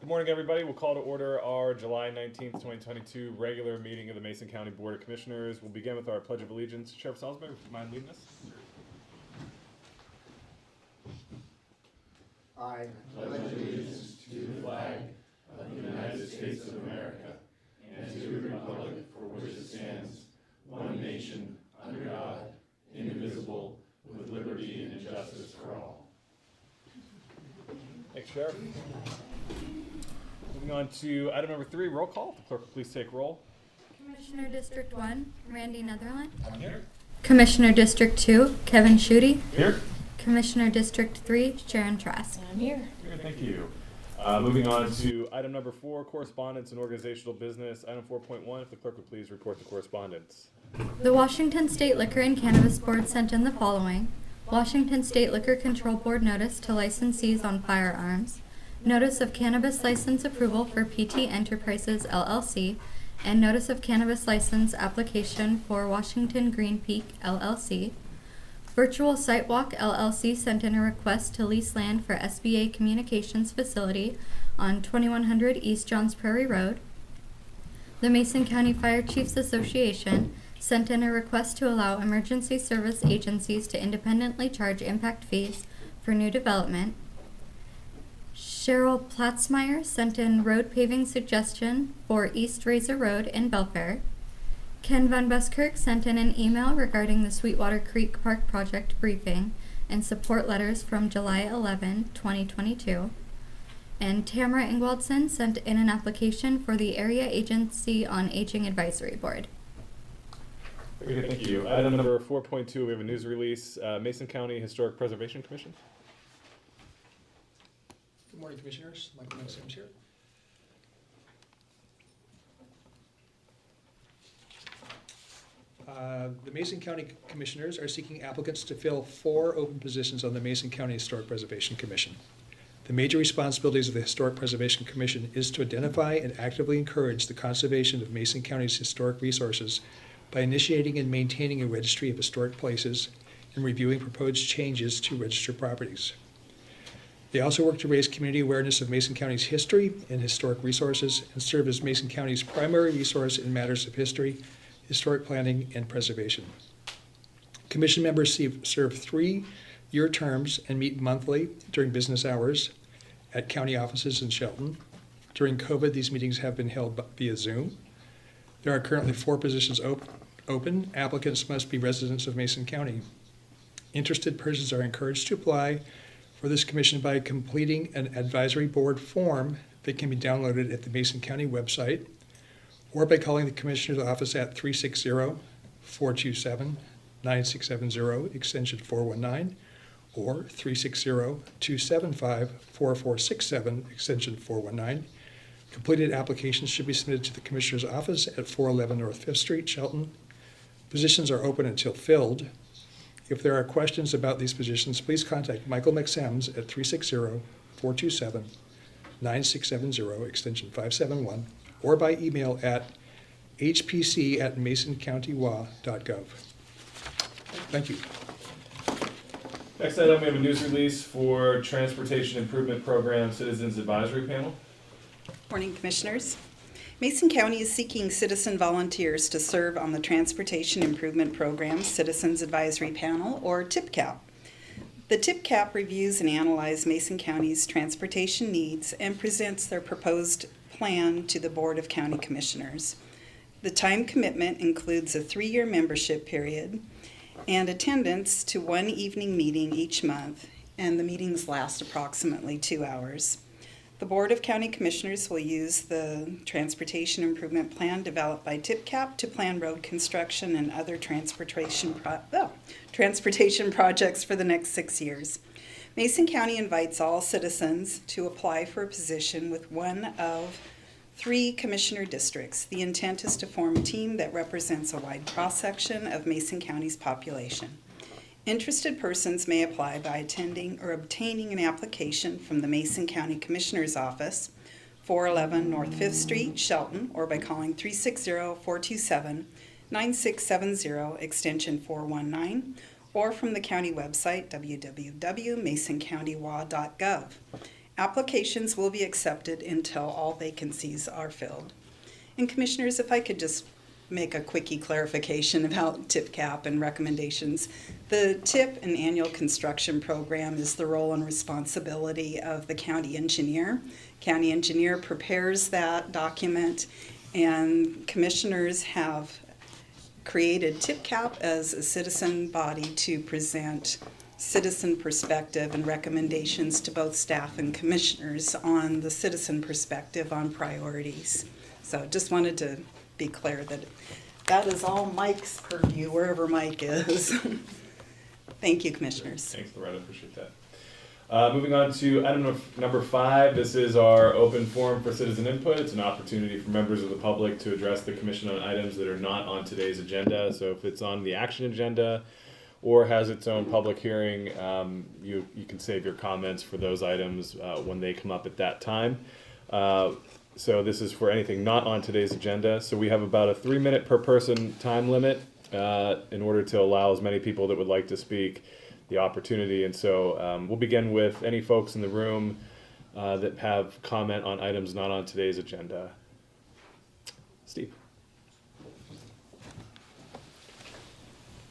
Good morning, everybody. We'll call to order our July 19th, 2022 regular meeting of the Mason County Board of Commissioners. We'll begin with our Pledge of Allegiance. Sheriff Salisbury, would you mind leading us? I pledge allegiance to the flag of the United States of America and to the republic for which it stands, one nation, under God, indivisible, with liberty and justice for all. Thanks, Sheriff. Moving on to item number 3, roll call. The clerk will please take roll. Commissioner District 1, Randy Netherland. I'm here. Commissioner District 2, Kevin Schutte. Here. Commissioner District 3, Sharon Trask. I'm here. Good, thank you. Moving on to item number 4, correspondence and organizational business. Item 4.1, if the clerk would please report the correspondence. The Washington State Liquor and Cannabis Board sent in the following: Washington State Liquor Control Board notice to licensees on firearms, notice of cannabis license approval for PT Enterprises LLC, and notice of cannabis license application for Washington Green Peak LLC. Virtual Sitewalk LLC sent in a request to lease land for SBA Communications Facility on 2100 East Johns Prairie Road. The Mason County Fire Chiefs Association sent in a request to allow emergency service agencies to independently charge impact fees for new development. Cheryl Platzmeyer sent in road paving suggestion for East Razor Road in Belfair. Ken Van Buskirk sent in an email regarding the Sweetwater Creek Park project briefing and support letters from July 11, 2022. And Tamara Ingwaldson sent in an application for the Area Agency on Aging Advisory Board. Very good, thank you. Item number 4.2, we have a news release. Mason County Historic Preservation Commission. Good morning, Commissioners. Michael Sims here. The Mason County Commissioners are seeking applicants to fill 4 open positions on the Mason County Historic Preservation Commission. The major responsibilities of the Historic Preservation Commission is to identify and actively encourage the conservation of Mason County's historic resources by initiating and maintaining a registry of historic places and reviewing proposed changes to registered properties. They also work to raise community awareness of Mason County's history and historic resources and serve as Mason County's primary resource in matters of history, historic planning, and preservation. Commission members serve 3-year terms and meet monthly during business hours at county offices in Shelton. During COVID, these meetings have been held via Zoom. There are currently 4 positions open. Applicants must be residents of Mason County. Interested persons are encouraged to apply for this commission by completing an advisory board form that can be downloaded at the Mason County website, or by calling the Commissioner's office at 360-427-9670, extension 419, or 360-275-4467, extension 419. Completed applications should be submitted to the Commissioner's office at 411 North 5th Street, Shelton. Positions are open until filled. If there are questions about these positions, please contact Michael McSems at 360-427-9670, extension 571, or by email at hpc@masoncountywa.gov. Thank you. Next item, we have a news release for Transportation Improvement Program Citizens Advisory Panel. Morning, Commissioners. Mason County is seeking citizen volunteers to serve on the Transportation Improvement Program Citizens Advisory Panel, or TIPCAP. The TIPCAP reviews and analyzes Mason County's transportation needs and presents their proposed plan to the Board of County Commissioners. The time commitment includes a 3-year membership period and attendance to 1 evening meeting each month, and the meetings last approximately 2 hours. The Board of County Commissioners will use the Transportation Improvement Plan developed by TIPCAP to plan road construction and other transportation projects for the next 6 years. Mason County invites all citizens to apply for a position with one of 3 commissioner districts. The intent is to form a team that represents a wide cross-section of Mason County's population. Interested persons may apply by attending or obtaining an application from the Mason County Commissioner's Office, 411 North 5th Street, Shelton, or by calling 360-427-9670, extension 419, or from the county website, www.masoncountywa.gov. Applications will be accepted until all vacancies are filled. And Commissioners, if I could just make a quickie clarification about tip cap and recommendations. The TIP and annual construction program is the role and responsibility of the county engineer. County engineer prepares that document, and commissioners have created tip cap as a citizen body to present citizen perspective and recommendations to both staff and commissioners on the citizen perspective on priorities. So just wanted to be clear that that is all Mike's purview, wherever Mike is. Thank you, Commissioners. Thanks, Loretta. Appreciate that. Moving on to item number 5. This is our open forum for citizen input. It's an opportunity for members of the public to address the commission on items that are not on today's agenda. So if it's on the action agenda or has its own public hearing, you can save your comments for those items when they come up at that time. So this is for anything not on today's agenda. So we have about a 3-minute per person time limit in order to allow as many people that would like to speak the opportunity. And so we'll begin with any folks in the room that have comment on items not on today's agenda. Steve.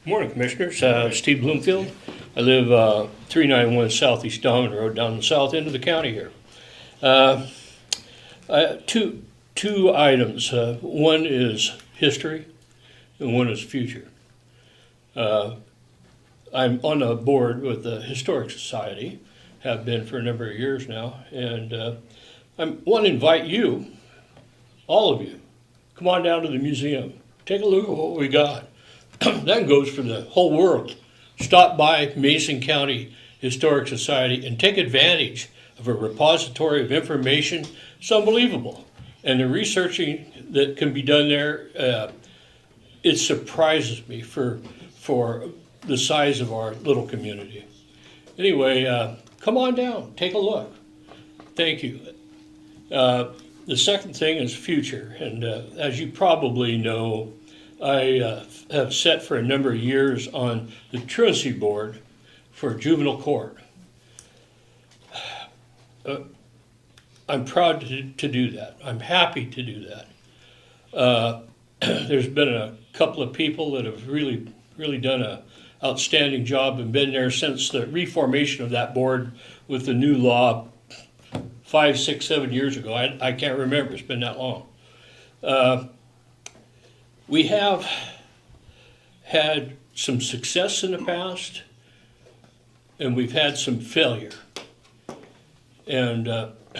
Morning, Commissioners. Steve Bloomfield. I live 391 Southeast Dominant Road down the south end of the county here. Two items. One is history and one is future. I'm on a board with the Historic Society, have been for a number of years now, and I want to invite you, all of you, come on down to the museum. Take a look at what we got. That goes for the whole world. Stop by Mason County Historic Society and take advantage of a repository of information. It's unbelievable. And the researching that can be done there, it surprises me for the size of our little community. Anyway, come on down, take a look. Thank you. The second thing is future. And as you probably know, I have sat for a number of years on the truancy board for juvenile court. I'm proud to do that. I'm happy to do that. There's been a couple of people that have really done an outstanding job and been there since the reformation of that board with the new law 5, 6, 7 years ago. I can't remember. It's been that long. We have had some success in the past, and we've had some failure. And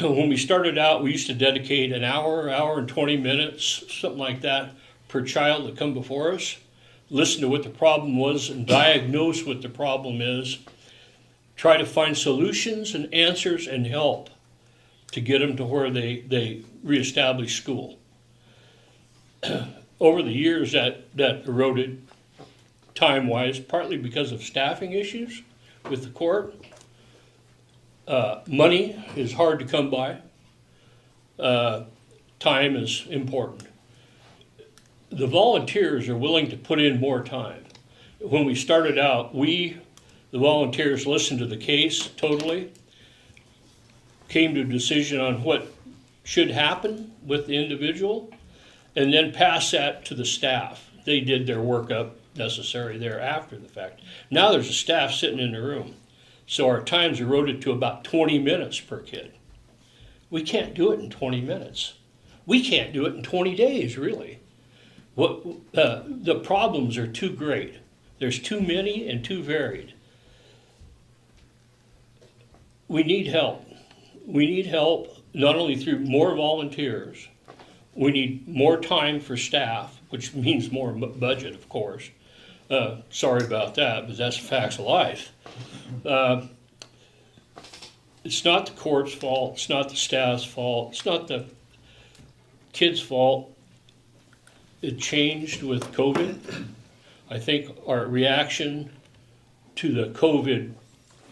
when we started out, we used to dedicate an hour and 20 minutes, something like that, per child that come before us, listen to what the problem was and diagnose what the problem is, try to find solutions and answers and help to get them to where they reestablish school. Over the years, that eroded time-wise, partly because of staffing issues with the court. Money is hard to come by. Time is important. The volunteers are willing to put in more time. When we started out, the volunteers, listened to the case totally, came to a decision on what should happen with the individual, and then pass that to the staff. They did their workup necessary there after the fact. Now there's a staff sitting in the room. So our time's eroded to about 20 minutes per kid. We can't do it in 20 minutes. We can't do it in 20 days, really. The problems are too great. There's too many and too varied. We need help. We need help not only through more volunteers. We need more time for staff, which means more budget, of course. Sorry about that, but that's the facts of life. It's not the court's fault. It's not the staff's fault. It's not the kids' fault. It changed with COVID. I think our reaction to the COVID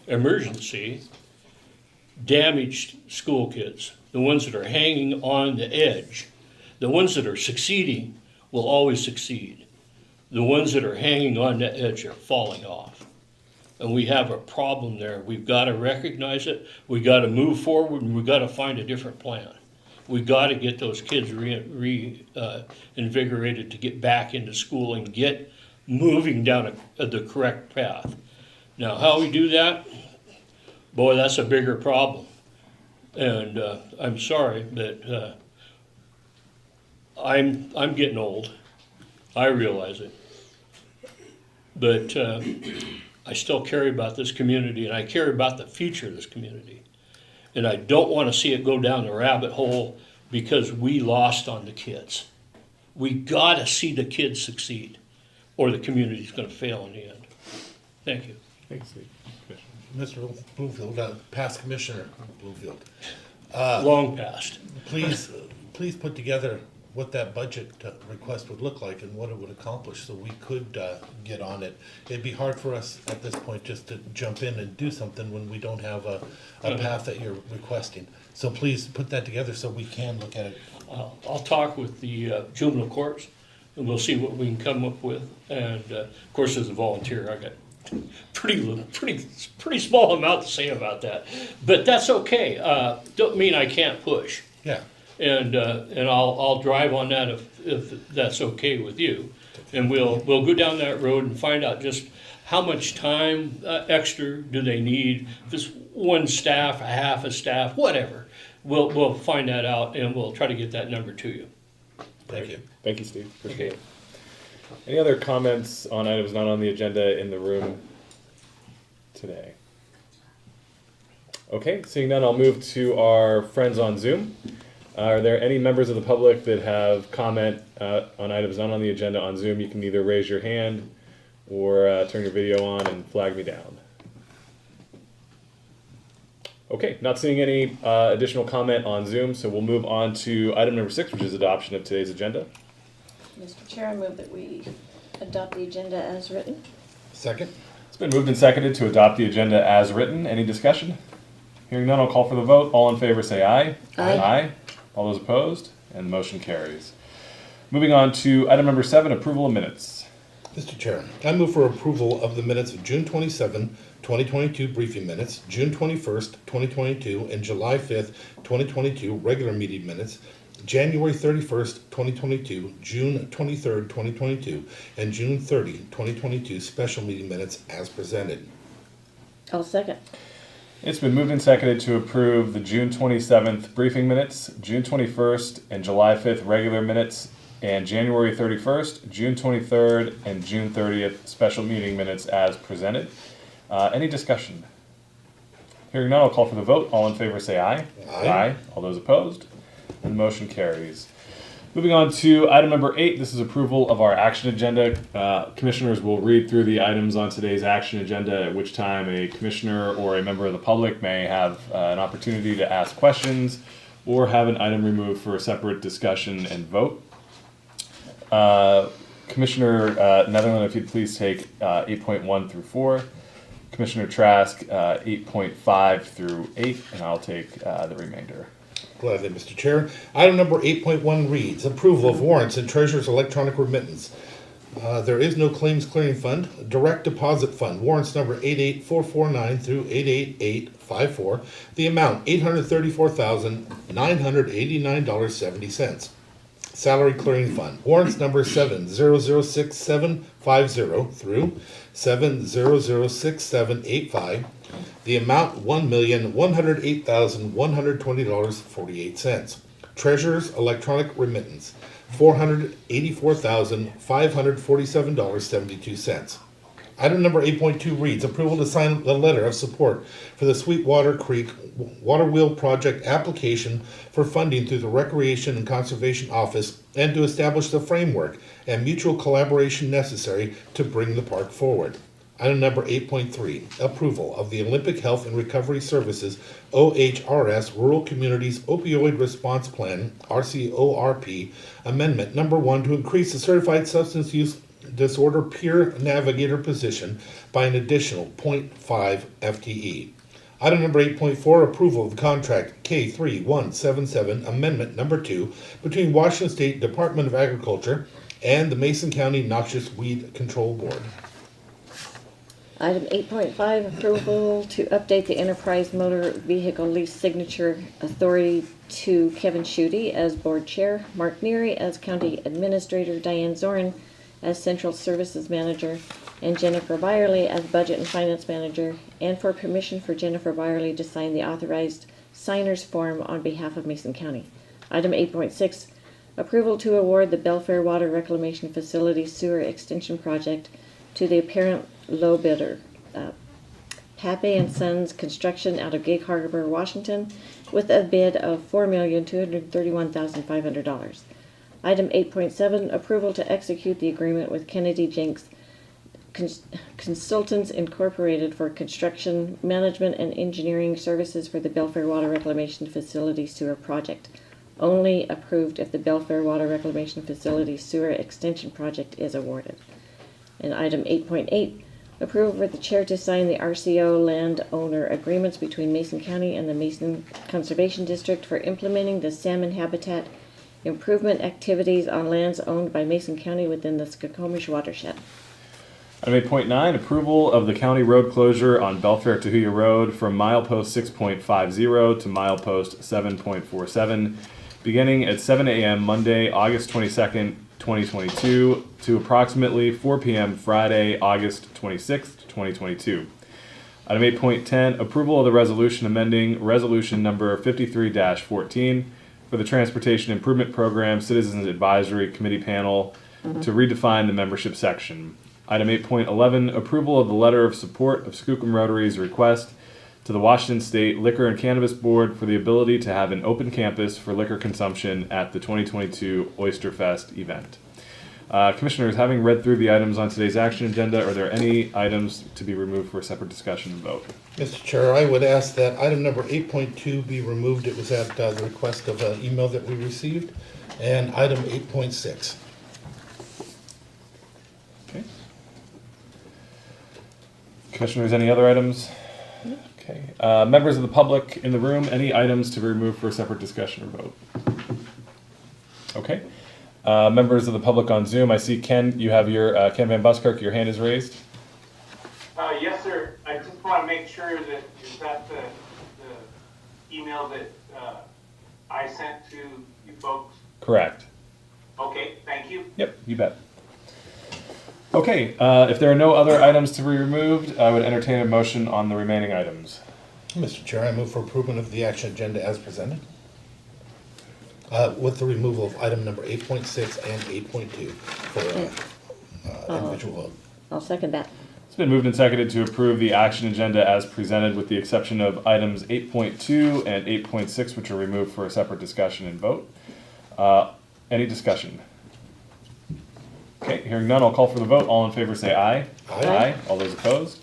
emergency damaged school kids, the ones that are hanging on the edge. The ones that are succeeding will always succeed. The ones that are hanging on the edge are falling off. And we have a problem there. We've got to recognize it. We got to move forward, and we got to find a different plan. We got to get those kids invigorated to get back into school and get moving down the correct path. Now, how we do that, boy, that's a bigger problem. And I'm sorry, but I'm getting old. I realize it. But I still care about this community, and I care about the future of this community. And I don't want to see it go down the rabbit hole because we lost on the kids. We got to see the kids succeed, or the community's going to fail in the end. Thank you. Thanks, Steve. Mr. Bloomfield, past Commissioner Bloomfield. Long past. Please put together what that budget request would look like and what it would accomplish so we could get on it. It'd be hard for us at this point just to jump in and do something when we don't have a path that you're requesting. So please put that together so we can look at it. I'll talk with the juvenile courts, and we'll see what we can come up with. And of course, as a volunteer, I got pretty small amount to say about that, but that's okay. Don't mean I can't push. Yeah. And I'll drive on that if that's okay with you, and we'll go down that road and find out just how much time extra do they need. If it's one staff, a half a staff, whatever, we'll find that out, and we'll try to get that number to you. Thank you. Thank you, Steve. Appreciate it. Any other comments on items not on the agenda in the room today? Okay, seeing none, I'll move to our friends on Zoom. Are there any members of the public that have comment on items not on the agenda on Zoom? You can either raise your hand or turn your video on and flag me down. Okay, not seeing any additional comment on Zoom, so we'll move on to item number 6, which is adoption of today's agenda. Mr. Chair, I move that we adopt the agenda as written. Second? It's been moved and seconded to adopt the agenda as written. Any discussion? Hearing none, I'll call for the vote. All in favor say aye. Aye. Aye. All those opposed? And the motion carries. Moving on to item number 7, approval of minutes. Mr. Chair, I move for approval of the minutes of June 27, 2022 briefing minutes, June 21st, 2022, and July 5th, 2022 regular meeting minutes, January 31st, 2022, June 23rd, 2022, and June 30, 2022 special meeting minutes as presented. I'll second. It's been moved and seconded to approve the June 27th briefing minutes, June 21st and July 5th regular minutes, and January 31st, June 23rd, and June 30th special meeting minutes as presented. Any discussion? Hearing none, I'll call for the vote. All in favor say aye. Aye. All those opposed? And the motion carries. Moving on to item number 8, this is approval of our action agenda. Commissioners will read through the items on today's action agenda, at which time a commissioner or a member of the public may have an opportunity to ask questions or have an item removed for a separate discussion and vote. Commissioner Netherland, if you'd please take 8.1 through 4. Commissioner Trask, 8.5 through 8, and I'll take the remainder. Gladly, Mr. Chair. Item number 8.1 reads, approval of warrants and treasurer's electronic remittance. There is no claims clearing fund. Direct deposit fund, warrants number 88449 through 88854. The amount, $834,989.70. Salary clearing fund, warrants number 7006750 through 7006785. The amount, $1,108,120.48. Treasurer's electronic remittance, $484,547.72. Item number 8.2 reads, approval to sign the letter of support for the Sweetwater Creek Water Wheel Project application for funding through the Recreation and Conservation Office and to establish the framework and mutual collaboration necessary to bring the park forward. Item number 8.3, approval of the Olympic Health and Recovery Services OHRS Rural Communities Opioid Response Plan RCORP Amendment number 1 to increase the certified substance use disorder peer navigator position by an additional 0.5 FTE. Item number 8.4, approval of the contract K3177 Amendment number 2 between Washington State Department of Agriculture and the Mason County Noxious Weed Control Board. Item 8.5, approval to update the Enterprise Motor Vehicle Lease Signature Authority to Kevin Schutte as Board Chair, Mark Neary as County Administrator, Diane Zorin as Central Services Manager, and Jennifer Byerly as Budget and Finance Manager, and for permission for Jennifer Byerly to sign the authorized signer's form on behalf of Mason County. Item 8.6, approval to award the Belfair Water Reclamation Facility Sewer Extension Project to the apparent low bidder, Pape and Sons Construction out of Gig Harbor, Washington, with a bid of $4,231,500. Item 8.7, approval to execute the agreement with Kennedy Jenks Consultants Incorporated for construction, management, and engineering services for the Belfair Water Reclamation Facility Sewer Project. Only approved if the Belfair Water Reclamation Facility Sewer Extension Project is awarded. And item 8.8, approval for the chair to sign the RCO landowner agreements between Mason County and the Mason Conservation District for implementing the salmon habitat improvement activities on lands owned by Mason County within the Skookum watershed. Item 8.9, approval of the county road closure on Belfair Tahuya Road from milepost 6.50 to milepost 7.47, beginning at 7 a.m. Monday, August 22nd, 2022 to approximately 4 p.m. Friday, August 26th, 2022. Item 8.10, approval of the resolution amending resolution number 53-14 for the Transportation Improvement Program Citizens Advisory Committee panel to redefine the membership section. Item 8.11, approval of the letter of support of Skookum Rotary's request to the Washington State Liquor and Cannabis Board for the ability to have an open campus for liquor consumption at the 2022 Oysterfest event. Commissioners, having read through the items on today's action agenda, are there any items to be removed for a separate discussion and vote? Mr. Chair, I would ask that item number 8.2 be removed. It was at the request of an email that we received. And item 8.6. Okay. Commissioners, any other items? Okay. Members of the public in the room, any items to be removed for a separate discussion or vote? Okay. Members of the public on Zoom, I see Ken, you have your, Ken Van Buskirk, your hand is raised. Yes, sir. I just want to make sure that is that the email that I sent to you folks? Correct. Okay, thank you. Yep, you bet. Okay, if there are no other items to be removed, I would entertain a motion on the remaining items. Mr. Chair, I move for approval of the action agenda as presented. With the removal of item number 8.6 and 8.2 for individual vote. I'll second that. It's been moved and seconded to approve the action agenda as presented with the exception of items 8.2 and 8.6, which are removed for a separate discussion and vote. Any discussion? Okay, hearing none, I'll call for the vote. All in favor say aye. Aye. All those opposed?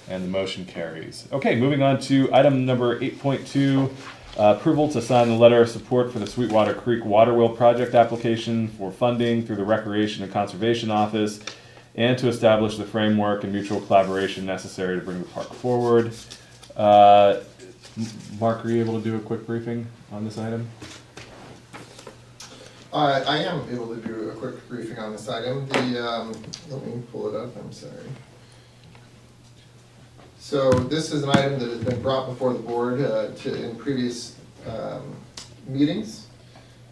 And the motion carries. Okay, moving on to item number 8.2, approval to sign the letter of support for the Sweetwater Creek Water Wheel Project application for funding through the Recreation and Conservation Office and to establish the framework and mutual collaboration necessary to bring the park forward. Mark, are you able to do a quick briefing on this item? I am able to do a quick briefing on this item. Let me pull it up, I'm sorry. So this is an item that has been brought before the board in previous meetings.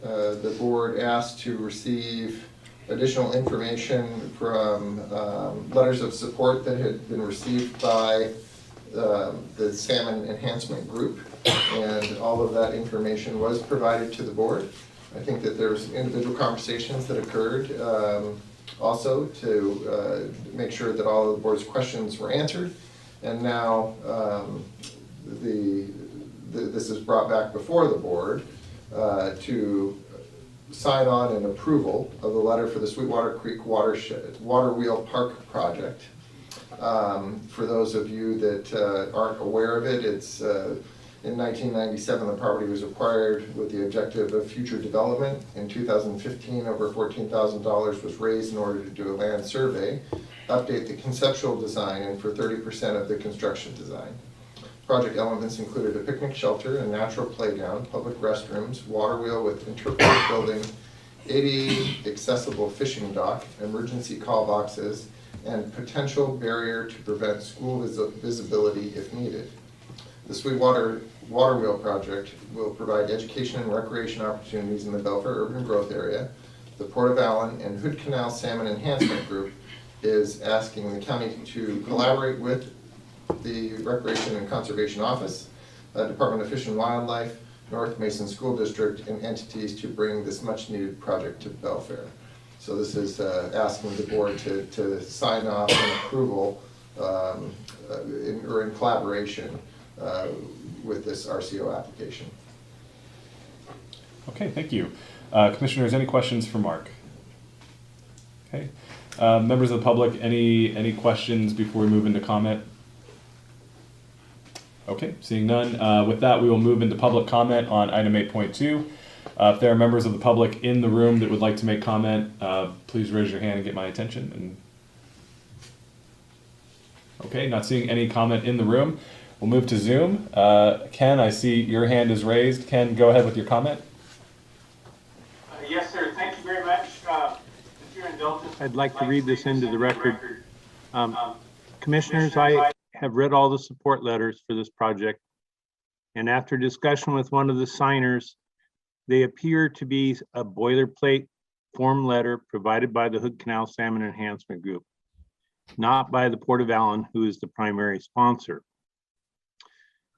The board asked to receive additional information from letters of support that had been received by the Salmon Enhancement Group, and all of that information was provided to the board. I think that there's individual conversations that occurred also to make sure that all of the board's questions were answered. And now this is brought back before the board to sign on an approval of the letter for the Sweetwater Creek Watershed Water Wheel Park Project. For those of you that aren't aware of it, it's in 1997 the property was acquired with the objective of future development. In 2015, over $14,000 was raised in order to do a land survey, update the conceptual design, and for 30% of the construction design. Project elements included a picnic shelter, a natural playground, public restrooms, water wheel with interpretive building, ADA accessible fishing dock, emergency call boxes, and potential barrier to prevent school visibility if needed. The Sweetwater Water Wheel project will provide education and recreation opportunities in the Belfair urban growth area. The Port of Allen and Hood Canal Salmon Enhancement Group is asking the county to collaborate with the Recreation and Conservation Office, Department of Fish and Wildlife, North Mason School District, and entities to bring this much needed project to Belfair. So this is asking the board to sign off on approval in collaboration with this RCO application. Okay, thank you. Commissioners, any questions for Mark? Okay. Members of the public, any questions before we move into comment? Okay, seeing none. With that, we will move into public comment on item 8.2. If there are members of the public in the room that would like to make comment, please raise your hand and get my attention. Okay, not seeing any comment in the room. We'll move to Zoom. Ken, I see your hand is raised. Ken, go ahead with your comment. Yes, sir. Thank you very much. With your indulgence, I'd like to read this into the record. Commissioners, I have read all the support letters for this project, and after discussion with one of the signers, they appear to be a boilerplate form letter provided by the Hood Canal Salmon Enhancement Group, not by the Port of Allen, who is the primary sponsor.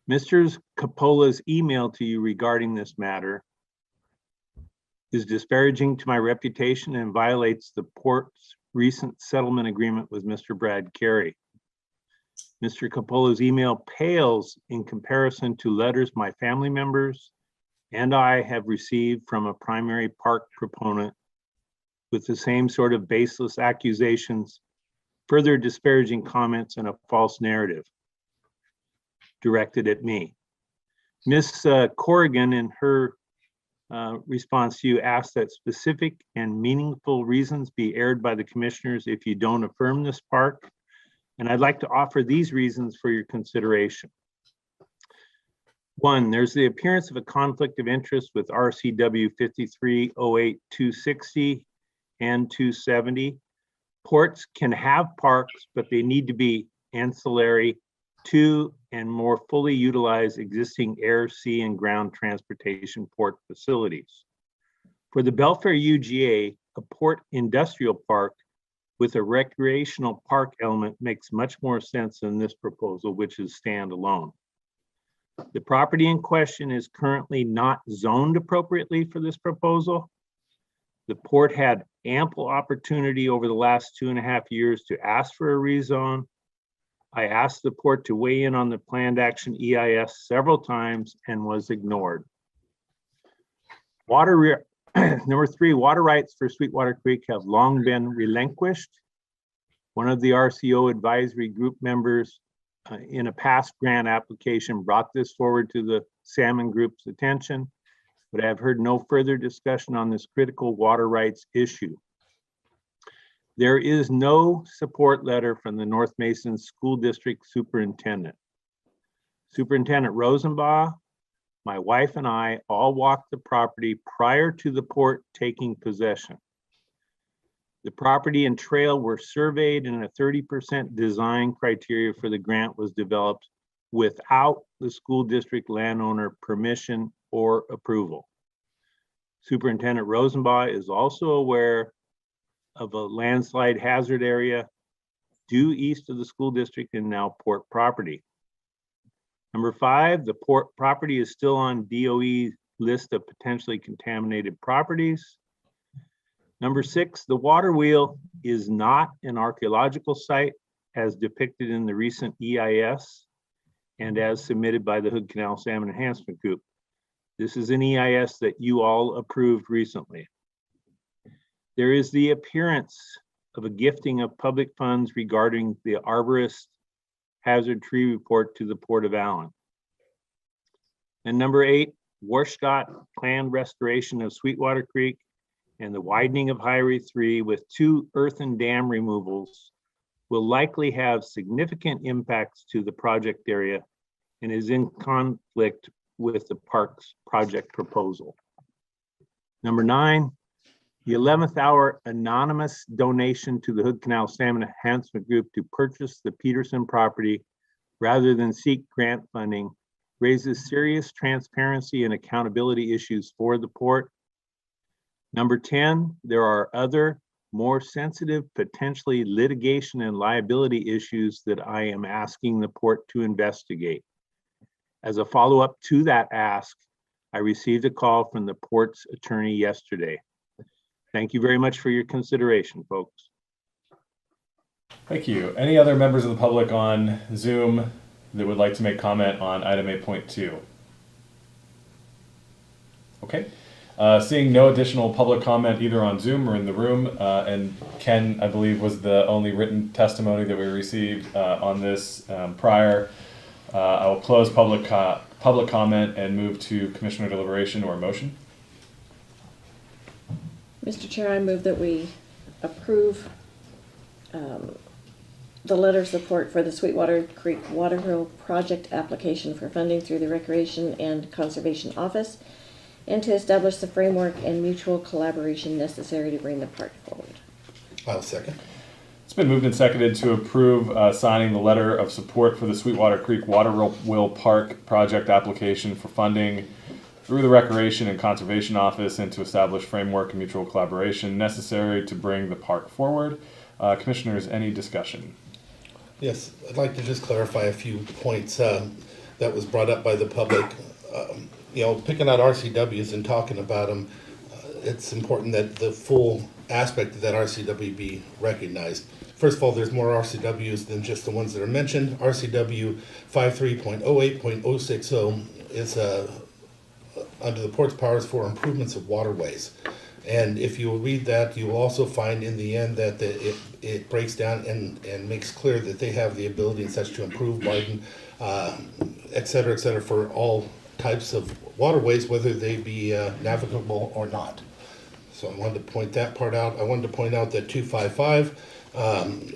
Mr. Coppola's email to you regarding this matter is disparaging to my reputation and violates the Port's recent settlement agreement with Mr. Brad Carey. Mr. Coppola's email pales in comparison to letters my family members and I have received from a primary park proponent with the same sort of baseless accusations, further disparaging comments, and a false narrative directed at me. Ms. Corrigan, in her response to you, asked that specific and meaningful reasons be aired by the commissioners if you don't affirm this park. And I'd like to offer these reasons for your consideration. One, there's the appearance of a conflict of interest with RCW 5308-260 and 270. Ports can have parks, but they need to be ancillary to and more fully utilize existing air, sea, and ground transportation port facilities. For the Belfair UGA, a port industrial park with a recreational park element makes much more sense than this proposal, which is standalone. The property in question is currently not zoned appropriately for this proposal. The port had ample opportunity over the last 2.5 years to ask for a rezone. I asked the port to weigh in on the planned action EIS several times and was ignored. Number 3, water rights for Sweetwater Creek have long been relinquished. One of the RCO advisory group members in a past grant application brought this forward to the Salmon Group's attention, but I have heard no further discussion on this critical water rights issue. There is no support letter from the North Mason School District Superintendent. Superintendent Rosenbaugh, my wife and I all walked the property prior to the port taking possession. The property and trail were surveyed and a 30% design criteria for the grant was developed without the school district landowner permission or approval. Superintendent Rosenbaugh is also aware of a landslide hazard area due east of the school district and now port property. Number 5, the port property is still on DOE's list of potentially contaminated properties. Number 6, the water wheel is not an archaeological site as depicted in the recent EIS and as submitted by the Hood Canal Salmon Enhancement Group. This is an EIS that you all approved recently. There is the appearance of a gifting of public funds regarding the arborist hazard tree report to the Port of Allen. And number 8, Warshcott planned restoration of Sweetwater Creek and the widening of Highway 3 with 2 earthen dam removals will likely have significant impacts to the project area and is in conflict with the park's project proposal. Number 9, The 11th hour anonymous donation to the Hood Canal Salmon Enhancement Group to purchase the Peterson property rather than seek grant funding raises serious transparency and accountability issues for the port. Number 10, there are other more sensitive, potentially litigation and liability issues that I am asking the port to investigate. As a follow-up to that ask, I received a call from the port's attorney yesterday. Thank you very much for your consideration, folks. Thank you. Any other members of the public on Zoom that would like to make comment on item 8.2? Okay. Seeing no additional public comment either on Zoom or in the room, and Ken, I believe, was the only written testimony that we received on this prior. I will close public comment and move to commissioner deliberation or motion. Mr. Chair, I move that we approve the letter of support for the Sweetwater Creek Water Wheel project application for funding through the Recreation and Conservation Office, and to establish the framework and mutual collaboration necessary to bring the park forward. I'll second. It's been moved and seconded to approve signing the letter of support for the Sweetwater Creek Water Wheel Park project application for funding through the Recreation and Conservation Office, and to establish framework and mutual collaboration necessary to bring the park forward. Commissioners, any discussion? Yes, I'd like to just clarify a few points that was brought up by the public. Picking out RCWs and talking about them, it's important that the full aspect of that RCW be recognized. First of all, there's more RCWs than just the ones that are mentioned. RCW 53.08.060 is under the port's powers for improvements of waterways. And if you will read that, you will also find in the end that it breaks down and makes clear that they have the ability and such to improve, widen, et cetera, for all types of waterways, whether they be navigable or not. So I wanted to point that part out. I wanted to point out that 255,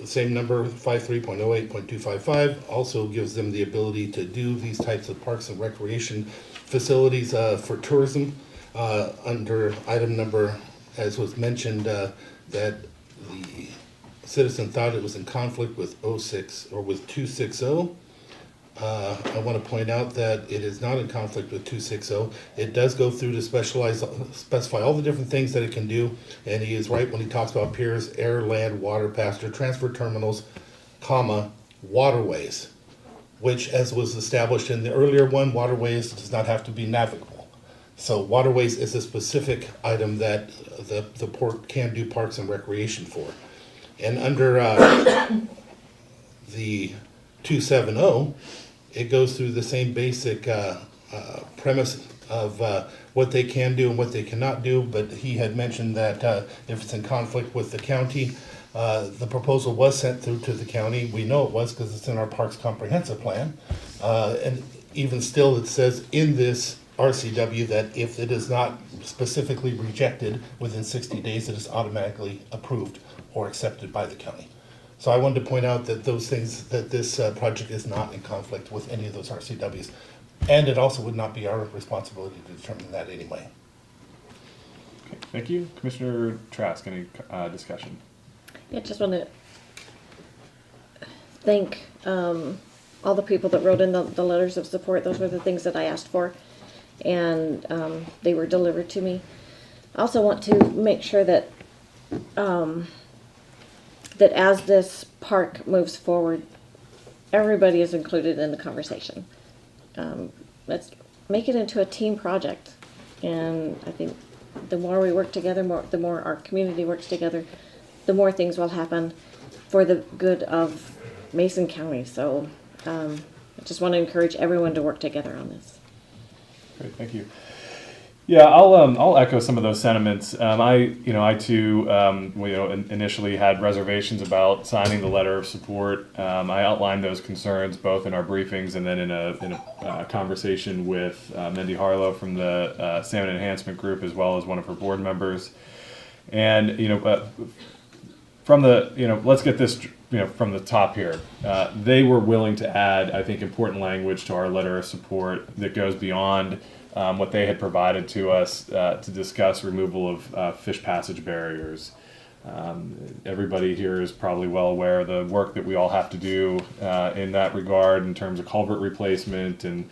same number, 53.08.255, also gives them the ability to do these types of parks and recreation facilities for tourism. Under item number, as was mentioned, that the citizen thought it was in conflict with 06 or with 260. I want to point out that it is not in conflict with 260. It does go through to specify all the different things that it can do, and he is right when he talks about piers, air, land, water, pasture, transfer terminals, waterways, which, as was established in the earlier one, waterways does not have to be navigable. So waterways is a specific item that the port can do parks and recreation for. And under the 270, it goes through the same basic premise of what they can do and what they cannot do, but he had mentioned that if it's in conflict with the county, the proposal was sent through to the county. We know it was because it's in our Parks Comprehensive Plan. And even still, it says in this RCW that if it is not specifically rejected within 60 days, it is automatically approved or accepted by the county. So I wanted to point out that those things, that this project is not in conflict with any of those RCWs. And it also would not be our responsibility to determine that anyway. Okay, thank you. Commissioner Trask, any discussion? Yeah, just want to thank all the people that wrote in the letters of support. Those were the things that I asked for, and they were delivered to me. I also want to make sure that that as this park moves forward, everybody is included in the conversation. Let's make it into a team project, and I think the more we work together, the more our community works together, the more things will happen for the good of Mason County. So I just want to encourage everyone to work together on this. Great, thank you. Yeah, I'll echo some of those sentiments. I too, initially had reservations about signing the letter of support. I outlined those concerns both in our briefings and then in a conversation with Mindy Harlow from the Salmon Enhancement Group, as well as one of her board members. And from the let's get this from the top here. They were willing to add, I think, important language to our letter of support that goes beyond what they had provided to us to discuss removal of fish passage barriers. Everybody here is probably well aware of the work that we all have to do in that regard in terms of culvert replacement, and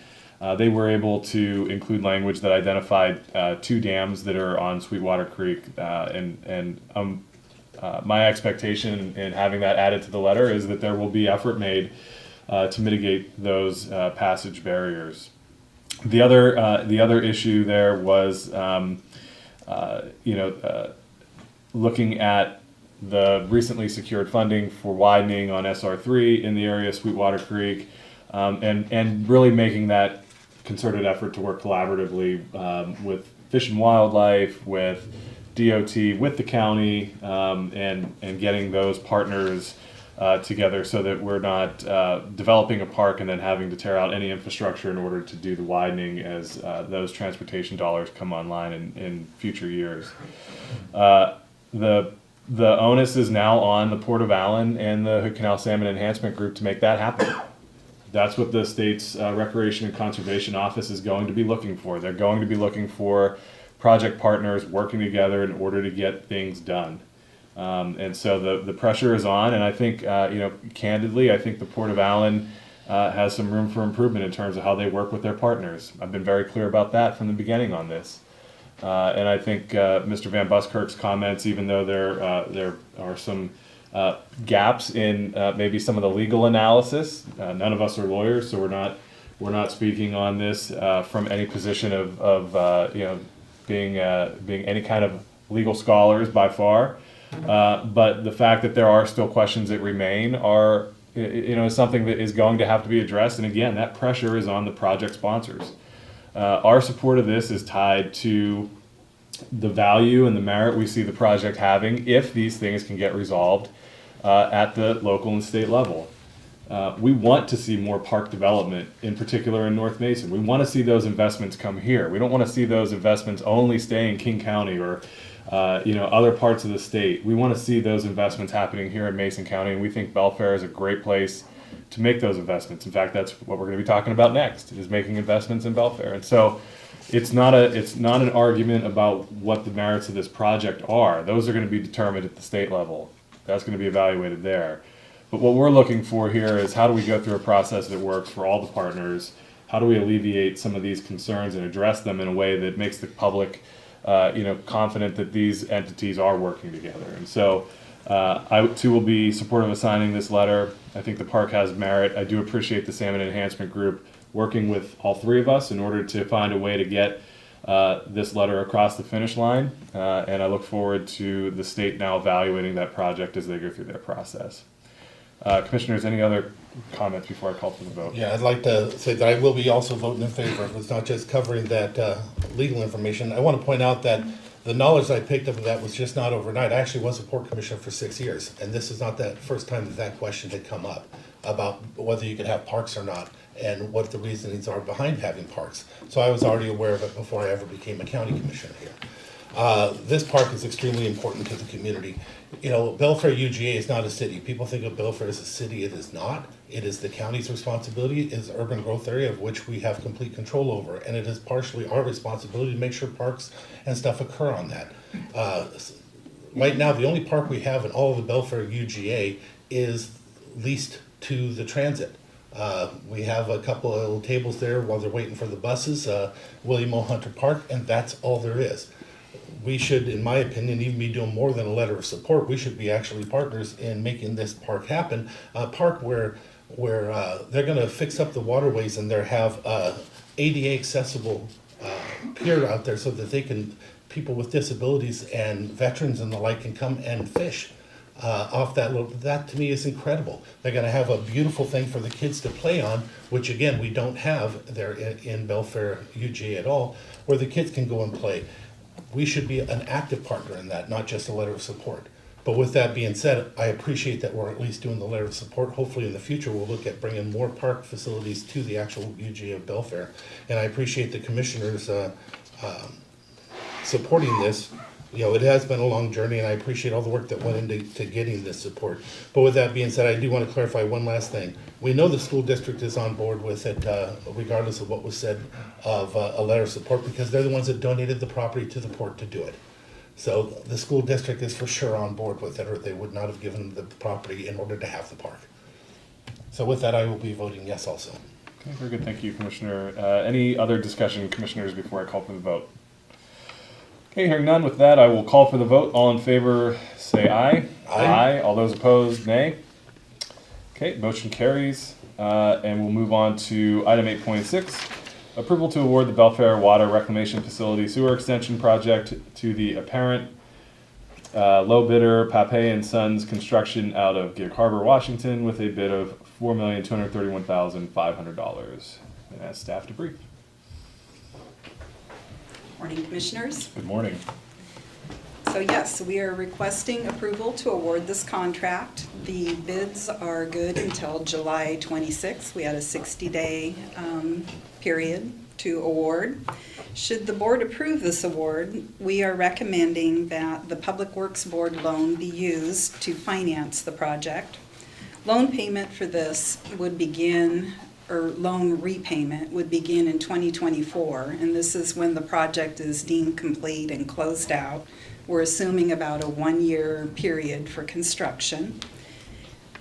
they were able to include language that identified 2 dams that are on Sweetwater Creek, my expectation in having that added to the letter is that there will be effort made to mitigate those passage barriers. The other issue there was, looking at the recently secured funding for widening on SR3 in the area of Sweetwater Creek, and really making that concerted effort to work collaboratively with Fish and Wildlife, with DOT, with the county, and getting those partners together so that we're not developing a park and then having to tear out any infrastructure in order to do the widening as those transportation dollars come online in future years. The onus is now on the Port of Allen and the Hood Canal Salmon Enhancement Group to make that happen. That's what the state's Recreation and Conservation Office is going to be looking for. They're going to be looking for project partners working together in order to get things done. And so the pressure is on, and I think, candidly, I think the Port of Allen has some room for improvement in terms of how they work with their partners. I've been very clear about that from the beginning on this. And I think Mr. Van Buskirk's comments, even though there are some gaps in maybe some of the legal analysis, none of us are lawyers, so we're not speaking on this from any position of being any kind of legal scholars by far. But the fact that there are still questions that remain are, something that is going to have to be addressed. And again, that pressure is on the project sponsors. Our support of this is tied to the value and the merit we see the project having if these things can get resolved at the local and state level. We want to see more park development, in particular in North Mason. We want to see those investments come here. We don't want to see those investments only stay in King County or other parts of the state. We want to see those investments happening here in Mason County, and we think Belfair is a great place to make those investments. In fact, that's what we're going to be talking about next, is making investments in Belfair. And so it's not an argument about what the merits of this project are. Those are going to be determined at the state level. That's going to be evaluated there. But what we're looking for here is, how do we go through a process that works for all the partners? How do we alleviate some of these concerns and address them in a way that makes the public confident that these entities are working together? And so I too will be supportive of signing this letter. I think the park has merit. I do appreciate the Salmon Enhancement Group working with all 3 of us in order to find a way to get this letter across the finish line. And I look forward to the state now evaluating that project as they go through their process. Commissioners, any other comments before I call for the vote? Yeah, I'd like to say that I will be also voting in favor. It's not just covering that legal information. I want to point out that the knowledge I picked up of that was just not overnight. I actually was a port commissioner for 6 years, and this is not the first time that question had come up about whether you could have parks or not and what the reasonings are behind having parks. So I was already aware of it before I ever became a county commissioner here. This park is extremely important to the community. Belfair UGA is not a city. People think of Belfair as a city. It is not. It is the county's responsibility. It is an urban growth area of which we have complete control over. And it is partially our responsibility to make sure parks and stuff occur on that. Right now, the only park we have in all of the Belfair UGA is leased to the transit. We have a couple of little tables there while they're waiting for the buses, William O. Hunter Park, and that's all there is. We should, in my opinion, even be doing more than a letter of support. We should be actually partners in making this park happen. A park where they're going to fix up the waterways and they have ADA accessible pier out there so that people with disabilities and veterans and the like can come and fish off that. That to me is incredible. They're going to have a beautiful thing for the kids to play on, which again we don't have there in Belfair UGA at all, where the kids can go and play. We should be an active partner in that, not just a letter of support. But with that being said, I appreciate that we're at least doing the letter of support. Hopefully in the future we'll look at bringing more park facilities to the actual UGA of Belfair. And I appreciate the commissioners supporting this it has been a long journey, and I appreciate all the work that went into getting this support. But with that being said, I do want to clarify one last thing. We know the school district is on board with it, regardless of what was said of a letter of support, because they're the ones that donated the property to the port to do it. So the school district is for sure on board with it, or they would not have given the property in order to have the park. So with that, I will be voting yes also. Okay, very good. Thank you, Commissioner. Any other discussion, Commissioners, before I call for the vote? Okay, hearing none. With that, I will call for the vote. All in favor, say aye. Aye. All those opposed, nay. Okay, motion carries. And we'll move on to item 8.6. Approval to award the Belfair Water Reclamation Facility Sewer Extension Project to the apparent low bidder, Papay & Sons Construction out of Gig Harbor, Washington, with a bid of $4,231,500. And ask staff to brief. Morning, Commissioners. Good morning. So yes, we are requesting approval to award this contract. The bids are good until July 26th. We had a 60-day period to award. Should the board approve this award, we are recommending that the Public Works Board loan be used to finance the project. Loan payment for this would begin, or loan repayment would begin in 2024, and this is when the project is deemed complete and closed out. We're assuming about a 1-year period for construction.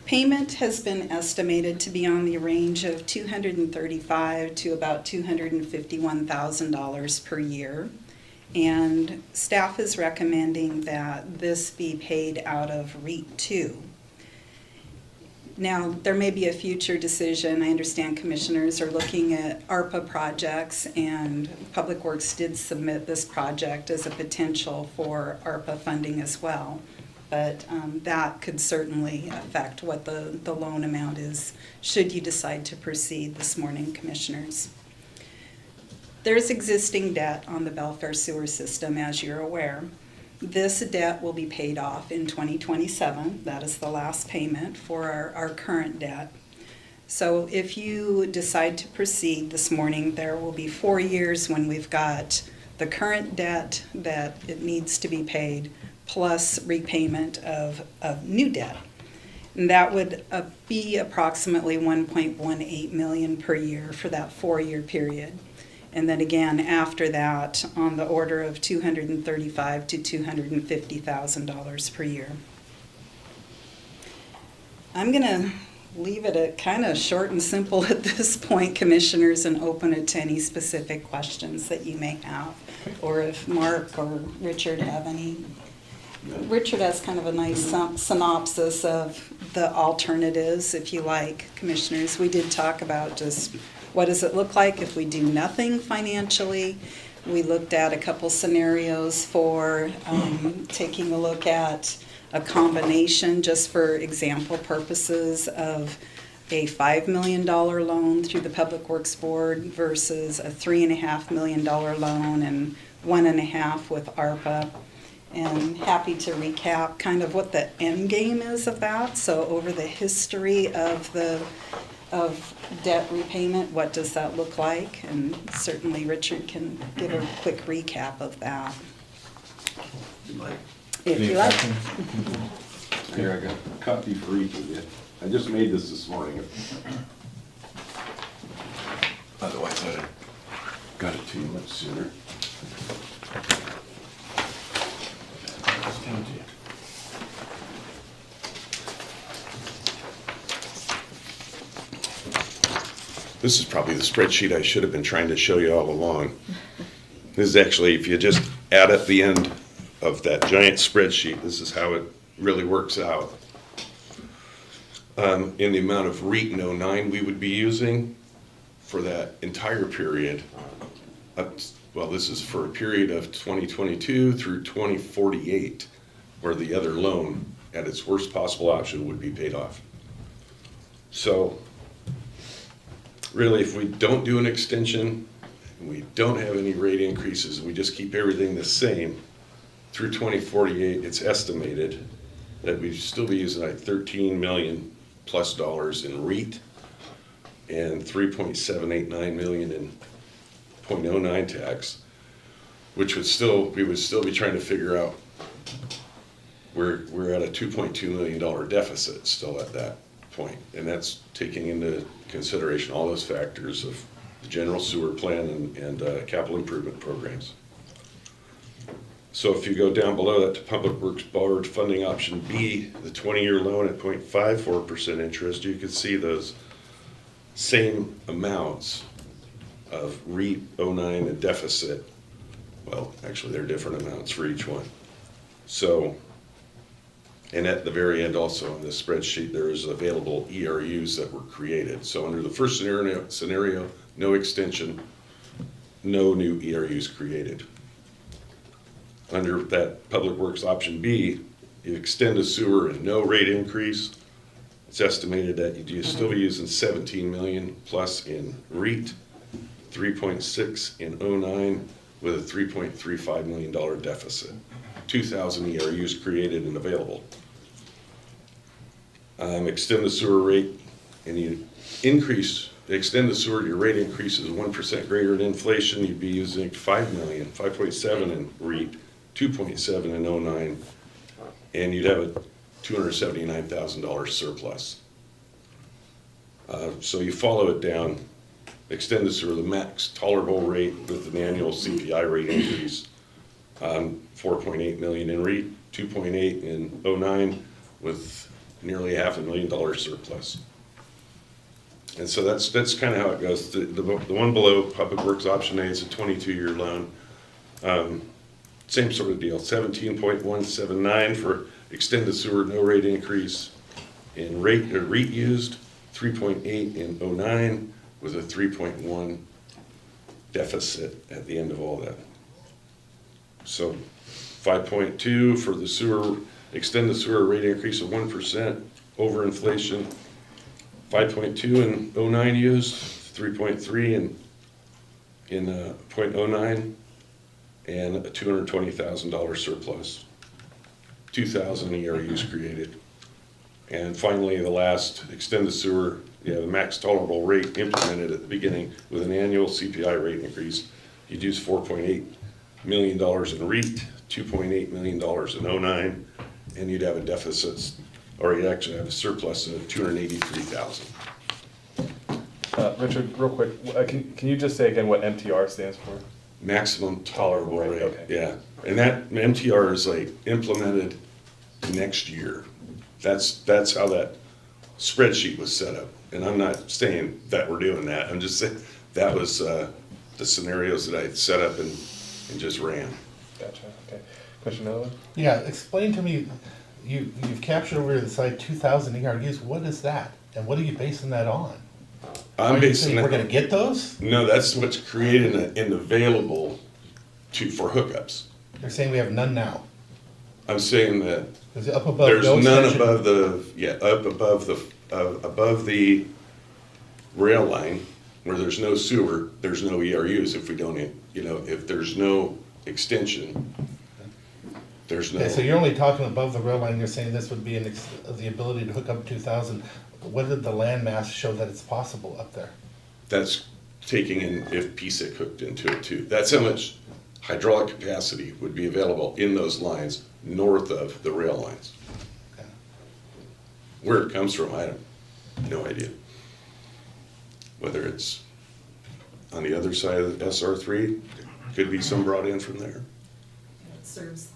Payment has been estimated to be on the range of $235,000 to about $251,000 per year. And staff is recommending that this be paid out of REIT 2. Now, there may be a future decision. I understand commissioners are looking at ARPA projects, and Public Works did submit this project as a potential for ARPA funding as well. But that could certainly affect what the loan amount is, should you decide to proceed this morning, commissioners. There's existing debt on the Belfair sewer system, as you're aware. This debt will be paid off in 2027. That is the last payment for our current debt. So if you decide to proceed this morning, there will be 4 years when we've got the current debt that it needs to be paid, plus repayment of new debt. And that would be approximately $1.18 million per year for that 4-year period. And then again, after that, on the order of $235,000 to $250,000 per year. I'm going to leave it at kind of short and simple at this point, commissioners, and open it to any specific questions that you may have, or if Mark or Richard have any. Richard has kind of a nice synopsis of the alternatives, if you like, commissioners. We did talk about just what does it look like if we do nothing financially. We looked at a couple scenarios for taking a look at a combination, just for example purposes, of a $5 million loan through the Public Works Board versus a $3.5 million loan and $1.5 million with ARPA. And happy to recap kind of what the end game is of that. So over the history of debt repayment, what does that look like? And certainly Richard can give a quick recap of that. If you like. Here, I got a copy for each of you. I just made this morning. Otherwise, I'd have got it to you much sooner. This is probably the spreadsheet I should have been trying to show you all along. This is actually, if you just add up the end of that giant spreadsheet, this is how it really works out. In the amount of REIT in 09 we would be using for that entire period. Well, this is for a period of 2022 through 2048, where the other loan at its worst possible option would be paid off. So really, if we don't do an extension, and we don't have any rate increases, we just keep everything the same, through 2048, it's estimated that we'd still be using like $13 million plus in REIT and $3.789 million in .09 tax, which would still, we would still be trying to figure out, we're at a $2.2 million deficit still at that point. And that's taking into consideration all those factors of the general sewer plan and capital improvement programs. So if you go down below that to Public Works Board funding option B, the 20-year loan at 0.54% interest, you can see those same amounts of REIT 09 and deficit. Well, actually they're different amounts for each one. So, and at the very end also in this spreadsheet, there is available ERUs that were created. So under the first scenario, no extension, no new ERUs created. Under that Public Works option B, you extend a sewer and no rate increase. It's estimated that you'd still be using 17 million plus in REIT, 3.6 in 09 with a $3.35 million deficit. 2,000 ERUs created and available. Extend the sewer rate and you extend the sewer, your rate increase is 1% greater than inflation, you'd be using 5 million, 5.7 in REIT, 2.7 in 09, and you'd have a $279,000 surplus. So you follow it down, extend the sewer, the max tolerable rate with an annual CPI rate increase, 4.8 million in REIT, 2.8 in 09 with nearly $500,000 surplus. And so that's kind of how it goes. The one below, Public Works option A, is a 22-year loan. Same sort of deal, 17.179 for extend the sewer, no rate increase in REIT used, 3.8 in 09 with a 3.1 deficit at the end of all that. So 5.2 for the sewer, extend the sewer rate increase of 1% over inflation, 5.2 in 09 used, 3.3 in 0.09, and a $220,000 surplus. 2,000 ERUs created. And finally, the last, extend the sewer, the max tolerable rate implemented at the beginning with an annual CPI rate increase. You'd use $4.8 million in REIT, $2.8 million in 09, and you'd have a deficit, or you'd actually have a surplus of $283,000. Richard, real quick, can you just say again what MTR stands for? Maximum tolerable rate, okay. Yeah. And that MTR is like implemented next year. That's how that spreadsheet was set up. And I'm not saying that we're doing that. I'm just saying that was the scenarios that I set up and just ran. Gotcha, okay. Question another one? Yeah, explain to me, you've captured over the side 2,000 ERUs. What is that? And what are you basing that on? I'm basing we're going to get those? No, that's what's created and available for hookups. You're saying we have none now? I'm saying that Is it up above there's no none extension? above the rail line where there's no sewer, there's no ERUs if we don't, if there's no extension, there's no. Okay, so you're only talking above the rail line, you're saying this would be the ability to hook up 2,000. What did the land mass show that it's possible up there? That's taking in if PSIC hooked into it too. That's how much hydraulic capacity would be available in those lines north of the rail lines. Okay. Where it comes from, I have no idea. Whether it's on the other side of the SR3, could be some brought in from there. It serves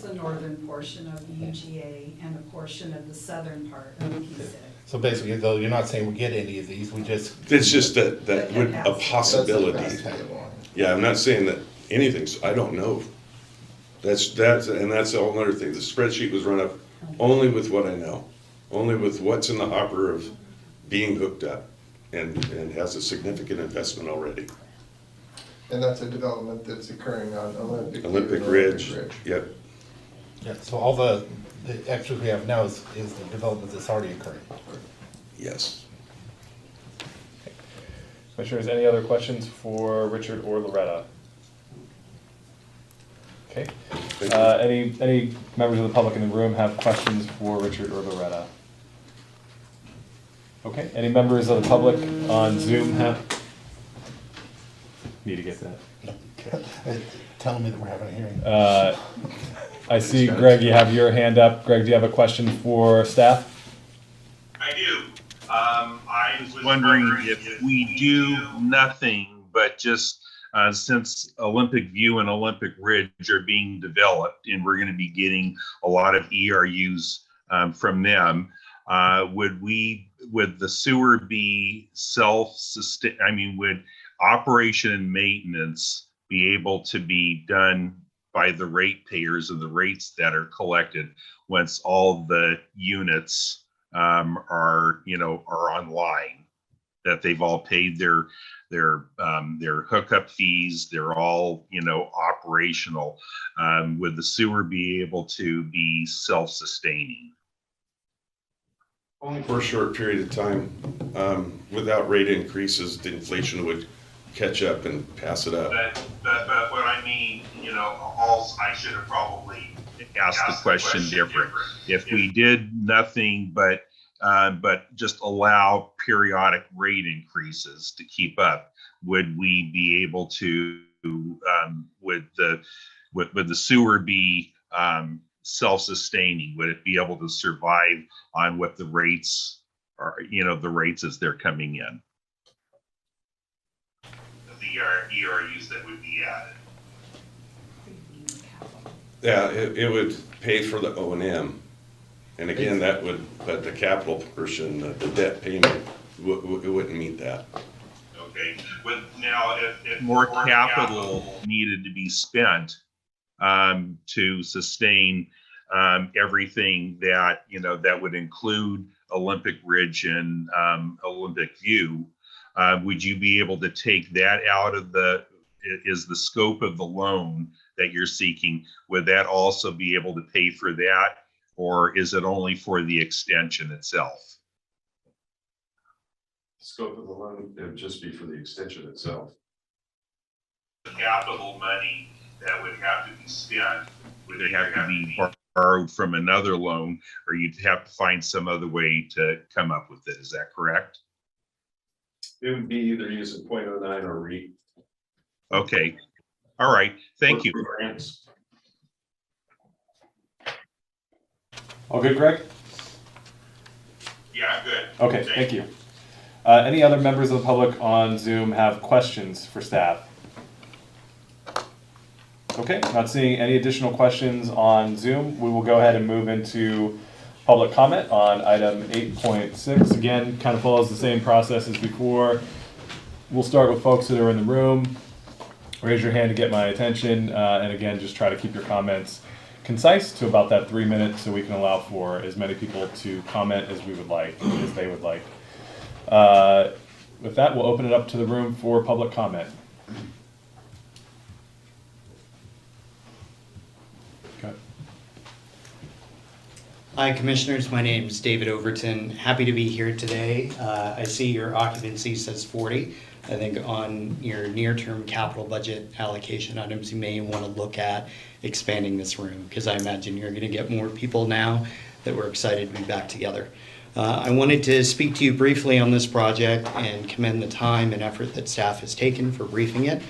the northern portion of the UGA and a portion of the southern part of the PSIC. So basically, though, you're not saying we get any of these, we just... It's just that would a possibility. That's the capacity. Yeah, I'm not saying that anything's, I don't know. That's a whole other thing. The spreadsheet was run up only with what I know, only with what's in the hopper of being hooked up and has a significant investment already. And that's a development that's occurring on Olympic Ridge. Yep. Yeah, so all the extra we have now is the development that's already occurring. Yes. Commissioners, any other questions for Richard or Loretta? Okay. Any members of the public in the room have questions for Richard or Loretta? Okay. Any members of the public on Zoom have? Need to get that. Telling me that we're having a hearing. I see, Greg, you have your hand up. Greg, do you have a question for staff? I do. I was wondering if we do nothing but just since Olympic View and Olympic Ridge are being developed and we're going to be getting a lot of ERUs from them, would the sewer be self-sustained? I mean, would operation and maintenance be able to be done by the ratepayers of the rates that are collected once all the units are online, that they've all paid their hookup fees, they're all operational? Would the sewer be able to be self-sustaining? Only for a short period of time. Without rate increases, the inflation would catch up and pass it up. But what I mean, I should have probably asked the question different. If we did nothing but just allow periodic rate increases to keep up, would we be able to? Would the sewer be self-sustaining? Would it be able to survive on what the rates are? The rates as they're coming in. The ERUs that would be added. Yeah, it would pay for the O&M. And again, but the capital portion, the debt payment, it wouldn't meet that. Okay, but now if more capital needed to be spent to sustain everything that, that would include Olympic Ridge and Olympic View, would you be able to take that out of is the scope of the loan that you're seeking, would that also be able to pay for that, or is it only for the extension itself? The scope of the loan, it would just be for the extension itself. The capital money that would have to be spent, would it have to be borrowed from another loan, or you'd have to find some other way to come up with it? Is that correct? It would be either using 0.09 or REIT. Okay. All right. Thank you. All good, Greg? Yeah, good. Okay, thank you. Any other members of the public on Zoom have questions for staff? Okay, not seeing any additional questions on Zoom. We will go ahead and move into public comment on item 8.6. Again, kind of follows the same process as before. We'll start with folks that are in the room. Raise your hand to get my attention, and again, just try to keep your comments concise to about that 3 minutes so we can allow for as many people to comment as they would like. With that, we'll open it up to the room for public comment. Okay. Hi, Commissioners. My name is David Overton. Happy to be here today. I see your occupancy says 40. I think on your near-term capital budget allocation items, you may want to look at expanding this room, because I imagine you're going to get more people now that we're excited to be back together. I wanted to speak to you briefly on this project and commend the time and effort that staff has taken for briefing it.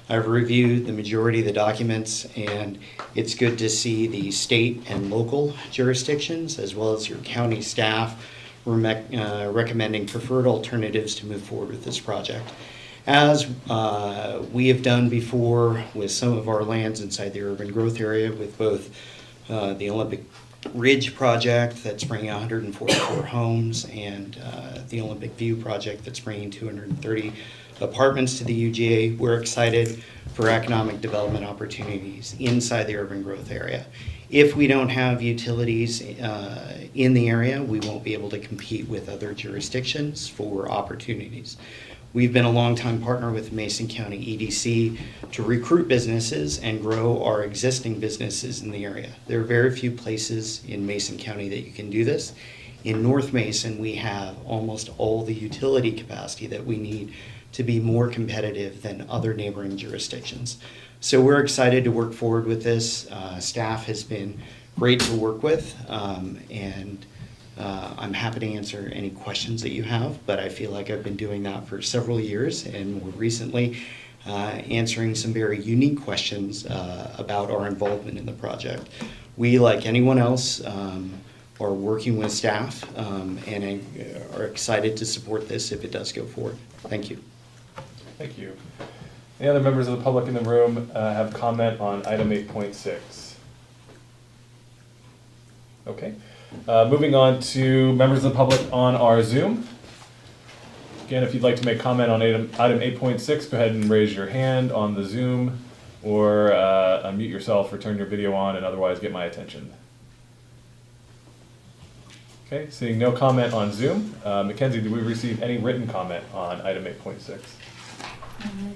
I've reviewed the majority of the documents, and it's good to see the state and local jurisdictions as well as your county staff recommending preferred alternatives to move forward with this project. As we have done before with some of our lands inside the urban growth area, with both the Olympic Ridge project that's bringing 144 homes and the Olympic View project that's bringing 230 apartments to the UGA, we're excited for economic development opportunities inside the urban growth area. If we don't have utilities in the area, we won't be able to compete with other jurisdictions for opportunities. We've been a longtime partner with Mason County EDC to recruit businesses and grow our existing businesses in the area. There are very few places in Mason County that you can do this. In North Mason, we have almost all the utility capacity that we need to be more competitive than other neighboring jurisdictions. So we're excited to work forward with this. Staff has been great to work with, and I'm happy to answer any questions that you have, but I feel like I've been doing that for several years, and more recently answering some very unique questions about our involvement in the project. We, like anyone else, are working with staff and are excited to support this if it does go forward. Thank you. Thank you. Any other members of the public in the room have comment on item 8.6? Okay. Moving on to members of the public on our Zoom. Again, if you'd like to make comment on item 8.6, go ahead and raise your hand on the Zoom, or unmute yourself or turn your video on and otherwise get my attention. Okay, seeing no comment on Zoom. Mackenzie, did we receive any written comment on item 8.6?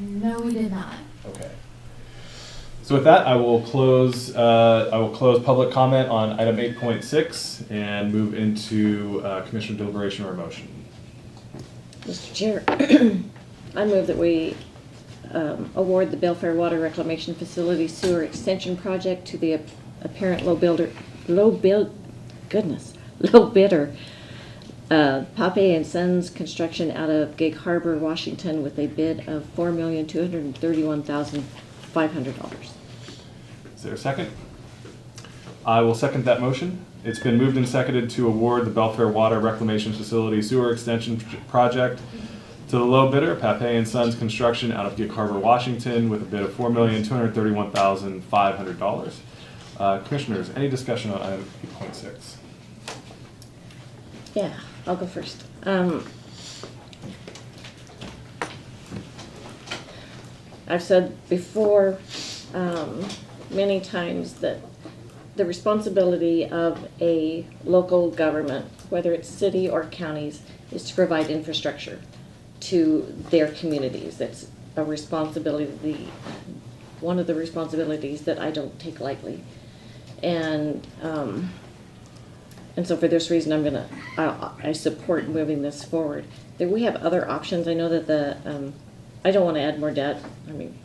No, we did not. Okay. So with that, I will close public comment on item 8.6 and move into commissioner deliberation or motion. Mr. Chair, I move that we award the Belfair Water Reclamation Facility Sewer Extension Project to the apparent low bidder, Pape and Sons Construction out of Gig Harbor, Washington, with a bid of $4,231,500. Is there a second? I will second that motion. It's been moved and seconded to award the Belfair Water Reclamation Facility Sewer Extension Project to the low bidder, Pape and Sons Construction out of Gig Harbor, Washington, with a bid of $4,231,500. Commissioners, any discussion on item 8.6? Yeah, I'll go first. I've said before many times that the responsibility of a local government, whether it's city or counties, is to provide infrastructure to their communities. It's a responsibility, one of the responsibilities that I don't take lightly. And so for this reason, I support moving this forward. We have other options. I know that I don't want to add more debt. I mean,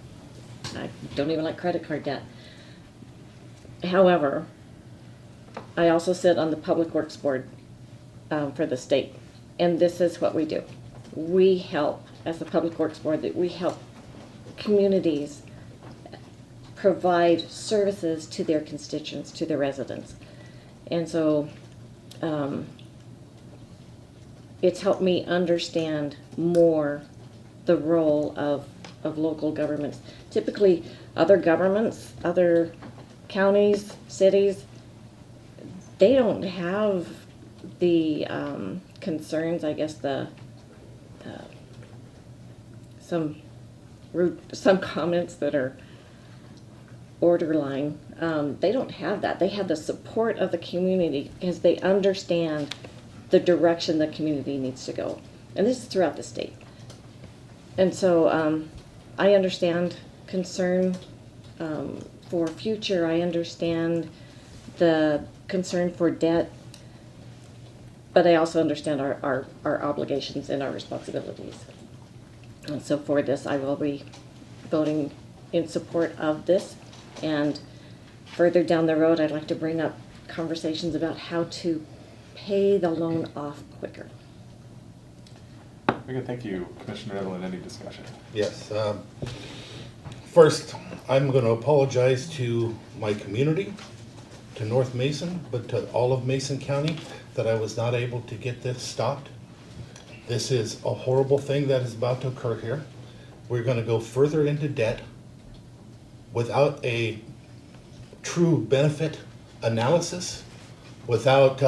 I don't even like credit card debt. However, I also sit on the Public Works Board for the state, and this is what we do. We help, as the Public Works Board, that we help communities provide services to their constituents, to their residents. And so it's helped me understand more the role of local governments. Typically, other governments, other counties, cities, they don't have the concerns, I guess, some comments that are borderline. They don't have that. They have the support of the community because they understand the direction the community needs to go. And this is throughout the state. And so I understand concern for future. I understand the concern for debt, but I also understand our obligations and our responsibilities. And so for this, I will be voting in support of this. And further down the road, I'd like to bring up conversations about how to pay the loan off quicker. Very good, thank you. Commissioner Evelyn, any discussion? Yes. First, I'm going to apologize to my community, to North Mason, but to all of Mason County, that I was not able to get this stopped. This is a horrible thing that is about to occur here. We're going to go further into debt without a true benefit analysis, without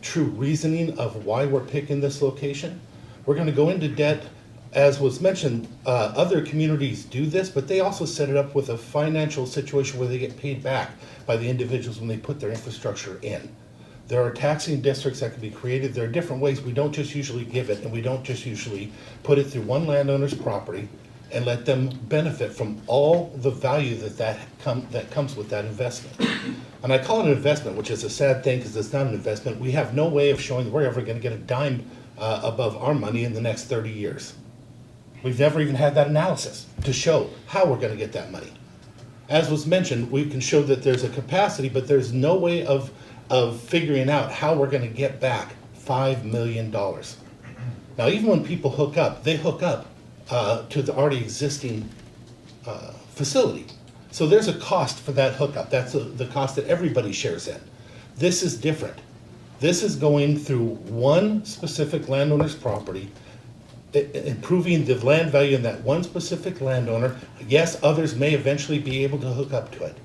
true reasoning of why we're picking this location. We're going to go into debt, as was mentioned. Other communities do this, but they also set it up with a financial situation where they get paid back by the individuals when they put their infrastructure in. There are taxing districts that can be created. There are different ways. We don't just usually give it, and we don't just usually put it through one landowner's property and let them benefit from all the value that comes with that investment. And I call it an investment, which is a sad thing because it's not an investment. We have no way of showing that we're ever going to get a dime above our money in the next 30 years. We've never even had that analysis to show how we're going to get that money. As was mentioned, we can show that there's a capacity, but there's no way of figuring out how we're going to get back $5 million. Now, even when people hook up, they hook up to the already existing facility. So there's a cost for that hookup. That's the cost that everybody shares in. This is different. This is going through one specific landowner's property, improving the land value in that one specific landowner. Yes, others may eventually be able to hook up to it.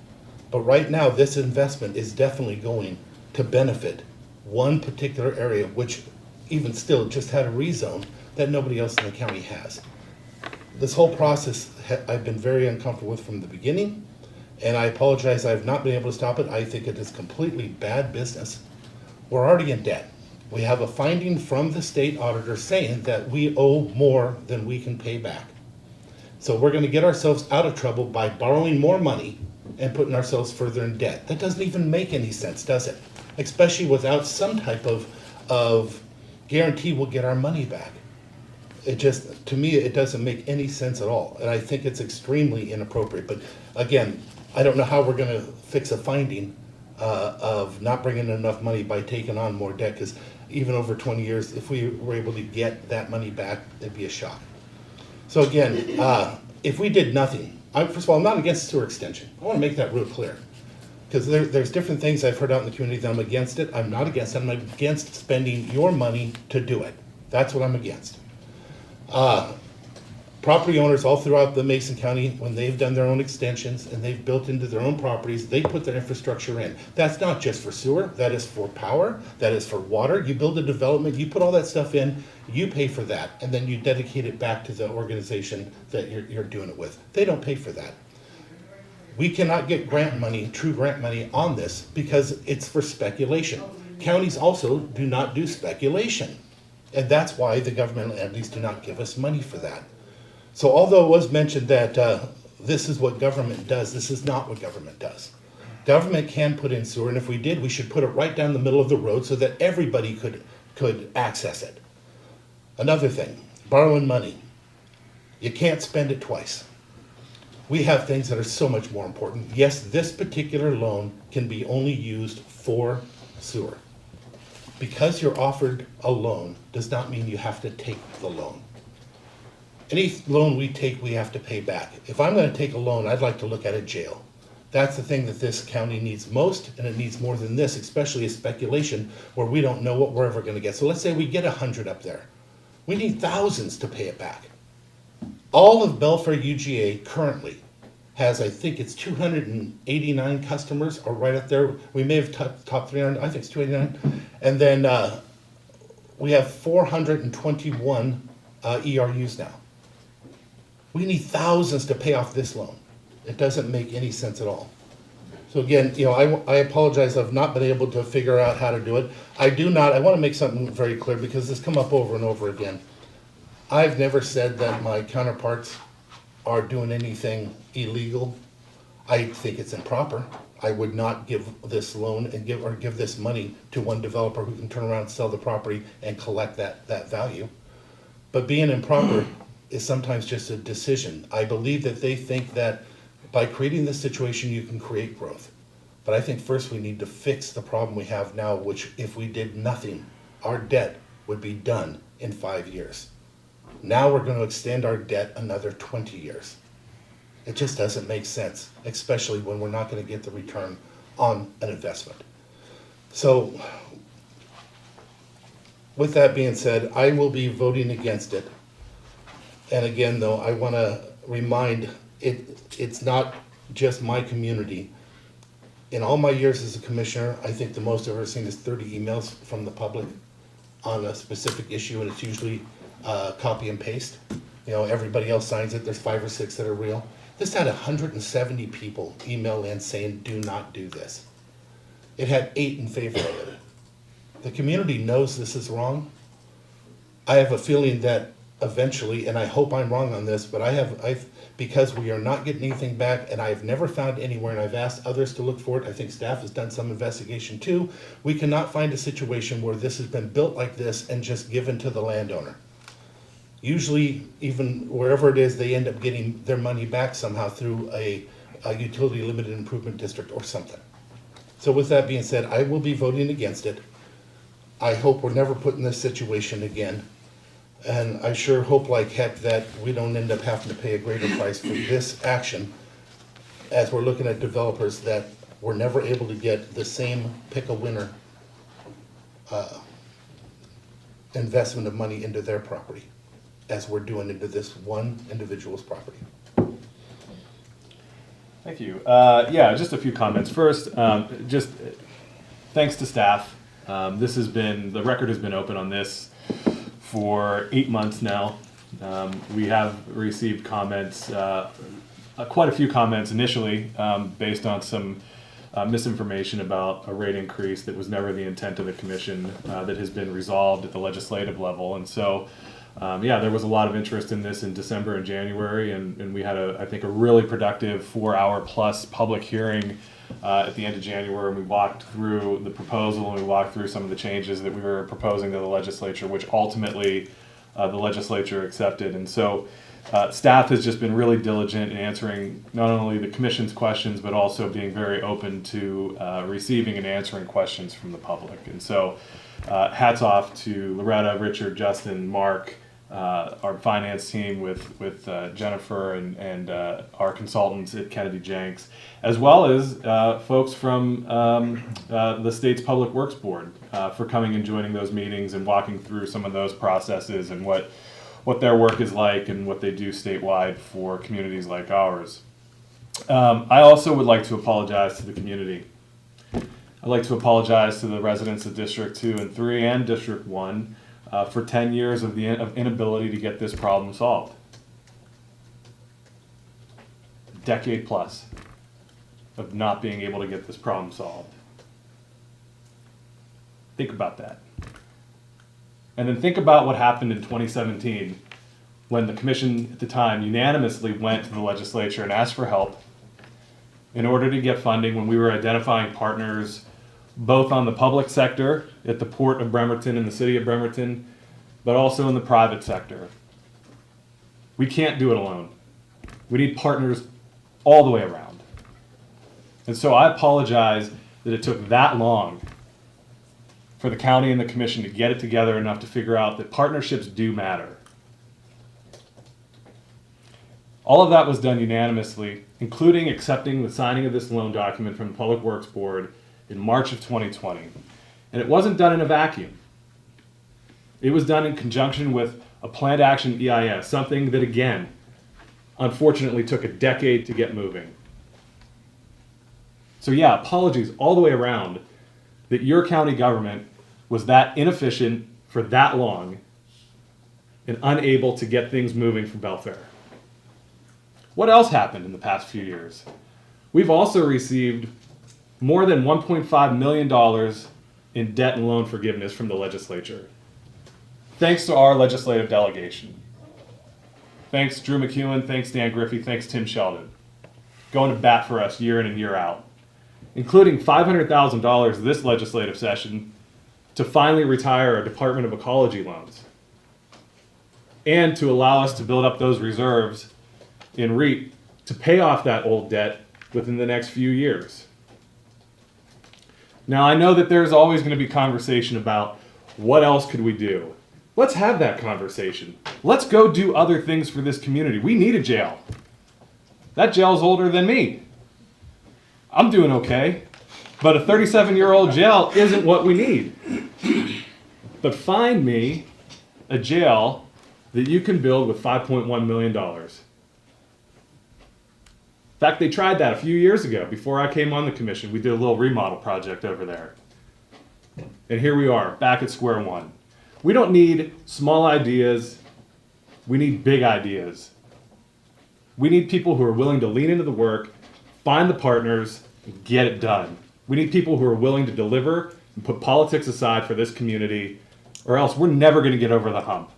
But right now, this investment is definitely going to benefit one particular area, which even still just had a rezone that nobody else in the county has. This whole process I've been very uncomfortable with from the beginning, and I apologize I've not been able to stop it. I think it is completely bad business. We're already in debt. We have a finding from the state auditor saying that we owe more than we can pay back. So we're going to get ourselves out of trouble by borrowing more money and putting ourselves further in debt. That doesn't even make any sense, does it? Especially without some type of guarantee we'll get our money back. It just, to me, it doesn't make any sense at all. And I think it's extremely inappropriate. But again, I don't know how we're going to fix a finding of not bringing enough money by taking on more debt, because even over 20 years, if we were able to get that money back, it'd be a shock. So again, if we did nothing, first of all, I'm not against sewer extension. I want to make that real clear, because there's different things I've heard out in the community that I'm against it. I'm not against it. I'm against spending your money to do it. That's what I'm against. Property owners all throughout the Mason County, when they've done their own extensions and they've built into their own properties, they put their infrastructure in. That's not just for sewer, that is for power, that is for water. You build a development, you put all that stuff in, you pay for that, and then you dedicate it back to the organization that you're doing it with. They don't pay for that. We cannot get grant money, true grant money on this, because it's for speculation. Counties also do not do speculation. And that's why the governmental entities do not give us money for that. So although it was mentioned that this is what government does, this is not what government does. Government can put in sewer, and if we did, we should put it right down the middle of the road so that everybody could access it. Another thing, borrowing money. You can't spend it twice. We have things that are so much more important. Yes, this particular loan can be only used for sewer. Because you're offered a loan does not mean you have to take the loan. Any loan we take, we have to pay back. If I'm going to take a loan, I'd like to look at a jail. That's the thing that this county needs most, and it needs more than this, especially a speculation where we don't know what we're ever going to get. So let's say we get 100 up there. We need thousands to pay it back. All of Belfair UGA currently has, I think it's 289 customers, or right up there. We may have top 300, I think it's 289. And then we have 421 ERUs now. We need thousands to pay off this loan. It doesn't make any sense at all. So again, I apologize, I've not been able to figure out how to do it. I want to make something very clear, because this come up over and over again. I've never said that my counterparts are doing anything illegal. I think it's improper. I would not give this loan and give this money to one developer who can turn around and sell the property and collect that value. But being improper is sometimes just a decision. I believe that they think that by creating this situation, you can create growth. But I think first we need to fix the problem we have now, which if we did nothing, our debt would be done in 5 years. Now we're going to extend our debt another 20 years. It just doesn't make sense, especially when we're not going to get the return on an investment. So with that being said, I will be voting against it. And again, though, I want to remind it's not just my community. In all my years as a commissioner, I think the most I've ever seen is 30 emails from the public on a specific issue, and it's usually copy and paste. Everybody else signs it. There's 5 or 6 that are real. This had 170 people email in saying, do not do this. It had 8 in favor of it. The community knows this is wrong. I have a feeling that eventually, and I hope I'm wrong on this, but because we are not getting anything back, and I've never found anywhere, and I've asked others to look for it, I think staff has done some investigation too, we cannot find a situation where this has been built like this and just given to the landowner. Usually, even wherever it is, they end up getting their money back somehow through a utility limited improvement district or something. So with that being said, I will be voting against it. I hope we're never put in this situation again. And I sure hope like heck that we don't end up having to pay a greater price for this action as we're looking at developers that were never able to get the same pick a winner investment of money into their property as we're doing into this one individual's property. Thank you. Yeah, just a few comments. First, just thanks to staff. The record has been open on this for 8 months now. We have received comments, quite a few comments initially, based on some misinformation about a rate increase that was never the intent of the commission, that has been resolved at the legislative level. And so, yeah, there was a lot of interest in this in December and January, and we had, I think, a really productive 4-hour plus public hearing at the end of January, and we walked through the proposal and we walked through some of the changes that we were proposing to the legislature, which ultimately the legislature accepted. And so staff has just been really diligent in answering not only the commission's questions, but also being very open to receiving and answering questions from the public. And so hats off to Loretta, Richard, Justin, Mark, our finance team with Jennifer and our consultants at Kennedy Jenks, as well as folks from the state's Public Works Board for coming and joining those meetings and walking through some of those processes and what their work is like and what they do statewide for communities like ours. I also would like to apologize to the community. I'd like to apologize to the residents of District 2 and 3 and District 1 for 10 years of inability to get this problem solved. A decade plus of not being able to get this problem solved. Think about that. And then think about what happened in 2017 when the commission at the time unanimously went to the legislature and asked for help in order to get funding when we were identifying partners both on the public sector at the Port of Bremerton and the City of Bremerton, but also in the private sector. We can't do it alone. We need partners all the way around. And so I apologize that it took that long for the county and the commission to get it together enough to figure out that partnerships do matter. All of that was done unanimously, including accepting the signing of this loan document from the Public Works Board in March of 2020. And it wasn't done in a vacuum. It was done in conjunction with a planned action EIS, something that, again, unfortunately took a decade to get moving. So yeah, apologies all the way around that your county government was that inefficient for that long and unable to get things moving for Belfair. What else happened in the past few years? We've also received more than $1.5 million in debt and loan forgiveness from the legislature, thanks to our legislative delegation. Thanks Drew McEwen, thanks Dan Griffey, thanks Tim Sheldon, going to bat for us year in and year out, including $500,000 this legislative session to finally retire our Department of Ecology loans and to allow us to build up those reserves in REAP to pay off that old debt within the next few years. Now, I know that there's always going to be conversation about what else could we do. Let's have that conversation. Let's go do other things for this community. We need a jail. That jail's older than me. I'm doing okay, but a 37-year-old jail isn't what we need. But find me a jail that you can build with $5.1 million. In fact, they tried that a few years ago. Before I came on the commission, we did a little remodel project over there. And here we are, back at square one. We don't need small ideas. We need big ideas. We need people who are willing to lean into the work, find the partners, and get it done. We need people who are willing to deliver and put politics aside for this community, or else we're never going to get over the hump.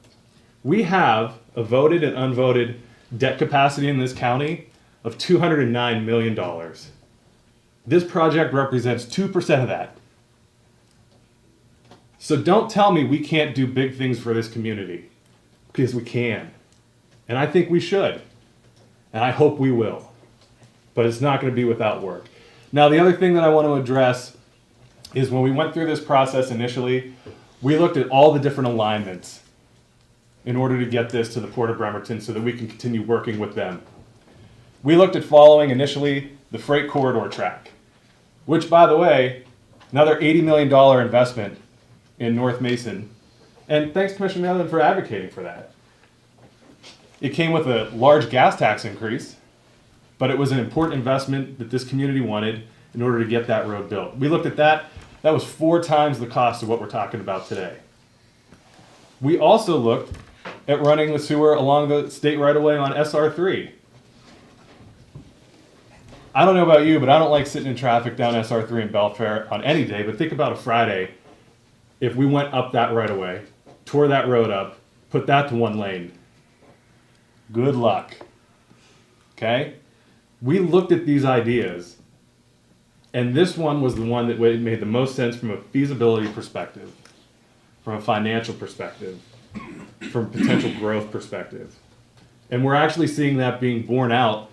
We have a voted and unvoted debt capacity in this county of $209 million. This project represents 2% of that. So don't tell me we can't do big things for this community, because we can. And I think we should. And I hope we will. But it's not going to be without work. Now, the other thing that I want to address is when we went through this process initially, we looked at all the different alignments in order to get this to the Port of Bremerton so that we can continue working with them. We looked at following initially the freight corridor track, which, by the way, another $80 million investment in North Mason. And thanks, Commissioner Netherland, for advocating for that. It came with a large gas tax increase, but it was an important investment that this community wanted in order to get that road built. We looked at that. That was 4 times the cost of what we're talking about today. We also looked at running the sewer along the state right-of-way on SR3. I don't know about you, but I don't like sitting in traffic down SR3 in Belfair on any day, but think about a Friday if we went up that right-of-way, tore that road up, put that to 1 lane. Good luck. Okay? We looked at these ideas, and this one was the one that made the most sense from a feasibility perspective, from a financial perspective, from a potential growth perspective. And we're actually seeing that being borne out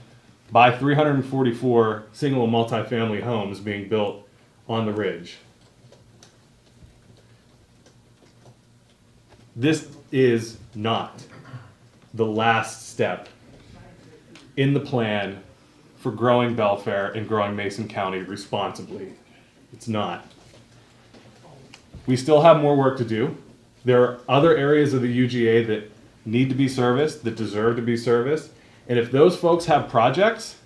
by 344 single and multifamily homes being built on the ridge. This is not the last step in the plan for growing Belfair and growing Mason County responsibly. It's not. We still have more work to do. There are other areas of the UGA that need to be serviced, that deserve to be serviced. And if those folks have projects,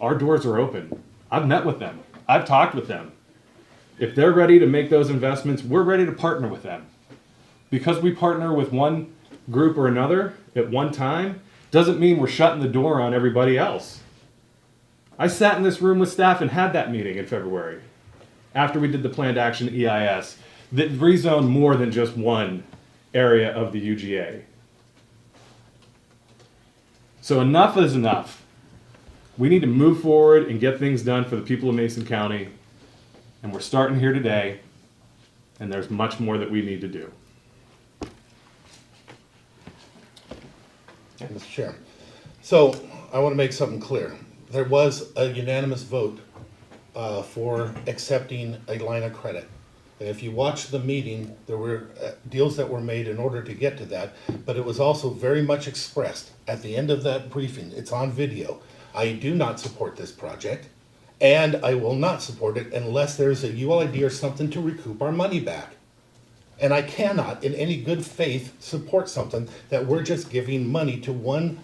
our doors are open. I've met with them. I've talked with them. If they're ready to make those investments, we're ready to partner with them. Because we partner with one group or another at one time, doesn't mean we're shutting the door on everybody else. I sat in this room with staff and had that meeting in February, after we did the planned action EIS, that rezoned more than just one area of the UGA. So enough is enough. We need to move forward and get things done for the people of Mason County. And we're starting here today, and there's much more that we need to do. Mr. Chair. So I want to make something clear. There was a unanimous vote for accepting a line of credit. And if you watch the meeting, there were deals that were made in order to get to that, but it was also very much expressed at the end of that briefing. It's on video. I do not support this project, and I will not support it unless there's a ULID or something to recoup our money back. And I cannot, in any good faith, support something that we're just giving money to one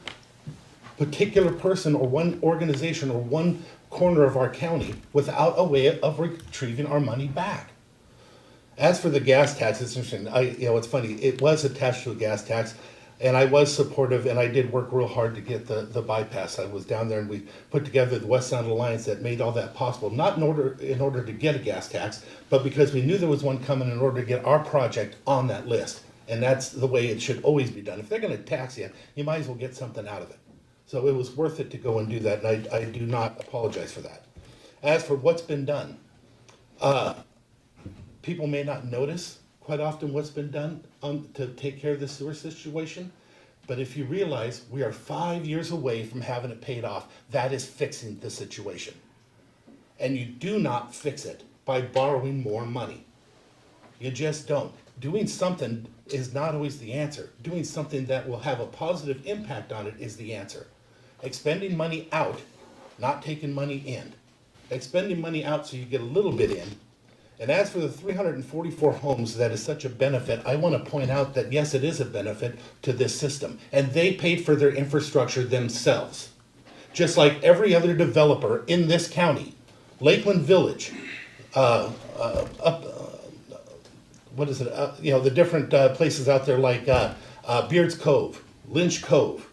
particular person or one organization or one corner of our county without a way of retrieving our money back. As for the gas tax, it's interesting. It's funny. It was attached to a gas tax, and I was supportive, and I did work real hard to get the bypass. I was down there, and we put together the West Sound Alliance that made all that possible. Not in order to get a gas tax, but because we knew there was one coming in order to get our project on that list. And that's the way it should always be done. If they're going to tax you, you might as well get something out of it. So it was worth it to go and do that, and I do not apologize for that. As for what's been done, people may not notice quite often what's been done to take care of the sewer situation, but if you realize we are 5 years away from having it paid off, that is fixing the situation. And you do not fix it by borrowing more money. You just don't. Doing something is not always the answer. Doing something that will have a positive impact on it is the answer. Expending money out, not taking money in. Expending money out so you get a little bit in. And as for the 344 homes that is such a benefit, I want to point out that yes, it is a benefit to this system. And they paid for their infrastructure themselves. Just like every other developer in this county. Lakeland Village, the different places out there like Beards Cove, Lynch Cove,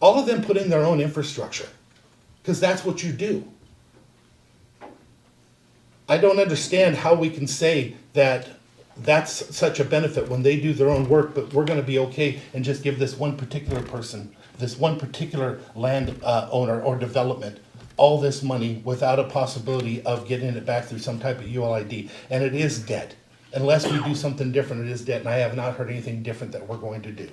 all of them put in their own infrastructure because that's what you do. I don't understand how we can say that that's such a benefit when they do their own work, but we're going to be okay and just give this one particular person, this one particular land owner or development all this money without a possibility of getting it back through some type of ULID. And it is debt. Unless we do something different, it is debt, and I have not heard anything different that we're going to do.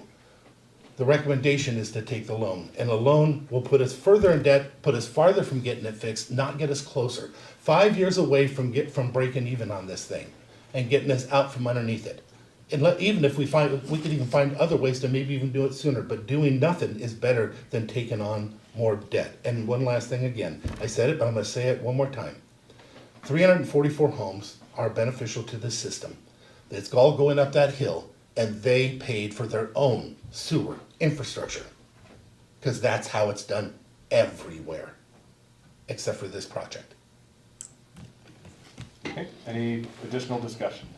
The recommendation is to take the loan, and a loan will put us further in debt, put us farther from getting it fixed, not get us closer. 5 years away from breaking even on this thing and getting us out from underneath it. And even if we could even find other ways to maybe even do it sooner, but doing nothing is better than taking on more debt. And one last thing again, I said it, but I'm gonna say it one more time. 344 homes are beneficial to the system. It's all going up that hill, and they paid for their own sewer infrastructure. Because that's how it's done everywhere, except for this project. Okay, any additional discussion?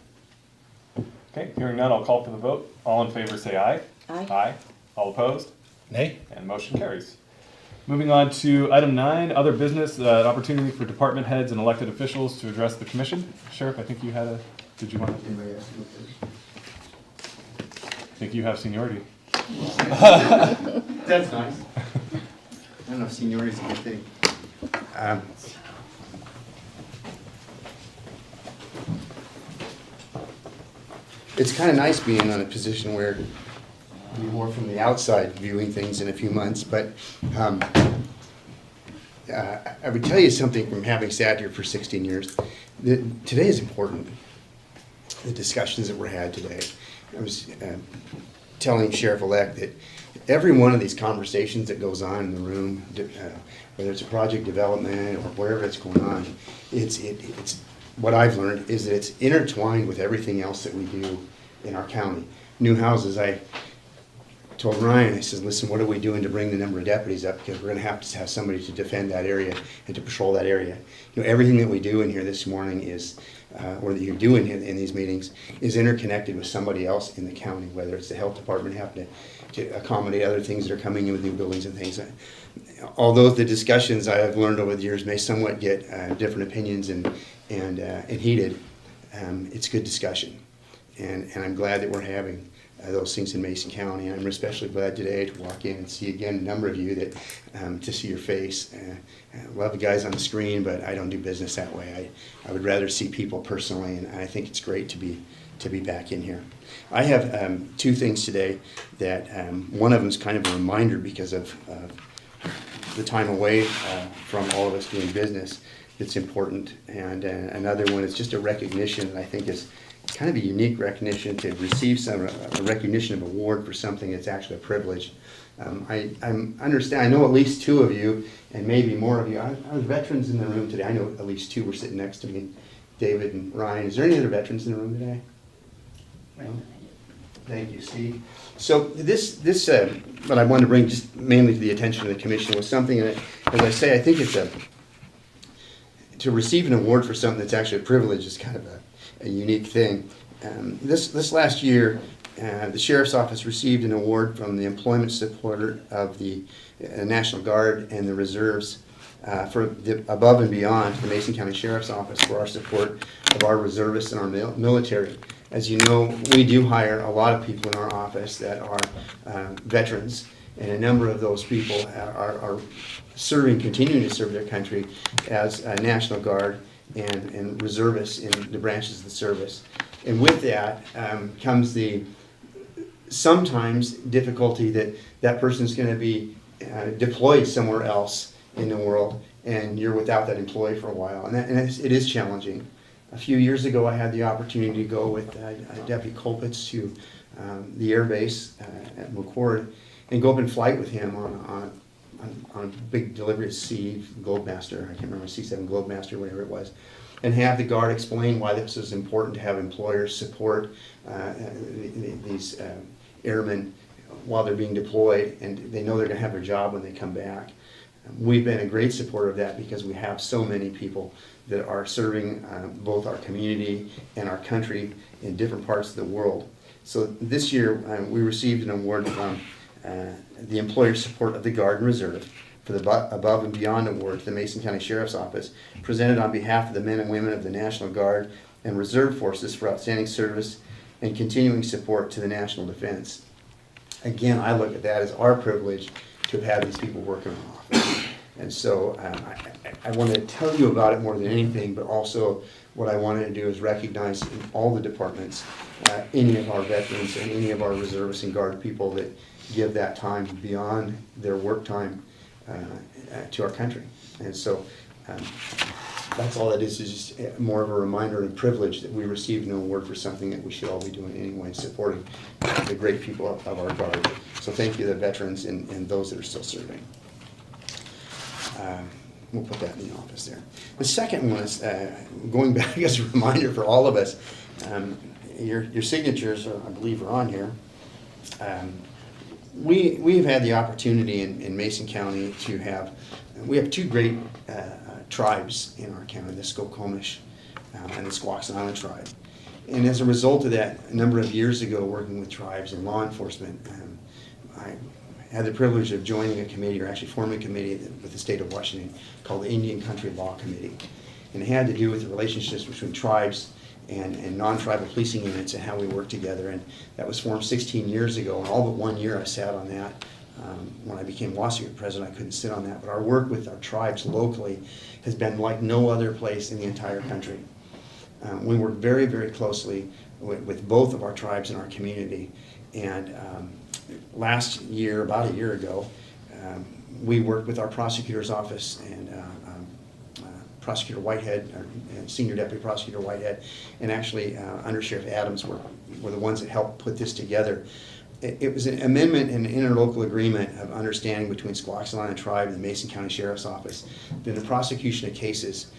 Okay, hearing none, I'll call for the vote. All in favor say aye. Aye. Aye. All opposed? Nay? And motion carries. Moving on to item 9, other business, an opportunity for department heads and elected officials to address the commission. Sheriff, I think you had a, did you want to? I think you have seniority. That's nice. I don't know if seniority is a good thing. It's kind of nice being on a position where you're more from the outside viewing things in a few months, but I would tell you something from having sat here for 16 years. Today is important. The discussions that were had today. I was telling Sheriff-elect that every one of these conversations that goes on in the room, whether it's a project development or wherever it's going on, it's what I've learned is that it's intertwined with everything else that we do in our county. New houses, I told Ryan, I said, listen, what are we doing to bring the number of deputies up? Because we're going to have somebody to defend that area and to patrol that area. You know, everything that we do in here this morning is, or that you do in these meetings, is interconnected with somebody else in the county, whether it's the health department having to accommodate other things that are coming in with new buildings and things. Although the discussions I have learned over the years may somewhat get different opinions and heated, it's good discussion. And I'm glad that we're having those things in Mason County. And I'm especially glad today to walk in and see again a number of you that to see your face. I love the guys on the screen, but I don't do business that way. I would rather see people personally, and I think it's great to be back in here. I have 2 things today that one of them is kind of a reminder because of the time away from all of us doing business. It's important, and another one is just a recognition that I think is kind of a unique recognition to receive a recognition of award for something that's actually a privilege. I understand. I know at least 2 of you, and maybe more of you. Are veterans in the room today? I know at least 2 were sitting next to me, David and Ryan. Is there any other veterans in the room today? No? Thank you, Steve. So this what I wanted to bring just mainly to the attention of the commission was something that, as I say, I think it's to receive an award for something that's actually a privilege is kind of a unique thing. This last year, the Sheriff's Office received an award from the employment supporter of the National Guard and the Reserves for the above and beyond the Mason County Sheriff's Office for our support of our reservists and our military. As you know, we do hire a lot of people in our office that are veterans, and a number of those people are continuing to serve their country as National Guard and reservists in the branches of the service. And with that comes the sometimes difficulty that person is going to be deployed somewhere else in the world, and you're without that employee for a while. And it is challenging. A few years ago, I had the opportunity to go with Deputy Colpitz to the air base at McCord and go up and flight with him on a big delivery of C Globemaster, I can't remember, C7 Globemaster, whatever it was, and have the Guard explain why this is important to have employers support these airmen while they're being deployed, and they know they're going to have their job when they come back. We've been a great supporter of that because we have so many people that are serving both our community and our country in different parts of the world. So this year we received an award from the Employer Support of the Guard and Reserve for the Above and Beyond Award to the Mason County Sheriff's Office, presented on behalf of the men and women of the National Guard and Reserve Forces for outstanding service and continuing support to the national defense. Again, I look at that as our privilege to have had these people working in our office. And so I wanted to tell you about it more than anything, but also what I wanted to do is recognize in all the departments any of our veterans and any of our reservists and Guard people that give that time beyond their work time to our country. And so that's all it is just more of a reminder and privilege that we received an award for something that we should all be doing anyway, supporting the great people of our Guard. So thank you to the veterans and those that are still serving. We'll put that in the office there. The second one is, going back as a reminder for all of us, your signatures, I believe, are on here. We've had the opportunity in Mason County to have, we have two great tribes in our county, the Skookumish and the Squaxin Island tribe. And as a result of that, a number of years ago, working with tribes and law enforcement, I had the privilege of joining a committee, or actually forming a committee with the state of Washington called the Indian Country Law Committee. And it had to do with the relationships between tribes and non-tribal policing units and how we work together. And that was formed 16 years ago, and all but 1 year I sat on that. When I became law secret president, I couldn't sit on that. But our work with our tribes locally has been like no other place in the entire country. We work very, very closely with both of our tribes in our community. And last year, about a year ago, we worked with our prosecutor's office and Prosecutor Whitehead, Senior Deputy Prosecutor Whitehead, and actually Under Sheriff Adams were the ones that helped put this together. It was an amendment and an interlocal agreement of understanding between Squaxin Island Tribe and the Mason County Sheriff's Office that the prosecution of cases,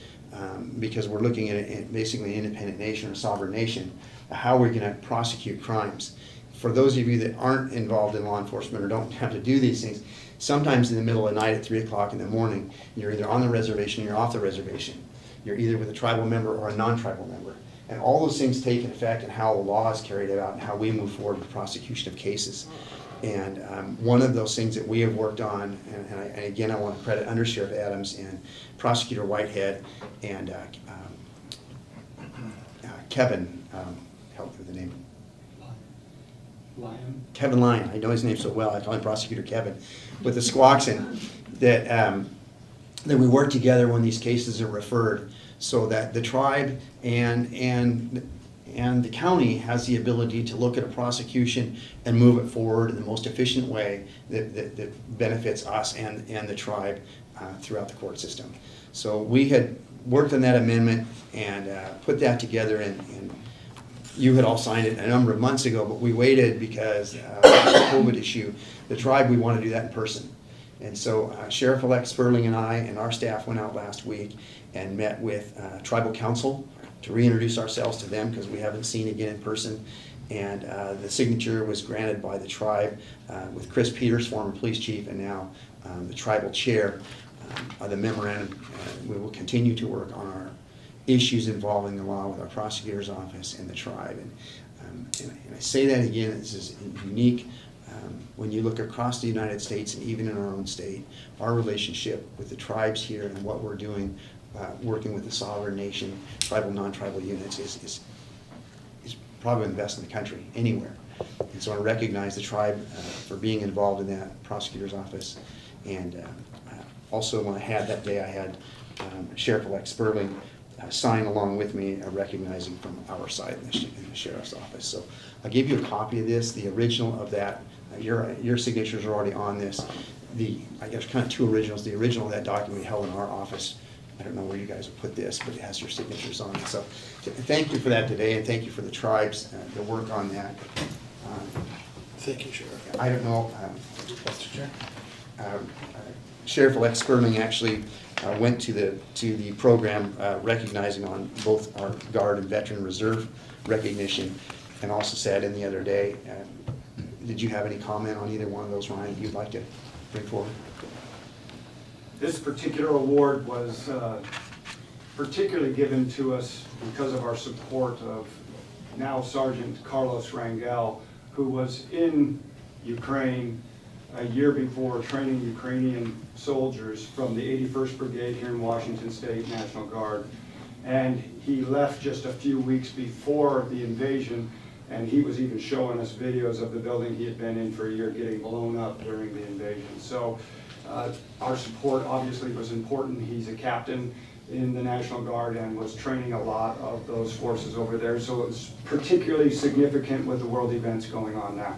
because we're looking at basically an independent nation or sovereign nation, how we're going to prosecute crimes. For those of you that aren't involved in law enforcement or don't have to do these things, sometimes in the middle of the night at 3 o'clock in the morning, you're either on the reservation or you're off the reservation. You're either with a tribal member or a non-tribal member. And all those things take effect in how the law is carried out and how we move forward with prosecution of cases. And one of those things that we have worked on, and again I want to credit Under Sheriff Adams and Prosecutor Whitehead and Kevin, help me with the name. Lyon. Kevin Lyon, I know his name so well, I call him Prosecutor Kevin, with the Squaxin, that we work together when these cases are referred so that the tribe and the county has the ability to look at a prosecution and move it forward in the most efficient way that benefits us and the tribe throughout the court system. So we had worked on that amendment and put that together, and you had all signed it a number of months ago, but we waited because of the COVID issue. The tribe, we want to do that in person. And so Sheriff-elect Sperling and I and our staff went out last week and met with tribal council to reintroduce ourselves to them because we haven't seen again in person. And the signature was granted by the tribe with Chris Peters, former police chief, and now the tribal chair of the memorandum. We will continue to work on our issues involving the law with our prosecutor's office and the tribe. And I say that again, this is unique. When you look across the United States and even in our own state, our relationship with the tribes here and what we're doing, working with the sovereign nation, tribal, non-tribal units is probably the best in the country, anywhere. And so I recognize the tribe for being involved in that prosecutor's office. And also when I had that day, I had Sheriff-elect Sperling sign along with me, recognizing from our side in the sheriff's office. So I'll give you a copy of this, the original of that. Your signatures are already on this. I guess kind of two originals. The original of that document we held in our office. I don't know where you guys will put this, but it has your signatures on it. So thank you for that today, and thank you for the tribes, the work on that. Thank you, Sheriff. I don't know. Mr. Chair. Sheriff-elect Sperling actually went to the program recognizing on both our Guard and Veteran Reserve recognition, and also sat in the other day. Did you have any comment on either one of those, Ryan, you'd like to bring forward? This particular award was particularly given to us because of our support of now Sergeant Carlos Rangel, who was in Ukraine a year before training Ukrainian soldiers from the 81st Brigade here in Washington State National Guard. And he left just a few weeks before the invasion, and he was even showing us videos of the building he had been in for a year getting blown up during the invasion. So our support obviously was important. He's a captain in the National Guard and was training a lot of those forces over there. So it was particularly significant with the world events going on now.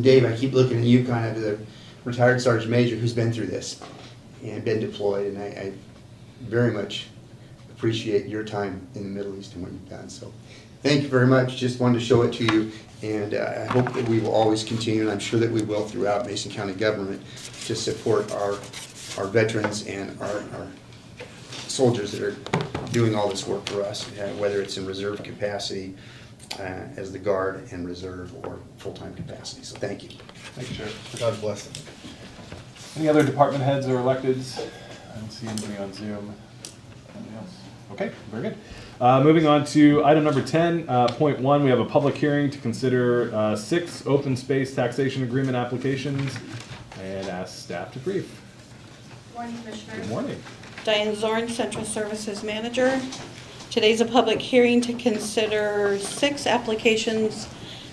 Dave, I keep looking at you, kind of the retired Sergeant Major who's been through this and been deployed, and I very much appreciate your time in the Middle East and what you've done. So thank you very much. Just wanted to show it to you, and I hope that we will always continue, and I'm sure that we will throughout Mason County government, to support our veterans and our soldiers that are doing all this work for us, whether it's in reserve capacity as the Guard and Reserve or full-time capacity. So thank you. Thank you, Sheriff. God bless. Any other department heads or electeds? I don't see anybody on Zoom. Anybody else? Okay, very good. Moving on to item number 10.1, we have a public hearing to consider 6 open space taxation agreement applications, and ask staff to brief. Good morning, Commissioners. Good morning. Diane Zorn, Central Services Manager. Today's a public hearing to consider 6 applications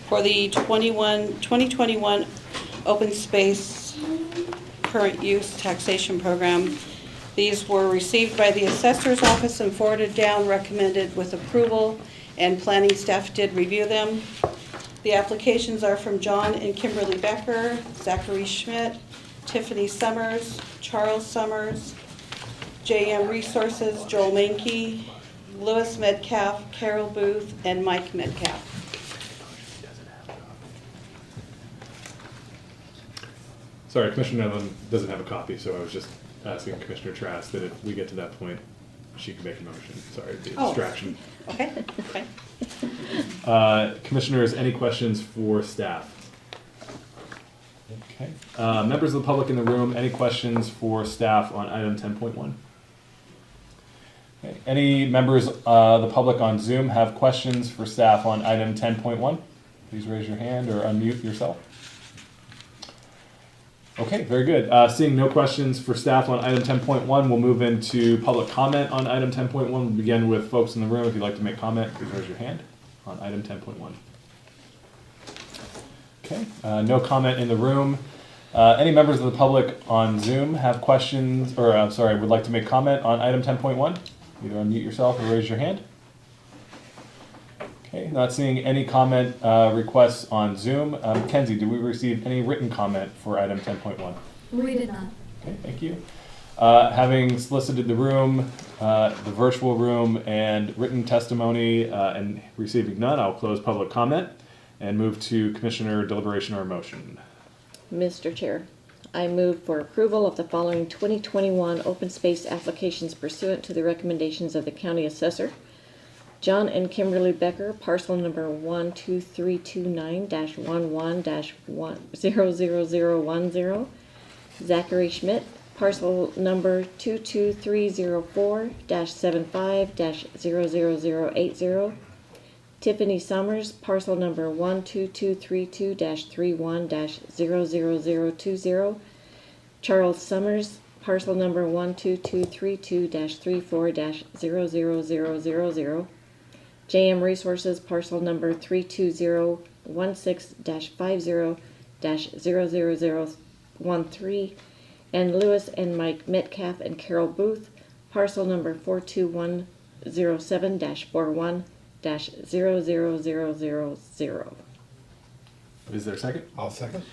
for the 2021 Open Space Current Use Taxation Program. These were received by the Assessor's Office and forwarded down, recommended with approval, and planning staff did review them. The applications are from John and Kimberly Becker, Zachary Schmidt, Tiffany Summers, Charles Summers, JM Resources, Joel Mankey, Louis Metcalf, Carol Booth, and Mike Metcalf. Sorry, Commissioner Nevin doesn't have a copy, so I was just asking Commissioner Trask that if we get to that point, she can make a motion. Sorry, the distraction. Okay, okay. Commissioners, any questions for staff? Okay. Members of the public in the room, any questions for staff on item 10.1? Okay. Any members of the public on Zoom have questions for staff on item 10.1? Please raise your hand or unmute yourself. Okay, very good. Seeing no questions for staff on item 10.1, we'll move into public comment on item 10.1. We'll begin with folks in the room. If you'd like to make comment, please raise your hand on item 10.1. Okay, no comment in the room. Any members of the public on Zoom have questions, or I'm sorry, would like to make comment on item 10.1? Either unmute yourself or raise your hand. Okay, not seeing any comment requests on Zoom. Kenzie, did we receive any written comment for item 10.1? We did not. Okay, thank you. Having solicited the room, the virtual room, and written testimony, and receiving none, I'll close public comment and move to Commissioner deliberation or motion. Mr. Chair, I move for approval of the following 2021 open space applications pursuant to the recommendations of the County Assessor. John and Kimberly Becker, parcel number 12329-11-1000010. Zachary Schmidt, parcel number 22304-75-00080. Tiffany Summers, parcel number 12232-31-00020. Charles Summers, parcel number 12232-34-00000. JM Resources, parcel number 32016-50-00013, and Louis and Mike Metcalf and Carol Booth, parcel number 42107-41-00000. Is there a second? I'll second.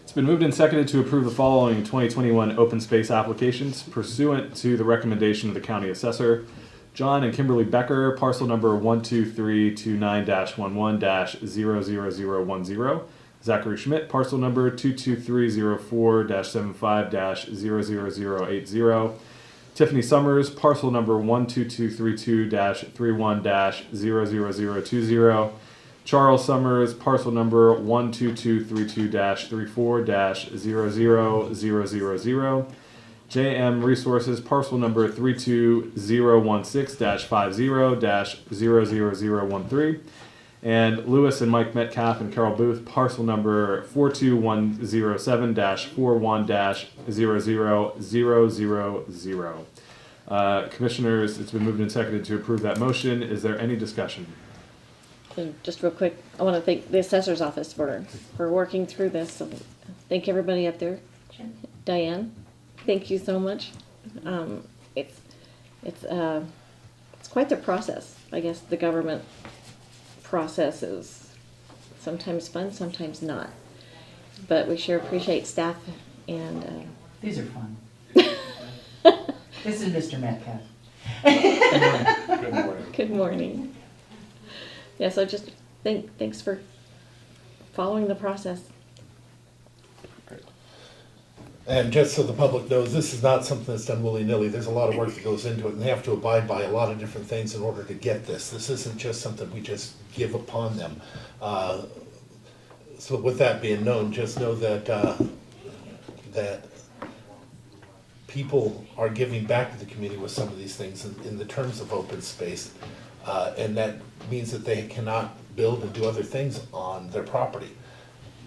It's been moved and seconded to approve the following 2021 open space applications pursuant to the recommendation of the County Assessor. John and Kimberly Becker, parcel number 12329-11-00010. Zachary Schmidt, parcel number 22304-75-00080. Tiffany Summers, parcel number 12232-31-00020. Charles Summers, parcel number 12232-34-00000. JM Resources, parcel number 32016-50-00013. And Louis and Mike Metcalf and Carol Booth, parcel number 42107-41-00000. Commissioners, it's been moved and seconded to approve that motion. Is there any discussion? And just real quick, I want to thank the Assessor's Office for working through this. So thank everybody up there. Diane, thank you so much. It's quite the process. I guess the government process is sometimes fun, sometimes not. But we sure appreciate staff and these are fun. This is Mr. Metcalf. Good morning. Good morning. Yeah, so just thanks for following the process. And just so the public knows, this is not something that's done willy-nilly. There's a lot of work that goes into it, and they have to abide by a lot of different things in order to get this. This isn't just something we just give upon them. So with that being known, just know that that people are giving back to the community with some of these things in the terms of open space. And that means that they cannot build and do other things on their property.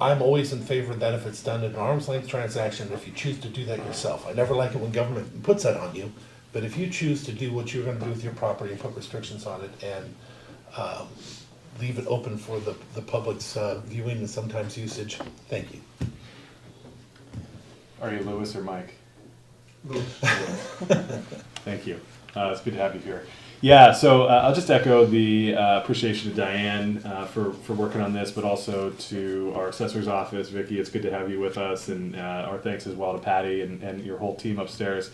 I'm always in favor of that if it's done in an arm's length transaction, if you choose to do that yourself. I never like it when government puts that on you, but if you choose to do what you're gonna do with your property and put restrictions on it and leave it open for the public's viewing and sometimes usage, thank you. Are you Lewis or Mike? Lewis. Thank you. It's good to have you here. Yeah, so I'll just echo the appreciation to Diane for working on this, but also to our assessor's office. Vicki, it's good to have you with us, and our thanks as well to Patty and your whole team upstairs.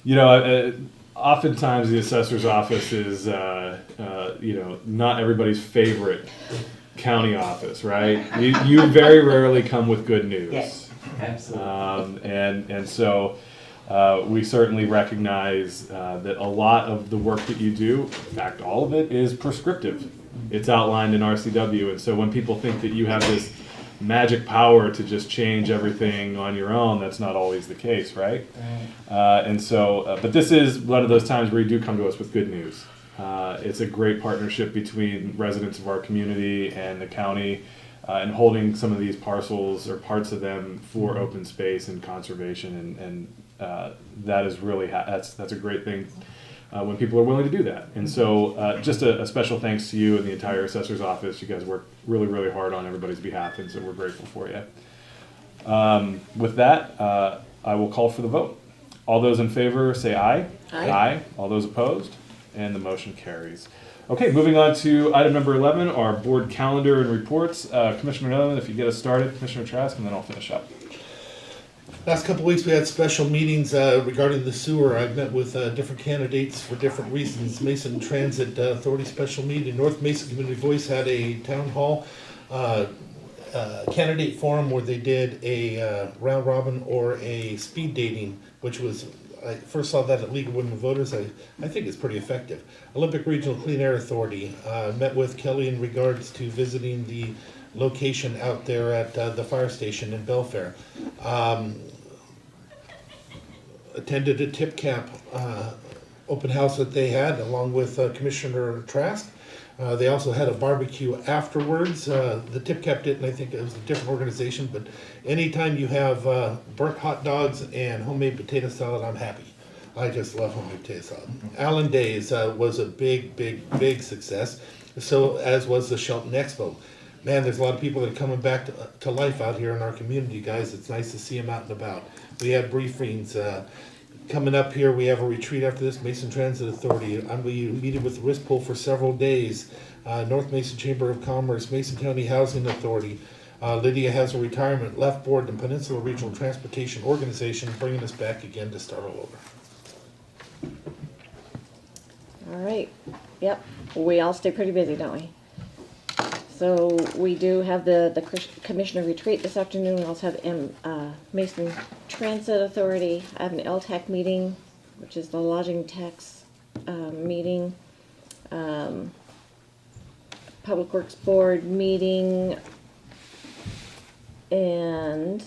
You know, oftentimes the assessor's office is, you know, not everybody's favorite county office, right? You very rarely come with good news. Yes, absolutely. And so we certainly recognize that a lot of the work that you do, in fact, all of it is prescriptive. It's outlined in RCW, and so when people think that you have this magic power to just change everything on your own, that's not always the case, right? And so, but this is one of those times where you do come to us with good news. It's a great partnership between residents of our community and the county, and holding some of these parcels or parts of them for open space and conservation, and that is really that's a great thing when people are willing to do that. And so just a special thanks to you and the entire assessor's office. You guys work really, really hard on everybody's behalf, and so we're grateful for you. With that, I will call for the vote. All those in favor say aye. Aye. Aye. All those opposed? And the motion carries. Okay, moving on to item number 11, our board calendar and reports. Commissioner Nolan, if you get us started, Commissioner Trask, and then I'll finish up. Last couple of weeks, we had special meetings regarding the sewer. I've met with different candidates for different reasons. Mason Transit Authority special meeting. North Mason Community Voice had a town hall candidate forum where they did a round robin or a speed dating, which was, I first saw that at League of Women Voters. I think it's pretty effective. Olympic Regional Clean Air Authority met with Kelly in regards to visiting the location out there at the fire station in Belfair. Attended a tip cap open house that they had along with Commissioner Trask. They also had a barbecue afterwards. The tip cap didn't, I think it was a different organization, but anytime you have burnt hot dogs and homemade potato salad, I'm happy. I just love homemade potato salad. Allen Days was a big success. So as was the Shelton Expo. Man, there's a lot of people that are coming back to life out here in our community, guys. It's nice to see them out and about. We had briefings. Coming up here, we have a retreat after this, Mason Transit Authority. We meeting with the Risk Pool for several days. North Mason Chamber of Commerce, Mason County Housing Authority. Lydia has a retirement, left board, and Peninsula Regional Transportation Organization, bringing us back again to start all over. All right. Yep. We all stay pretty busy, don't we? So we do have the commissioner retreat this afternoon. We also have Mason Transit Authority. I have an LTAC meeting, which is the lodging tax meeting. Public Works Board meeting. And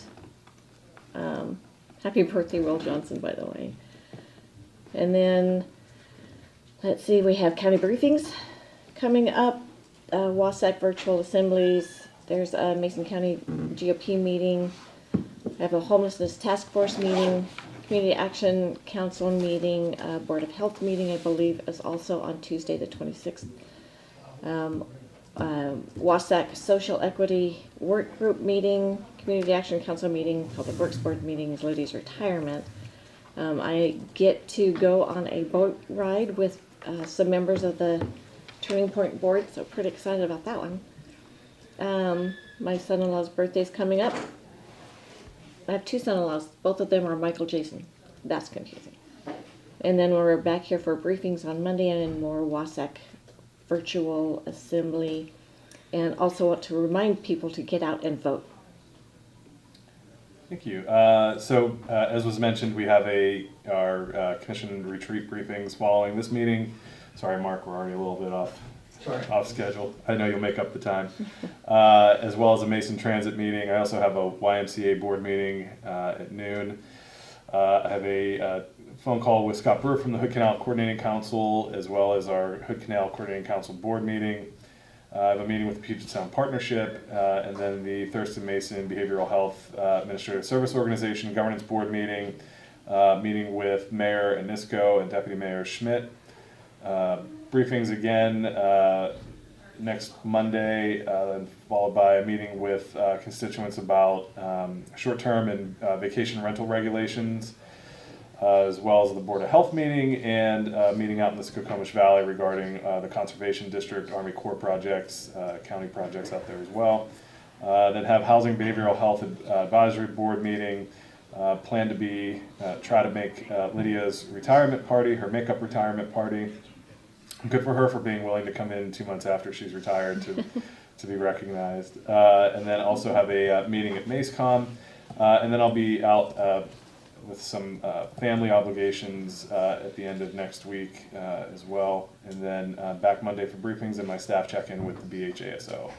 happy birthday, Will Johnson, by the way. And then, let's see, we have county briefings coming up. Wasatch virtual assemblies. There's a Mason County GOP meeting. I have a homelessness task force meeting, community action council meeting, board of health meeting, I believe, is also on Tuesday the 26th. Wasatch social equity work group meeting, community action council meeting, public works board meeting is Lydia's retirement. I get to go on a boat ride with some members of the Turning Point board, so pretty excited about that one. My son-in-law's birthday's coming up. I have two son-in-laws. Both of them are Michael Jason. That's confusing. And then we're back here for briefings on Monday and more WASAC virtual assembly. And also want to remind people to get out and vote. Thank you. As was mentioned, we have our commission retreat briefings following this meeting. Sorry, Mark, we're already a little bit off schedule. I know you'll make up the time. As well as a Mason Transit meeting. I also have a YMCA board meeting at noon. I have a phone call with Scott Brewer from the Hood Canal Coordinating Council, as well as our Hood Canal Coordinating Council board meeting. I have a meeting with the Puget Sound Partnership, and then the Thurston Mason Behavioral Health Administrative Service Organization Governance Board meeting, meeting with Mayor Anisco and Deputy Mayor Schmidt. Briefings again next Monday, followed by a meeting with constituents about short-term and vacation rental regulations, as well as the Board of Health meeting and meeting out in the Skookum Valley regarding the Conservation District, Army Corps projects, county projects out there as well. Then have Housing Behavioral Health Advisory Board meeting. Plan to try to make Lydia's retirement party, her makeup retirement party. Good for her for being willing to come in 2 months after she's retired to be recognized. And then also have a meeting at MaceCom. And then I'll be out with some family obligations at the end of next week as well. And then back Monday for briefings and my staff check-in with the BHASO.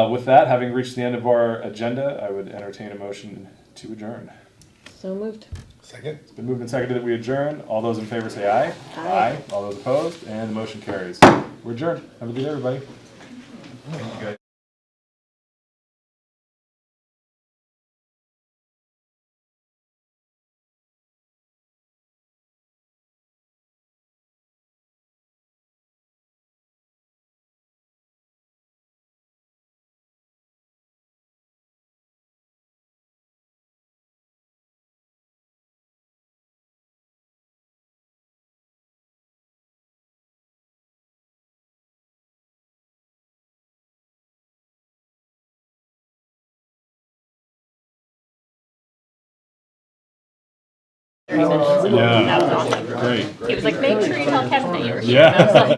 With that, having reached the end of our agenda, I would entertain a motion to adjourn. So moved. Second. It's been moved and seconded that we adjourn. All those in favor say aye. Aye. All those opposed, and the motion carries. We're adjourned. Have a good day, everybody. Thank you, guys. Yeah. That was awesome. Great. He was like, make sure you tell Kevin that you were here. Yeah. And I was like,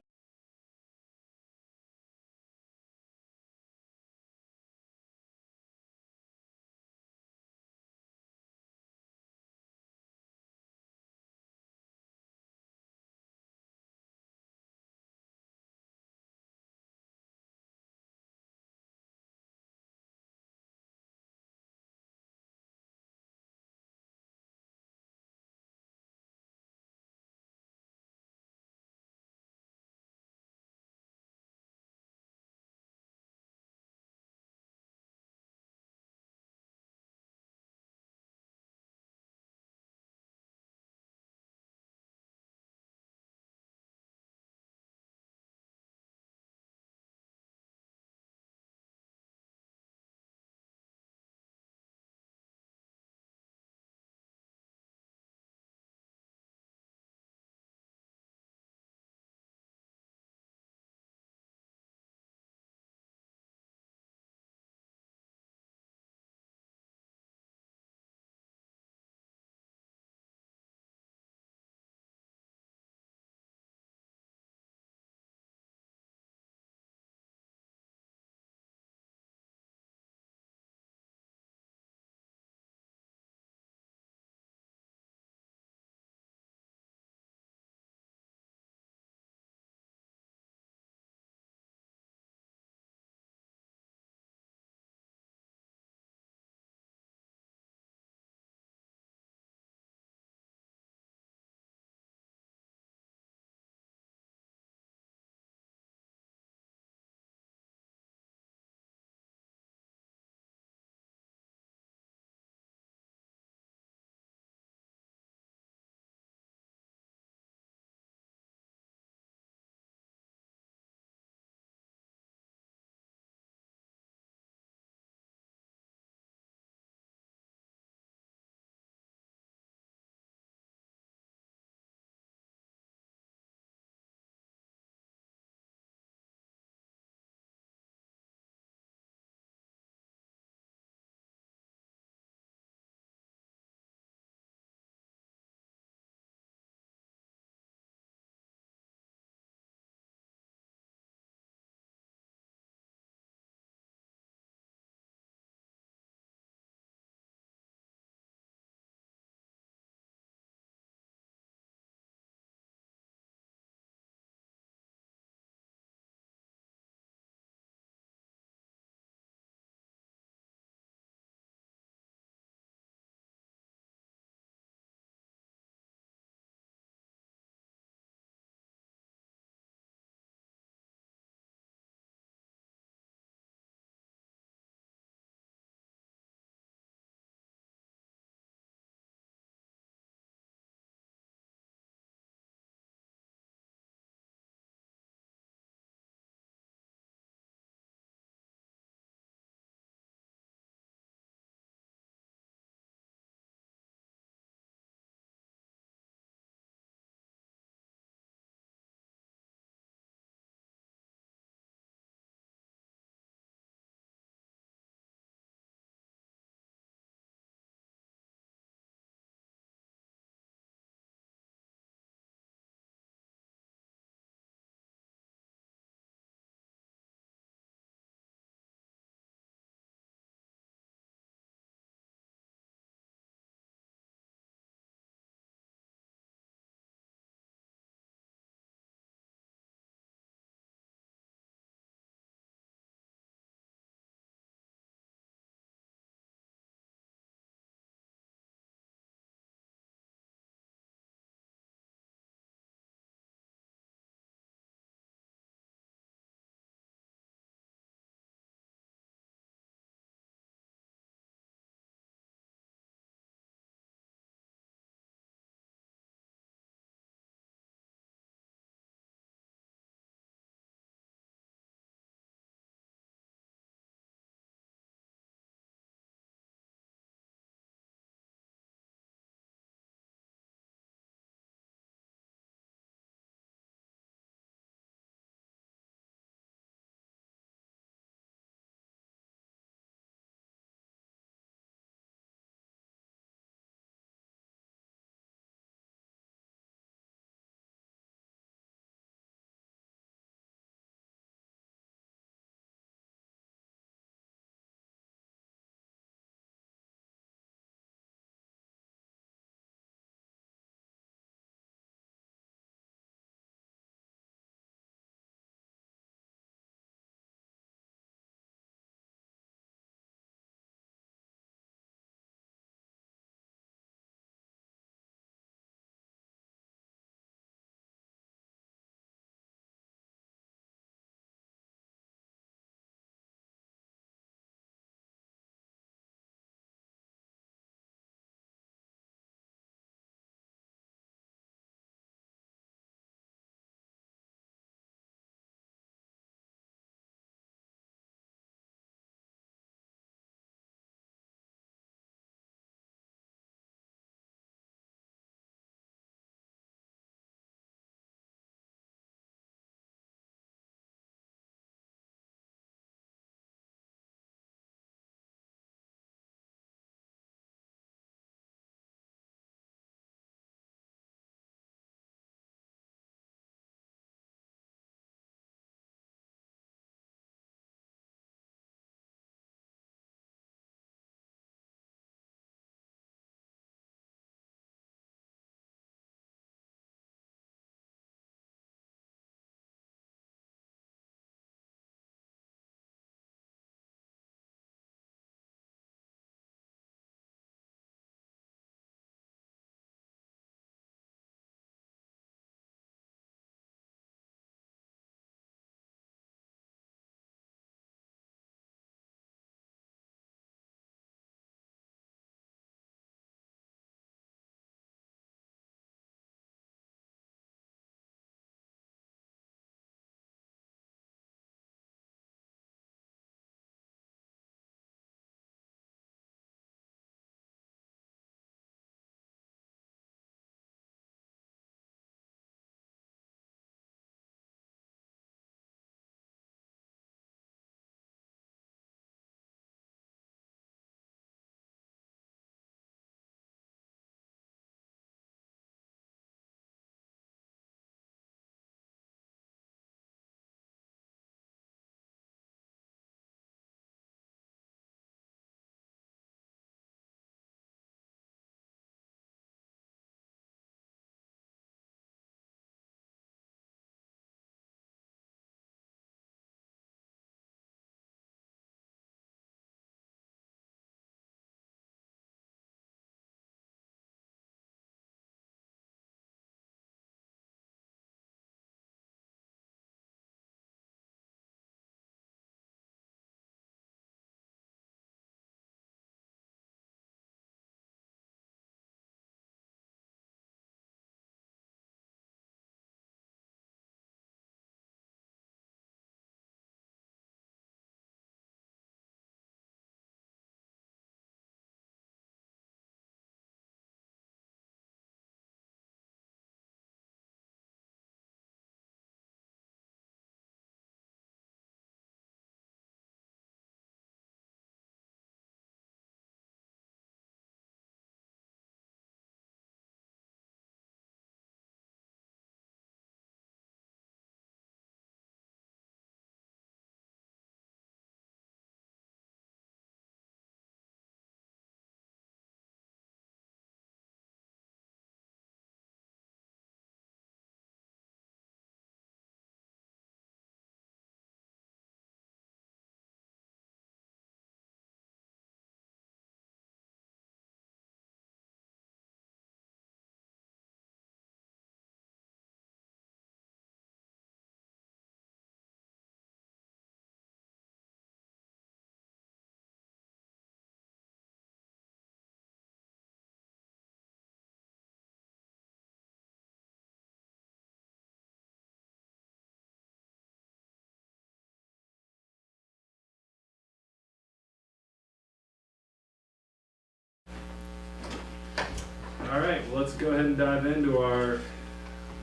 All right, well, let's go ahead and dive into our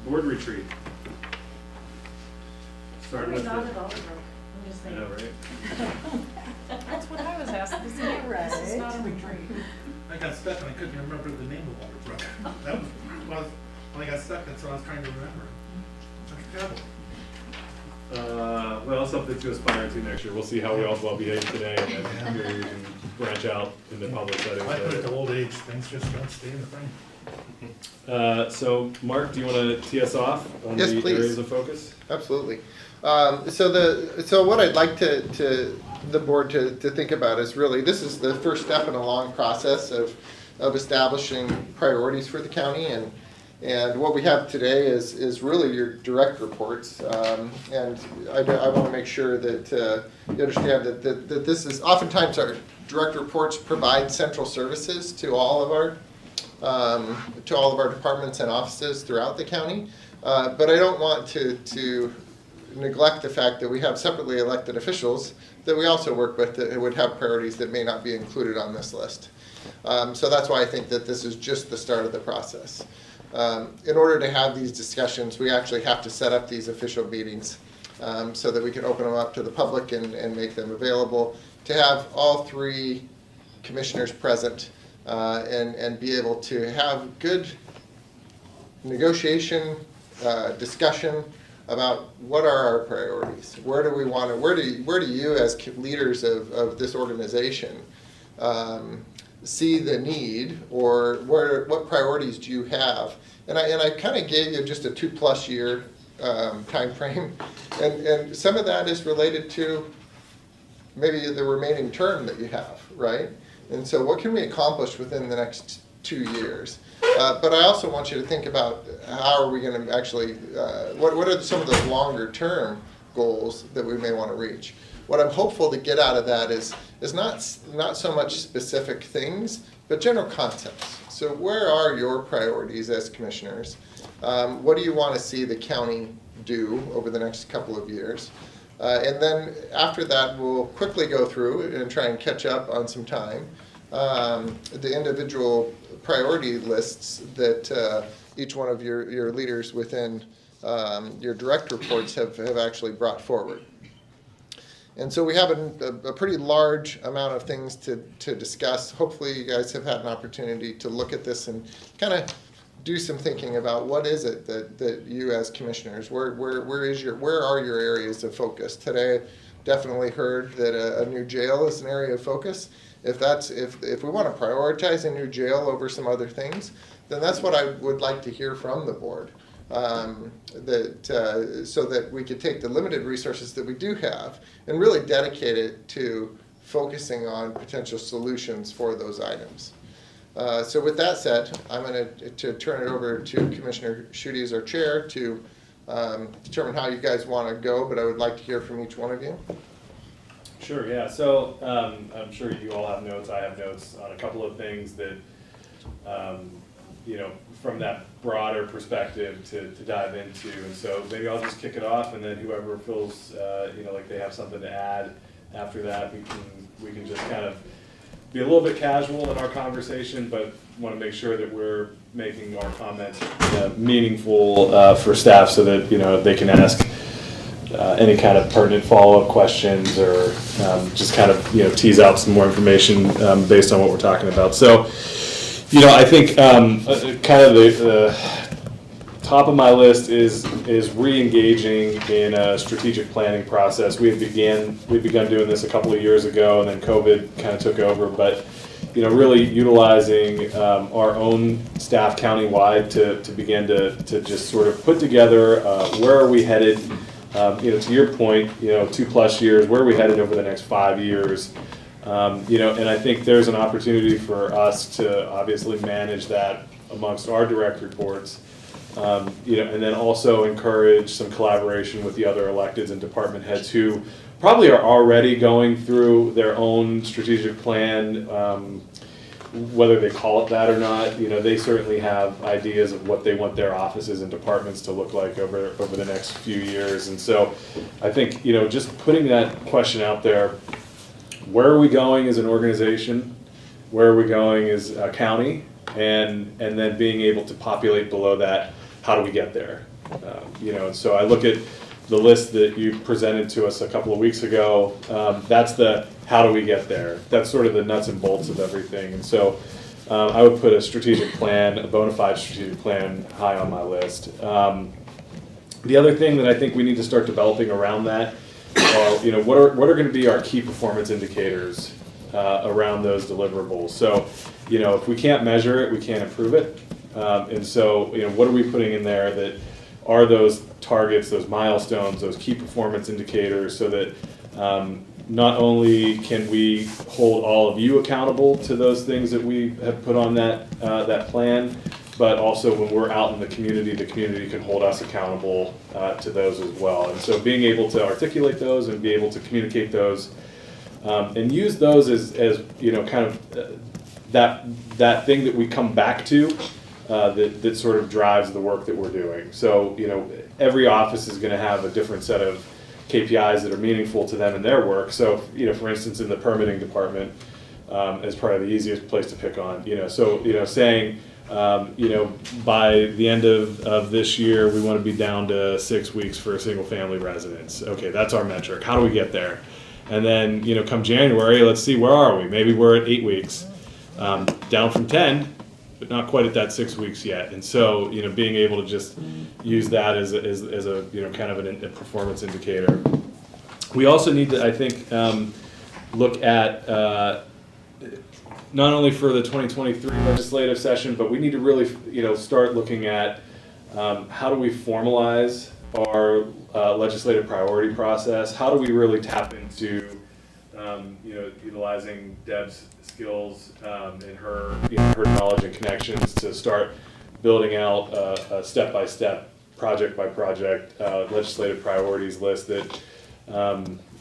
board retreat. Starting with Not the, at all, I'm just I saying. know, right? That's what I was asking, this is not a retreat. I got stuck and I couldn't remember the name of Waterbrook. That was, when I got stuck, that's what I was trying to remember. Well, something to aspire to next year. We'll see how we all well behave today, and then maybe we can branch out into public settings. I put it later. to old age, things just don't stay in the frame. So, Mark, do you want to tee us off on Yes, the please. areas of focus? Absolutely. So what I'd like to the board to think about is really, this is the first step in a long process of establishing priorities for the county, and what we have today is really your direct reports, and I want to make sure that you understand that this is oftentimes our direct reports provide central services to all of our departments and offices throughout the county, but I don't want to neglect the fact that we have separately elected officials that we also work with that would have priorities that may not be included on this list. So that's why I think that this is just the start of the process. In order to have these discussions, we actually have to set up these official meetings so that we can open them up to the public and make them available, to have all three commissioners present and be able to have good negotiation, discussion about what are our priorities. Where do we want to? Where do you, as leaders of this organization, see the need, or what priorities do you have? And I kind of gave you just a 2+ year time frame, and some of that is related to maybe the remaining term that you have, right? And so what can we accomplish within the next 2 years? But I also want you to think about how are we going to actually, what are some of the longer term goals that we may want to reach? What I'm hopeful to get out of that is not so much specific things, but general concepts. So where are your priorities as commissioners? What do you want to see the county do over the next couple of years? And then after that, we'll quickly go through and try and catch up on some time. The individual priority lists that each one of your leaders within your direct reports have actually brought forward. And so we have a pretty large amount of things to discuss. Hopefully you guys have had an opportunity to look at this and kind of do some thinking about what is it that you as commissioners, where are your areas of focus? Today, definitely heard that a new jail is an area of focus. If we want to prioritize a new jail over some other things, then that's what I would like to hear from the board. So that we could take the limited resources that we do have and really dedicate it to focusing on potential solutions for those items. So with that said, I'm going to turn it over to Commissioner Schutte as our chair to determine how you guys want to go, but I would like to hear from each one of you. Sure, yeah. So I'm sure you all have notes. I have notes on a couple of things that, from that broader perspective to dive into. And so maybe I'll just kick it off, and then whoever feels, like they have something to add after that, we can just kind of be a little bit casual in our conversation, but want to make sure that we're making our comments meaningful for staff so that, they can ask any kind of pertinent follow-up questions or just kind of, tease out some more information based on what we're talking about. So, I think kind of the top of my list is re-engaging in a strategic planning process. We've begun doing this a couple of years ago, and then COVID kind of took over. But really utilizing our own staff countywide to begin to just sort of put together where are we headed. To your point, 2+ years, where are we headed over the next 5 years? And I think there's an opportunity for us to obviously manage that amongst our direct reports, and then also encourage some collaboration with the other electeds and department heads who probably are already going through their own strategic plan, whether they call it that or not. They certainly have ideas of what they want their offices and departments to look like over the next few years. And so I think, just putting that question out there, where are we going as an organization? Where are we going as a county? and then being able to populate below that, how do we get there? You know, and so I look at the list that you presented to us a couple of weeks ago. That's the how do we get there? That's sort of the nuts and bolts of everything. And so I would put a strategic plan, a bona fide strategic plan, high on my list. The other thing that I think we need to start developing around that are, you know, what are going to be our key performance indicators around those deliverables? So, you know, if we can't measure it, we can't improve it. And so, you know, what are we putting in there that are those targets, those milestones, those key performance indicators, so that not only can we hold all of you accountable to those things that we have put on that that plan, but also when we're out in the community can hold us accountable to those as well. And so being able to articulate those and be able to communicate those and use those as you know, kind of that thing that we come back to that sort of drives the work that we're doing. So, you know, every office is going to have a different set of KPIs that are meaningful to them in their work. So, you know, for instance, in the permitting department is probably the easiest place to pick on. You know, so, you know, saying, you know, by the end of this year, we want to be down to 6 weeks for a single family residence. Okay, that's our metric. How do we get there? And then, you know, come January, let's see, where are we? Maybe we're at 8 weeks, down from 10, but not quite at that 6 weeks yet. And so, you know, being able to just use that as a you know, kind of a performance indicator. We also need to, I think, look at not only for the 2023 legislative session, but we need to really, you know, start looking at how do we formalize our legislative priority process? How do we really tap into, you know, utilizing Deb's skills and her, you know, her knowledge and connections to start building out a step-by-step, project-by-project legislative priorities list that,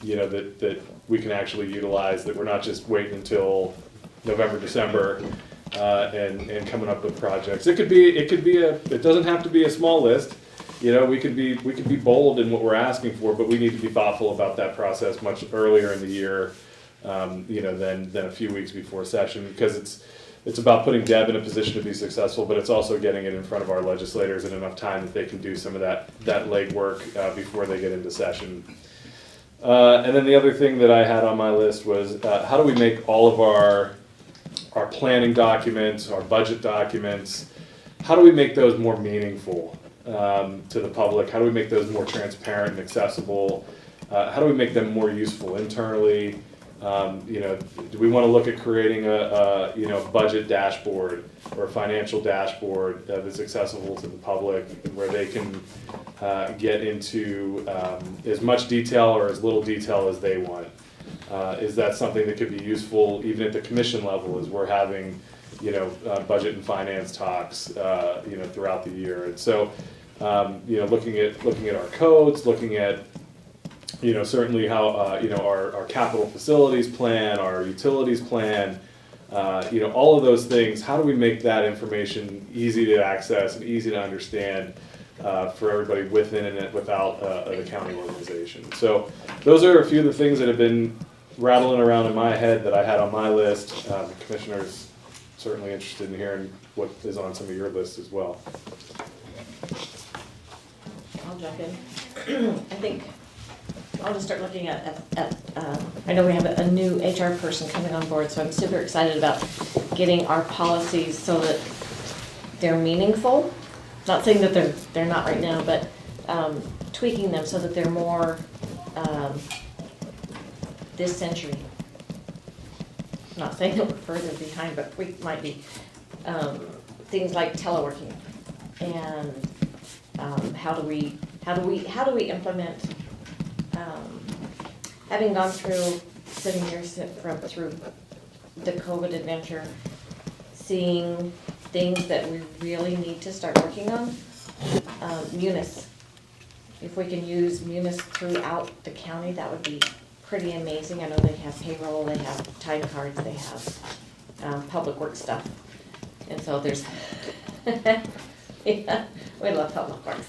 you know, that we can actually utilize, that we're not just waiting until November, December, and coming up with projects. It doesn't have to be a small list. You know, we could be bold in what we're asking for, but we need to be thoughtful about that process much earlier in the year, you know, than a few weeks before session, because it's about putting Deb in a position to be successful, but it's also getting it in front of our legislators in enough time that they can do some of that legwork before they get into session. And then the other thing that I had on my list was how do we make all of our planning documents, our budget documents, how do we make those more meaningful to the public? How do we make those more transparent and accessible? How do we make them more useful internally? You know, do we want to look at creating a you know, budget dashboard or a financial dashboard that's accessible to the public, where they can get into as much detail or as little detail as they want? Is that something that could be useful even at the commission level, as we're having, you know, budget and finance talks, you know, throughout the year? And so, you know, looking at our codes, looking at, you know, certainly how, you know, our capital facilities plan, our utilities plan, you know, all of those things, how do we make that information easy to access and easy to understand for everybody within and without the county organization? So those are a few of the things that have been rattling around in my head that I had on my list. Commissioners certainly interested in hearing what is on some of your lists as well. I'll jump in. I think I'll just start looking at I know we have a new HR person coming on board, so I'm super excited about getting our policies so that they're meaningful. Not saying that they're not right now, but tweaking them so that they're more this century. Not saying that we're further behind, but we might be. Things like teleworking and how do we implement? Having gone through 7 years through the COVID adventure, seeing things that we really need to start working on, Munis. If we can use Munis throughout the county, that would be pretty amazing. I know they have payroll, they have time cards, they have public works stuff, and so there's yeah, we love public works.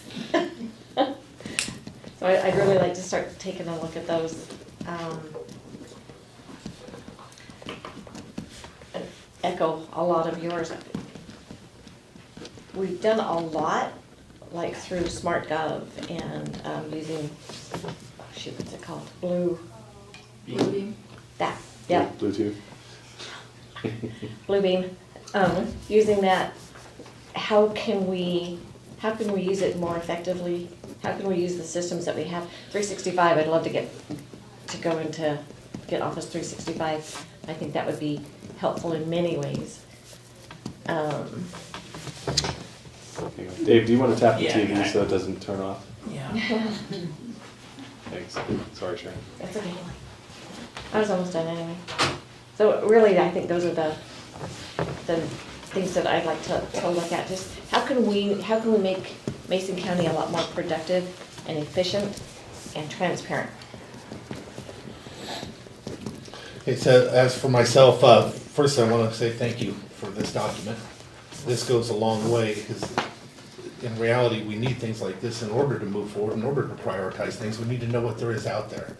So I'd really like to start taking a look at those. And echo a lot of yours. we've done a lot, like through SmartGov and using, shoot, what's it called? Bluebeam. That, yep. Bluetooth. Bluebeam. Using that, how can we use it more effectively? How can we use the systems that we have? 365, I'd love to get Office 365. I think that would be helpful in many ways. Dave, do you want to tap the Yeah, TV so it doesn't turn off? Yeah. Thanks. Sorry, Sharon. That's okay. I was almost done anyway. So really, I think those are the things that I'd like to look at. Just how can we make Mason County a lot more productive and efficient and transparent? Okay, so as for myself, first I want to say thank you for this document. This goes a long way because in reality we need things like this in order to move forward, in order to prioritize things. We need to know what there is out there.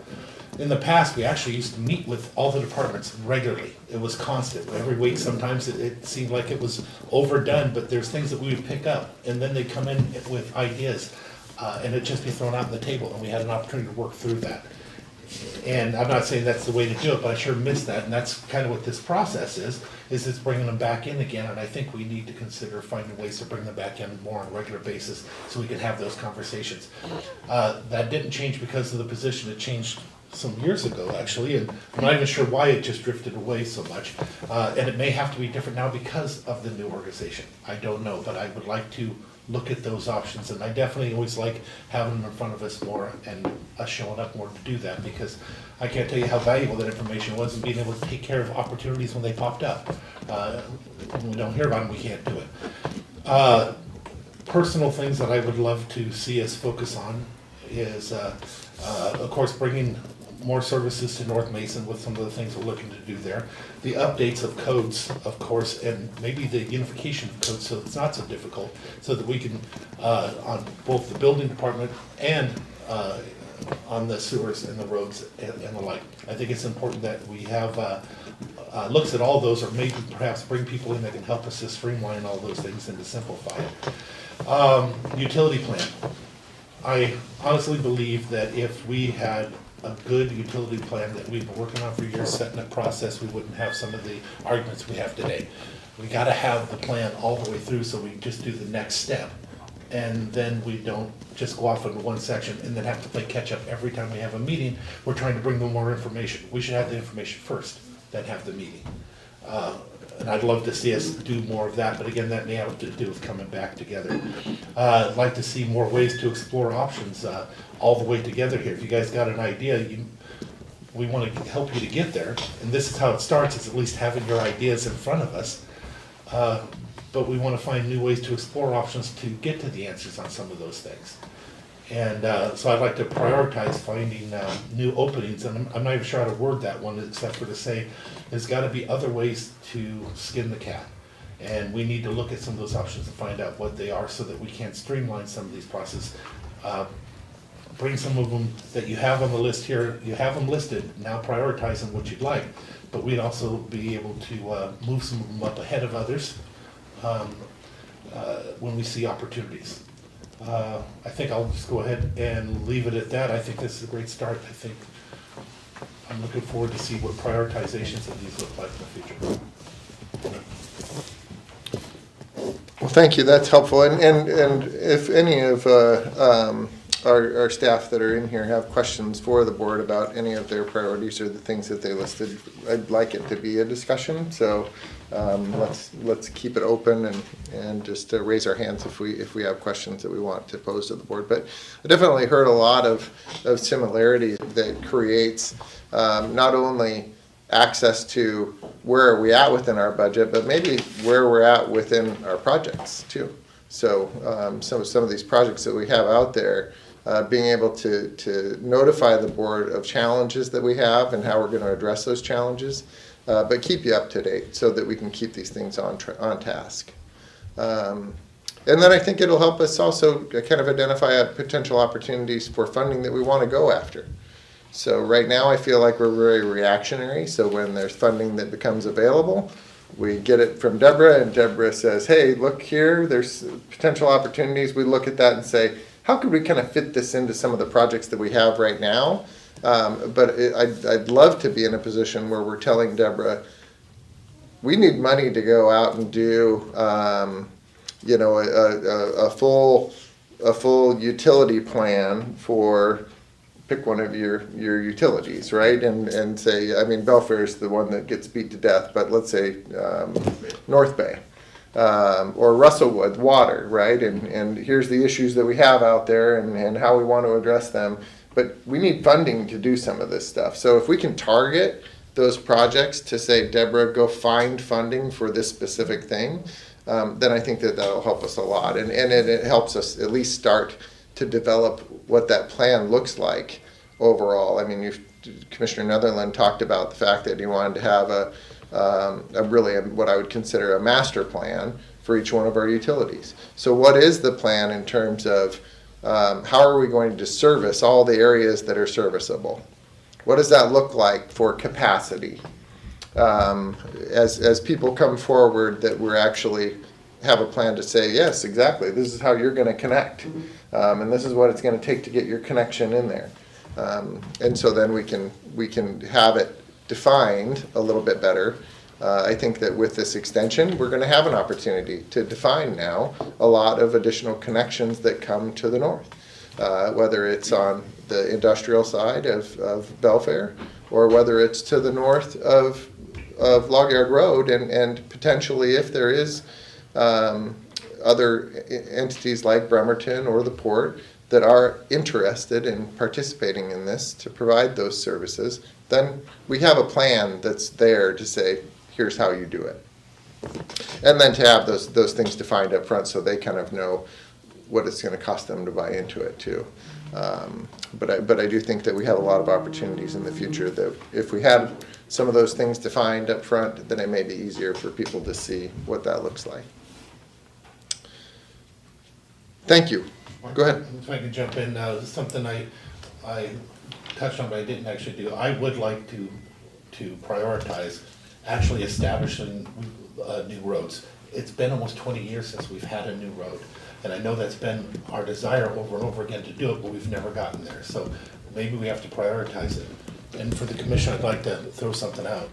In the past, we actually used to meet with all the departments regularly. It was constant. Every week, sometimes it seemed like it was overdone, but there's things that we would pick up, and then they'd come in with ideas, and it'd just be thrown out on the table, and we had an opportunity to work through that. And I'm not saying that's the way to do it, but I sure miss that, and that's kind of what this process is it's bringing them back in again, and I think we need to consider finding ways to bring them back in more on a regular basis so we can have those conversations. That didn't change because of the position. It changed some years ago, actually, and I'm not even sure why it just drifted away so much. And it may have to be different now because of the new organization. I don't know, but I would like to look at those options, and I definitely always like having them in front of us more and us showing up more to do that, because I can't tell you how valuable that information was and being able to take care of opportunities when they popped up. When we don't hear about them, we can't do it. Personal things that I would love to see us focus on is, of course, bringing more services to North Mason with some of the things we're looking to do there. The updates of codes, of course, and maybe the unification of codes so it's not so difficult, so that we can, on both the building department and on the sewers and the roads and the like. I think it's important that we have looks at all those, or maybe perhaps bring people in that can help us to streamline all those things and to simplify it. Utility plan. I honestly believe that if we had a good utility plan that we've been working on for years, setting a process, we wouldn't have some of the arguments we have today. We gotta have the plan all the way through so we just do the next step. And then we don't just go off into one section and then have to play catch up every time we have a meeting. We're trying to bring them more information. We should have the information first, then have the meeting. And I'd love to see us do more of that, but again, that may have to do with coming back together. I'd like to see more ways to explore options all the way together here. If you guys got an idea, we want to help you to get there. And this is how it starts, is at least having your ideas in front of us. But we want to find new ways to explore options to get to the answers on some of those things. And so I'd like to prioritize finding new openings, and I'm not even sure how to word that one, except for to say there's got to be other ways to skin the cat. And we need to look at some of those options and find out what they are so that we can streamline some of these processes. Bring some of them that you have on the list here, you have them listed, now prioritize them what you'd like. But we'd also be able to move some of them up ahead of others when we see opportunities. I think I'll just go ahead and leave it at that. I think this is a great start. I think I'm looking forward to see what prioritizations of these look like in the future. Well, thank you. That's helpful. And if any of our staff that are in here have questions for the board about any of their priorities or the things that they listed, I'd like it to be a discussion. So let's keep it open and just raise our hands if we have questions that we want to pose to the board. But I definitely heard a lot of similarities that creates not only access to where are we at within our budget, but maybe where we're at within our projects too. So some of these projects that we have out there, being able to notify the board of challenges that we have and how we're going to address those challenges, but keep you up to date so that we can keep these things on task. And then I think it'll help us also kind of identify potential opportunities for funding that we want to go after. So right now I feel like we're very reactionary. So when there's funding that becomes available, We get it from Deborah, and Deborah says, hey, look here, there's potential opportunities. We look at that and say, how could we kind of fit this into some of the projects that we have right now? I'd love to be in a position where we're telling Deborah, we need money to go out and do, you know, a full utility plan for, pick one of your utilities, right? And say, I mean, Belfair is the one that gets beat to death, but let's say North Bay or Russellwood water, right? And here's the issues that we have out there and how we want to address them. But we need funding to do some of this stuff. So if we can target those projects to say, Deborah, go find funding for this specific thing, then I think that that'll help us a lot. And it helps us at least start to develop what that plan looks like overall. I mean, Commissioner Netherland talked about the fact that he wanted to have a really what I would consider a master plan for each one of our utilities. So what is the plan in terms of how are we going to service all the areas that are serviceable? What does that look like for capacity? As people come forward, that we're actually have a plan to say, yes, exactly, this is how you're going to connect. And this is what it's going to take to get your connection in there. And so then we can have it defined a little bit better. I think that with this extension, we're going to have an opportunity to define now a lot of additional connections that come to the north, whether it's on the industrial side of Belfair, or whether it's to the north of Log Yard Road, and potentially if there is other entities like Bremerton or the port that are interested in participating in this to provide those services, then we have a plan that's there to say, here's how you do it. And then to have those things defined up front so they kind of know what it's going to cost them to buy into it too. But I do think that we have a lot of opportunities in the future that if we had some of those things defined up front, then it may be easier for people to see what that looks like. Thank you. Go ahead. If I can jump in, something I touched on but I didn't actually do. I would like to prioritize actually establishing new roads. It's been almost 20 years since we've had a new road. And I know that's been our desire over and over again to do it, but we've never gotten there. So maybe we have to prioritize it. And for the commission, I'd like to throw something out.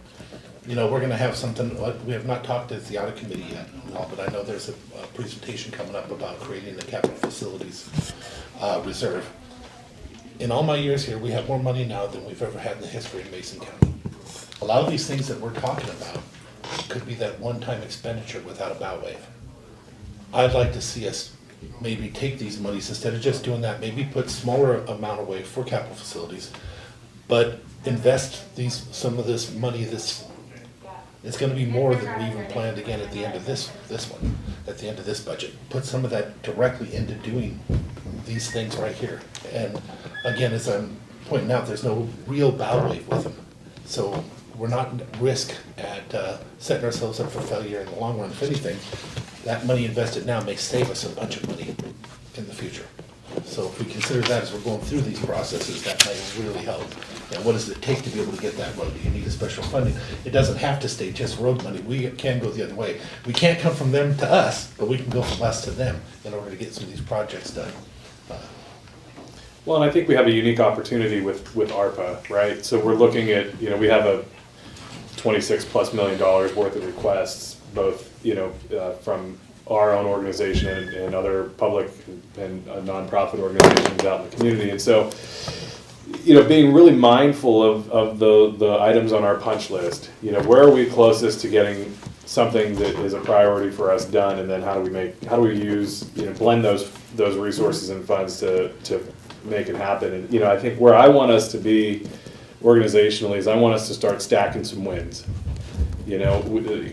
You know, we're going to have something, we have not talked to the audit committee yet, but I know there's a presentation coming up about creating the capital facilities reserve. In all my years here, we have more money now than we've ever had in the history of Mason County. A lot of these things that we're talking about could be that one-time expenditure without a bow wave. I'd like to see us maybe take these monies, instead of just doing that, maybe put smaller amount away for capital facilities, but invest some of this money. It's going to be more than we even planned again at the end of this one, at the end of this budget. Put some of that directly into doing these things right here. And again, as I'm pointing out, there's no real bow wave with them. So we're not at risk at setting ourselves up for failure in the long run. If anything, that money invested now may save us a bunch of money in the future. So if we consider that as we're going through these processes, that may really help. And what does it take to be able to get that road? Do you need a special funding? It doesn't have to stay just road money. We can go the other way. We can't come from them to us, but we can go from us to them in order to get some of these projects done. Well, and I think we have a unique opportunity with ARPA, right? So we're looking at, you know, we have a $26+ million worth of requests, both, you know, from our own organization and other public and nonprofit organizations out in the community. And so, you know, being really mindful of the items on our punch list, you know, where are we closest to getting something that is a priority for us done, and then how do we use, you know, blend those resources and funds to make it happen. And, you know, I think where I want us to be organizationally is I want us to start stacking some wins. You know,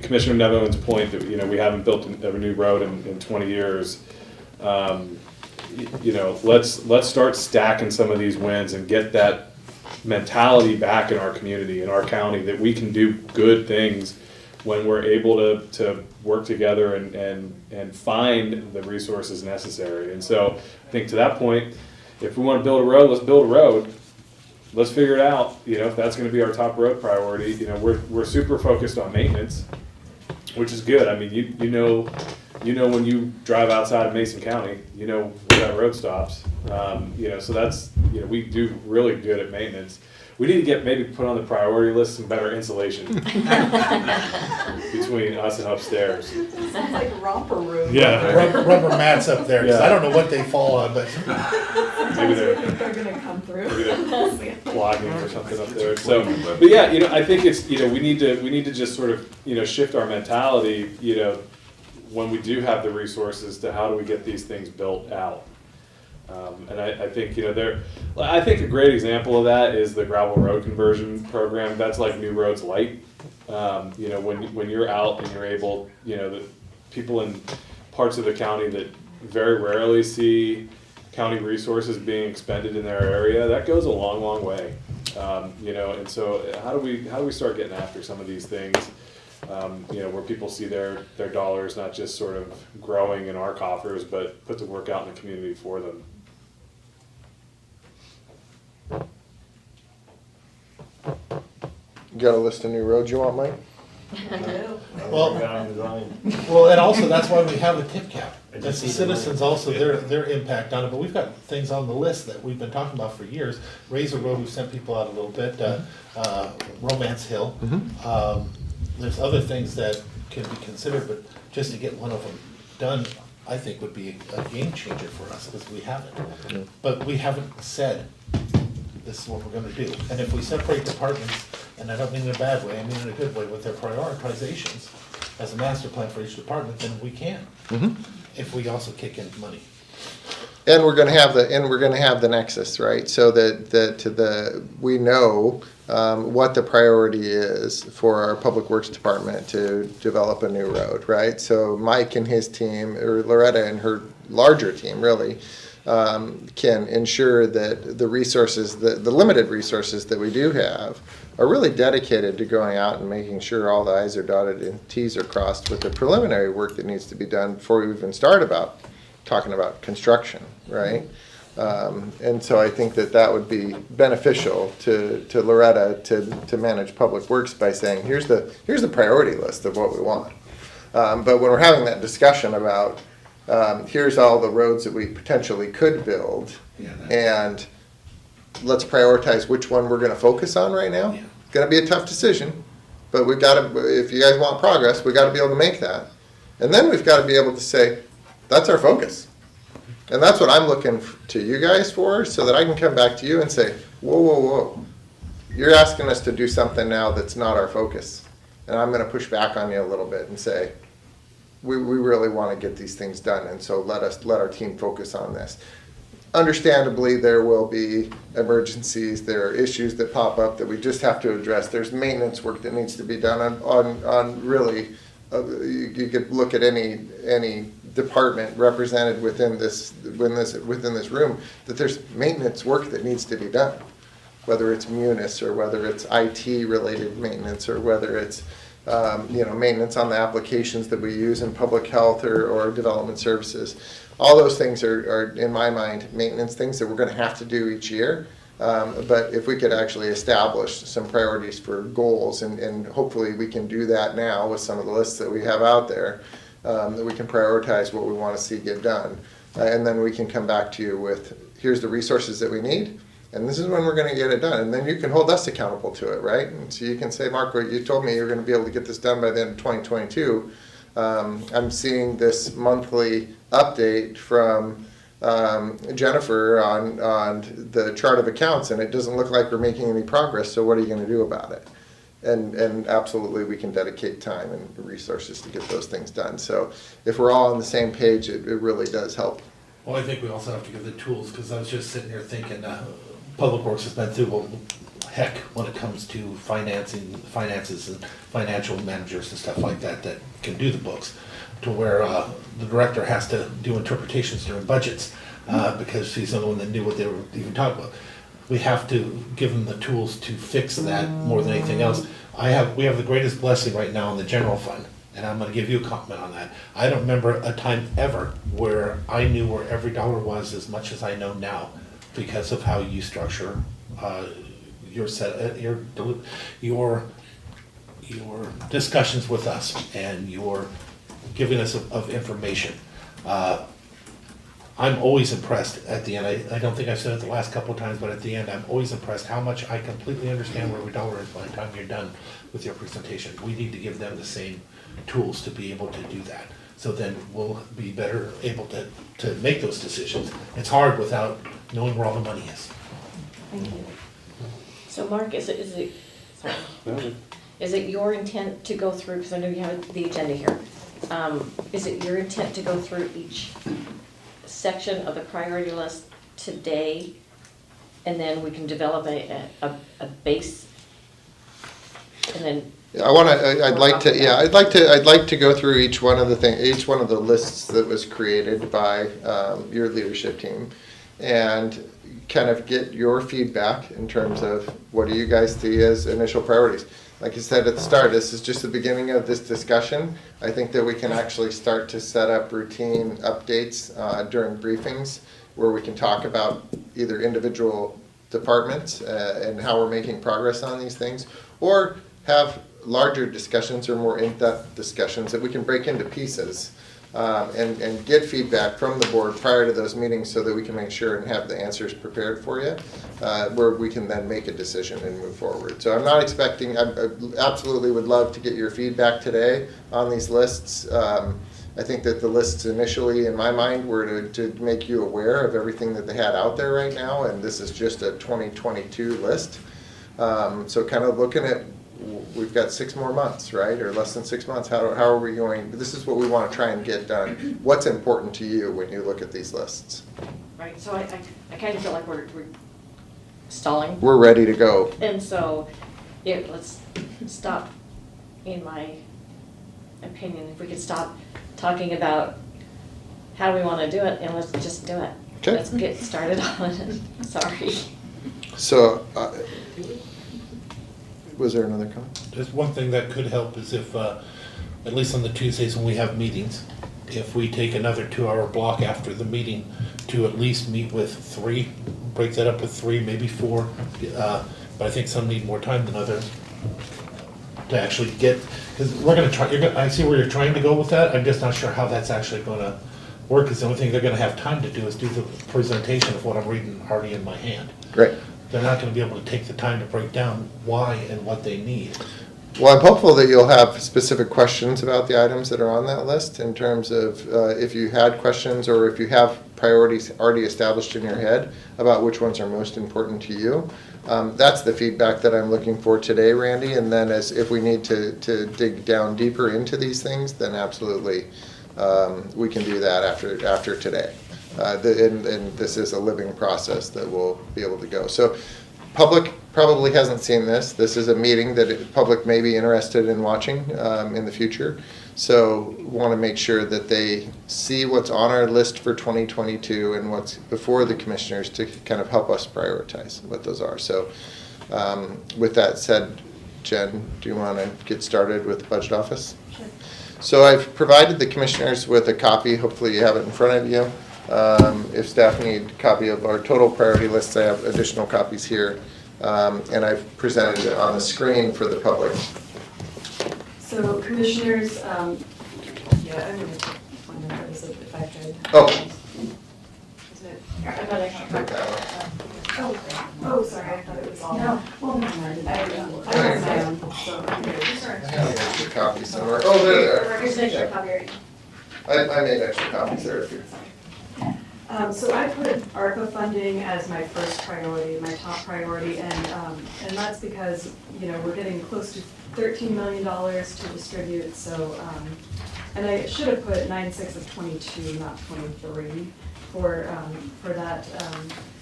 Commissioner Netherland's point that, you know, we haven't built a new road in 20 years. You know, let's start stacking some of these wins and get that mentality back in our community, in our county, that we can do good things when we're able to work together and find the resources necessary. And so I think to that point, if we want to build a road, let's build a road. Let's figure it out. You know, if that's going to be our top road priority. You know, we're super focused on maintenance. which is good. I mean, you know when you drive outside of Mason County, you know where that road stops. You know, so that's, you know, we do really good at maintenance. We need to get maybe put on the priority list some better insulation between us and upstairs. Sounds like a romper room. Yeah. Rubber mats up there, 'cause I don't know what they fall on, but Maybe they're gonna come through. maybe they're clogging or something up there. So, but yeah, you know, I think it's, you know, we need to just sort of, you know, shift our mentality, you know, when we do have the resources, to how do we get these things built out. And I think, you know, I think a great example of that is the gravel road conversion program. That's like New Roads Light. You know, when you're out and you're able, you know, the people in parts of the county that very rarely see county resources being expended in their area, that goes a long, long way. You know, and so how do we start getting after some of these things? You know, where people see their dollars not just sort of growing in our coffers, but put to work out in the community for them. You got a list of new roads you want, Mike? well, and also that's why we have a tip cap. That's the citizens also, their impact on it, but we've got things on the list that we've been talking about for years. Razor Road, we've sent people out a little bit, Romance Hill. There's other things that can be considered, but just to get one of them done, I think would be a game changer for us, because we haven't. But we haven't said, this is what we're gonna do. And if we separate departments, and I don't mean in a bad way, I mean in a good way, with their prioritizations as a master plan for each department, then we can. If we also kick in money. And we're going to have the nexus, right? So that we know what the priority is for our public works department to develop a new road, right? So Mike and his team, or Loretta and her larger team, really, can ensure that the resources, the limited resources that we do have, are really dedicated to going out and making sure all the I's are dotted and T's are crossed with the preliminary work that needs to be done before we even start talking about construction, right? And so I think that would be beneficial to Loretta to manage public works by saying, here's the priority list of what we want. But when we're having that discussion about here's all the roads that we potentially could build, and let's prioritize which one we're going to focus on right now. It's going to be a tough decision, but we've got to, if you guys want progress, we've got to be able to make that. And then we've got to be able to say, that's our focus. And that's what I'm looking to you guys for, so that I can come back to you and say, whoa, whoa, whoa. You're asking us to do something now that's not our focus. And I'm going to push back on you a little bit and say, we really want to get these things done, and so let our team focus on this. Understandably, there will be emergencies, there are issues that pop up that we just have to address. There's maintenance work that needs to be done on really, you could look at any department represented within this room, that there's maintenance work that needs to be done, whether it's munis or whether it's IT related maintenance, or whether it's maintenance on the applications that we use in public health or development services. All those things are, in my mind, maintenance things that we're going to have to do each year. But if we could actually establish some priorities for goals, and hopefully we can do that now with some of the lists that we have out there, that we can prioritize what we want to see get done. And then we can come back to you with, here's the resources that we need, and this is when we're going to get it done. And then you can hold us accountable to it, right? And so you can say, Mark, you told me you're going to be able to get this done by the end of 2022. I'm seeing this monthly update from Jennifer on the chart of accounts, and it doesn't look like we're making any progress, so what are you going to do about it? And absolutely, we can dedicate time and resources to get those things done. So if we're all on the same page, it really does help. Well, I think we also have to give the tools, because I was just sitting here thinking, Public Works has been through, well, heck, when it comes to finances and financial managers and stuff like that can do the books, to where the director has to do interpretations during budgets, because she's the one that knew what they were even talking about. We have to give them the tools to fix that more than anything else. We have the greatest blessing right now in the general fund, and I'm going to give you a comment on that. I don't remember a time ever where I knew where every dollar was as much as I know now, because of how you structure your your discussions with us and your giving us of information. I'm always impressed at the end. I don't think I've said it the last couple of times, but at the end, I'm always impressed how much I completely understand where we are by the time you're done with your presentation. We need to give them the same tools to be able to do that. So then we'll be better able to make those decisions. It's hard without knowing where all the money is. Thank you. So Mark, is it your intent to go through, because I know you have the agenda here, is it your intent to go through each section of the priority list today, and then we can develop a base, and then I'd like to go through each one of the lists that was created by your leadership team, and kind of get your feedback in terms of what do you guys see as initial priorities. Like I said at the start, this is just the beginning of this discussion. I think that we can actually start to set up routine updates during briefings where we can talk about either individual departments and how we're making progress on these things, or have larger discussions or more in-depth discussions that we can break into pieces and get feedback from the board prior to those meetings so that we can make sure and have the answers prepared for you, where we can then make a decision and move forward. So I'm not expecting, I absolutely would love to get your feedback today on these lists. I think that the lists initially in my mind were to make you aware of everything that they had out there right now, and this is just a 2022 list. So kind of looking at, we've got 6 more months, right? Or less than 6 months. How are we going? This is what we want to try and get done. What's important to you when you look at these lists? right. So I kind of feel like we're stalling. We're ready to go. And so, let's stop. In my opinion, if we could stop talking about how we want to do it, and let's just do it. Okay. Let's get started on it. Sorry. So. Was there another comment? Just one thing that could help is if, at least on the Tuesdays when we have meetings, if we take another 2-hour block after the meeting to at least meet with 3, break that up with 3, maybe 4. But I think some need more time than others to actually get, because we're going to try, I see where you're trying to go with that. I'm just not sure how that's actually going to work, because the only thing they're going to have time to do is do the presentation of what I'm reading already in my hand. Great. They're not going to be able to take the time to break down why and what they need. Well, I'm hopeful that you'll have specific questions about the items that are on that list in terms of if you had questions or if you have priorities already established in your head about which ones are most important to you. That's the feedback that I'm looking for today, Randy. And then if we need to dig down deeper into these things, then absolutely we can do that after today. And this is a living process that will be able to go. So public probably hasn't seen this. This is a meeting that the public may be interested in watching in the future. So want to make sure that they see what's on our list for 2022 and what's before the commissioners to kind of help us prioritize what those are. So with that said, Jen, do you want to get started with the budget office? Sure. So I've provided the commissioners with a copy. Hopefully you have it in front of you. If staff need a copy of our total priority lists, I have additional copies here, and I've presented it on the screen for the public. So commissioners, yeah, I'm going to point out this if I could. Oh. Is it? I've got extra copy. Oh, sorry, I thought it was all. No, well, never mind. I have my own, so I'm good. I have an extra copy somewhere. Oh, there. There's an extra copy already. I made extra copies there. So I put ARPA funding as my first priority, my top priority, and that's because, you know, we're getting close to $13 million to distribute, so, and I should have put 9/6 of 22, not 23, for that.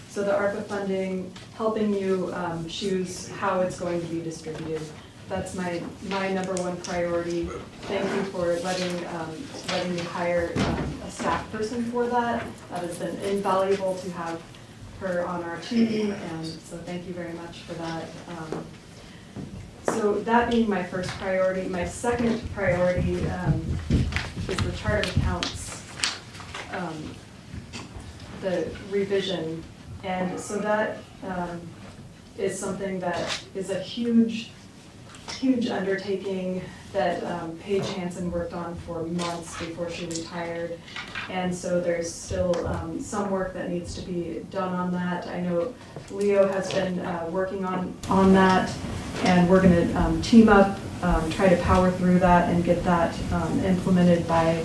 So the ARPA funding, helping you choose how it's going to be distributed. That's my number one priority. Thank you for letting me hire a staff person for that. That has been invaluable to have her on our team, and so thank you very much for that. So that being my first priority, my second priority is the chart of accounts, the revision, and so that is something that is a huge huge undertaking that Paige Hansen worked on for months before she retired. And so there's still some work that needs to be done on that. I know Leo has been working on that, and we're gonna team up, try to power through that and get that implemented by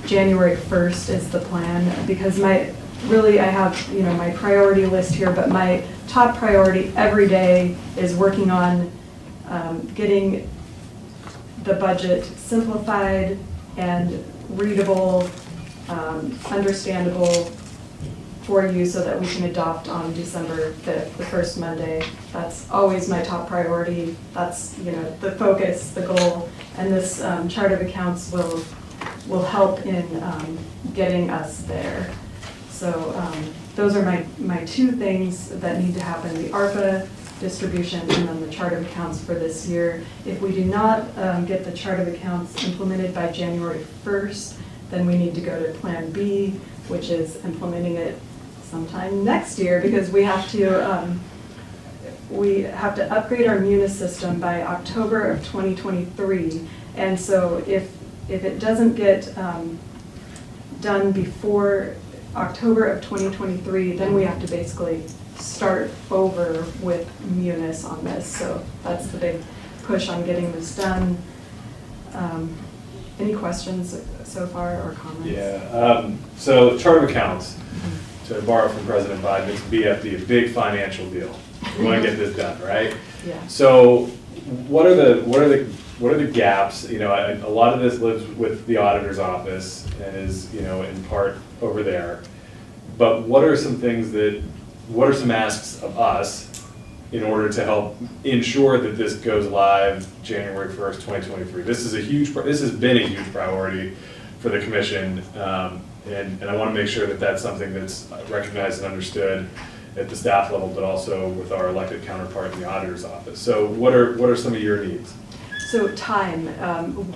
January 1st is the plan, because I have, you know, my priority list here, but my top priority every day is working on getting the budget simplified and readable, understandable for you so that we can adopt on December 5th, the first Monday. That's always my top priority. That's, you know, the focus, the goal, and this chart of accounts will help in getting us there. So those are my two things that need to happen: the ARPA distribution and then the chart of accounts for this year. If we do not get the chart of accounts implemented by January 1st, then we need to go to Plan B, which is implementing it sometime next year, because we have to upgrade our Munis system by October of 2023. And so if it doesn't get done before October of 2023, then we have to basically start over with Munis on this. So that's the big push on getting this done. Any questions so far or comments? Yeah, so chart of accounts, to borrow from President Biden, it's BFD, a big financial deal. We want to get this done, right? Yeah. So what are the gaps? You know, a lot of this lives with the auditor's office and is, you know, in part over there. But what are some asks of us in order to help ensure that this goes live January 1st, 2023? This has been a huge priority for the commission, and I want to make sure that that's something that's recognized and understood at the staff level, but also with our elected counterpart in the auditor's office. So what are some of your needs? So time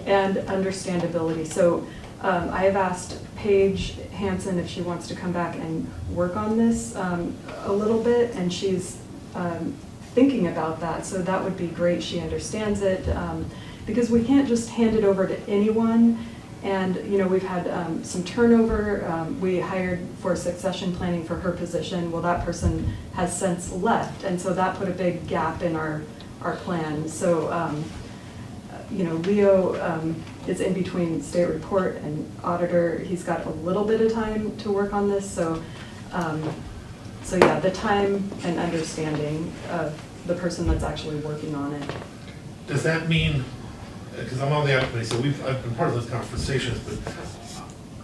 and understandability. So I have asked Paige Hansen if she wants to come back and work on this a little bit, and she's thinking about that. So that would be great. She understands it, because we can't just hand it over to anyone. And you know, we've had some turnover. We hired for succession planning for her position. Well, that person has since left, and so that put a big gap in our plan. So you know, Leo is in between state report and auditor. He's got a little bit of time to work on this. So so yeah, the time and understanding of the person that's actually working on it. Does that mean, because I'm on the audit committee, so I've been part of those conversations, but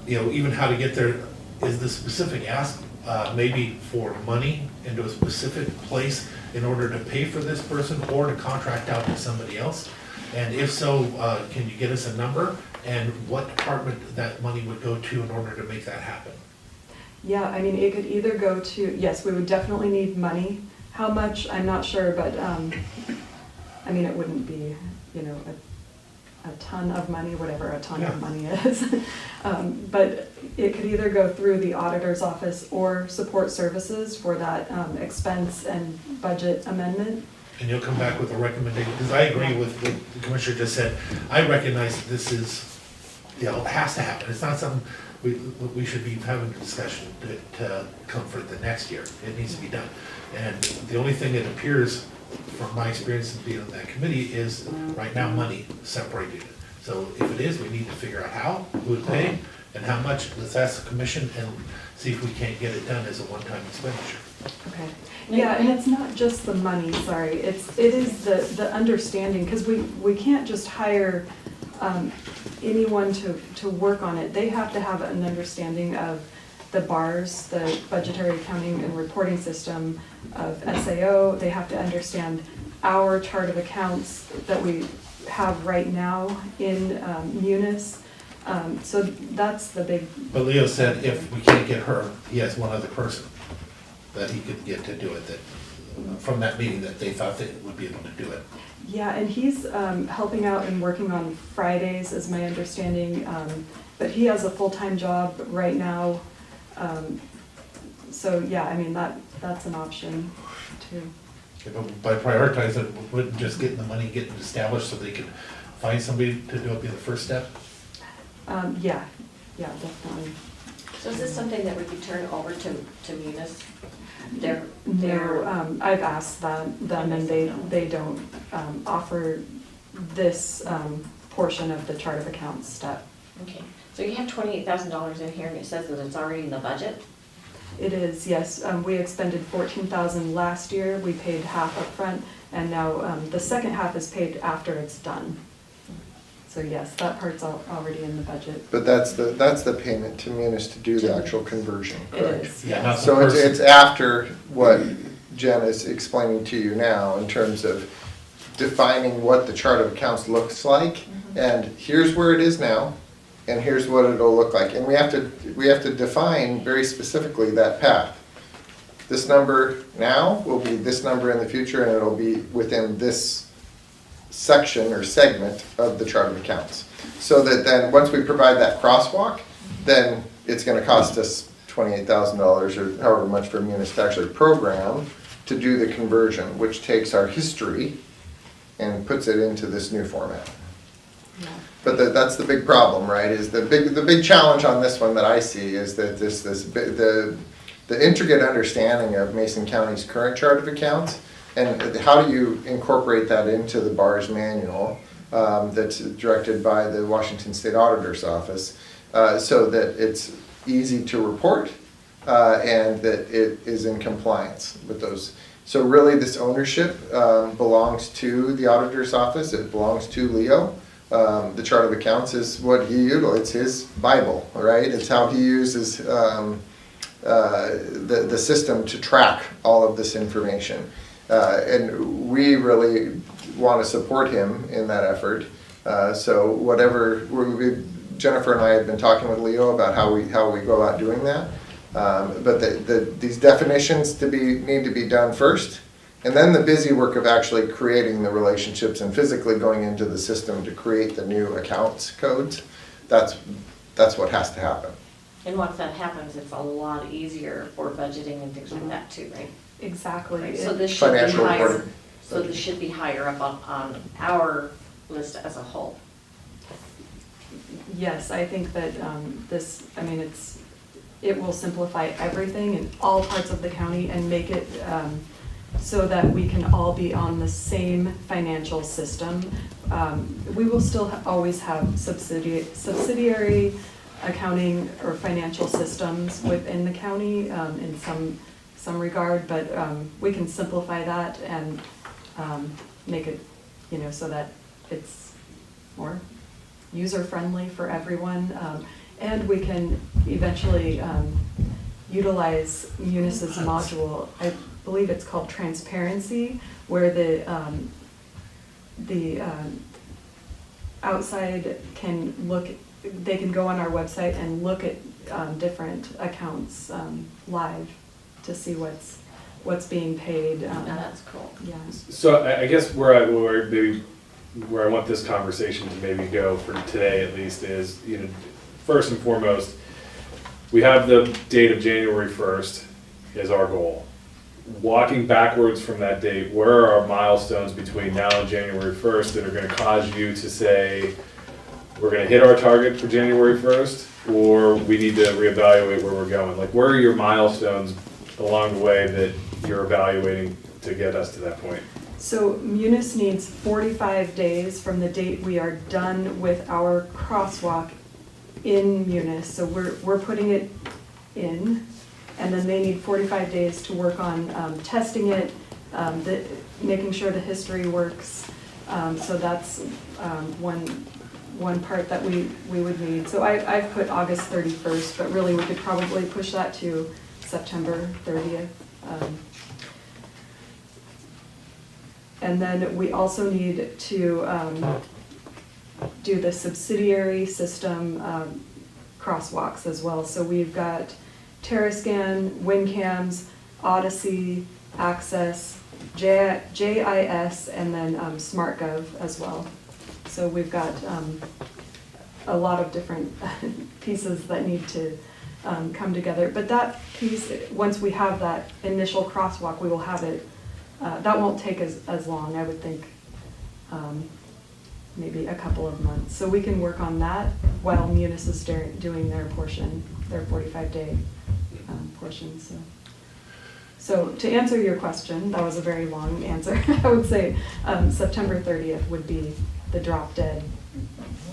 you know, even how to get there, is the specific ask maybe for money into a specific place in order to pay for this person or to contract out to somebody else? And if so, can you get us a number and what department that money would go to in order to make that happen? Yeah, I mean, it could either go to, yes, we would definitely need money. How much, I'm not sure, but I mean, it wouldn't be, you know, a ton of money, whatever a ton of money is. But it could either go through the auditor's office or support services for that expense and budget amendment. And you'll come back with a recommendation, because I agree with what the commissioner just said. I recognize that this is, you know, it has to happen. It's not something we should be having a discussion to comfort the next year. It needs to be done. And the only thing that appears, from my experience of being on that committee, is right now money separated. So if it is, we need to figure out how, who would pay, and how much. Let's ask the commission and see if we can't get it done as a one-time expenditure. Okay. Yeah, and it's not just the money, sorry. It is the understanding, because we can't just hire anyone to work on it. They have to have an understanding of the BARS, the Budgetary Accounting and Reporting System of SAO. They have to understand our chart of accounts that we have right now in Munis. So that's the big... But Leo said if we can't get her, he has one other person that he could get to do it, that from that meeting that they thought they would be able to do it. Yeah, and he's helping out and working on Fridays, is my understanding, but he has a full-time job right now. So yeah, I mean, that's an option too. By prioritizing, wouldn't just getting the money, getting it established so they could find somebody to do it be the first step? Yeah, definitely. So is this something that we could turn over to Munis? No, I've asked them and they don't offer this portion of the chart of accounts step. Okay, so you have $28,000 in here and it says that it's already in the budget? It is, yes. We expended $14,000 last year. We paid half up front, and now the second half is paid after it's done. So yes, that part's already in the budget. But that's the payment to Munis to do the actual conversion, correct? It is, yeah. So it's after what Jen is explaining to you now in terms of defining what the chart of accounts looks like, and here's where it is now, and here's what it'll look like. And we have to define very specifically that path. This number now will be this number in the future, and it'll be within this section or segment of the chart of accounts. So that then once we provide that crosswalk, then it's going to cost us $28,000 or however much for Munis to actually program to do the conversion, which takes our history and puts it into this new format. Yeah. But that's the big problem, right? Is the big challenge on this one that I see is that the intricate understanding of Mason County's current chart of accounts, and how do you incorporate that into the BAR's manual that's directed by the Washington State Auditor's Office, so that it's easy to report and that it is in compliance with those. So really this ownership belongs to the Auditor's Office, it belongs to Leo. The chart of accounts is what he utilizes, it's his Bible, right? It's how he uses the system to track all of this information. And we really want to support him in that effort. So whatever, Jennifer and I have been talking with Leo about how we go about doing that. But these definitions need to be done first, and then the busy work of actually creating the relationships and physically going into the system to create the new accounts codes. That's what has to happen. And once that happens, it's a lot easier for budgeting and things like that too, right? Exactly. Right. So this should be higher. So this should be higher up on our list as a whole. Yes, I think that it will simplify everything in all parts of the county and make it so that we can all be on the same financial system. We will still always have subsidiary accounting or financial systems within the county in some regard, but we can simplify that and make it, so that it's more user-friendly for everyone. And we can eventually utilize Munis's module. I believe it's called Transparency, where the outside can look. They can go on our website and look at different accounts live to see what's being paid. That's cool. Yeah. So I guess where I want this conversation to maybe go for today at least is, first and foremost, we have the date of January 1st as our goal. Walking backwards from that date, where are our milestones between now and January 1st that are going to cause you to say, we're going to hit our target for January 1st, or we need to reevaluate where we're going? Like, where are your milestones along the way that you're evaluating to get us to that point? So Munis needs 45 days from the date we are done with our crosswalk in Munis. So we're putting it in, and then they need 45 days to work on testing it, making sure the history works. So that's one part that we would need. So I've put August 31st, but really we could probably push that to September 30th. And then we also need to do the subsidiary system crosswalks as well. So we've got Terrascan, WinCams, Odyssey, Access, JIS, and then SmartGov as well. So we've got a lot of different pieces that need to come together. But that piece, once we have that initial crosswalk, we will have it that won't take as long, I would think, maybe a couple of months. So we can work on that while Munis is doing their portion, their 45-day portion. So to answer your question, that was a very long answer. I would say September 30th would be the drop dead.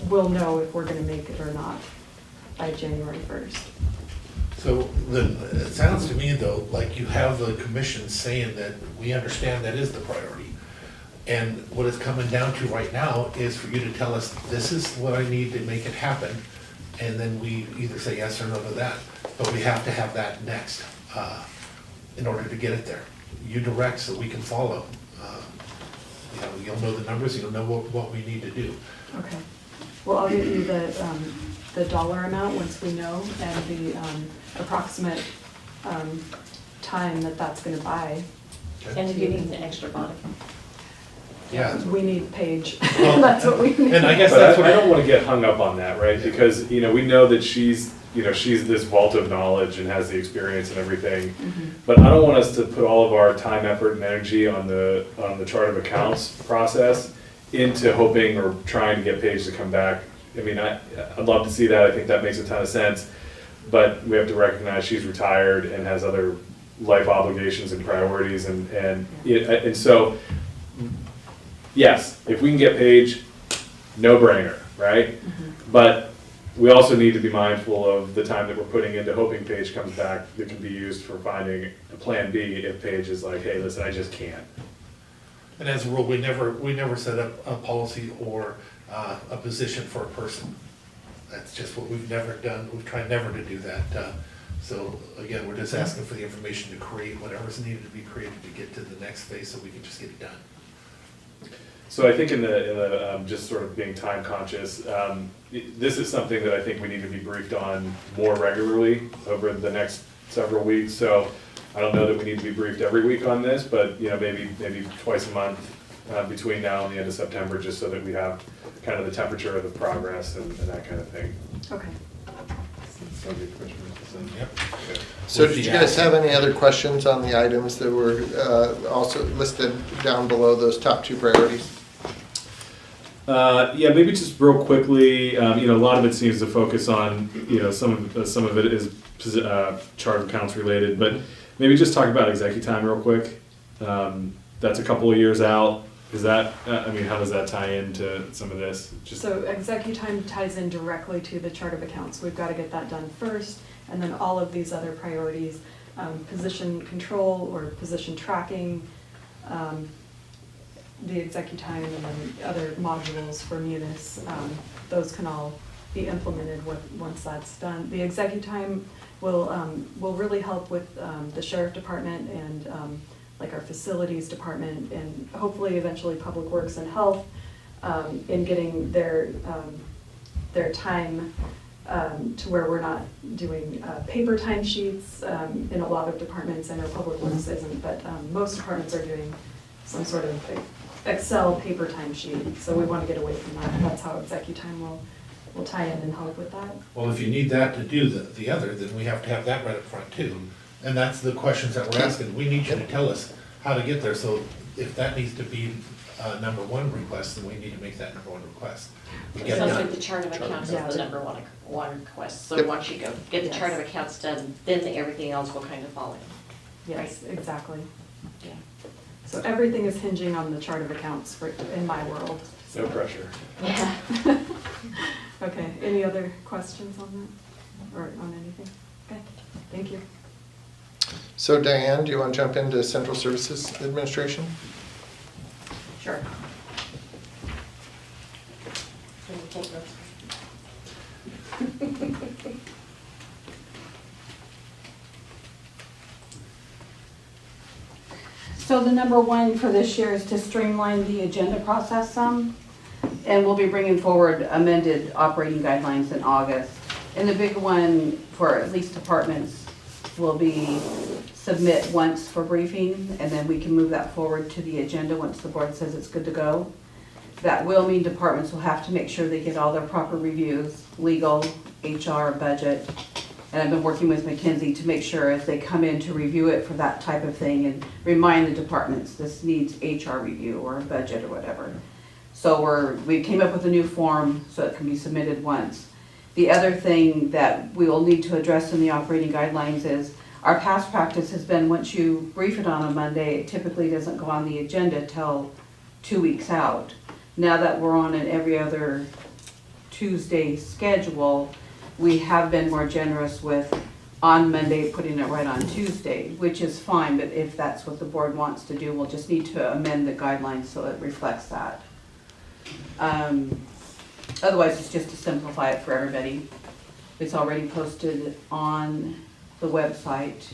We'll know if we're going to make it or not by January 1st. So it sounds to me though, like you have the commission saying that we understand that is the priority. And what it's coming down to right now is for you to tell us, this is what I need to make it happen. And then we either say yes or no to that. But we have to have that next in order to get it there. You direct so we can follow. You'll know the numbers, you'll know what we need to do. Okay. Well, I'll get you the dollar amount once we know, and the approximate time that's going to buy. And you need an extra body. Yeah. We need Paige. Well, that's what we need. And I guess that's what I don't want to get hung up on that, right? Because we know that she's this vault of knowledge and has the experience and everything. Mm-hmm. But I don't want us to put all of our time, effort, and energy on the chart of accounts process into hoping or trying to get Paige to come back. I mean, I'd love to see that. I think that makes a ton of sense. But we have to recognize she's retired and has other life obligations and priorities, and so. Yes, if we can get Paige, no brainer, right? Mm-hmm. But we also need to be mindful of the time that we're putting into hoping Paige comes back that can be used for finding a plan B if Paige is like, hey, listen, I just can't. And as a rule, we never set up a policy or a position for a person. That's just what we've never done. We've tried never to do that. So again, we're just asking for the information to create whatever's needed to be created to get to the next phase so we can just get it done. So I think in the just sort of being time conscious, this is something that I think we need to be briefed on more regularly over the next several weeks. So I don't know that we need to be briefed every week on this, but maybe twice a month between now and the end of September, just so that we have kind of the temperature of the progress and that kind of thing. Okay. Yep. Okay. So did you guys have any other questions on the items that were also listed down below those top two priorities? Yeah, maybe just real quickly, a lot of it seems to focus on, some of it is chart of accounts related, but maybe just talk about execu-time real quick. That's a couple of years out. Is that, how does that tie into some of this? So execu-time ties in directly to the chart of accounts. We've got to get that done first, and then all of these other priorities, position control or position tracking, the execu-time, and then other modules for Munis, those can all be implemented once that's done. The execu-time will really help with the sheriff department and like our facilities department, and hopefully eventually public works and health in getting their time to where we're not doing paper timesheets in a lot of departments. I know public works isn't, but most departments are doing some sort of Excel paper timesheet, so we want to get away from that. That's how execu-time will tie in and help with that. Well, if you need that to do the other, then we have to have that right up front too. And that's the questions that we're asking. We need you to tell us how to get there. So if that needs to be number one request, then we need to make that number one request. It sounds like the chart of accounts is the number one request. So once you get the chart of accounts done, then everything else will kind of fall in. Yes, right? exactly. Yeah. So everything is hinging on the chart of accounts in my world. No pressure. Yeah. Okay, any other questions on that or on anything? Okay, thank you. So Diane, do you want to jump into Central Services Administration? Sure. Can you take notes? So the number one for this year is to streamline the agenda process some, and we'll be bringing forward amended operating guidelines in August. And the big one for at least departments will be submit once for briefing, and then we can move that forward to the agenda once the board says it's good to go. That will mean departments will have to make sure they get all their proper reviews, legal, HR, budget, And I've been working with Mackenzie to make sure as they come in to review it for that type of thing and remind the departments, this needs HR review or a budget or whatever. So we came up with a new form so it can be submitted once. The other thing that we will need to address in the operating guidelines is our past practice has been once you brief it on a Monday, it typically doesn't go on the agenda till 2 weeks out. Now that we're on an every other Tuesday schedule, we have been more generous with on Monday putting it right on Tuesday, which is fine, but if that's what the board wants to do, we'll just need to amend the guidelines so it reflects that. Otherwise, it's just to simplify it for everybody. It's already posted on the website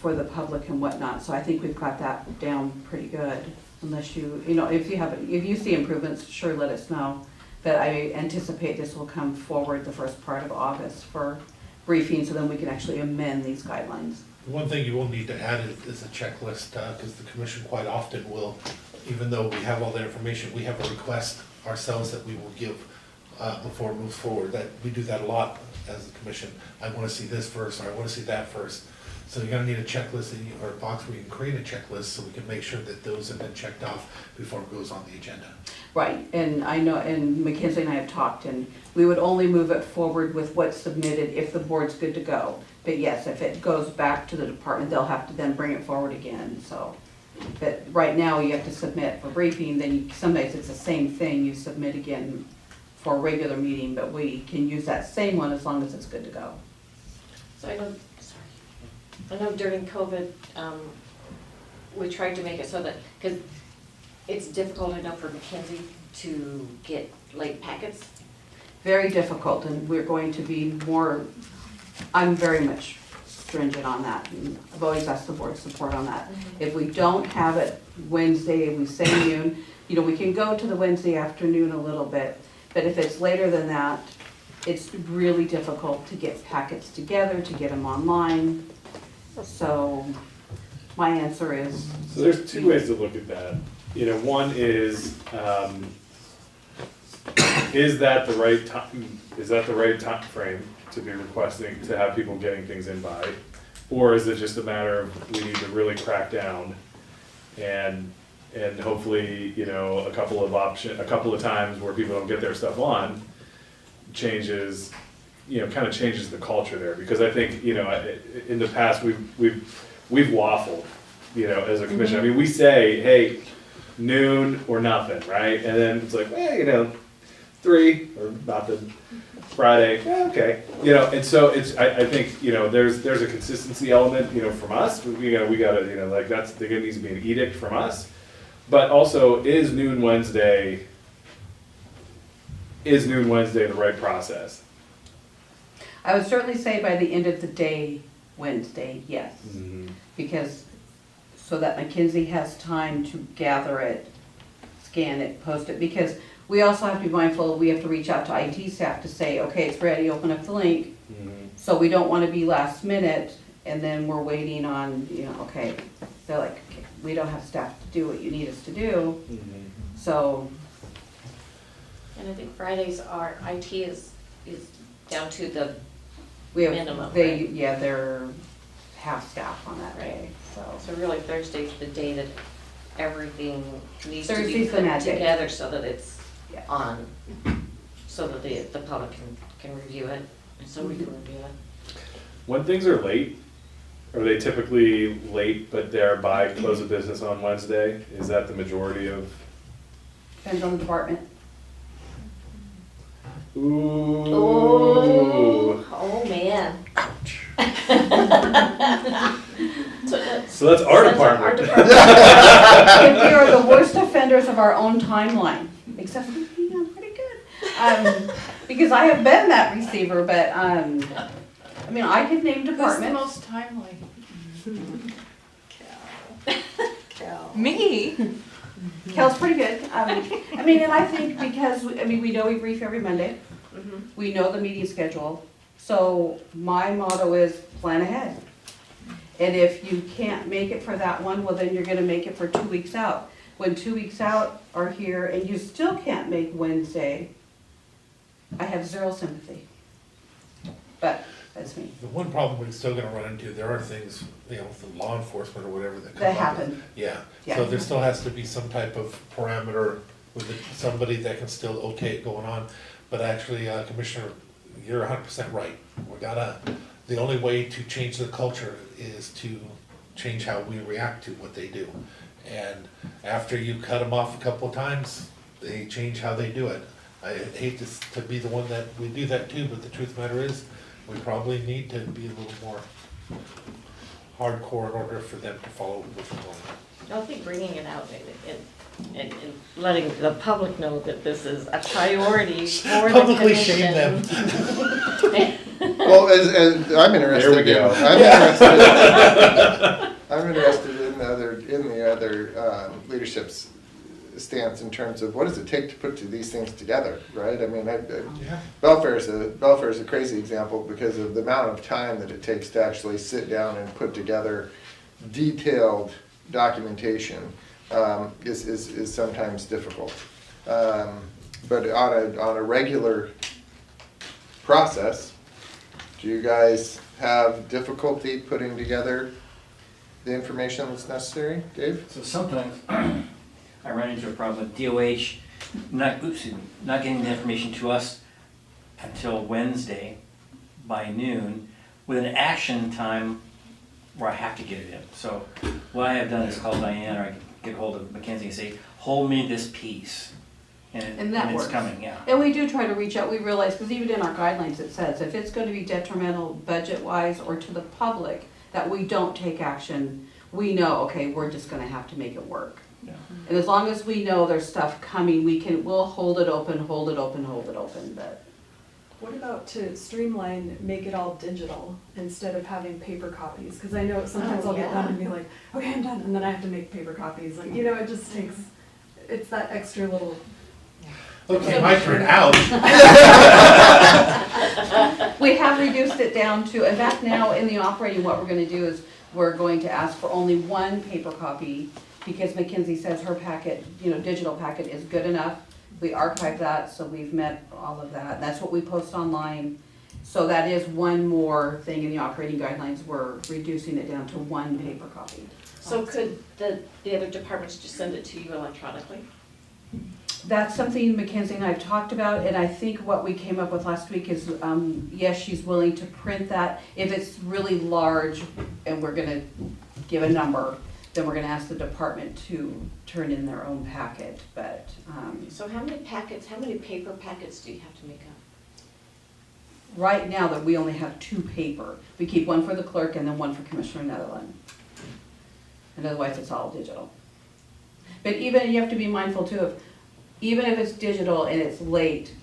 for the public and whatnot, so I think we've got that down pretty good. Unless if you see improvements, sure, let us know. But I anticipate this will come forward the first part of August for briefing, so then we can actually amend these guidelines. One thing you will need to add is a checklist, because the commission quite often will, even though we have all the information, we have a request ourselves that we will give before it moves forward. That we do that a lot as a commission. I want to see this first, or I want to see that first. So you're going to need a checklist or a box where you can create a checklist so we can make sure that those have been checked off before it goes on the agenda. Right, and I know, and Mackenzie and I have talked, and we would only move it forward with what's submitted if the board's good to go. But yes, if it goes back to the department, they'll have to then bring it forward again, so. But right now, you have to submit for briefing, then sometimes it's the same thing, you submit again for a regular meeting, but we can use that same one as long as it's good to go. So I know during COVID, we tried to make it so that, because it's difficult, I know, for Mackenzie to get late packets. Very difficult, and we're going to be more, I'm very much stringent on that. And I've always asked the board's support on that. If we don't have it Wednesday, we say noon, we can go to the Wednesday afternoon a little bit, but if it's later than that, it's really difficult to get packets together, to get them online. So my answer is. So there's two ways to look at that. One is that the right time? Is that the right time frame to be requesting to have people getting things in by, or is it just a matter of we need to really crack down and hopefully a couple of times where people don't get their stuff on changes. Kind of changes the culture there, because I think, in the past we've waffled, as a commission. I mean, we say, hey, noon or nothing, right? And then it's like, 3 or nothing. Friday, okay. And so I think, there's a consistency element, from us. We gotta, there needs to be an edict from us. But also, is noon Wednesday the right process? I would certainly say by the end of the day, Wednesday, yes. Because, so that Mackenzie has time to gather it, scan it, post it, because we also have to be mindful, we have to reach out to IT staff to say, okay, it's ready, open up the link. So we don't want to be last minute, and then we're waiting on, okay, they're like, okay, we don't have staff to do what you need us to do. So. And I think Fridays our IT is down to the minimum. Yeah, they're half staff on that day. So really Thursday's the day that everything needs to be Thursday's the put magic. together so that it's on, so that the public can review it, and so we can review it. When things are late, are they typically late, but they're by close of business on Wednesday? Is that the majority of? Depends on the department. Ooh. Oh man. Ouch. So that's our department. We are the worst offenders of our own timeline, except for me, I'm pretty good. Because I have been that receiver, but I mean, I could name departments. Who's the most timely? Cal. Me? Cal's pretty good. I mean, and I think because, we know we brief every Monday. We know the meeting schedule. So my motto is plan ahead. And if you can't make it for that one, well, then you're going to make it for 2 weeks out. When 2 weeks out are here and you still can't make Wednesday, I have zero sympathy. but that's me. The one problem we're still gonna run into, there are things, you know, for law enforcement or whatever that come That up happen. with. Yeah, Yeah. so there still has to be some type of parameter with somebody that can still okay it going on. But actually, Commissioner, you're 100% right. The only way to change the culture is to change how we react to what they do. And after you cut them off a couple of times, they change how they do it. I hate to be the one that we do that too, but the truth of the matter is, we probably need to be a little more hardcore in order for them to follow what's going on. I think bringing it out and letting the public know that this is a priority for the Publicly commission. shame them. Well, as I'm interested. There we go. I'm interested in the other leadership's stance in terms of what does it take to put these things together, right? I mean, Belfair is a crazy example because of the amount of time that it takes to actually sit down and put together detailed documentation is sometimes difficult. But on a regular process, do you guys have difficulty putting together the information that's necessary, Dave? So sometimes I run into a problem with DOH not getting the information to us until Wednesday by noon with an action time where I have to get it in. So what I have done is call Diane, or I get hold of Mackenzie and say, hold me this piece. And that it's works. coming, yeah. And we do try to reach out. We realize, because even in our guidelines it says, if it's going to be detrimental budget-wise or to the public, that we don't take action, we know, okay, we're just going to have to make it work. Yeah. And as long as we know there's stuff coming, we'll hold it open, but. What about to streamline, make it all digital instead of having paper copies? Because I know sometimes I'll get done and be like, okay, I'm done, and then I have to make paper copies. Like, it just takes, it's that extra little. Okay, my turn. Out. We have reduced it down to, in fact, now in the operating, what we're going to do is we're going to ask for only one paper copy because Mackenzie says her packet, digital packet is good enough. We archive that, so we've met all of that. That's what we post online. So that is one more thing in the operating guidelines. We're reducing it down to one paper copy. So could the other departments just send it to you electronically? That's something Mackenzie and I have talked about, and I think what we came up with last week is, yes, she's willing to print that. If it's really large and we're gonna give a number, then we're gonna ask the department to turn in their own packet, but. So how many paper packets do you have to make up? Right now that we only have 2 paper. We keep one for the clerk and then one for Commissioner Netherland. And otherwise it's all digital. But even, you have to be mindful too of, even if it's digital and it's late,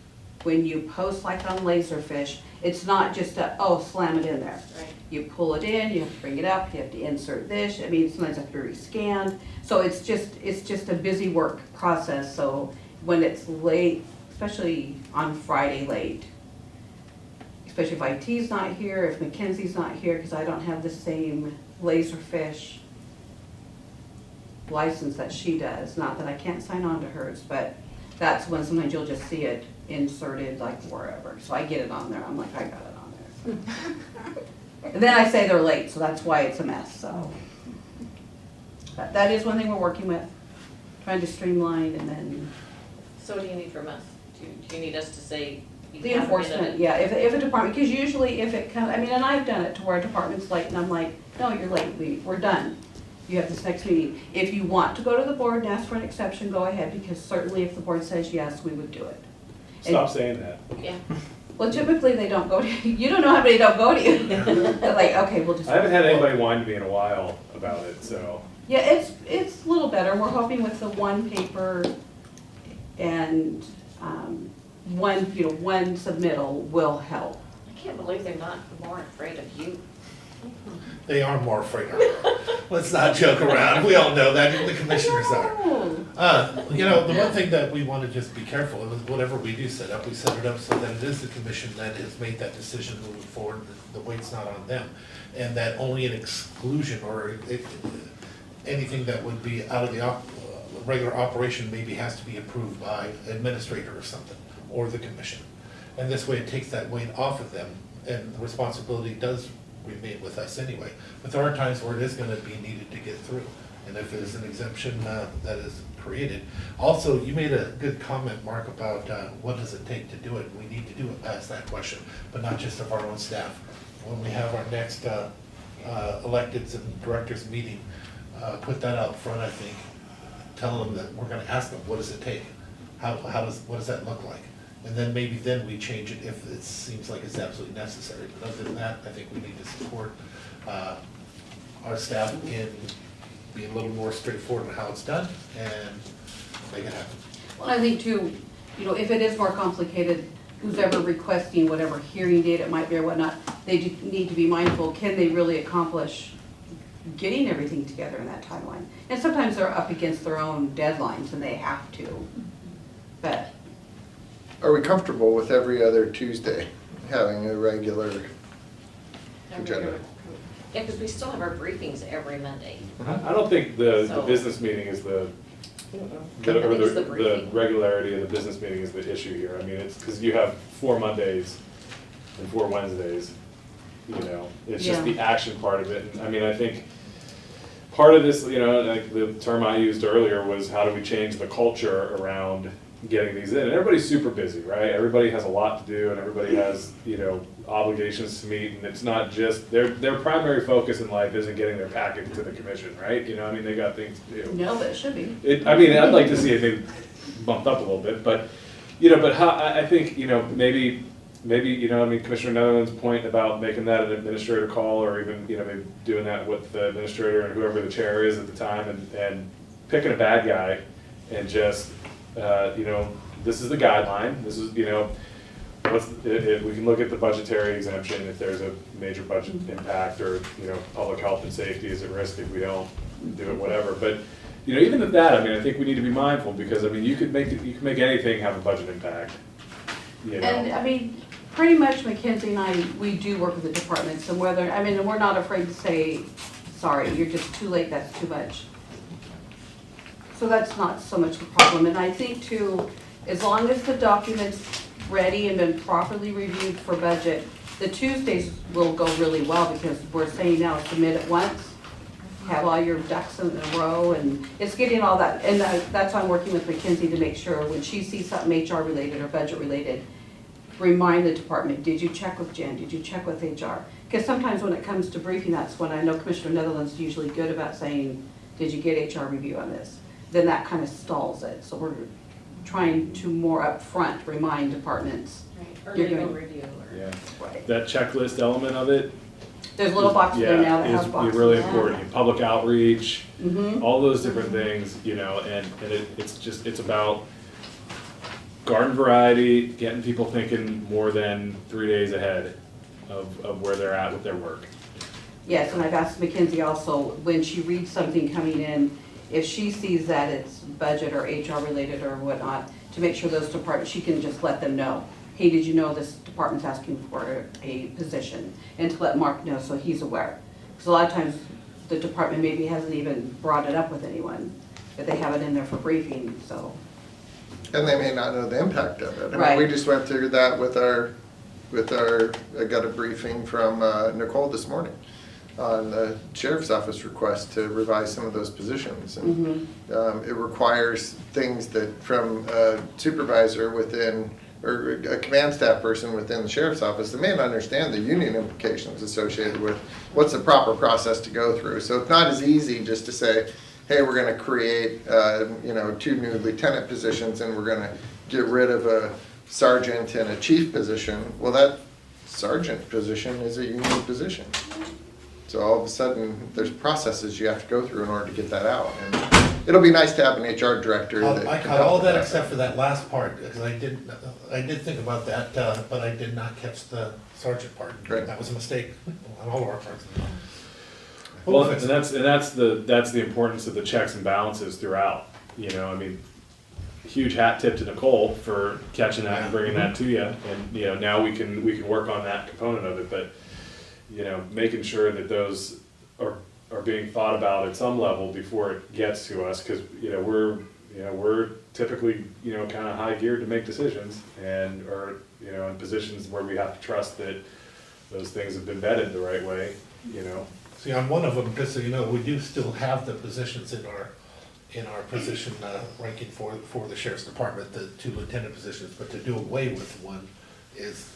when you post like on Laserfish, it's not just slam it in there. Right. You pull it in, you have to bring it up, you have to insert this, I mean, sometimes it has to be rescanned. So it's just a busy work process, so when it's late, especially on Friday late, especially if IT's not here, if Mackenzie's not here, because I don't have the same Laserfish license that she does, not that I can't sign on to hers, but that's when sometimes you'll just see it inserted like wherever. So I get it on there, I'm like, I got it on there. And then I say they're late, so that's why it's a mess, so. That is one thing we're working with, trying to streamline and then. So what do you need from us? Do you need us to say? The enforcement, yeah, if a department, because usually if it comes, and I've done it to where a department's late and I'm like, no, you're late, we're done. You have this next meeting. If you want to go to the board and ask for an exception, go ahead, because certainly if the board says yes, we would do it. Stop saying that. Yeah. Well, typically they don't go to you. You don't know how many don't go to you. They're like, okay, we'll just. I haven't had anybody whine to me in a while about it, so. Yeah, it's a little better. We're hoping with the one paper and one submittal will help. I can't believe they're not more afraid of you. They are more afraid of her. Let's not joke around. We all know that. Even the commissioners are. The one thing that we want to just be careful of is whatever we do set up, we set it up so that it is the commission that has made that decision moving forward. The weight's not on them. And that only an exclusion or anything that would be out of the regular operation maybe has to be approved by administrator or something, or the commission. And this way it takes that weight off of them and the responsibility does remain with us anyway. But there are times where it is gonna be needed to get through. And if there's an exemption that is created. Also, you made a good comment, Mark, about what does it take to do it? We need to do it, ask that question, but not just of our own staff. When we have our next electeds and directors meeting, put that out front, I think. Tell them that we're gonna ask them, what does it take? What does that look like? And then maybe then we change it if it seems like it's absolutely necessary. But other than that, I think we need to support our staff in being a little more straightforward in how it's done and make it happen. Well, I think too, you know, if it is more complicated, who's ever requesting whatever hearing date it might be or whatnot, they do need to be mindful, can they really accomplish getting everything together in that timeline? And sometimes they're up against their own deadlines and they have to, but. Are we comfortable with every other Tuesday having a regular agenda? Yeah, because we still have our briefings every Monday. I don't think the business meeting is the regularity of the business meeting is the issue here. I mean, it's because you have 4 Mondays and 4 Wednesdays, you know, it's just the action part of it. And I mean, I think part of this, you know, like the term I used earlier was how do we change the culture around getting these in? And everybody's super busy, right? Everybody has a lot to do and everybody has, you know, obligations to meet, and it's not just their primary focus in life isn't getting their packet to the commission, right? You know, I mean, they got things to do. No, but it should be. I mean, I'd like to see it maybe bumped up a little bit, but you know, but how I think, you know, maybe you know, I mean, Commissioner Netherland's point about making that an administrator call, or even, you know, maybe doing that with the administrator and whoever the chair is at the time, and picking a bad guy and just you know, this is the guideline. This is, you know, if we can look at the budgetary exemption if there's a major budget impact, or, you know, public health and safety is at risk if we don't do it, whatever. But, you know, even at that, I mean, I think we need to be mindful, because I mean, you could make anything have a budget impact. You know? And I mean, pretty much Mackenzie and I, we do work with the departments, and whether, I mean, we're not afraid to say, sorry, you're just too late, that's too much. So that's not so much a problem. And I think too, as long as the document's ready and been properly reviewed for budget, the Tuesdays will go really well, because we're saying now submit it once, have all your ducks in a row, and it's getting all that. And that's why I'm working with Mackenzie to make sure when she sees something HR related or budget related, remind the department, did you check with Jen? Did you check with HR? Because sometimes when it comes to briefing, that's when I know Commissioner Netherland's usually good about saying, did you get HR review on this? Then that kind of stalls it. So we're trying to more upfront remind departments. Right. Or legal review. Yeah. Right. That checklist element of it. There's a little box there now that has boxes. Really important. Public outreach, all those different things, you know, and it's about garden variety, getting people thinking more than 3 days ahead of where they're at with their work. Yes, and I've asked Mackenzie also, when she reads something coming in, if she sees that it's budget or HR related or whatnot, to make sure those departments, she can just let them know, hey, did you know this department's asking for a position? And to let Mark know so he's aware. Because a lot of times the department maybe hasn't even brought it up with anyone, but they have it in there for briefing, so. And they may not know the impact of it. I Right. mean, we just went through that with our, I got a briefing from Nicole this morning on the sheriff's office request to revise some of those positions. And it requires things that from a supervisor within, or a command staff person within the sheriff's office, that may not understand the union implications associated with what's the proper process to go through. So it's not as easy just to say, hey, we're going to create, you know, 2 new lieutenant positions, and we're going to get rid of a sergeant and a chief position. Well, that sergeant position is a union position. So all of a sudden, there's processes you have to go through in order to get that out. And it'll be nice to have an HR director that I can caught help all with that except for that last part, because I did think about that, but I did not catch the sergeant part. Right. That was a mistake on all of our parts. Well, and that's the importance of the checks and balances throughout. You know, I mean, huge hat tip to Nicole for catching that and bringing that to you. And you know, now we can work on that component of it. But you know, making sure that those are being thought about at some level before it gets to us, because you know we're typically, you know, kind of high geared to make decisions, and or you know, in positions where we have to trust that those things have been vetted the right way, you know. See, on one of them, just so you know, we do still have the positions in our position ranking for the sheriff's department, the 2 lieutenant positions, but to do away with one is,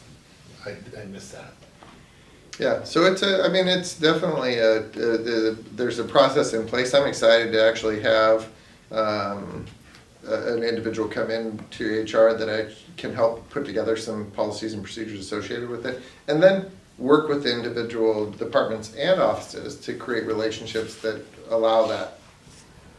I missed that. Yeah, so it's definitely there's a process in place. I'm excited to actually have an individual come in to HR that I can help put together some policies and procedures associated with it, and then work with individual departments and offices to create relationships that allow that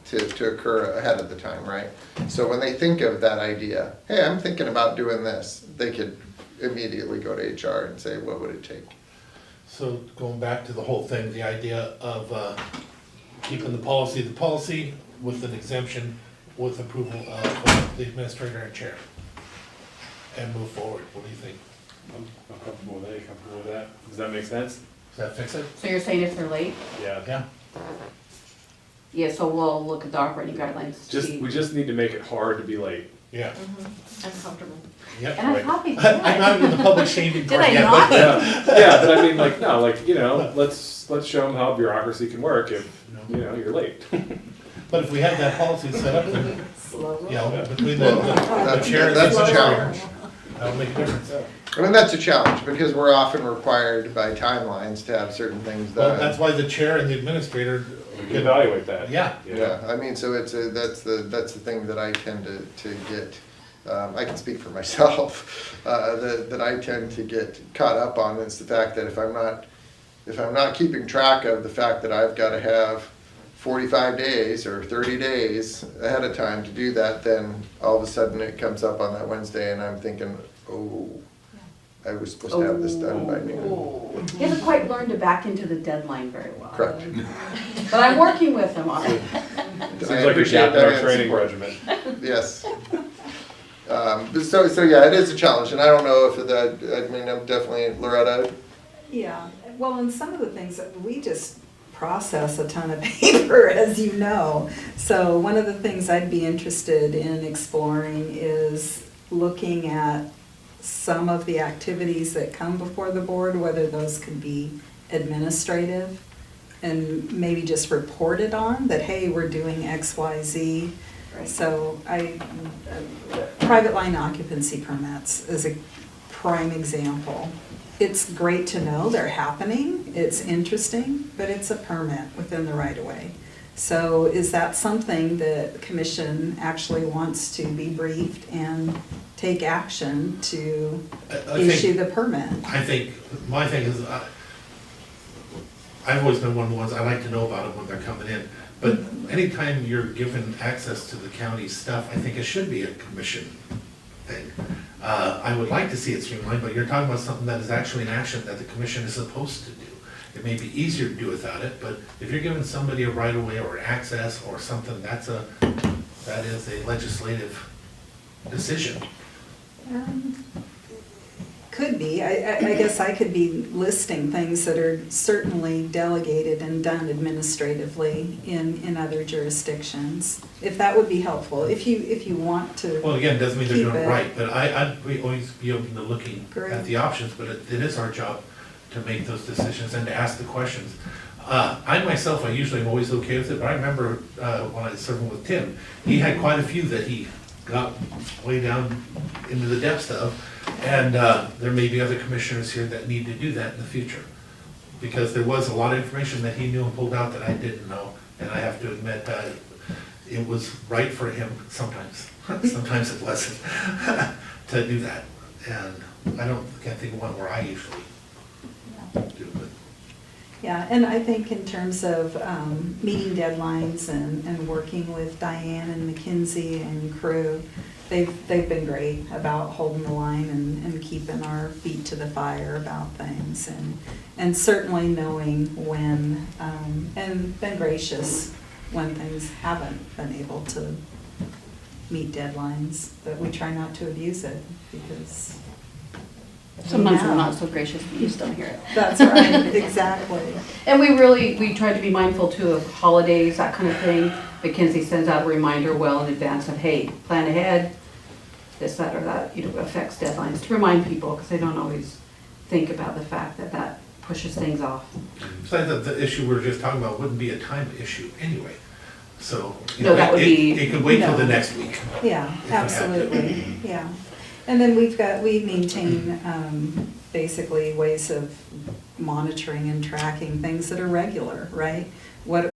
to occur ahead of the time, right? So when they think of that idea, hey, I'm thinking about doing this, they could immediately go to HR and say, what would it take? So going back to the whole thing, the idea of keeping the policy with an exemption with approval of the administrator and chair, and move forward. What do you think? I'm comfortable with that. You comfortable with that? Does that make sense? Does that fix it? So you're saying if they're late? Yeah. Yeah. Yeah, so we'll look at the operating guidelines to see. We just need to make it hard to be late. Yeah. I'm comfortable. Yep. And I'm happy. I'm not in the public shaming Did part I yet, not? Yeah, but I mean, like, no, like, you know, let's show them how bureaucracy can work if, you know, you're late. But if we have that policy set up, then, you know, between the chair and that's the a challenge. that'll make a difference. I mean, that's a challenge because we're often required by timelines to have certain things done. Well, that's why the chair and the administrator can evaluate that. Yeah. Yeah, I mean, so that's the thing that I tend to get, I can speak for myself, that I tend to get caught up on is the fact that if I'm not keeping track of the fact that I've got to have 45 days or 30 days ahead of time to do that, then all of a sudden it comes up on that Wednesday and I'm thinking, oh, I was supposed to have this done by noon. He hasn't quite learned to back into the deadline very well. Correct. But I'm working with him on it. Seems like a gap in our training regimen. Yes. So yeah, it is a challenge, and I don't know if I mean, I'm definitely, Loretta. Yeah, well, and some of the things that we just process a ton of paper, as you know. So one of the things I'd be interested in exploring is looking at some of the activities that come before the board, whether those could be administrative and maybe just reported on that, hey, we're doing X, Y, Z. Right. So private line occupancy permits is a prime example. It's great to know they're happening, it's interesting, but it's a permit within the right of way. So is that something that the commission actually wants to be briefed and take action to issue the permit? I think, my thing is, I've always been one of the ones, I like to know about them when they're coming in. But anytime you're given access to the county stuff, I think it should be a commission thing. I would like to see it streamlined, but you're talking about something that is actually an action that the commission is supposed to do. It may be easier to do without it, but if you're giving somebody a right of way or access or something, that is a legislative decision. Could be. I guess I could be listing things that are certainly delegated and done administratively in other jurisdictions. If that would be helpful, if you want to. Well, again, it doesn't mean they're doing it right, but I'd always be open to looking at the options, but it is our job to make those decisions and to ask the questions. I myself, I usually am always okay with it, but I remember when I was serving with Tim, he had quite a few that he got way down into the depths of, and there may be other commissioners here that need to do that in the future, because there was a lot of information that he knew and pulled out that I didn't know, and I have to admit that it was right for him sometimes. Sometimes it wasn't to do that, and can't think of one where I usually do it. Yeah, and I think in terms of meeting deadlines and working with Diane and McKinsey and crew, they've been great about holding the line and keeping our feet to the fire about things, and certainly knowing when, and been gracious when things haven't been able to meet deadlines, but we try not to abuse it because sometimes we're not so gracious, but you still hear it. That's right, exactly. And we try to be mindful too of holidays, that kind of thing. McKinsey sends out a reminder well in advance of, hey, plan ahead, this, that, or that, affects deadlines, to remind people, because they don't always think about the fact that that pushes things off. Besides, the issue we were just talking about wouldn't be a time issue anyway. So, you No, know, that would be- it could wait till the No. next week. Yeah, absolutely, yeah. And then we maintain basically ways of monitoring and tracking things that are regular, right? What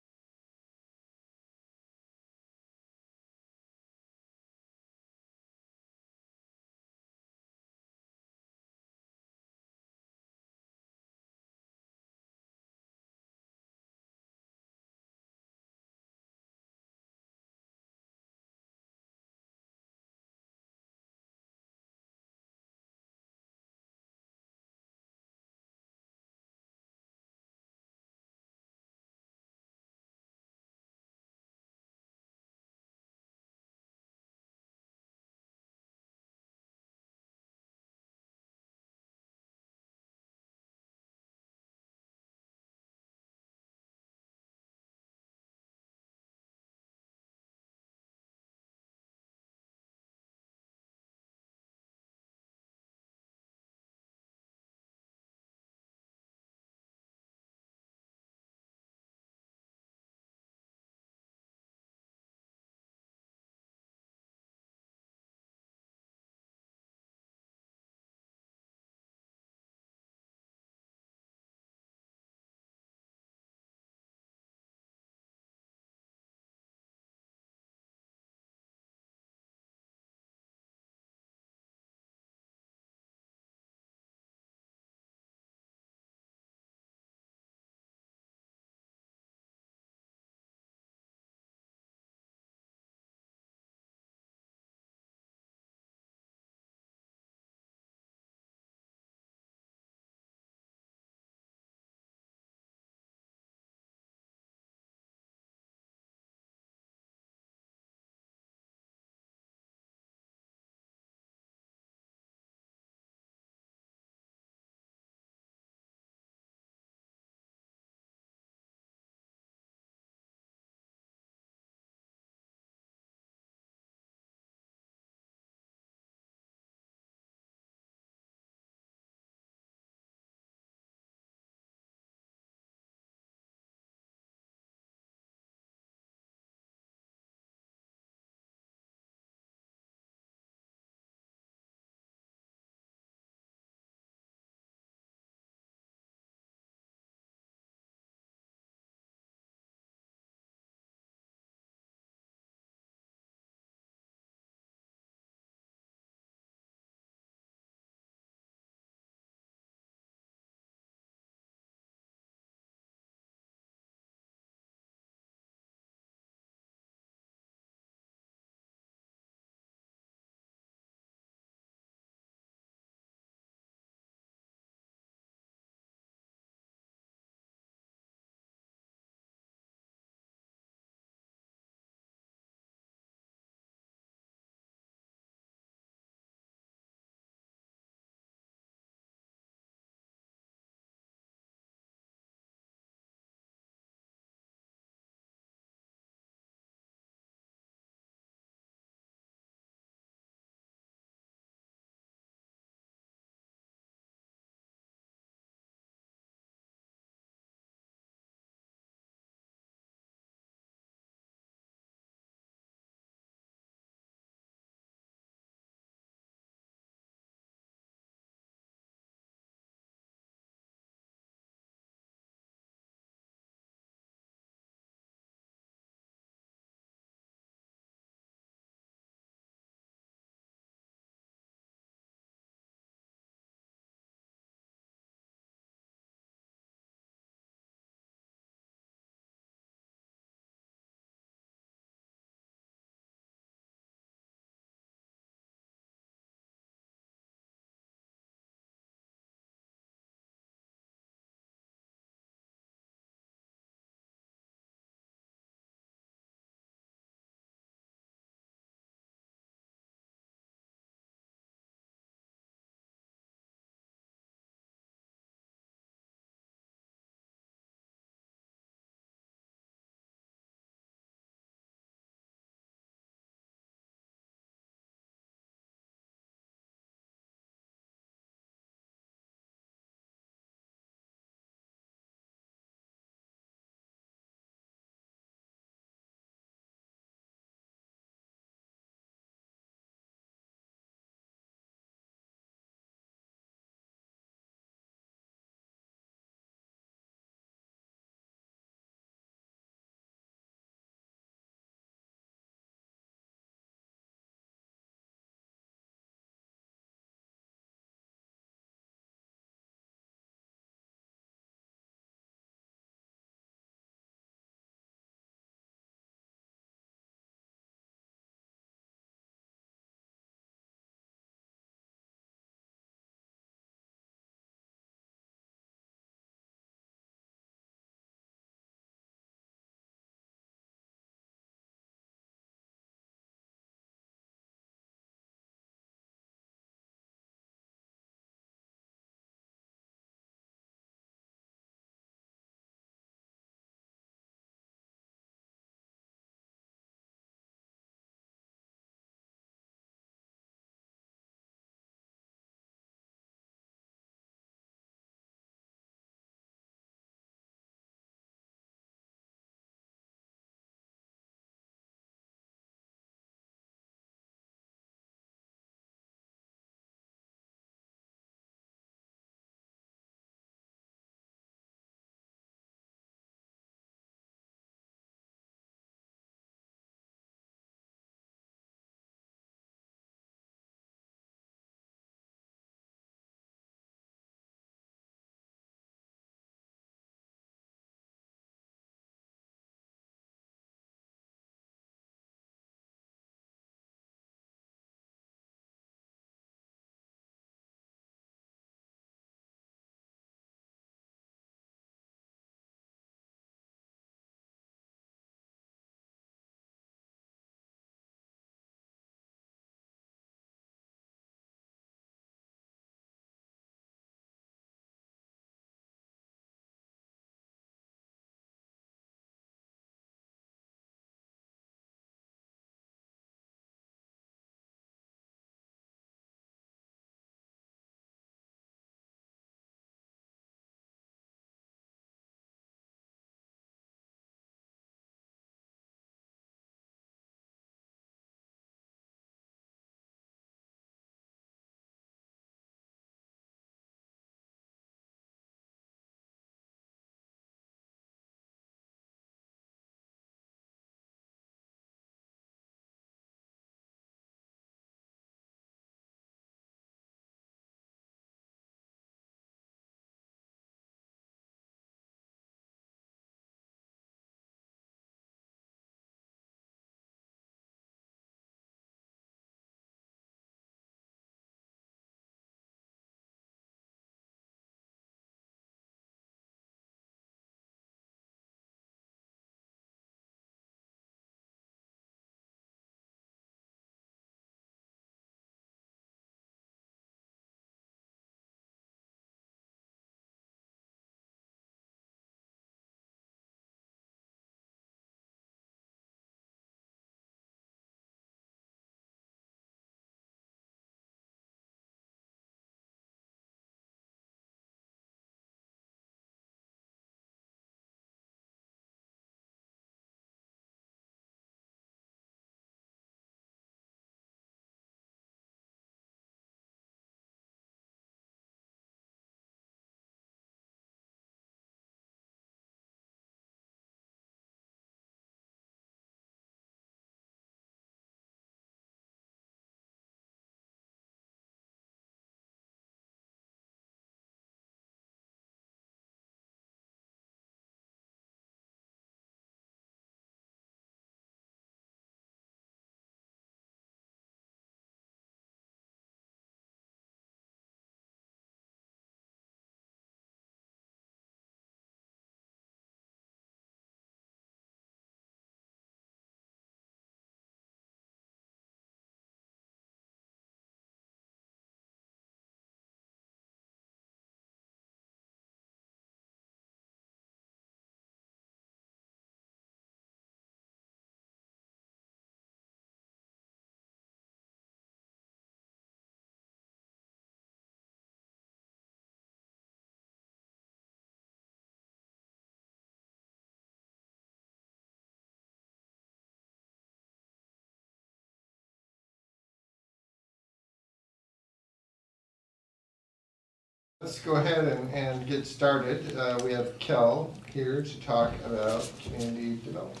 let's go ahead and get started. We have Kel here to talk about community development.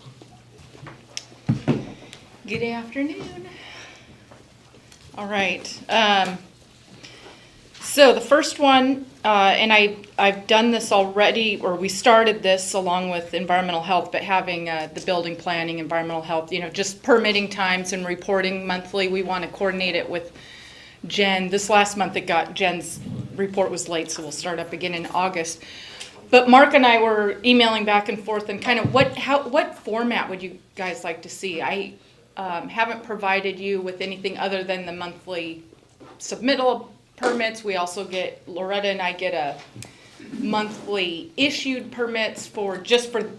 Good afternoon. All right. So the first one, and I've done this already, or we started this along with environmental health, but having the building planning, environmental health, just permitting times and reporting monthly. We want to coordinate it with Jen. This last month Jen's report was late, so we'll start up again in August. But Mark and I were emailing back and forth and kind of what format would you guys like to see? I haven't provided you with anything other than the monthly submittal permits. We also Loretta and I get a monthly issued permits for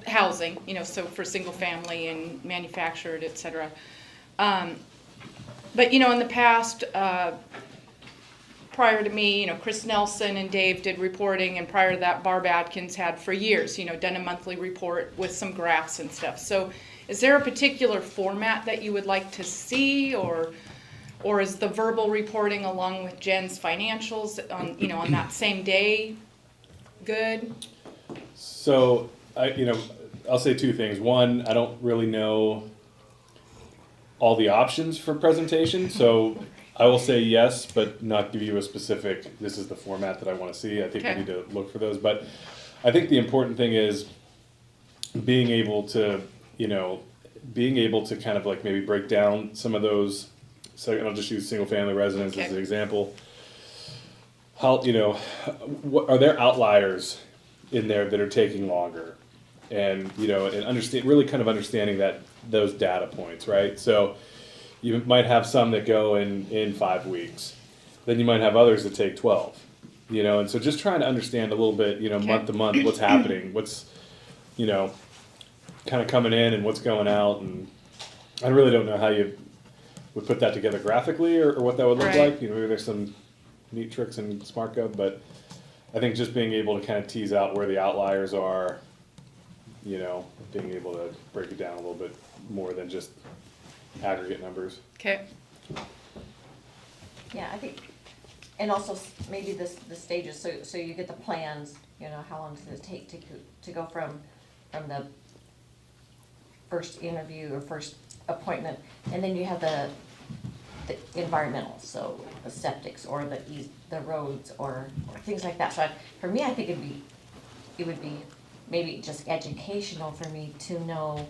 housing, so for single family and manufactured, etc. But in the past, prior to me, Chris Nelson and Dave did reporting, and prior to that, Barb Atkins had for years, done a monthly report with some graphs and stuff. So is there a particular format that you would like to see, or is the verbal reporting along with Jen's financials on that same day good? So I'll say two things. One, I don't really know all the options for presentation, so I will say yes, but not give you a specific, this is the format that I want to see. I think we need to look for those. But I think the important thing is being able to kind of like maybe break down some of those. So I'll just use single family residence as an example. How, what are there outliers in there that are taking longer? And, and really kind of understanding those data points, right? So you might have some that go in 5 weeks. Then you might have others that take 12, and so just trying to understand a little bit, month to month, what's happening, what's, kind of coming in and what's going out. And I really don't know how you would put that together graphically or what that would look like. Maybe there's some neat tricks in SmartGov, but I think just being able to kind of tease out where the outliers are, being able to break it down a little bit more than just aggregate numbers. Okay. Yeah, I think, and also maybe the stages, so you get the plans, how long does it take to go from the first interview or first appointment, and then you have the environmental, so the septics or the roads or things like that. So for me, I think it would be maybe just educational for me to know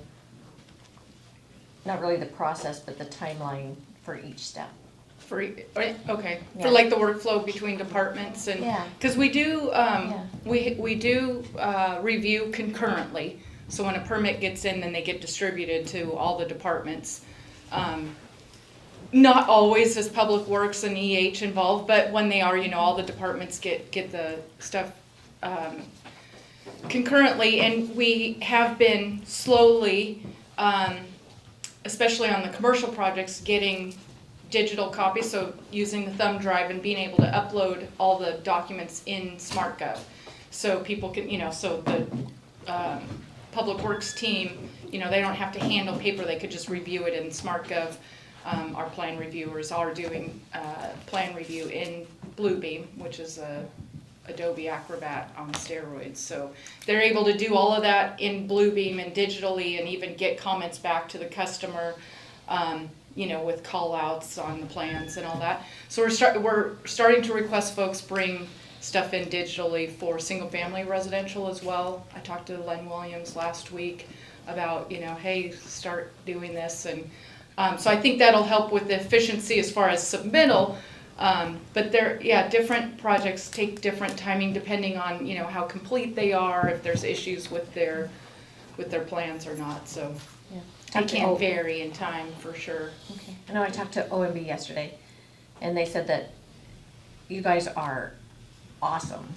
not really the process, but the timeline for each step. Okay. Yeah. For like the workflow between departments, and because we do we do review concurrently. So when a permit gets in, then they get distributed to all the departments. Not always is Public Works and EH involved, but when they are, all the departments get the stuff concurrently, and we have been slowly, especially on the commercial projects, getting digital copies, so using the thumb drive and being able to upload all the documents in SmartGov. So people can, so the Public Works team, they don't have to handle paper, they could just review it in SmartGov. Our plan reviewers are doing plan review in Bluebeam, which is a Adobe Acrobat on steroids. So they're able to do all of that in Bluebeam and digitally, and even get comments back to the customer, with call outs on the plans and all that. So we're starting to request folks bring stuff in digitally for single family residential as well. I talked to Len Williams last week about, hey, start doing this. And so I think that'll help with the efficiency as far as submittal. But different projects take different timing depending on, how complete they are, if there's issues with their plans or not. So it can vary in time for sure. Okay. I know I talked to OMB yesterday, and they said that you guys are awesome,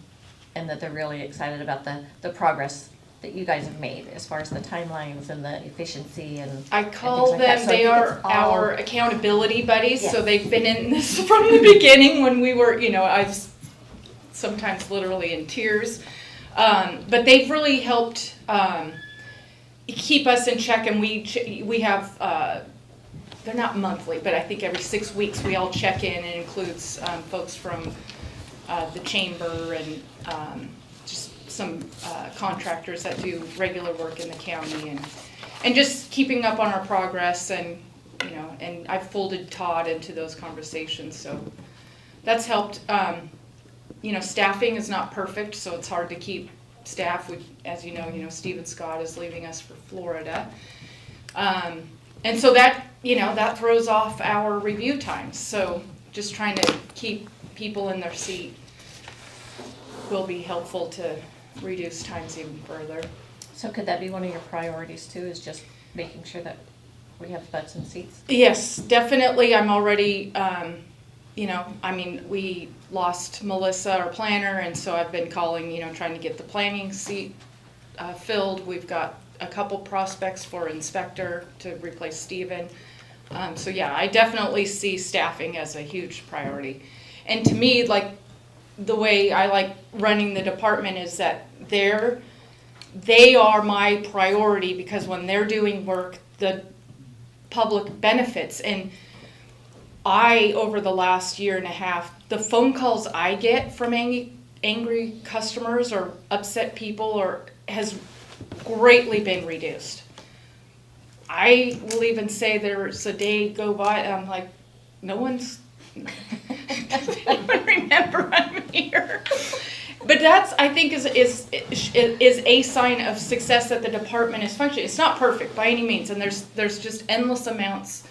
and that they're really excited about the progress that you guys have made as far as the timelines and the efficiency and I call them, so they are our accountability buddies. Yes. So they've been in this from the beginning when we were, I was sometimes literally in tears. But they've really helped keep us in check, and we have, they're not monthly, but I think every 6 weeks we all check in, and includes folks from the chamber and just some contractors that do regular work in the county, and just keeping up on our progress, and and I've folded Todd into those conversations, so that's helped. Staffing is not perfect, so it's hard to keep staff. As you know, Stephen Scott is leaving us for Florida, and so that that throws off our review times. So just trying to keep people in their seat will be helpful to reduce times even further. So could that be one of your priorities too, is just making sure that we have butts in seats? Yes, definitely. I'm already, we lost Melissa, our planner, and so I've been calling, trying to get the planning seat filled. We've got a couple prospects for inspector to replace Stephen. So yeah, I definitely see staffing as a huge priority. And to me, like, the way I like running the department is that they are my priority, because when they're doing work, the public benefits. And over the last year and a half, the phone calls I get from angry customers or upset people has greatly been reduced. I will even say there's a day go by and I'm like, no one's doesn't even remember I'm here. But that's, I think, is a sign of success that the department is functioning. It's not perfect by any means, and there's just endless amounts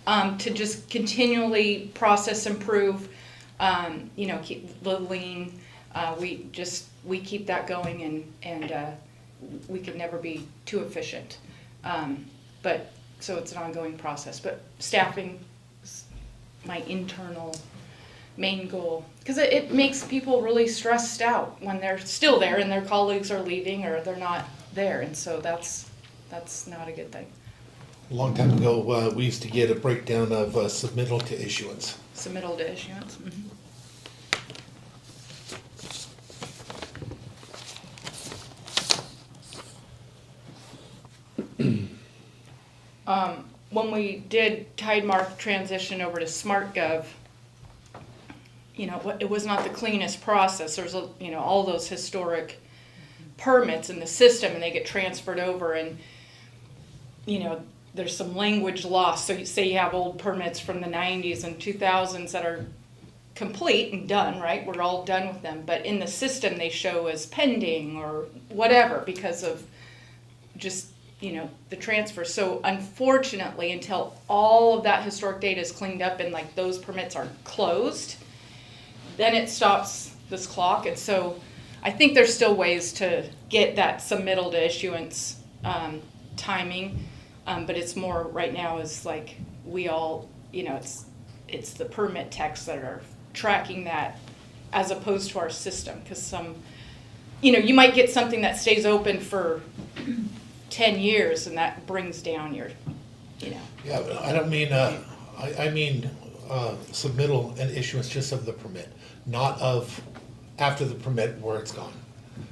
to just continually process, improve, keep the lean. We keep that going, and we can never be too efficient. But so it's an ongoing process. But staffing is my internal main goal, because it makes people really stressed out when they're still there and their colleagues are leaving or they're not there, and so that's not a good thing. A long time ago, we used to get a breakdown of submittal to issuance. Submittal to issuance. When we did Tidemark transition over to SmartGov, it was not the cleanest process. There's all those historic permits in the system, and they get transferred over, and there's some language loss. So you say you have old permits from the 90s and 2000s that are complete and done, right? We're all done with them, but in the system they show as pending or whatever because of just the transfer. So unfortunately, until all of that historic data is cleaned up and like those permits are closed, then it stops this clock. And so I think there's still ways to get that submittal to issuance timing, but it's more right now is like we all, it's the permit techs that are tracking that as opposed to our system, because some, you might get something that stays open for 10 years and that brings down your, Yeah, but I don't mean, I mean submittal and issuance just of the permit, not of after the permit where it's gone.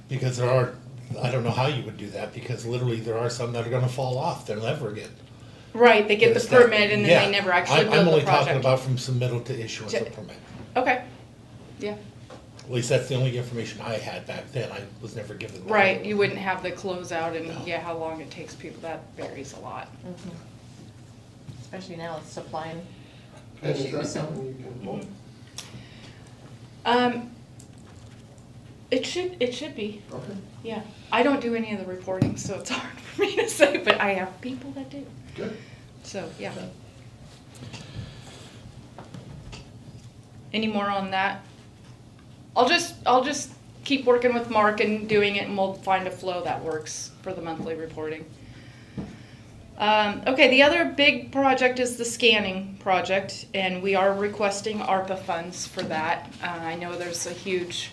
Because there are, I don't know how you would do that, because literally there are some that are gonna fall off, they'll never again. Right, they get the permit and then they never actually build the project. I'm only talking about from submittal to issuance of permit. Okay, yeah. At least that's the only information I had back then. I was never given that. Right, you wouldn't have the closeout and how long it takes people, that varies a lot. Mm-hmm. Especially now with supply And is that issues. something you can vote? It should be. Okay. Yeah, I don't do any of the reporting, so it's hard for me to say, but I have people that do. Good. So, yeah. Any more on that? I'll just keep working with Mark and doing it, and we'll find a flow that works for the monthly reporting. Okay, the other big project is the scanning project, and we are requesting ARPA funds for that. I know there's a huge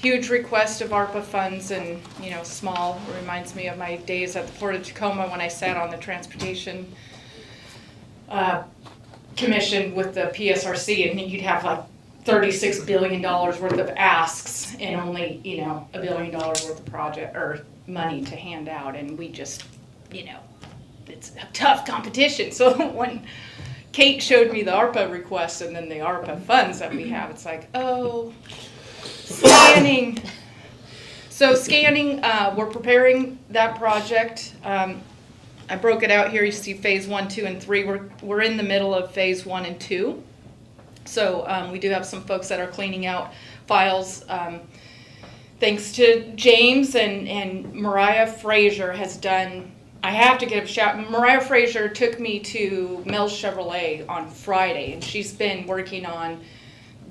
request of ARPA funds, and small. It reminds me of my days at the Port of Tacoma when I sat on the Transportation Commission with the PSRC, and you'd have like $36 billion worth of asks and only $1 billion worth of project or money to hand out, and we just it's a tough competition. So when Kate showed me the ARPA requests and then the ARPA funds that we have, it's like, oh, Scanning. So scanning, we're preparing that project. I broke it out here. You see phase 1, 2, and 3. We're in the middle of phase 1 and 2. So we do have some folks that are cleaning out files. Thanks to James and Mariah Frazier has done, I have to give a shout. Mariah Frazier took me to Mel's Chevrolet on Friday, and she's been working on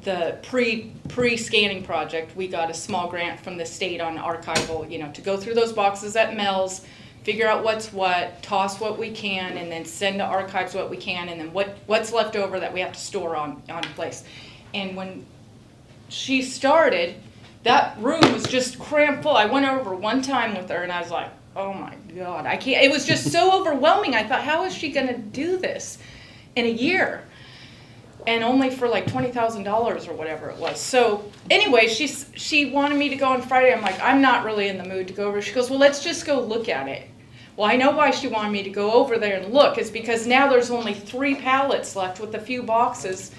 the pre-scanning project. We got a small grant from the state on archival, to go through those boxes at Mel's, figure out what's what, toss what we can, and then send to archives what we can, and then what's left over that we have to store on place. And when she started, that room was just crammed full. I went over one time with her, and I was like, oh my God, I can't. It was just so overwhelming. I thought, how is she going to do this in a year? And only for like $20,000 or whatever it was. So anyway, she wanted me to go on Friday. I'm like, I'm not really in the mood to go over. She goes, well, let's just go look at it. Well, I know why she wanted me to go over there and look. It's because now there's only 3 pallets left with a few boxes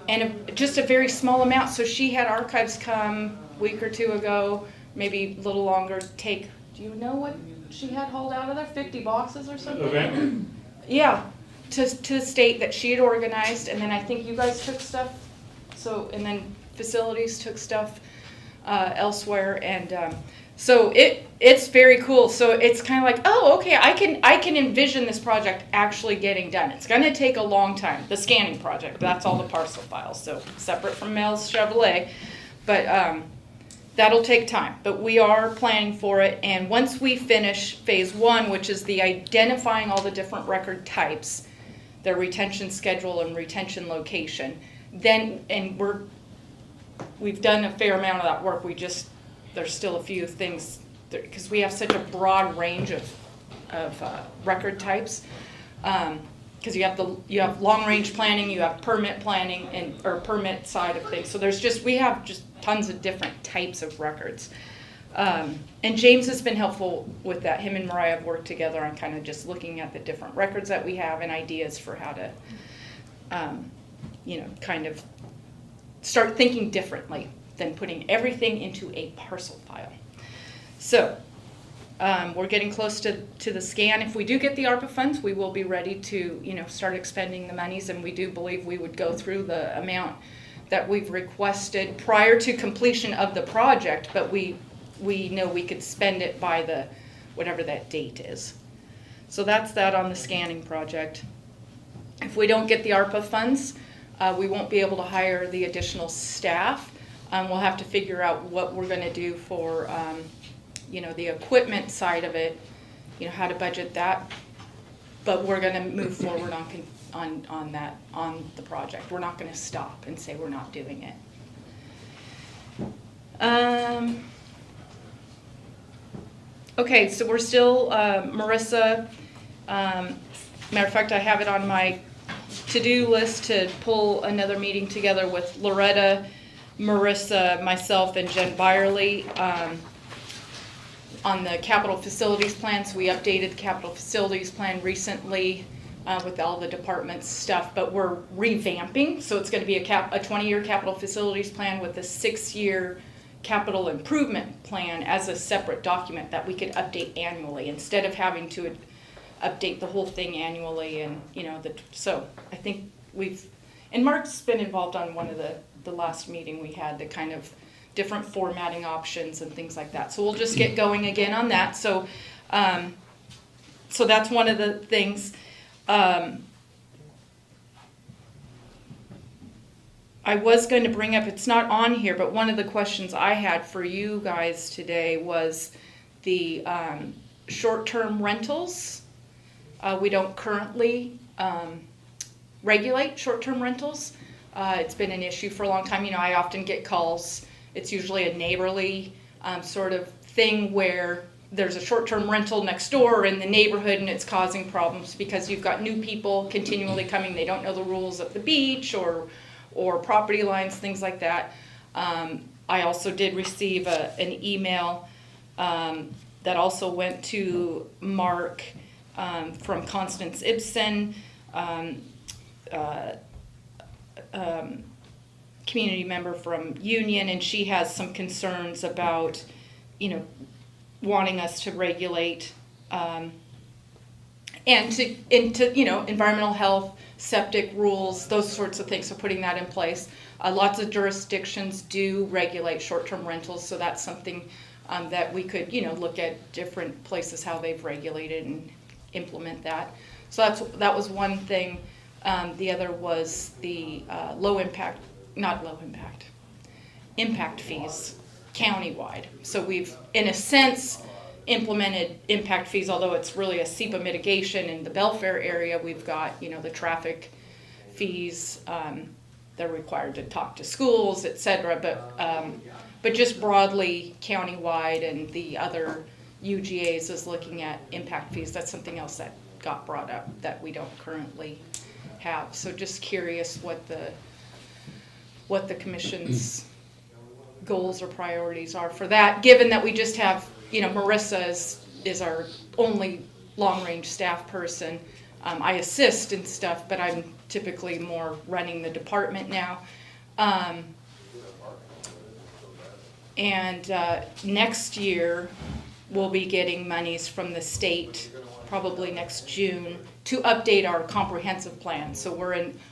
and just a very small amount. So she had archives come a week or 2 ago, maybe a little longer, take, do you know what she had hauled out of there? 50 boxes or something? Okay. Yeah, to state that she had organized, and then I think you guys took stuff, so, and then facilities took stuff elsewhere, and so it's very cool. So it's kind of like, oh, okay, I can envision this project actually getting done. It's going to take a long time, the scanning project. That's all the parcel files, so separate from Mel's Chevrolet, but that'll take time. But we are planning for it, and once we finish phase 1, which is the identifying all the different record types, their retention schedule and retention location, then, and we've done a fair amount of that work. There's still a few things, because we have such a broad range of record types. Because you have long range planning, you have permit planning, or permit side of things. So we have just tons of different types of records. And James has been helpful with that. Him and Mariah have worked together on kind of just looking at the different records that we have and ideas for how to, kind of start thinking differently than putting everything into a parcel file. So we're getting close to the scan. If we do get the ARPA funds, we will be ready to, start expending the monies, and we do believe we would go through the amount that we've requested prior to completion of the project, but we know we could spend it by whatever that date is. So that's that on the scanning project. If we don't get the ARPA funds, we won't be able to hire the additional staff. We'll have to figure out what we're going to do for, the equipment side of it, how to budget that. But we're going to move forward on the project. We're not going to stop and say we're not doing it. Okay, so we're still, Marissa, matter of fact, I have it on my to-do list to pull another meeting together with Loretta, Marissa, myself, and Jen Byerly on the capital facilities plan. So we updated the capital facilities plan recently with all the department's stuff, but we're revamping. So it's going to be a 20-year capital facilities plan with a 6-year capital improvement plan as a separate document that we could update annually instead of having to update the whole thing annually. And so I think and Mark's been involved on one of the last meeting we had, the kind of different formatting options and things like that. So we'll just get going again on that. So so that's one of the things. I was going to bring up, it's not on here, but one of the questions I had for you guys today was the short-term rentals. We don't currently regulate short-term rentals. It's been an issue for a long time. I often get calls. It's usually a neighborly sort of thing where there's a short-term rental next door in the neighborhood and it's causing problems because you've got new people continually coming. They don't know the rules of the beach or property lines, things like that. I also did receive an email that also went to Mark from Constance community member from Union, and she has some concerns about, wanting us to regulate, and to environmental health, septic rules, those sorts of things, so putting that in place. Lots of jurisdictions do regulate short-term rentals, so that's something that we could, look at different places, how they've regulated and implement that. So that was one thing. The other was the impact fees countywide. So we've, in a sense, implemented impact fees, although it's really a SEPA mitigation. In the Belfair area, we've got, the traffic fees. They're required to talk to schools, et cetera, but just broadly countywide, and the other UGAs is looking at impact fees. That's something else that got brought up that we don't currently have. So just curious what the commission's goals or priorities are for that, given that we just have, Marissa is our only long-range staff person. I assist and stuff, but I'm typically more running the department now. Next year, we'll be getting monies from the state, probably next June, to update our comprehensive plan. So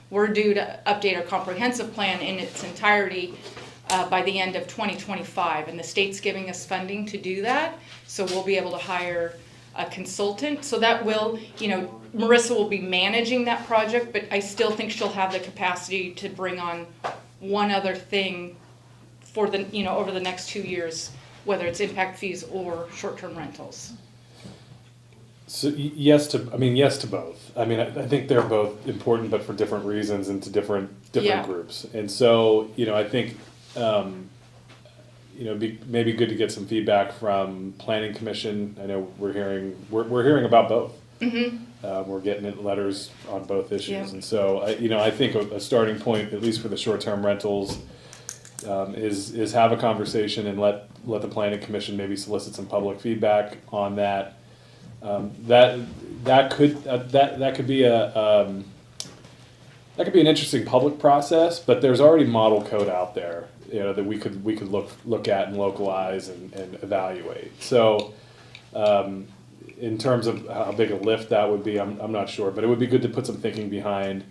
we're due to update our comprehensive plan in its entirety by the end of 2025, and the state's giving us funding to do that. So we'll be able to hire a consultant. So that will, Marissa will be managing that project, but I still think she'll have the capacity to bring on one other thing for the, over the next 2 years, whether it's impact fees or short-term rentals. So yes to both. I mean, I think they're both important, but for different reasons and to different groups. And so, I think, maybe good to get some feedback from Planning Commission. I know we're hearing about both. Mm-hmm. We're getting letters on both issues, yep. And so I think a starting point, at least for the short-term rentals, is have a conversation and let the Planning Commission maybe solicit some public feedback on that. That could be an interesting public process, but there's already model code out there, that we could look at and localize and evaluate. So, in terms of how big a lift that would be, I'm not sure, but it would be good to put some thinking behind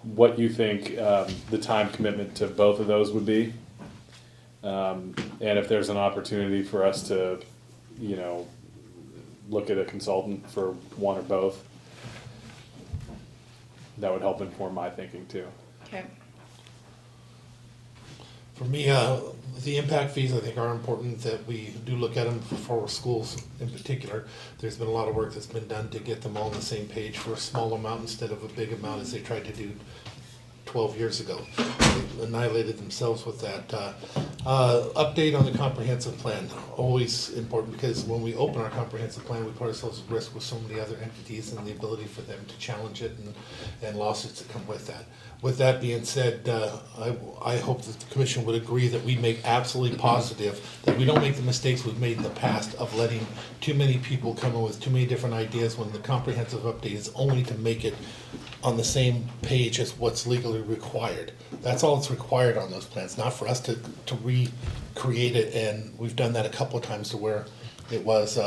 what you think the time commitment to both of those would be, and if there's an opportunity for us to, look at a consultant for one or both. That would help inform my thinking too. Okay. For me, the impact fees I think are important, that we do look at them for schools in particular. There's been a lot of work that's been done to get them all on the same page for a small amount instead of a big amount as they tried to do 12 years ago. They annihilated themselves with that. Update on the comprehensive plan, always important, because when we open our comprehensive plan, we put ourselves at risk with so many other entities and the ability for them to challenge it and lawsuits that come with that. With that being said, I hope that the commission would agree that we make absolutely positive that we don't make the mistakes we've made in the past of letting too many people come in with too many different ideas when the comprehensive update is only to make it on the same page as what's legally required. That's all that's required on those plans, not for us to recreate it, and we've done that a couple of times to where it was,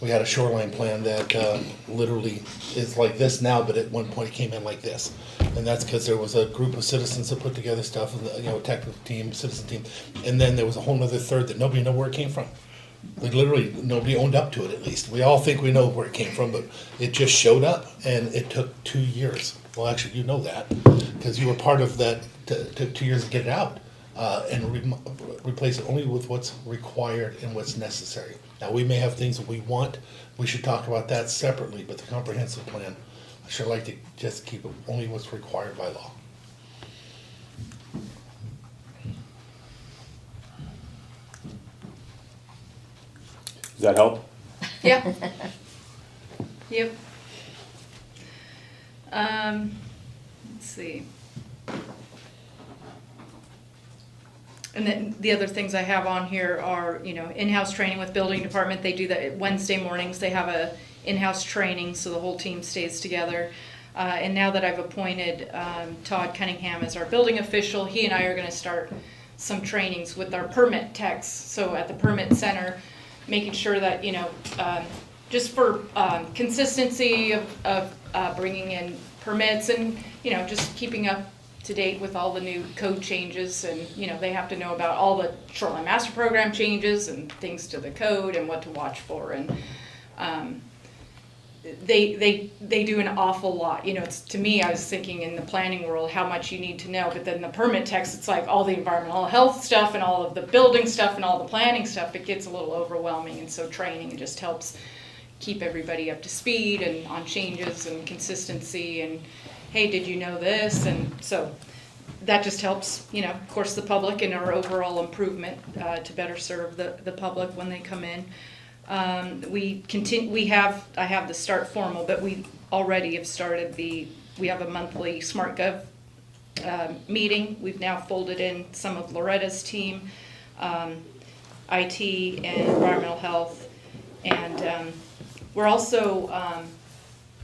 we had a shoreline plan that literally is like this now, but at one point it came in like this. And that's because there was a group of citizens that put together stuff, and technical team, citizen team, and then there was a whole other third that nobody knew where it came from. Like literally, nobody owned up to it, at least. We all think we know where it came from, but it just showed up, and it took 2 years. Well, actually, you know that, because you were part of that. Took 2 years to get it out, and replace it only with what's required and what's necessary. Now, we may have things that we want. We should talk about that separately, but the comprehensive plan, I sure like to just keep it only what's required by law. Does that help? Yeah. Yep. Let's see. And then the other things I have on here are, in-house training with building department. They do that Wednesday mornings. They have a in-house training, so the whole team stays together. And now that I've appointed Todd Cunningham as our building official, he and I are going to start some trainings with our permit techs. So at the permit center, making sure that, you know, just for consistency of bringing in permits and, you know, just keeping up to date with all the new code changes. And, you know, they have to know about all the shoreline master program changes and things to the code and what to watch for. And they do an awful lot. You know, it's, to me, I was thinking in the planning world how much you need to know, but then the permit text, it's like all the environmental health stuff and all of the building stuff and all the planning stuff. It gets a little overwhelming, and so training just helps keep everybody up to speed and on changes and consistency and, hey, did you know this? And so that just helps, you know, of course, the public and our overall improvement to better serve the public when they come in. I have the start formal, but we already have started we have a monthly SmartGov meeting. We've now folded in some of Loretta's team, IT and environmental health, and we're also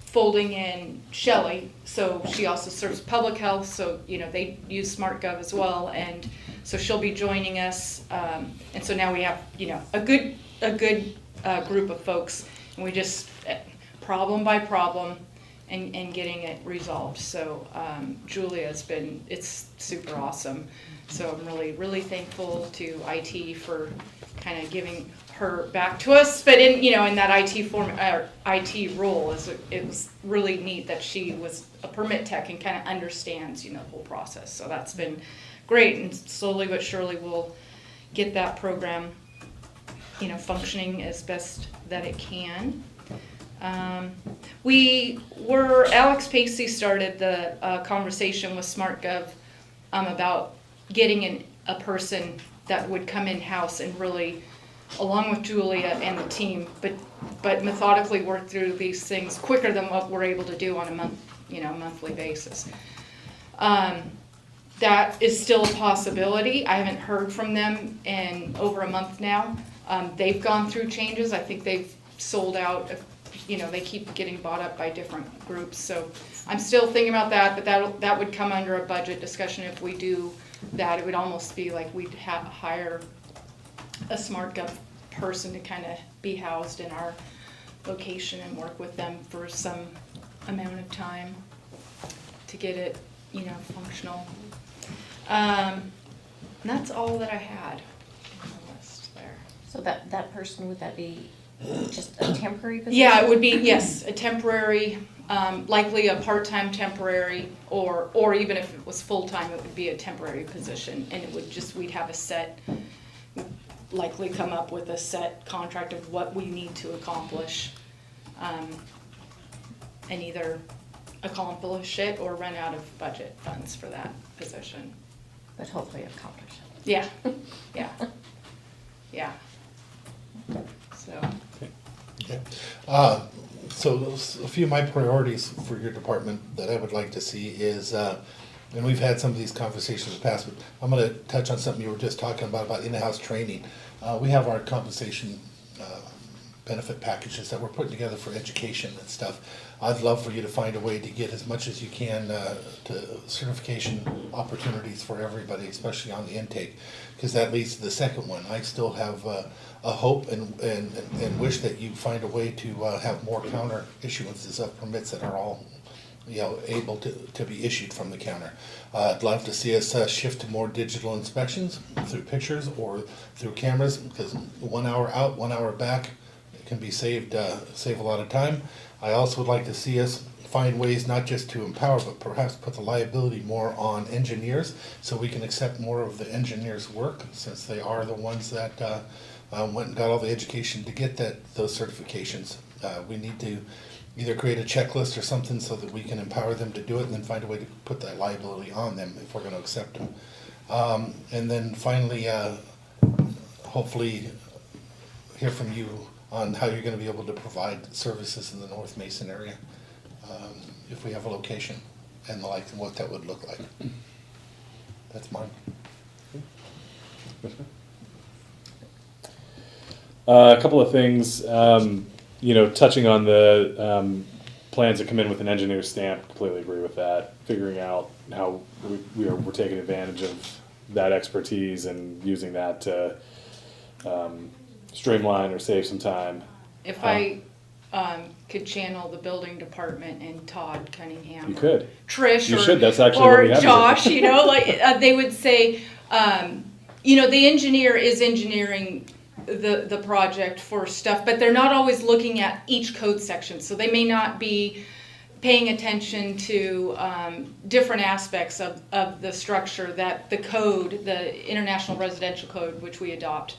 folding in Shelley, so she also serves public health, so, you know, they use SmartGov as well, and so she'll be joining us, and so now we have, you know, a good group of folks, and we just problem by problem and getting it resolved. So Julia's it's super awesome. So I'm really thankful to IT for kind of giving her back to us. But in that IT role, it was really neat that she was a permit tech and kind of understands, you know, the whole process. So that's been great, and slowly but surely we'll get that program, you know, functioning as best that it can. Alex Pacey started the conversation with SmartGov about getting a person that would come in-house and really, along with Julia and the team, but methodically work through these things quicker than what we're able to do on a monthly basis. That is still a possibility. I haven't heard from them in over a month now. They've gone through changes. I think they've sold out. You know, they keep getting bought up by different groups. So I'm still thinking about that, but that would come under a budget discussion if we do that. It would almost be like we'd hire a SmartGov person to kind of be housed in our location and work with them for some amount of time to get it, you know, functional. And that's all that I had on the list there. So that person, would that be just a temporary position? Yeah, it would be, yes, a temporary, likely a part-time temporary, or even if it was full-time, it would be a temporary position, and it would just, we'd have a set, likely come up with a set contract of what we need to accomplish, and either accomplish it or run out of budget funds for that position. But hopefully accomplish it. Yeah, yeah, yeah. So. Okay. So a few of my priorities for your department that I would like to see is, and we've had some of these conversations in the past, but I'm going to touch on something you were just talking about in-house training. We have our compensation benefit packages that we're putting together for education and stuff. I'd love for you to find a way to get as much as you can to certification opportunities for everybody, especially on the intake, because that leads to the second one. I still have a hope and wish that you find a way to have more counter issuances of permits that are all, you know, able to be issued from the counter. I'd love to see us shift to more digital inspections through pictures or through cameras, because 1 hour out, 1 hour back, it can be save a lot of time. I also would like to see us find ways not just to empower, but perhaps put the liability more on engineers, so we can accept more of the engineers' work, since they are the ones that went and got all the education to get those certifications. We need to either create a checklist or something so that we can empower them to do it, and then find a way to put that liability on them if we're going to accept them. And then finally, hopefully hear from you on how you're going to be able to provide services in the North Mason area, if we have a location, and what that would look like. That's mine. A couple of things, you know, touching on the plans that come in with an engineer's stamp, completely agree with that. Figuring out how we're taking advantage of that expertise and using that to streamline or save some time. If I could channel the building department and Todd Cunningham. You could. Trish you or, should. That's actually or what we have Josh, here. you know, like they would say, you know, the engineer is engineering the project for stuff, but they're not always looking at each code section. So they may not be paying attention to different aspects of the structure that the code, the International Residential Code, which we adopt,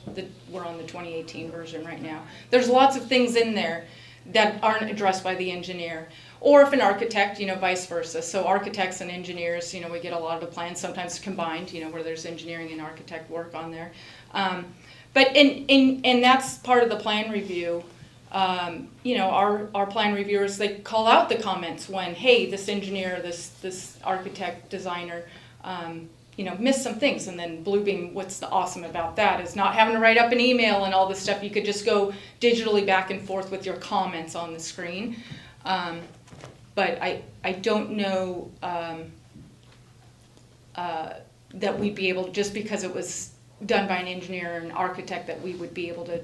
we're on the 2018 version right now. There's lots of things in there that aren't addressed by the engineer. Or if an architect, you know, vice versa. So architects and engineers, you know, we get a lot of the plans sometimes combined, you know, where there's engineering and architect work on there. But and that's part of the plan review. You know, our plan reviewers, they call out the comments when, hey, this engineer, this architect, designer, you know, missed some things. And then Bluebeam, what's the awesome about that is not having to write up an email and all this stuff. You could just go digitally back and forth with your comments on the screen. But I don't know that we'd be able to, just because it was done by an engineer or an architect, that we would be able to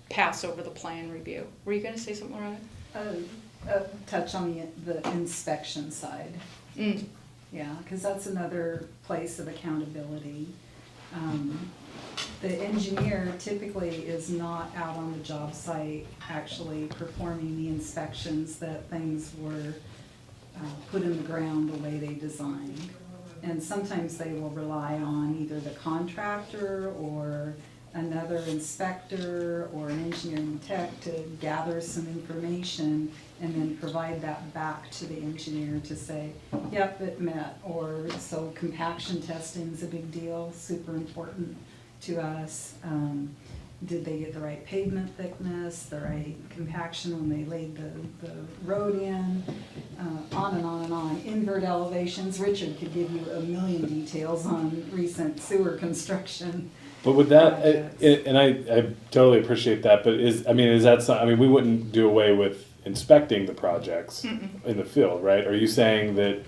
pass over the plan review. Were you going to say something, Loretta? Touch on the inspection side. Mm. Yeah, because that's another place of accountability. The engineer typically is not out on the job site actually performing the inspections that things were put in the ground the way they designed. And sometimes they will rely on either the contractor or another inspector or an engineering tech to gather some information and then provide that back to the engineer to say, yep, it met. Or so compaction testing is a big deal, super important to us. Did they get the right pavement thickness, the right compaction when they laid the road in, on and on and on. Invert elevations, Richard could give you a million details on recent sewer construction. But with that, and I totally appreciate that, but is that something, I mean, we wouldn't do away with inspecting the projects in the field, right? Are you saying that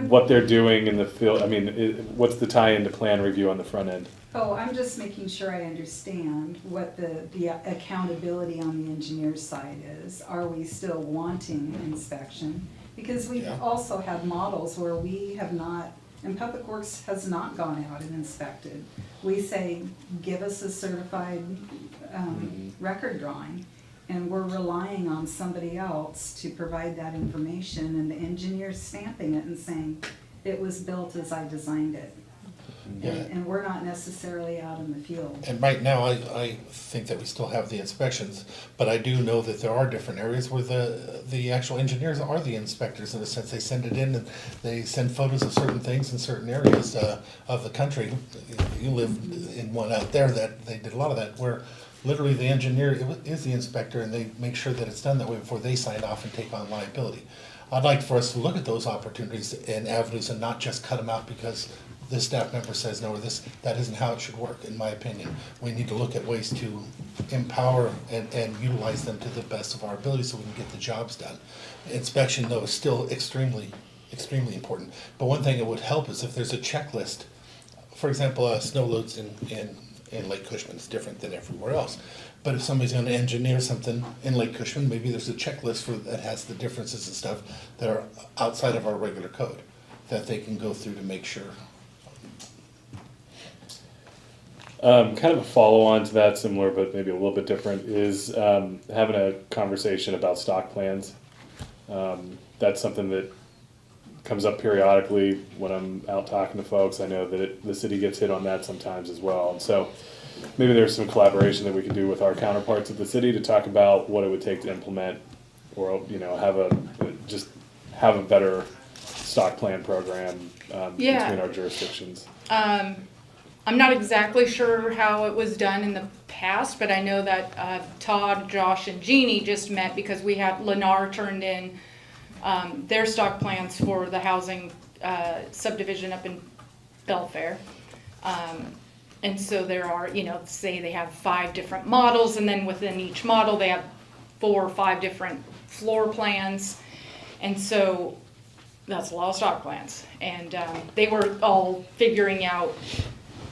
what they're doing in the field, I mean, what's the tie into plan review on the front end? Oh, I'm just making sure I understand what the accountability on the engineer's side is. Are we still wanting inspection? Because we've also had models where we have not, and Public Works has not gone out and inspected. We say, give us a certified record drawing, and we're relying on somebody else to provide that information, and the engineer's stamping it and saying, it was built as I designed it. And we're not necessarily out in the field. And right now, I think that we still have the inspections, but I do know that there are different areas where the actual engineers are the inspectors in a sense. They send it in and they send photos of certain things in certain areas of the country. You live in one out there that they did a lot of that, where literally the engineer is the inspector and they make sure that it's done that way before they sign off and take on liability. I'd like for us to look at those opportunities and avenues and not just cut them out because this staff member says no, or that isn't how it should work, in my opinion. We need to look at ways to empower and utilize them to the best of our ability so we can get the jobs done. Inspection, though, is still extremely, extremely important. But one thing that would help is if there's a checklist. For example, snow loads in Lake Cushman is different than everywhere else. But if somebody's going to engineer something in Lake Cushman, maybe there's a checklist that has the differences and stuff that are outside of our regular code that they can go through to make sure. Kind of a follow-on to that, similar but maybe a little bit different, is having a conversation about stock plans. That's something that comes up periodically when I'm out talking to folks. I know that the city gets hit on that sometimes as well. And so maybe there's some collaboration that we can do with our counterparts at the city to talk about what it would take to implement or, you know, have a better stock plan program between our jurisdictions. I'm not exactly sure how it was done in the past, but I know that Todd, Josh, and Jeannie just met because we had Lennar turned in their stock plans for the housing subdivision up in Belfair. And so there are, you know, say they have 5 different models, and then within each model they have 4 or 5 different floor plans. And so that's a lot of stock plans. And they were all figuring out,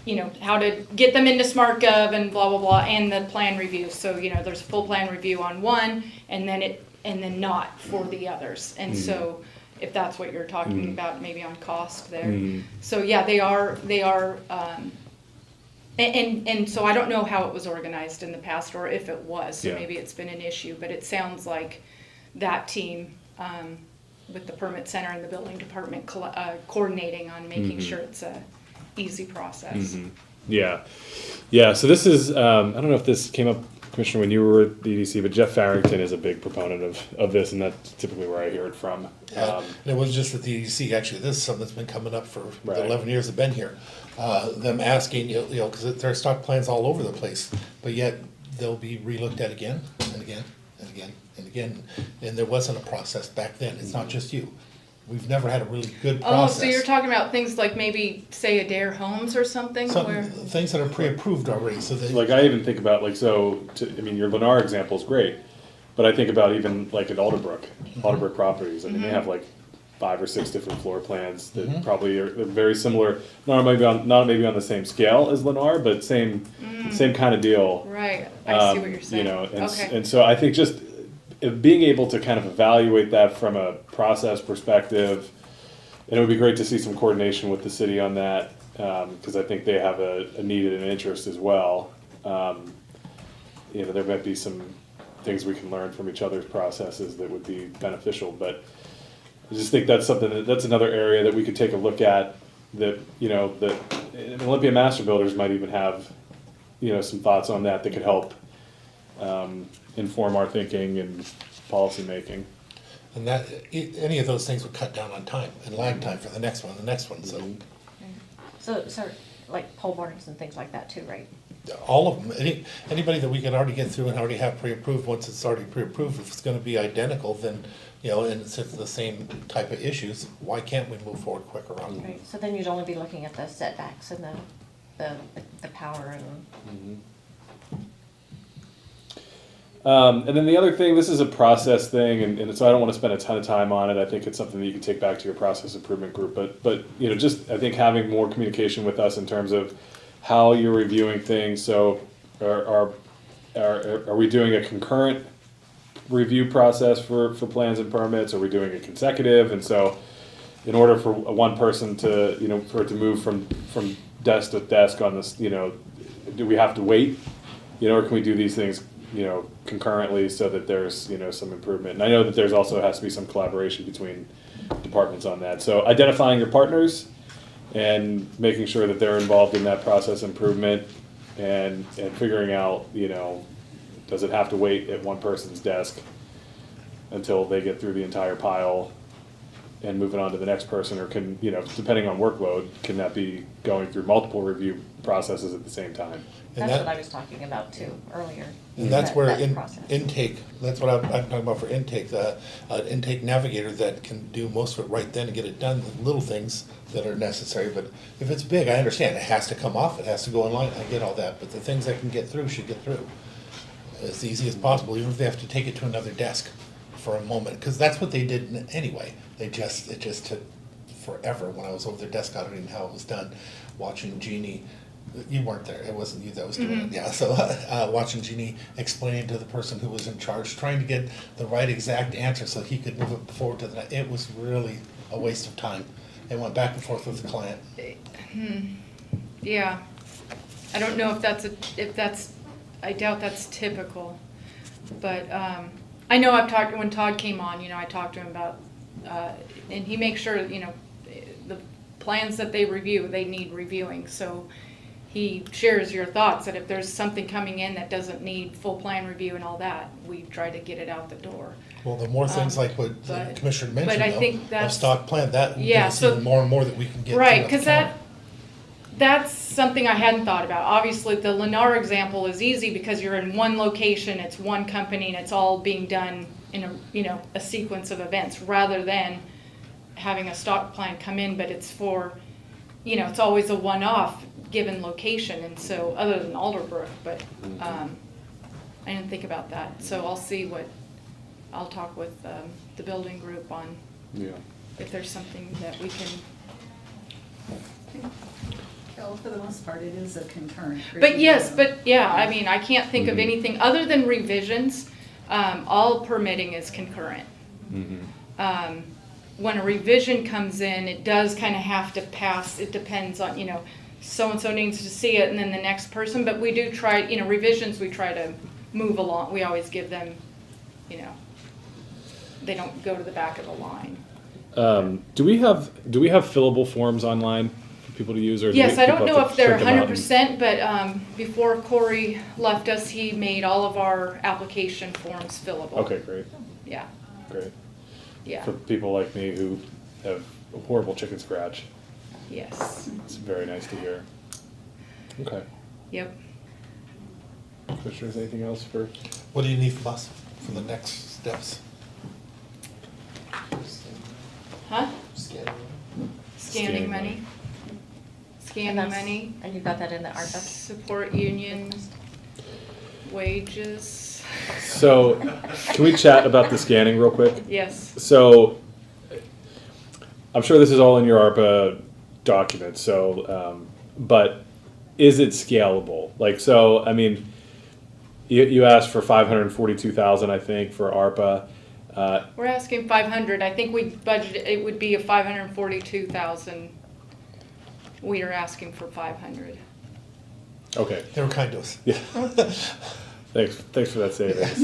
you know, how to get them into SmartGov and blah, blah, blah, and the plan review. So, you know, there's a full plan review on one and then not for the others. And so if that's what you're talking about, maybe on cost there. So yeah, they are, and so I don't know how it was organized in the past or if it was, so maybe it's been an issue, but it sounds like that team, with the permit center and the building department coordinating on making sure it's a easy process. Yeah. So this is, I don't know if this came up, Commissioner, when you were at the EDC, but Jeff Farrington is a big proponent of this, and that's typically where I hear it from. It was just at the EDC, actually. This is something that's been coming up for the 11 years I've been here. Them asking, you know, because there are stock plans all over the place, but yet they'll be relooked at again and again and again and again. And there wasn't a process back then. It's not just you. We've never had a really good process. Oh, so you're talking about things like maybe, say, Adair Homes or something? Where things that are pre-approved already. So like I even think about like, I mean, your Lennar example is great, but I think about even like at Alderbrook Properties. I mean, they have like 5 or 6 different floor plans that probably are very similar. Not maybe on the same scale as Lennar, but same kind of deal. Right, I see what you're saying. You know, Okay. and so I think just being able to kind of evaluate that from a process perspective, and it would be great to see some coordination with the city on that, because I think they have a need and an interest as well. You know, there might be some things we can learn from each other's processes that would be beneficial, but I just think that's that's another area that we could take a look at, that, you know, that Olympia Master Builders might even have, you know, some thoughts on that could help inform our thinking and policy making. And that any of those things would cut down on time and lag time for the next one, So like pole barns and things like that too, right? All of them. Anybody that we can already get through and already have pre-approved, once it's already pre-approved, if it's going to be identical, then, you know, and it's the same type of issues, why can't we move forward quicker on them? Right. So then you'd only be looking at the setbacks and the power and. And then the other thing, this is a process thing, and so I don't want to spend a ton of time on it. I think it's something that you can take back to your process improvement group. But you know, just I think having more communication with us in terms of how you're reviewing things. So are we doing a concurrent review process for plans and permits? Are we doing a consecutive? And so in order for one person to, you know, for it to move from desk to desk on this, you know, do we have to wait? You know, or can we do these things, you know, concurrently so that there's, you know, some improvement? And I know that there's also has to be some collaboration between departments on that. So identifying your partners and making sure that they're involved in that process improvement, and figuring out, you know, does it have to wait at one person's desk until they get through the entire pile and moving on to the next person, or can, you know, depending on workload, can that be going through multiple review processes at the same time? That's what I was talking about too earlier. And that's where process. intake, that's what I'm talking about for intake, the intake navigator that can do most of it right then and get it done, the little things that are necessary. But if it's big, I understand, it has to come off, it has to go in line, I get all that, but the things that can get through should get through as easy as possible, even if they have to take it to another desk for a moment, because that's what they did anyway. It just took forever when I was over their desk auditing how it was done, watching Jeannie. You weren't there. It wasn't you that was doing it. Yeah. So watching Jeannie explaining to the person who was in charge, trying to get the right exact answer so he could move it forward to the next. It was really a waste of time. It went back and forth with the client. Yeah. I don't know if I doubt that's typical. But I know when Todd came on, you know, I talked to him about, and he makes sure, you know, the plans that they review, they need reviewing. So he shares your thoughts that if there's something coming in that doesn't need full plan review and all that, we try to get it out the door. Well, the more things like what the Commissioner mentioned, but I think a stock plan, that will yeah, give us even more and more that we can get. Right, because that's something I hadn't thought about. Obviously, the Lennar example is easy because you're in one location, it's one company, and it's all being done in a sequence of events, rather than having a stock plan come in, but it's for, you know, it's always a one-off given location. And so, other than Alderbrook, but I didn't think about that. So I'll see what I'll talk with the building group on if there's something that we can. Well, for the most part, it is a concurrent. But yes, but yeah, I mean, I can't think of anything other than revisions. All permitting is concurrent. When a revision comes in, it does kind of have to pass. It depends on, so-and-so needs to see it and then the next person. But we do try, revisions we try to move along. We always give them, they don't go to the back of the line. Do we have fillable forms online for people to use? Or Yes, I don't know if they're 100%, but before Corey left us, he made all of our application forms fillable. Okay, great. Yeah. Great. Yeah. For people like me who have a horrible chicken scratch. Yes. It's very nice to hear. Okay. Yep. Commissioners, anything else for? What do you need from us for the next steps? Huh? Scanning Scanning money. Scanning money. And you got that in the ARPA? Support union wages. So, can we chat about the scanning real quick? Yes. So, I'm sure this is all in your ARPA document. So, but is it scalable? Like, so, I mean, you asked for 542,000, I think, for ARPA. We're asking 500. I think we budgeted, it would be a 542,000. We are asking for 500. Okay. They were kind to us. Yeah. Thanks for that savings.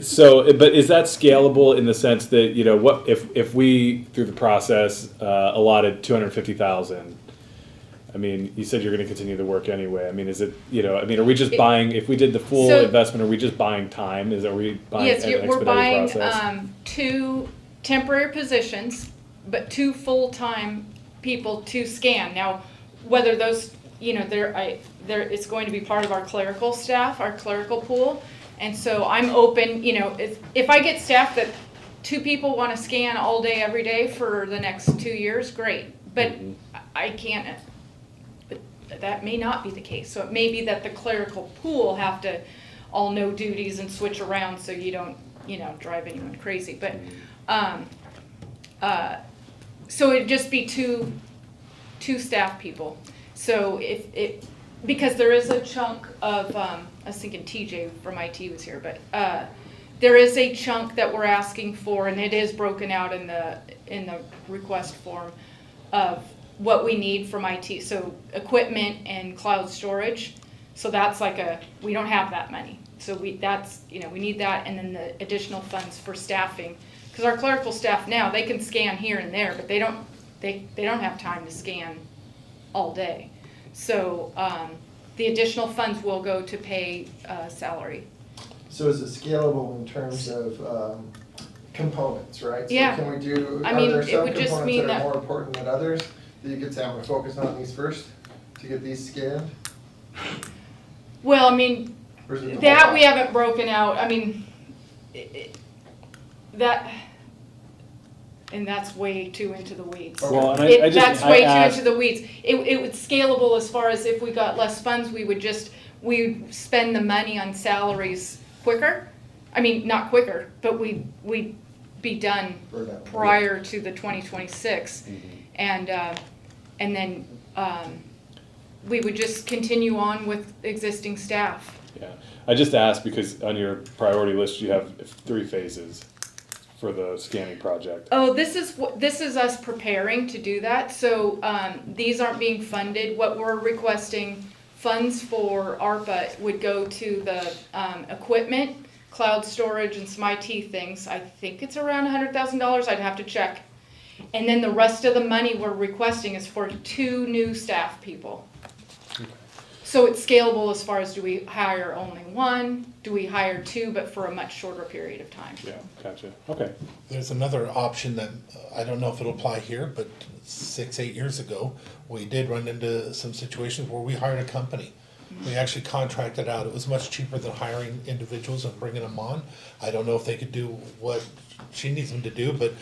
So, but is that scalable in the sense that, what if we, through the process, allotted 250,000? I mean, you said you're going to continue the work anyway. I mean, is it, are we just buying, if we did the full investment, are we just buying time? Are we buying an expedited we're buying process? 2 temporary positions, but 2 full-time people to scan. Now, whether those, it's going to be part of our clerical staff, our clerical pool. And so I'm open, if I get staff that 2 people want to scan all day, every day for the next 2 years, great. But I can't. That may not be the case. So it may be that the clerical pool have to all know duties and switch around so you don't, drive anyone crazy. But so it'd just be two staff people. So because there is a chunk of, I was thinking TJ from IT was here, but there is a chunk that we're asking for, and it is broken out in the request form of what we need from IT, so equipment and cloud storage. So that's we don't have that money. So we need that, and then the additional funds for staffing. Because our clerical staff now, they can scan here and there, but they don't have time to scan all day. So the additional funds will go to pay salary. So is it scalable in terms of components, right? Yeah. So can we do, I mean, are there it some would just components mean that are that- more important than others? That you could say, I'm gonna focus on these first to get these scanned? Well, I mean, Or is it the whole that we lot? haven't broken out. I mean, and that's way too into the weeds. Well, and That's way asked- too into the weeds. It would scalable as far as if we got less funds, we would spend the money on salaries quicker. I mean, not quicker, but we'd be done prior to the 2026. And then we would just continue on with existing staff. Yeah, I just asked because on your priority list, you have 3 phases for the scanning project. Oh, this is us preparing to do that. So these aren't being funded. What we're requesting funds for ARPA would go to the equipment, cloud storage, and some IT things. I think it's around $100,000. I'd have to check. And then the rest of the money we're requesting is for 2 new staff people. So it's scalable as far as, do we hire only 1? Do we hire 2, but for a much shorter period of time? Yeah, gotcha. Okay. There's another option that, I don't know if it'll apply here, but 6-8 years ago, we did run into some situations where we hired a company. We actually contracted out. It was much cheaper than hiring individuals and bringing them on. I don't know if they could do what she needs them to do, but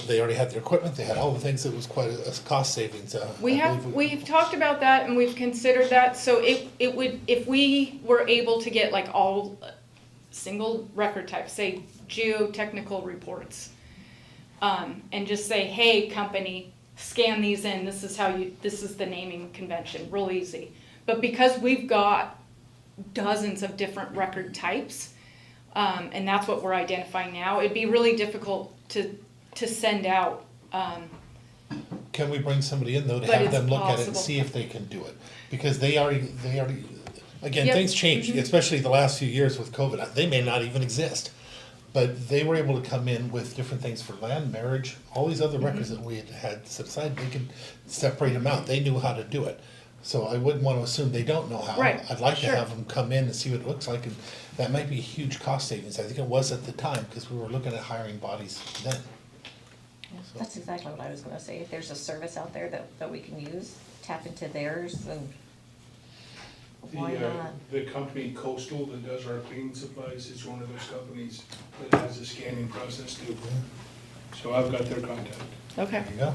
they already had their equipment. They had all the things. It was quite a cost savings. We've talked about that and we've considered that. So it would, if we were able to get all single record type, say geotechnical reports. And just say, hey, company, scan these in, this is the naming convention, real easy. But because we've got dozens of different record types, and that's what we're identifying now, it'd be really difficult to send out. Can we bring somebody in though to But have it's them look at it and possible. see if they can do it? Because they already, again, Yep. things change, Mhm. especially the last few years with COVID. They may not even exist. But they were able to come in with different things for land, marriage, all these other records that we had set aside. They could separate them out. They knew how to do it. So I wouldn't want to assume they don't know how. Right, I'd like sure. to have them come in and see what it looks like, and that might be a huge cost savings. I think it was at the time, because we were looking at hiring bodies then. That's exactly what I was gonna say. If there's a service out there that we can use, tap into theirs, then why not? The company Coastal that does our cleaning supplies is one of those companies that has a scanning process too. So I've got their contact. Okay. There you go.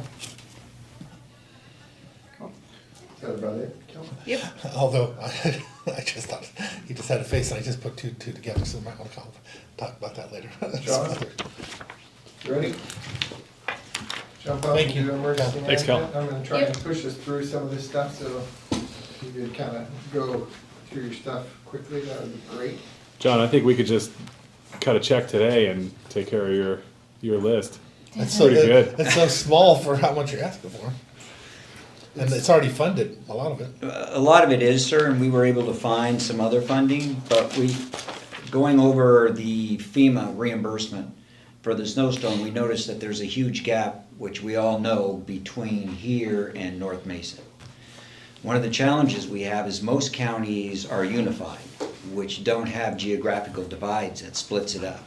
Is that about it, Kel? Yep. Although, I just thought, he just had a face, and I just put two together, so I might want to talk about that later. John? You ready? Jump up Thank and you. do emergency Yeah. Thanks, Cal. management. I'm gonna try and push us through some of this stuff, so if you could kind of go through your stuff quickly, that would be great. John, I think we could just cut a check today and take care of your list. That's so pretty good. It's so small for how much you're asking for. And it's already funded, a lot of it. A lot of it is, sir, and we were able to find some other funding, but going over the FEMA reimbursement for the snowstorm, we noticed that there's a huge gap, which we all know, between here and North Mason. One of the challenges we have is most counties are unified, which don't have geographical divides that splits it up.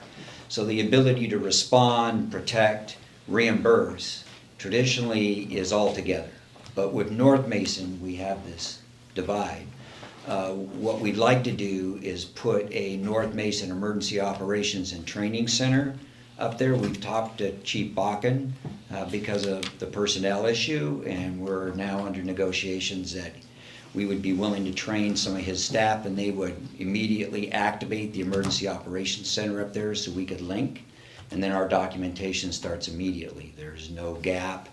So the ability to respond, protect, reimburse, traditionally is all together. But with North Mason, we have this divide. What we'd like to do is put a North Mason Emergency Operations and Training Center up there. We've talked to Chief Bakken because of the personnel issue, and we're now under negotiations that we would be willing to train some of his staff, and they would immediately activate the Emergency Operations Center up there so we could link, and then our documentation starts immediately. There's no gap.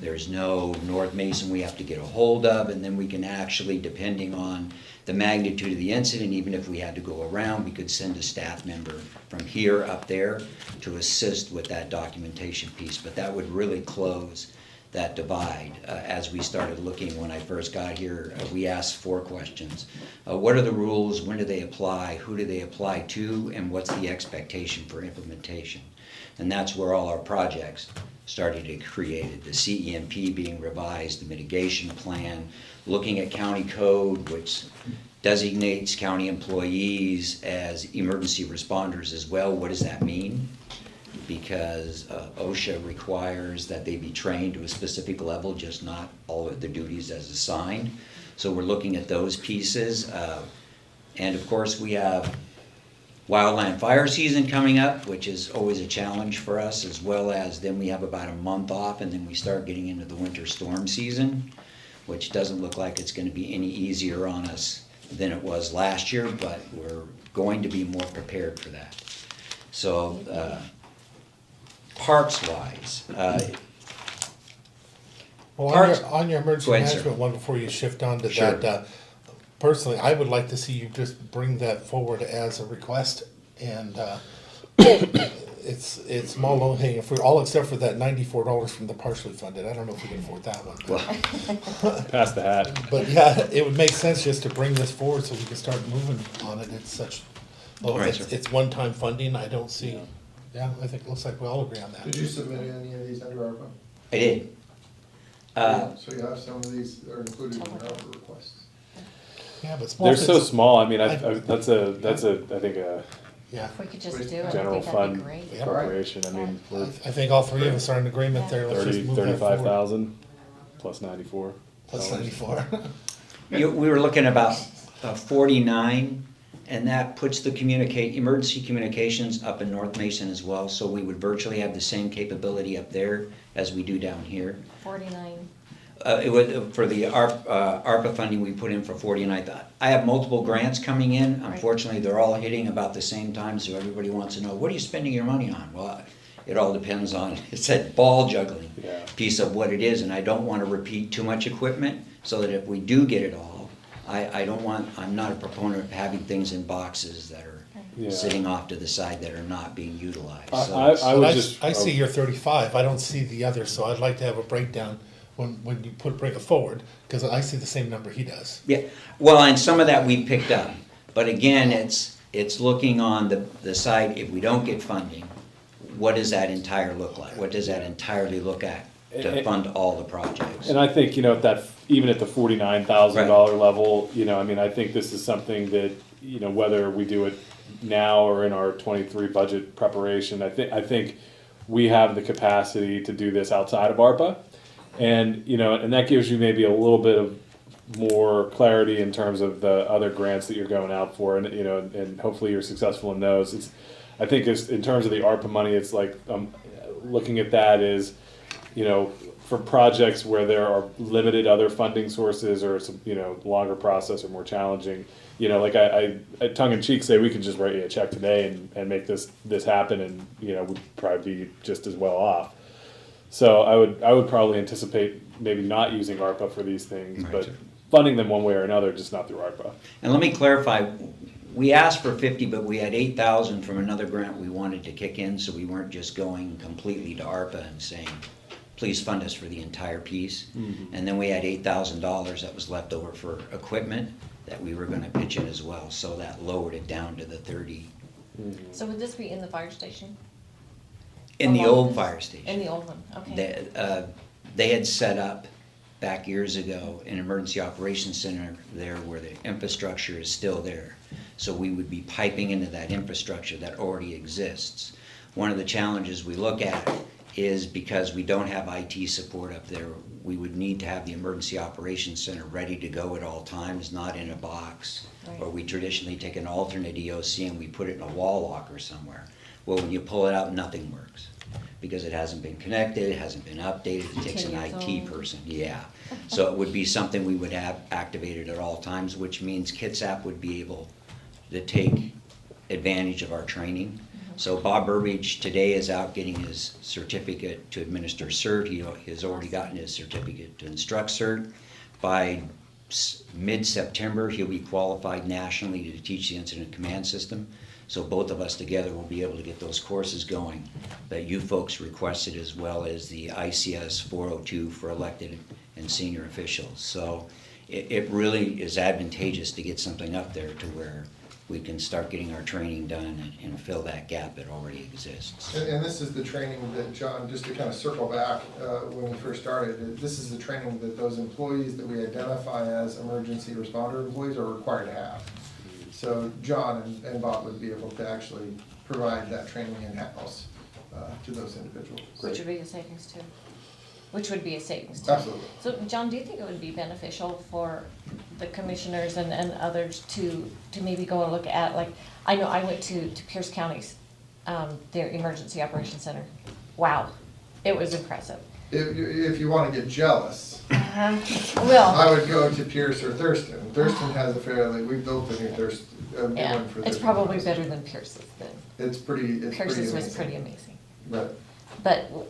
There's no North Mason we have to get a hold of, and then we can actually, depending on the magnitude of the incident, even if we had to go around, we could send a staff member from here up there to assist with that documentation piece. But that would really close that divide. As we started looking when I first got here, we asked 4 questions. What are the rules? When do they apply? Who do they apply to? And what's the expectation for implementation? And that's where all our projects started to get created. The CEMP being revised, the mitigation plan, looking at county code, which designates county employees as emergency responders as well. What does that mean? Because OSHA requires that they be trained to a specific level, just not all of the duties as assigned. So we're looking at those pieces. And of course, we have wildland fire season coming up, which is always a challenge for us, as well as then we have about a month off, and then we start getting into the winter storm season, which doesn't look like it's going to be any easier on us than it was last year, but we're going to be more prepared for that. So parks-wise, Well, on your emergency Go ahead, sir. management one, before you shift on to Sure. that, personally, I would like to see you just bring that forward as a request, and it's small low hanging fruit, all except for that $94 from the partially funded. I don't know if we can afford that one. Pass the hat. But yeah, it would make sense just to bring this forward so we can start moving on it. It's such, Right, sir. it's one-time funding. I don't see, yeah, I think it looks like we all agree on that. Did you submit any of these under ARPA? I did. So you have some of these that are included in ARPA requests? Yeah, but small They're so things- small. I mean, that's I think a Yeah. If we could just do it, I general think that'd be fund great. appropriation. I mean, we're I think all 3 of us are in agreement there. Let's just move that forward. 35,000 plus 94. Plus 94. We were looking about 49, and that puts the emergency communications up in North Mason as well, so we would virtually have the same capability up there as we do down here. 49. It was for the ARPA funding we put in for 49. I have multiple grants coming in. Unfortunately, they're all hitting about the same time, so everybody wants to know, what are you spending your money on? Well, it all depends on, it's that ball juggling piece of what it is, and I don't want to repeat too much equipment, so that if we do get it all, I'm not a proponent of having things in boxes that are sitting off to the side that are not being utilized. So I see your 35, I don't see the other, so I'd like to have a breakdown when you bring it forward, because I see the same number he does. Yeah, well, and some of that we picked up, but again, it's looking on the side, if we don't get funding, what does that entire look like? What does that entirely look at to fund all the projects? And I think, you know, even at the $49,000 level, you know, I mean, I think this is something that, you know, whether we do it now or in our 23 budget preparation, I think we have the capacity to do this outside of ARPA. And, you know, and that gives you maybe a little bit of more clarity in terms of the other grants that you're going out for, and, you know, and hopefully you're successful in those. I think in terms of the ARPA money, it's like, looking at that is, you know, for projects where there are limited other funding sources or some, you know, longer process or more challenging, you know, like I tongue in cheek say we could just write you a check today and make this happen, and, you know, we'd probably be just as well off. So I would probably anticipate maybe not using ARPA for these things, but funding them one way or another, just not through ARPA. And let me clarify, we asked for 50, but we had 8,000 from another grant we wanted to kick in, so we weren't just going completely to ARPA and saying, please fund us for the entire piece. Mm-hmm. And then we had $8,000 that was left over for equipment that we were going to pitch in as well, so that lowered it down to the 30. Mm-hmm. So would this be in the fire station? In the old fire station. In the old one, okay. They had set up back years ago an emergency operations center there where the infrastructure is still there. So we would be piping into that infrastructure that already exists. One of the challenges we look at is because we don't have IT support up there, we would need to have the emergency operations center ready to go at all times, not in a box. Right. Or we traditionally take an alternate EOC and we put it in a wall locker somewhere. Well, when you pull it out, nothing works because it hasn't been connected, it hasn't been updated, it takes an IT person, yeah. So it would be something we would have activated at all times, which means Kitsap would be able to take advantage of our training. So Bob Burbage today is out getting his certificate to administer CERT. He has already gotten his certificate to instruct CERT. By mid-September, he'll be qualified nationally to teach the incident command system. So both of us together will be able to get those courses going that you folks requested, as well as the ICS 402 for elected and senior officials. So it really is advantageous to get something up there to where we can start getting our training done and fill that gap that already exists. And this is the training that, John, just to kind of circle back when we first started, this is the training that those employees that we identify as emergency responder employees are required to have. So John and Bob would be able to actually provide that training in-house to those individuals. Which would be a savings too. Which would be a savings too. Absolutely. So John, do you think it would be beneficial for the commissioners and others to maybe go and look at, like, I know I went to Pierce County's, their emergency operations center. Wow, it was impressive. If you want to get jealous, well, I would go to Pierce or Thurston. Thurston has we built a new Thurston. Yeah, it's probably better than Pierce's then. It's pretty Pierce's amazing. was pretty amazing. But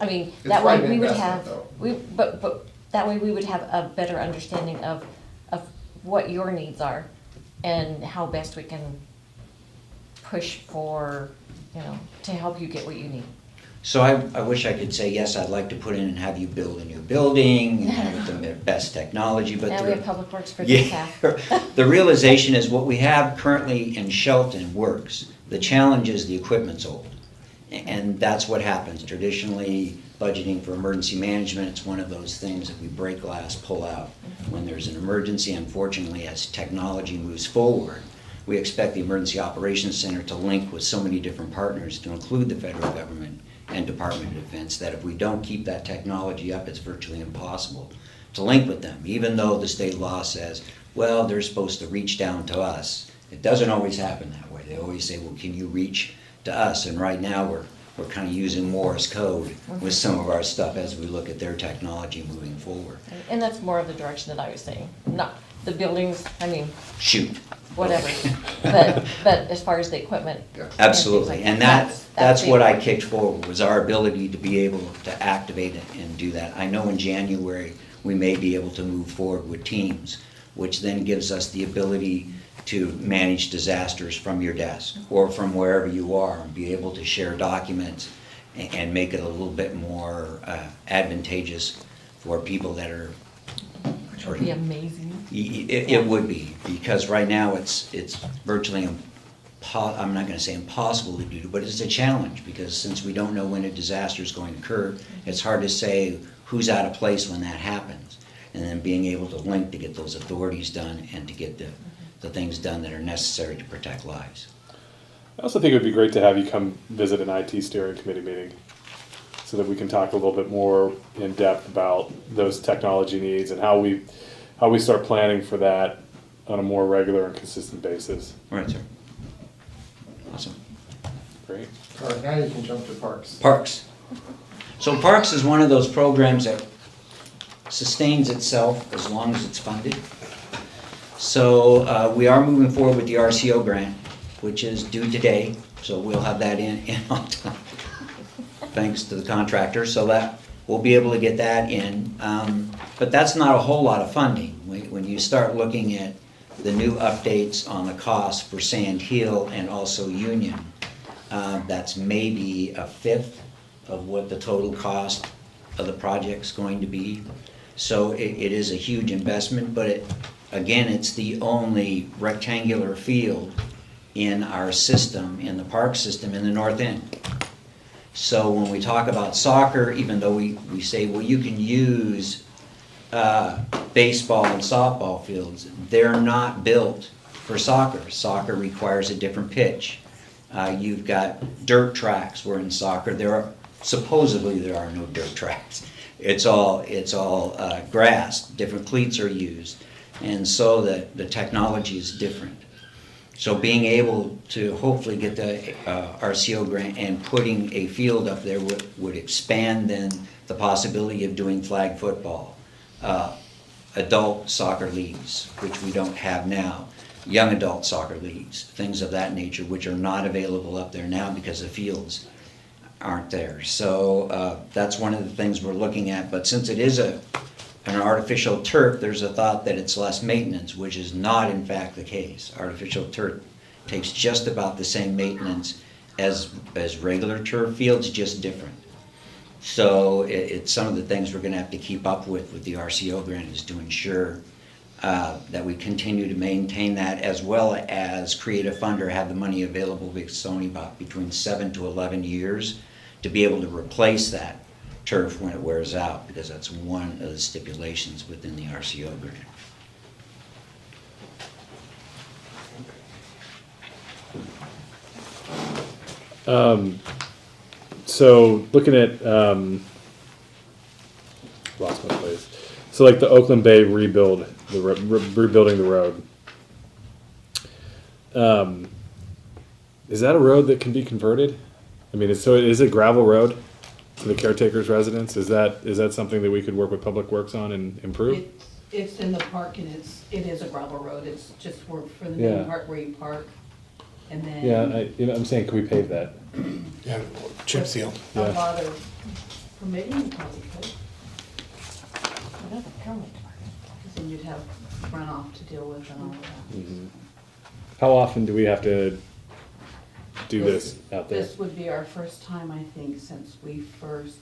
I mean, it's that way we would investment, have, but that way we would have a better understanding of what your needs are and how best we can push for, to help you get what you need. So I wish I could say, yes, I'd like to put in and have you build a new building with the best technology, but now we have Public Works for the staff. The realization is what we have currently in Shelton works. The challenge is the equipment's old. And that's what happens. Traditionally, budgeting for emergency management, it's one of those things that we break glass, pull out. When there's an emergency, unfortunately, as technology moves forward, we expect the Emergency Operations Center to link with so many different partners, to include the federal government and Department of Defense, that if we don't keep that technology up, it's virtually impossible to link with them. Even though the state law says, well, they're supposed to reach down to us. It doesn't always happen that way. They always say, well, can you reach to us? And right now we're kind of using Morse code with some of our stuff as we look at their technology moving forward. And that's more of the direction that I was saying, not the buildings, I mean, Shoot. whatever. But as far as the equipment. Absolutely, and that's the what I important. kicked forward, was our ability to be able to activate it and do that. I know in January, we may be able to move forward with Teams, which then gives us the ability to manage disasters from your desk or from wherever you are, and be able to share documents and make it a little bit more advantageous for people that are. Which would be amazing. It would be, because right now it's virtually I'm not gonna say impossible to do, but it's a challenge, because since we don't know when a disaster is going to occur, it's hard to say who's out of place when that happens. And then being able to link to get those authorities done and to get the things done that are necessary to protect lives. I also think it would be great to have you come visit an IT steering committee meeting so that we can talk a little bit more in depth about those technology needs and how we start planning for that on a more regular and consistent basis. Right, sir. Awesome. Great. All right, now you can jump to parks. Parks. So Parks is one of those programs that sustains itself as long as it's funded. So we are moving forward with the RCO grant, which is due today, so we'll have that in on time, thanks to the contractor, so that we'll be able to get that in. But that's not a whole lot of funding. When you start looking at the new updates on the cost for Sand Hill and also Union, that's maybe a fifth of what the total cost of the project's going to be. So it is a huge investment, but again, it's the only rectangular field in our system, in the park system in the north end. So when we talk about soccer, even though we say, well, you can use baseball and softball fields, they're not built for soccer. Soccer requires a different pitch. You've got dirt tracks, where in soccer supposedly there are no dirt tracks. It's all grass, different cleats are used, and so the technology is different. So being able to hopefully get the RCO grant and putting a field up there would expand then the possibility of doing flag football, adult soccer leagues, which we don't have now, young adult soccer leagues, things of that nature, which are not available up there now because the fields aren't there. So that's one of the things we're looking at. But since it is an artificial turf, there's a thought that it's less maintenance, which is not in fact the case. Artificial turf takes just about the same maintenance as regular turf fields, just different. So it's some of the things we're going to have to keep up with the RCO grant, is to ensure that we continue to maintain that, as well as create a fund or have the money available, because it's only about between 7 to 11 years to be able to replace that turf when it wears out, because that's one of the stipulations within the RCO grant. So looking at lost my place. So like the Oakland Bay rebuild, rebuilding the road. Is that a road that can be converted? I mean, is it gravel road to the caretaker's residence? Is that something that we could work with Public Works on and improve? It's in the park, and it is a gravel road. It's just for the main Yeah. part where you park, and then. Yeah, I'm saying, can we pave that? Yeah, chip seal. A Yeah. lot of permitting, probably could. Because then you'd have runoff to deal with and all of that. Mhm. How often do we have to do this out there? This would be our first time, I think, since we first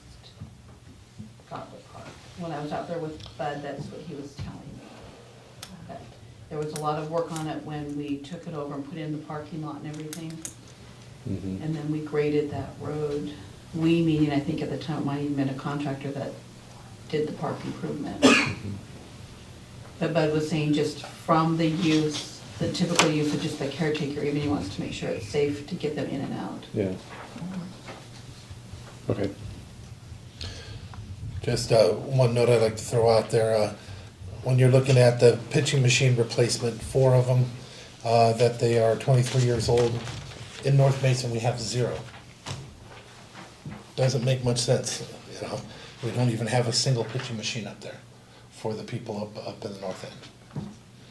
got the park. When I was out there with Bud, that's what he was telling me. That there was a lot of work on it when we took it over and put in the parking lot and everything. Mhm. And then we graded that road. We, meaning I think at the time, might even been a contractor that did the park improvement. But Bud was saying just from the use, the typical use of just the caretaker, even he wants to make sure it's safe to get them in and out. Yeah. Okay. Just one note I'd like to throw out there. When you're looking at the pitching machine replacement, 4 of them, that they are 23 years old. In North Mason, we have 0. doesn't make much sense, you know. We don't even have a single pitching machine up there for the people up in the north end.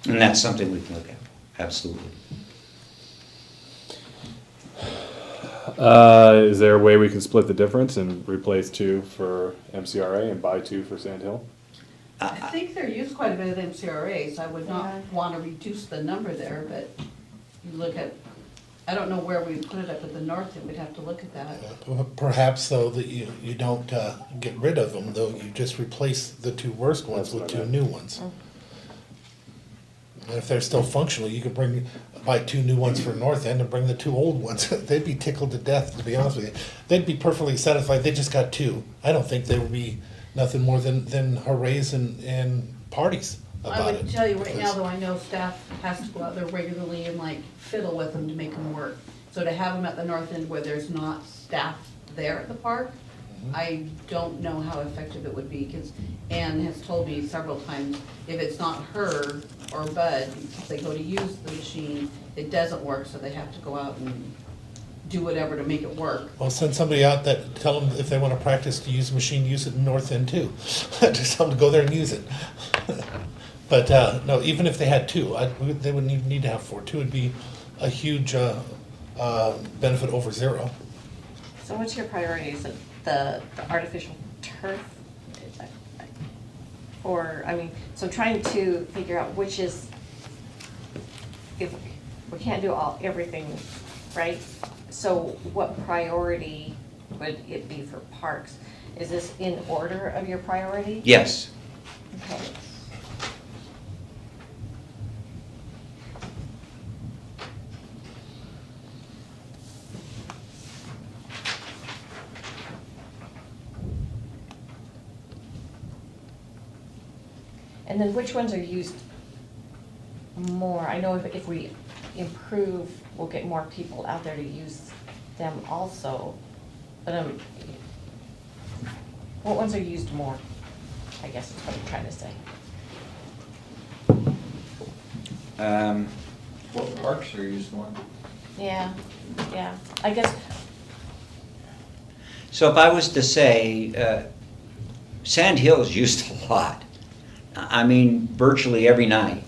And that's something we can look at, absolutely. Is there a way we can split the difference and replace 2 for MCRA and buy 2 for Sand Hill? I think they're used quite a bit at MCRA, so I would not want to reduce the number there, but you look at, I don't know where we put it up at the north end, we'd have to look at that. Perhaps though that you don't get rid of them, though you just replace the 2 worst ones with 2 new ones. And if they're still functional, you could buy 2 new ones for north end and bring the 2 old ones. They'd be tickled to death, to be honest with you. They'd be perfectly satisfied. They just got 2. I don't think they would be nothing more than hoorays and parties about it. I would tell you right now, though, I know staff has to go out there regularly and like fiddle with them to make them work. So to have them at the north end where there's not staff there at the park, I don't know how effective it would be, because Ann has told me several times, if it's not her or Bud, if they go to use the machine, it doesn't work, so they have to go out and do whatever to make it work. Well, send somebody out that, tell them if they want to practice to use the machine, use it in north end too. Just tell them to go there and use it. But no, even if they had 2, they wouldn't even need to have 4. 2 would be a huge benefit over 0. So what's your priority? Is it the artificial turf? Or, I mean, so I'm trying to figure out which is, if we can't do everything, right? So what priority would it be for parks? Is this in order of your priority? Yes. Okay. And then which ones are used more? I know if we improve, we'll get more people out there to use them also. But what ones are used more? I guess is what I'm trying to say. What parks are used more? Yeah, I guess. So if I was to say, Sand Hill's used a lot. I mean, virtually every night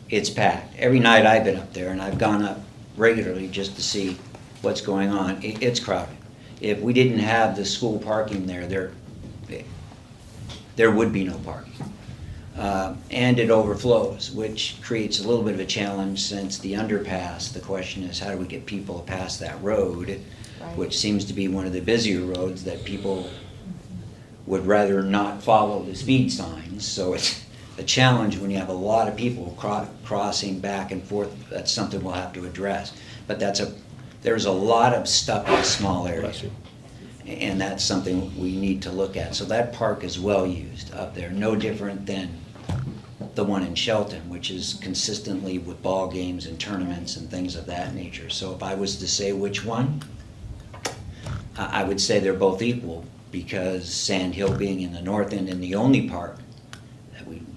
it's packed. Every night I've been up there, and I've gone up regularly just to see what's going on. It's crowded. If we didn't have the school parking there would be no parking. And it overflows, which creates a little bit of a challenge since the underpass. The question is, how do we get people past that road, right, which seems to be one of the busier roads that people would rather not follow the speed signs. So it's a challenge when you have a lot of people crossing back and forth. That's something we'll have to address. But there's a lot of stuff in a small area. And that's something we need to look at. So that park is well used up there, no different than the one in Shelton, which is consistently with ball games and tournaments and things of that nature. So if I was to say which one, I would say they're both equal, because Sand Hill being in the north end and the only park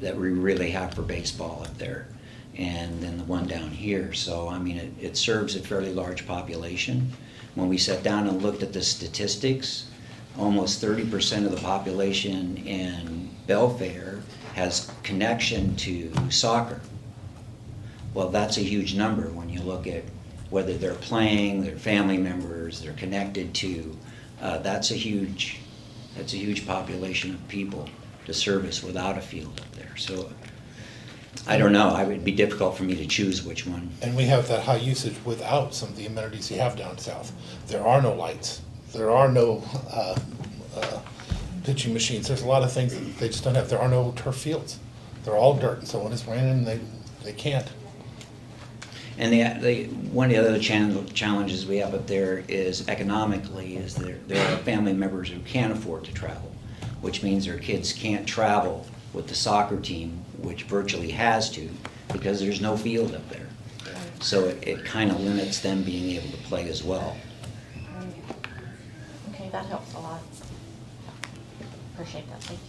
that we really have for baseball up there, and then the one down here. So I mean, it serves a fairly large population. When we sat down and looked at the statistics, almost 30% of the population in Belfair has connection to soccer. Well, that's a huge number when you look at whether they're playing, their family members, they're connected to. That's a huge population of people to service without a field up there. So I don't know. It would be difficult for me to choose which one. And we have that high usage without some of the amenities you have down south. There are no lights. There are no pitching machines. There's a lot of things that they just don't have. There are no turf fields. They're all dirt. So when it's raining, they can't. And one of the other challenges we have up there is economically, is there are family members who can't afford to travel, which means their kids can't travel with the soccer team, which virtually has to, because there's no field up there. So it kind of limits them being able to play as well. Okay, that helps a lot. Appreciate that, thank you.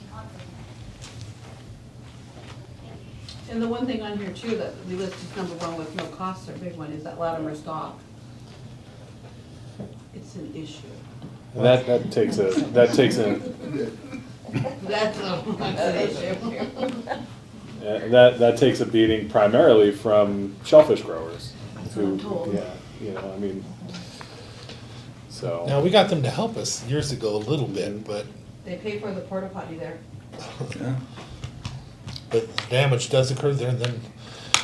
And the one thing on here too that we list as number 1 with no costs, our big one, is that Latimer Dock. It's an issue. That takes a That's an issue. that takes a beating primarily from shellfish growers. That's what I'm told. Yeah, you know, I mean, so. Now, we got them to help us years ago a little bit, but They pay for the porta potty there. but damage does occur there, and then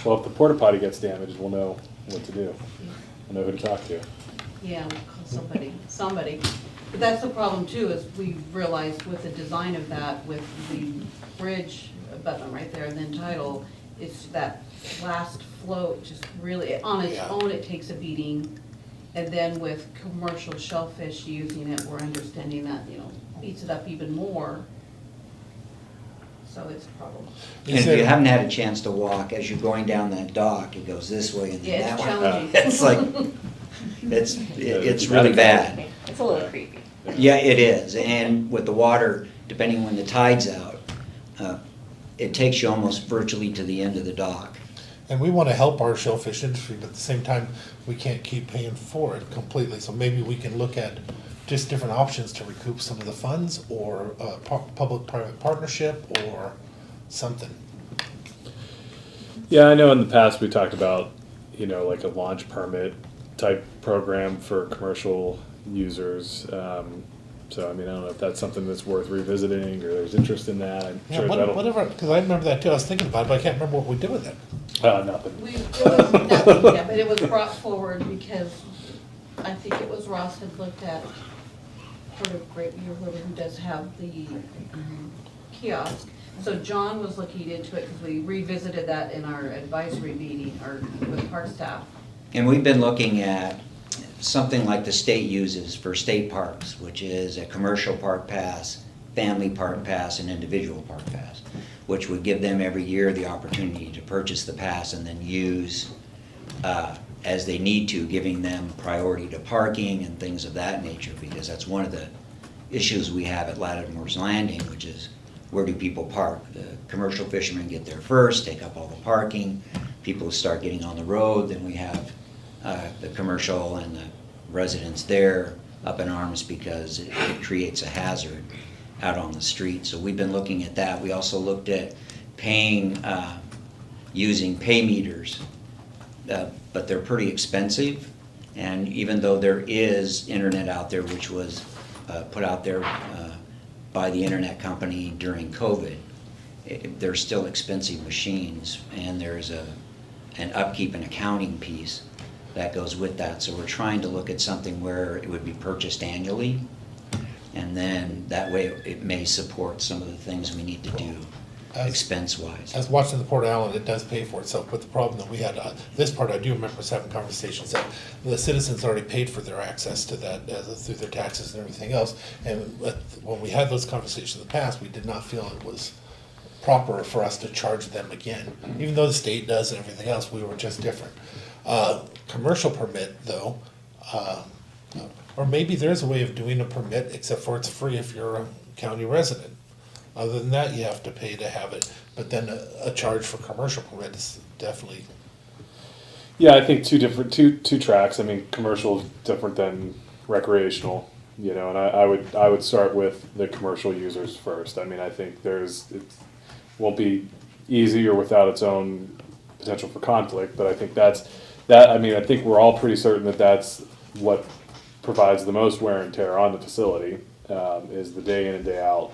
Well, if the porta potty gets damaged, we'll know what to do. We'll know who to talk to. Yeah, we'll call somebody. But that's the problem too, is we realized with the design of that, with the bridge abutment right there and then Untitled, it's that last float just really, on its own, it takes a beating. And then with commercial shellfish using it, we're understanding that, you know, beats it up even more. So it's a problem. And if you haven't had a chance to walk, as you're going down that dock, it goes this way and then Yeah, that it's way. challenging. It's like, it's really bad. It's a little creepy. Yeah, it is, and with the water, depending when the tide's out, it takes you almost virtually to the end of the dock. and we want to help our shellfish industry, but at the same time, we can't keep paying for it completely. So maybe we can look at just different options to recoup some of the funds, or public-private partnership, or something. Yeah, I know in the past we talked about, you know, like a launch permit type program for commercial users. So, I mean, I don't know if that's something that's worth revisiting, or there's interest in that. I'm Yeah, sure that'll. whatever, because I remember that too. I was thinking about it, but I can't remember what we did with it. Nothing. It was nothing, yeah, but it was brought forward because I think it was Ross had looked at sort of Great Bear River, who does have the kiosk. So John was looking into it because we revisited that in our advisory meeting, or with park staff. And we've been looking at something like the state uses for state parks, which is a commercial park pass, family park pass, and individual park pass, which would give them every year the opportunity to purchase the pass and then use as they need to, giving them priority to parking and things of that nature, because that's one of the issues we have at Lattimore's Landing, which is where do people park? The commercial fishermen get there first, take up all the parking, people start getting on the road, then we have the commercial and the residents there up in arms because it creates a hazard out on the street. So we've been looking at that. We also looked at paying, using pay meters, but they're pretty expensive. And even though there is internet out there, which was put out there by the internet company during COVID, they're still expensive machines, and there's an upkeep and accounting piece that goes with that. So we're trying to look at something where it would be purchased annually, and then that way it may support some of the things we need to do expense-wise. As watching the Port Allen, it does pay for itself, but the problem that we had, this part I do remember us having conversations that the citizens already paid for their access to that through their taxes and everything else. And when we had those conversations in the past, we did not feel it was proper for us to charge them again. Even though the state does and everything else, we were just different. Commercial permit though, or maybe there's a way of doing a permit, except for it's free if you're a county resident. Other than that, you have to pay to have it, but then a charge for commercial permit is definitely. Yeah, I think two tracks. I mean, commercial is different than recreational, you know, and I would start with the commercial users first. I mean, I think it won't be easy or without its own potential for conflict, but I think I mean, I think we're all pretty certain that that's what provides the most wear and tear on the facility, is the day in and day out,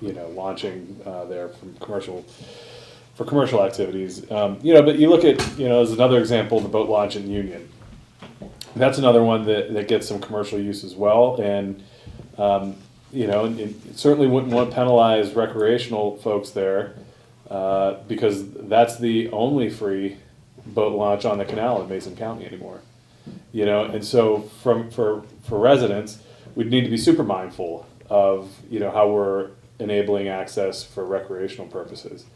you know, launching there for commercial activities. You know, but you look at, you know, as another example, the boat launch in Union. That's another one that gets some commercial use as well, and you know, it certainly wouldn't want to penalize recreational folks there, because that's the only free boat launch on the canal in Mason County anymore. You know, and so for residents, we'd need to be super mindful of, you know, how we're enabling access for recreational purposes.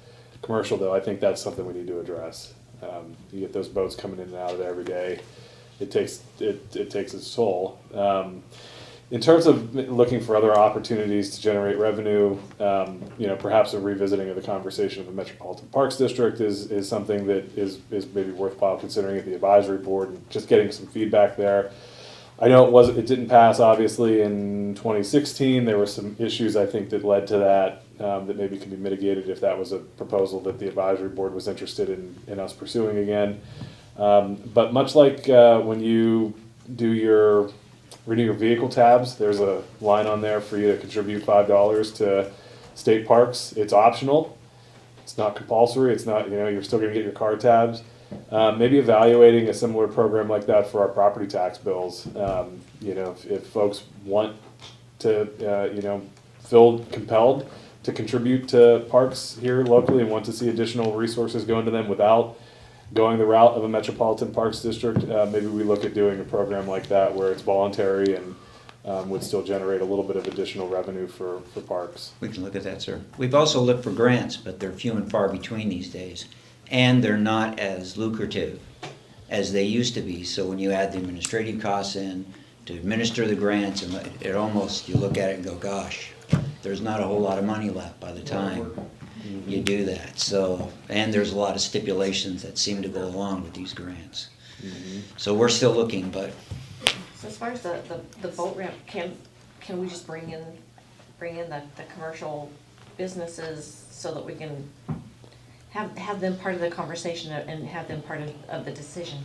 Commercial though, I think that's something we need to address. You get those boats coming in and out of there every day. It takes its toll. In terms of looking for other opportunities to generate revenue, you know, perhaps a revisiting of the conversation of the Metropolitan Parks District is something that is maybe worthwhile considering at the advisory board, and just getting some feedback there I know it didn't pass obviously in 2016. There were some issues I think that led to that that maybe can be mitigated if that was a proposal that the advisory board was interested in us pursuing again. But much like when you do renew your vehicle tabs, there's a line on there for you to contribute $5 to state parks. It's optional. It's not compulsory. It's not, you're still going to get your car tabs. Maybe evaluating a similar program like that for our property tax bills. If folks want to, feel compelled to contribute to parks here locally and want to see additional resources go into them without going the route of a metropolitan parks district, maybe we look at doing a program like that where it's voluntary and would still generate a little bit of additional revenue for parks. We can look at that, sir. We've also looked for grants, but they're few and far between these days. And they're not as lucrative as they used to be. So when you add the administrative costs in to administer the grants, and it almost, you look at it and go, gosh, there's not a whole lot of money left by the time you do that. So, and there's a lot of stipulations that seem to go along with these grants. So we're still looking, but. So as far as the boat ramp, can we just bring in the commercial businesses so that we can have them part of the conversation and have them part of the decision?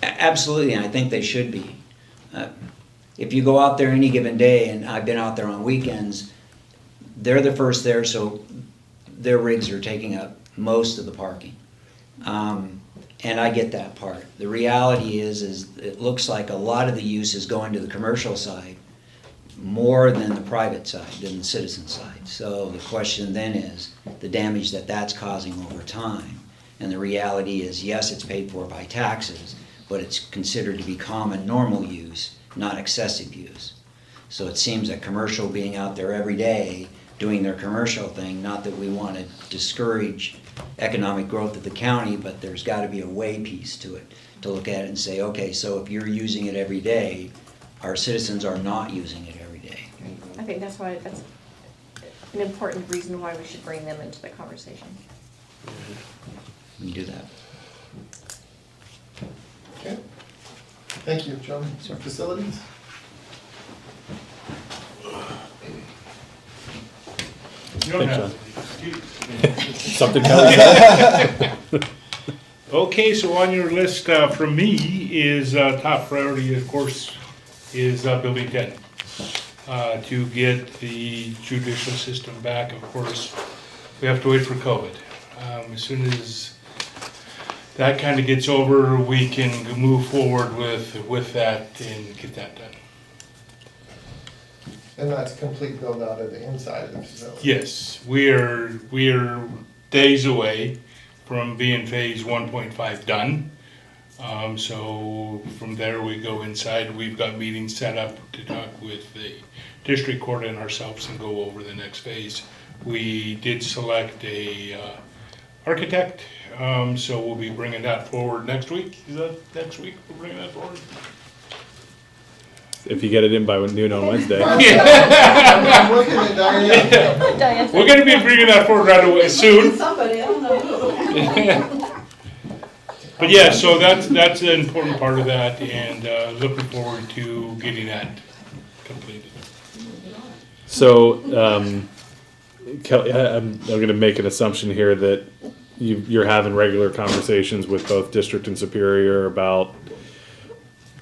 Absolutely, and I think they should be. If you go out there any given day, and I've been out there on weekends, they're the first there, so their rigs are taking up most of the parking. And I get that part. The reality is it looks like a lot of the use is going to the commercial side more than the private side, than the citizen side. So the question then is the damage that that's causing over time. And the reality is, yes, it's paid for by taxes, but it's considered to be common, normal use, not excessive use. So it seems that commercial being out there every day doing their commercial thing, not that we want to discourage economic growth of the county, but there's got to be a way piece to it, to look at it and say, okay, so if you're using it every day, our citizens are not using it every day. I think that's an important reason why we should bring them into the conversation. We can do that. Okay. Thank you, John. Facilities? You don't have Something comes. Okay, so on your list from me is top priority, of course, is Building 10. To get the judicial system back, of course, we have to wait for COVID. As soon as that kind of gets over, we can move forward with that and get that done. And that's complete build out of the inside of the facility? Yes, we are days away from being phase 1.5 done. So from there we go inside. We've got meetings set up to talk with the district court and ourselves and go over the next phase. We did select a architect, so we'll be bringing that forward next week. Is that next week we're bringing that forward? If you get it in by noon on Wednesday. I'm looking at Diane. We're going to be bringing that forward right away soon. Somebody, I don't know who. But yeah, so that's an important part of that, and looking forward to getting that completed. So, Kelly, I'm going to make an assumption here that you're having regular conversations with both district and superior about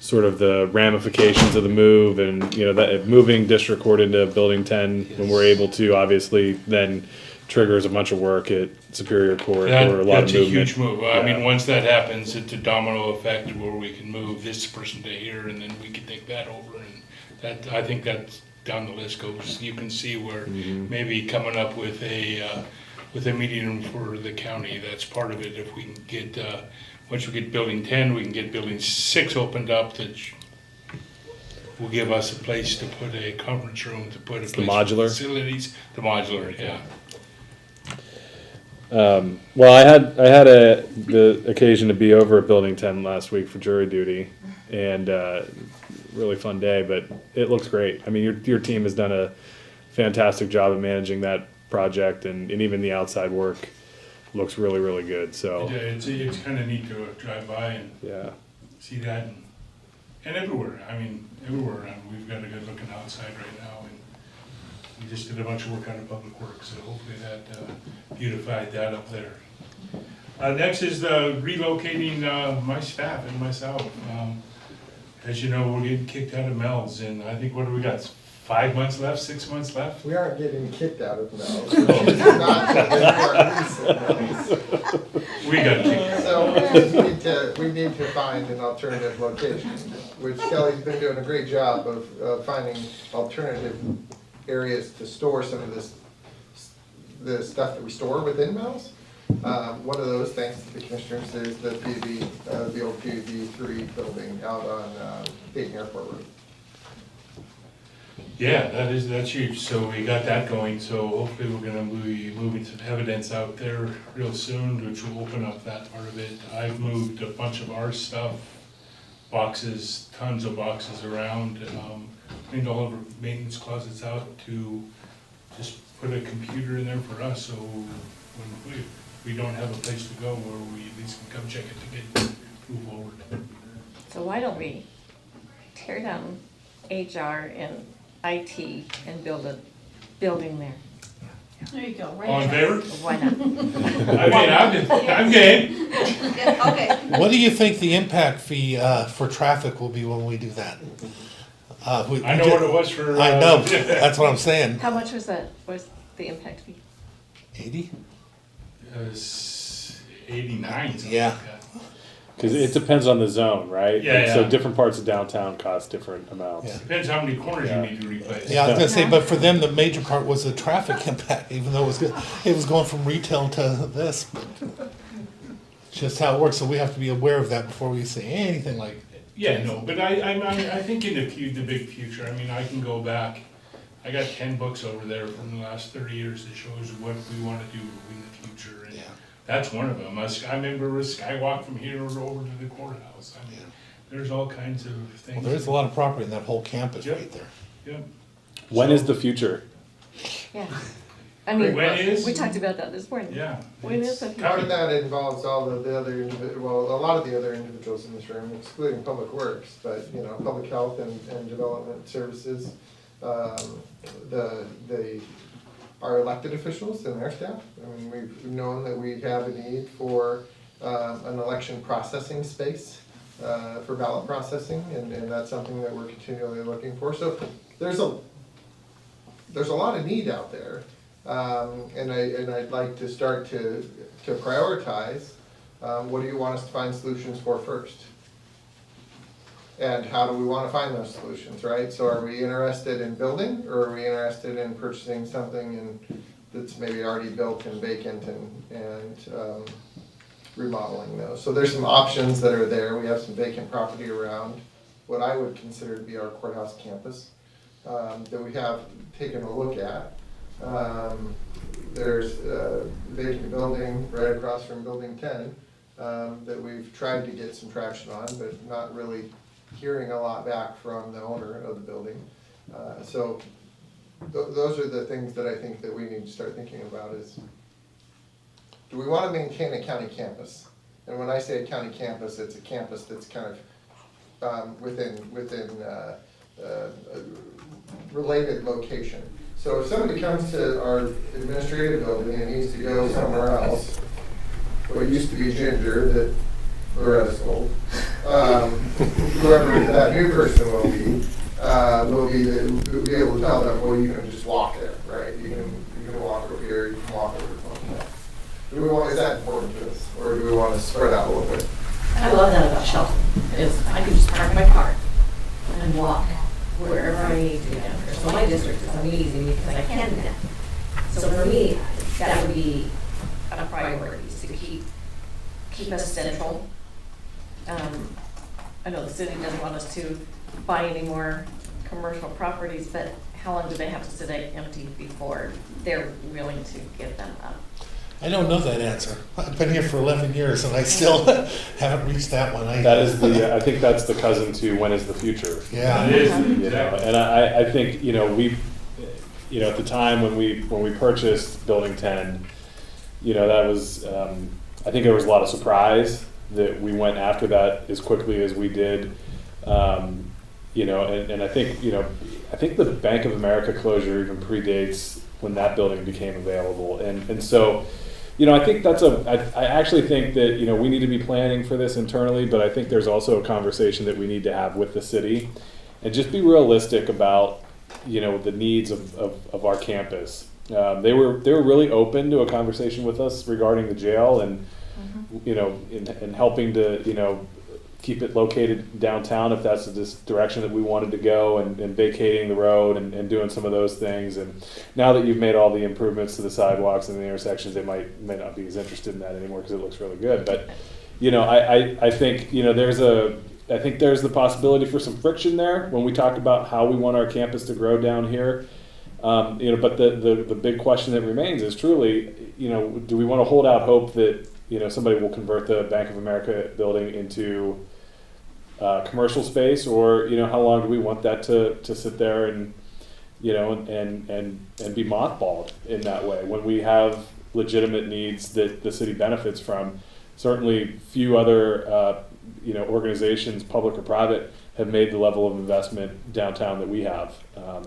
sort of the ramifications of the move, and that moving district court into building 10 when we're able to, obviously then triggers a bunch of work at Superior Court or a lot of movement. That's a huge move. Yeah. I mean, once that happens, it's a domino effect where we can move this person to here, and then we can take that over, and that, I think that's down the list goes. You can see where maybe coming up with a median for the county. That's part of it. If we can get once we get building 10, we can get building 6 opened up. That will give us a place to put a conference room, to put a place the modular for facilities. The modular, yeah. Well, I had the occasion to be over at Building 10 last week for jury duty, and really fun day. But it looks great. I mean, your team has done a fantastic job of managing that project, and even the outside work looks really, really good. So it's kind of neat to drive by and see that. And And everywhere, I mean, everywhere around, we've got a good looking outside right now, and we just did a bunch of work out of Public Works, so hopefully that beautified that up there. Next is relocating my staff and myself. As you know, we're getting kicked out of Mel's, and I think, what do we got, 5 months left, 6 months left? We aren't getting kicked out of Mel's. We're choosing not to live our lease at Mel's. We got kicked out. So we need to find an alternative location, which Kelly's been doing a great job of finding alternative areas to store some of the stuff that we store within Mel's. One of those, thanks to the commissioners, is the old PV3 building out on Dayton Airport Road. Yeah, that's huge. So we got that going. So hopefully we're gonna be moving some evidence out there real soon, which will open up that part of it. I've moved a bunch of our stuff, boxes, tons of boxes around, cleaned all of our maintenance closets out to just put a computer in there for us. So when we don't have a place to go, where we at least can come check it to get move forward. So why don't we tear down HR and IT and build a building there? There you go. All in favor? Why not? I'm game. Yeah, okay. What do you think the impact fee for traffic will be when we do that? I know what it was for. I know, that's what I'm saying. How much was that, was the impact fee? 80? It was 89. Yeah. Like that. Because it depends on the zone, right? Yeah, So yeah. different parts of downtown cost different amounts. Yeah. Depends how many corners you need to replace. Yeah, I was gonna say, but for them, the major part was the traffic impact, even though it was going from retail to this. It's just how it works, so we have to be aware of that before we say anything like. Yeah, no, but I think in the big future, I mean, I can go back. I got 10 books over there from the last 30 years that shows what we want to do in the future. And that's one of them. I remember a skywalk from here over to the courthouse. I mean, there's all kinds of things. Well, there is a lot of property in that whole campus Yep. right there. Yep. When is the future? Yeah. I mean, When is? we talked about that this morning. Yeah. When is the Part of future? that involves all of the other, a lot of the other individuals in this room, excluding Public Works, but, Public Health and Development Services, our elected officials and their staff. I mean, we've known that we have a need for an election processing space for ballot processing, and that's something that we're continually looking for. So there's a lot of need out there, and I'd like to start to prioritize. What do you want us to find solutions for first? And how do we want to find those solutions, right? So are we interested in building, or are we interested in purchasing something that's maybe already built and vacant and remodeling those? So there's some options that are there. We have some vacant property around what I would consider to be our courthouse campus that we have taken a look at. There's a vacant building right across from Building 10 that we've tried to get some traction on, but not really hearing a lot back from the owner of the building. So those are the things that I think that we need to start thinking about is, do we want to maintain a county campus? And when I say a county campus, it's a campus that's kind of within a related location. So if somebody comes to our administrative building and needs to go somewhere else, what used to be Ginger, that the rest is old, whoever that new person will be be able to tell them, well, you can just walk there, right? You can walk over here, you can walk over there. Is that important to us, or do we want to spread out a little bit? I love that about Shelton, is I can just park my car and walk wherever I need to get there. So my district is amazing because I can do that. So for me, that would be a priority, is to keep us central. I know the city doesn't want us to buy any more commercial properties, but how long do they have to sit empty before they're willing to give them up? I don't know that answer. I've been here for 11 years and I still haven't reached that one. That is I think that's the cousin to when is the future. Yeah. It is. And I think, at the time when we purchased Building 10, that was, I think there was a lot of surprise that we went after that as quickly as we did. You know, and I think, you know, I think the Bank of America closure even predates when that building became available. And so, you know, I think that's I actually think that, you know, we need to be planning for this internally, but I think there's also a conversation that we need to have with the city and just be realistic about, you know, the needs of our campus. They were really open to a conversation with us regarding the jail and, you know, in helping to, you know, keep it located downtown if that's the direction that we wanted to go, and vacating the road and doing some of those things. And now that you've made all the improvements to the sidewalks and the intersections, they may not be as interested in that anymore because it looks really good. But, you know, I think, you know, there's the possibility for some friction there when we talk about how we want our campus to grow down here. You know, but the big question that remains is truly, you know, do we want to hold out hope that, you know, somebody will convert the Bank of America building into commercial space, or, you know, how long do we want that to sit there and, you know, and be mothballed in that way when we have legitimate needs that the city benefits from? Certainly few other you know, organizations, public or private, have made the level of investment downtown that we have,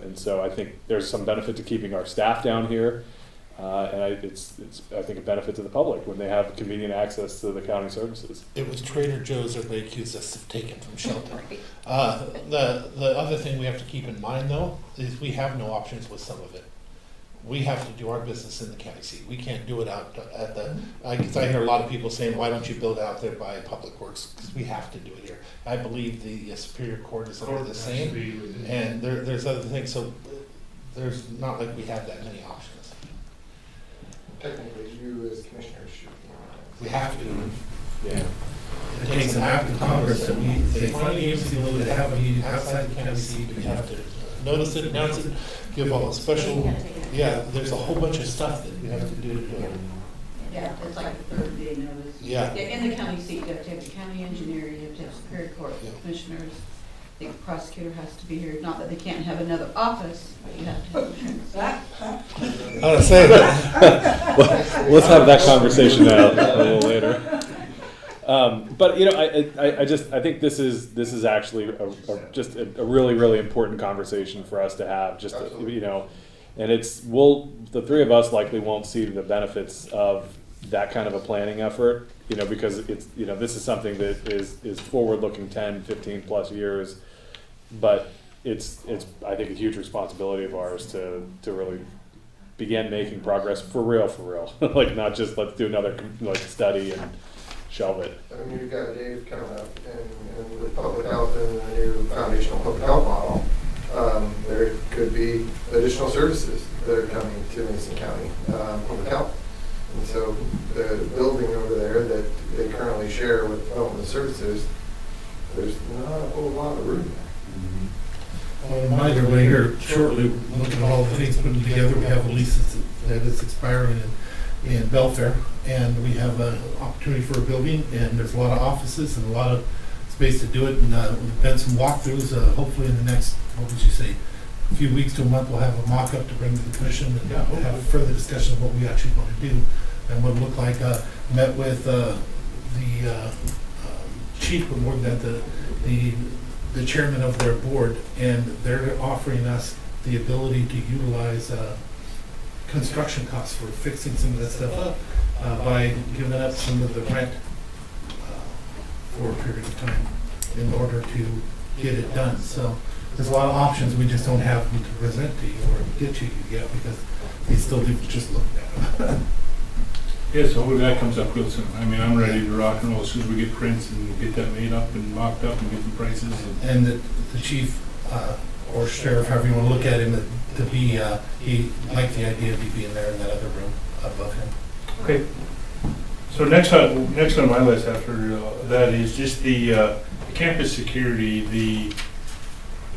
and so I think there's some benefit to keeping our staff down here, and it's I think a benefit to the public when they have convenient access to the county services. It was Trader Joe's that they accused us of taking from Shelton. The other thing we have to keep in mind, though, is we have no options with some of it. We have to do our business in the county seat. We can't do it out at the, I hear a lot of people saying, why don't you build out there by Public Works? Because we have to do it here. I believe the Superior Court is under the same, and there's other things, so there's not like we have that many options. Technically, you as commissioners should. We have to. Yeah. It takes an act of Congress that they finally agency to have a meeting outside the county seat. We have to notice it, announce it, give all a special, yeah, there's a whole bunch of stuff that we have to do to do it. Yeah, it's like a 30-day notice. Yeah. In the county seat, you have to have the county engineer, you have to have Superior Court commissioners. I think the prosecutor has to be here. Not that they can't have another office, but you have to have that. I was saying that. Let's have that conversation now a little later. But, you know, I think this is actually just a really, really important conversation for us to have. Just you know, and the three of us likely won't see the benefits of that kind of a planning effort, you know, because it's, you know, this is something that is forward-looking 10, 15 plus years, but it's I think a huge responsibility of ours to really begin making progress for real, like not just let's do another like study and shelve it. I mean, you've got Dave coming up, and with public health and the new foundational public health model, there could be additional services that are coming to Mason County public health. And so the building over there that they currently share with development services, there's not a whole lot of room there. I'll remind everybody here shortly, looking at all the things put together, we have a lease that is expiring in Belfair, and we have an opportunity for a building, and there's a lot of offices and a lot of space to do it, and we've done some walkthroughs, hopefully in the next, what would you say, a few weeks to a month, we'll have a mock-up to bring to the commission, and we'll have a further discussion of what we actually want to do and what it look like. Met with the chief, but more than that, the chairman of their board, and they're offering us the ability to utilize construction costs for fixing some of that stuff up by giving up some of the rent for a period of time in order to get it done. So there's a lot of options. We just don't have them to present to you or get to you yet because we still do just look at them. Yeah, so hopefully that comes up real soon. I mean, I'm ready to rock and roll as soon as we get prints and get that made up and mocked up and get the prices. And the chief or sheriff, however you want to look at him, to be, he liked the idea of he being there in that other room above him. Okay. So next on my list after that is just the campus security,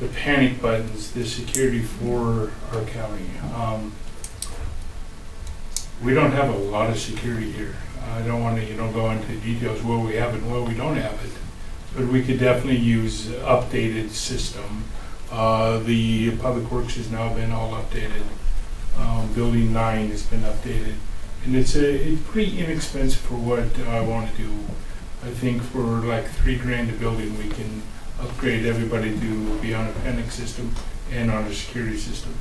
the panic buttons, the security for our county. We don't have a lot of security here. I don't want to, go into details where we have it and where we don't have it, but we could definitely use updated system. The Public Works has now been all updated. Building 9 has been updated, and it's pretty inexpensive for what I want to do. I think for like $3 grand a building, we can upgrade everybody to be on a panic system and on a security system.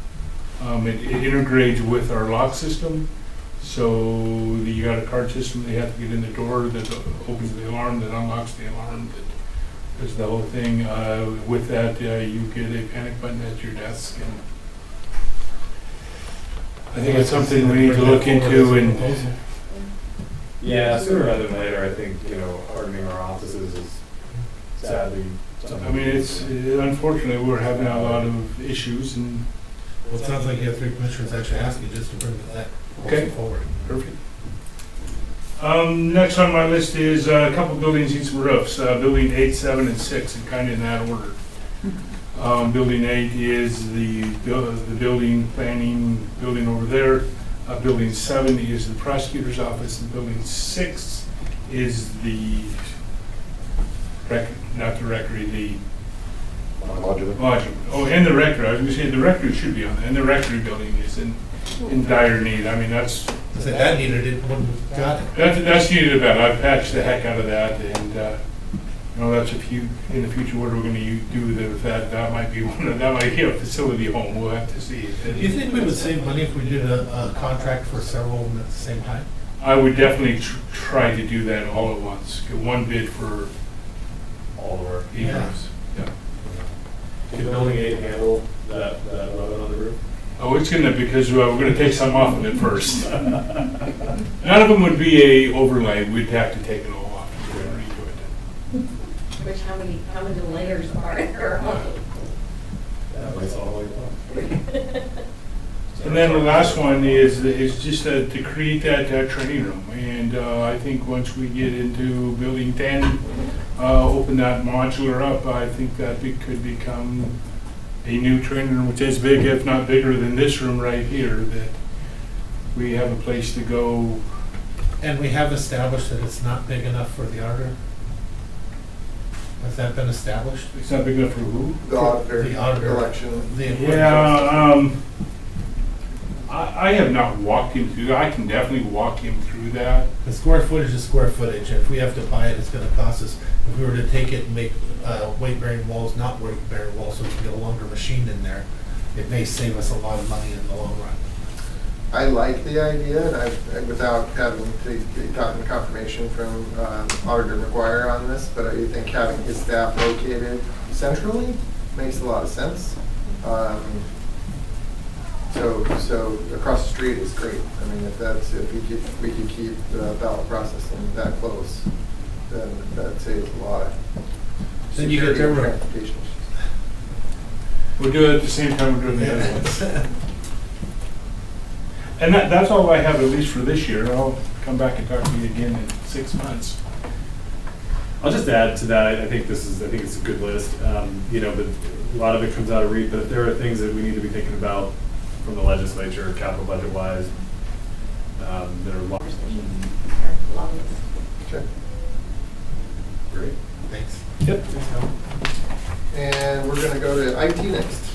It integrates with our lock system, so you got a card system, they have to get in the door that opens the alarm, that unlocks the alarm, that does the whole thing. With that, you get a panic button at your desk, and I think it's something we need to look into. And yeah, sooner rather than later, I think, hardening our offices is sadly something. I mean, it's unfortunately we're having a lot of issues, and Well, it sounds like you have 3 commissioners actually asking just to bring that forward. Perfect. Next on my list is a couple buildings need some roofs. Building 8, 7, and 6, and kind of in that order. Building 8 is the building planning building over there. Building 7 is the prosecutor's office, and building 6 is the modular. Oh, and the rectory. I was going to say the rectory should be on there, and the rectory building is in dire need. I mean, that's. I said that needed it when we got it. That's needed about. I've patched the heck out of that, and that's in the future what we're going to do with that. That might be that might be a facility home. We'll have to see. Do you think we would save money if we did a contract for several of them at the same time? I would definitely try to do that all at once. Get one bid for all the work. Yeah. Can building 8 handle that load on the roof? Oh, it's gonna, because we're gonna take some off of it first. None of them would be a overlay. We'd have to take it all off to redo it. Which, how many layers are there? That place all the way up. And then the last one is just to create that training room. And I think once we get into building 10, open that modular up, I think that it could become a new training room, which is big, if not bigger than this room right here, that we have a place to go. And we have established that it's not big enough for the auditor? Has that been established? It's not big enough for who? The auditor. The auditor. Election. Yeah, I have not walked him through. I can definitely walk him through that. The square footage is square footage, and if we have to buy it, it's gonna cost us, if we were to take it and make weight-bearing walls, not weight-bearing walls, so we can get a longer machine in there, it may save us a lot of money in the long run. I like the idea, and without having to gotten confirmation from Auditor McGuire on this, but I think having his staff located centrally makes a lot of sense. So across the street is great. I mean, if we could keep the ballot processing that close, then that saves a lot of Then you get their room. transportation issues. We'll do it at the same time we're doing the other ones. And that's all I have, at least for this year. I'll come back and talk to you again in 6 months. I'll just add to that. I think it's a good list. But a lot of it comes out of REIT. But if there are things that we need to be thinking about from the legislature, capital budget wise, there are lots. Okay. Great. Thanks. Yep. And we're going to go to IT next.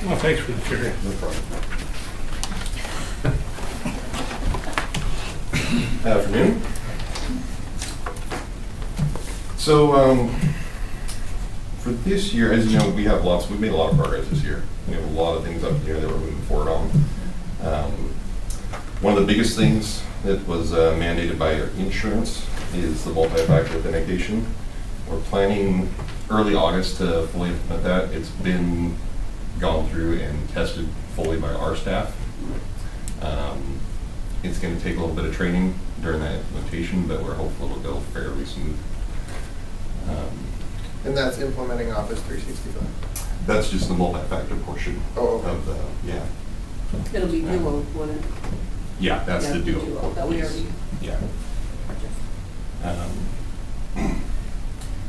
Well, thanks for the chair. No problem. Afternoon. So for this year, as you know, we've made a lot of progress this year. We have a lot of things up here that we're moving forward on. One of the biggest things that was mandated by our insurance is the multi-factor authentication. We're planning early August to fully implement that. It's been gone through and tested fully by our staff. It's going to take a little bit of training during that implementation, but we're hopeful it'll go fairly smooth. And that's implementing Office 365. That's just the multi-factor portion of the, yeah. It'll be duo, won't it? Yeah, that's the duo. That we already. Yeah.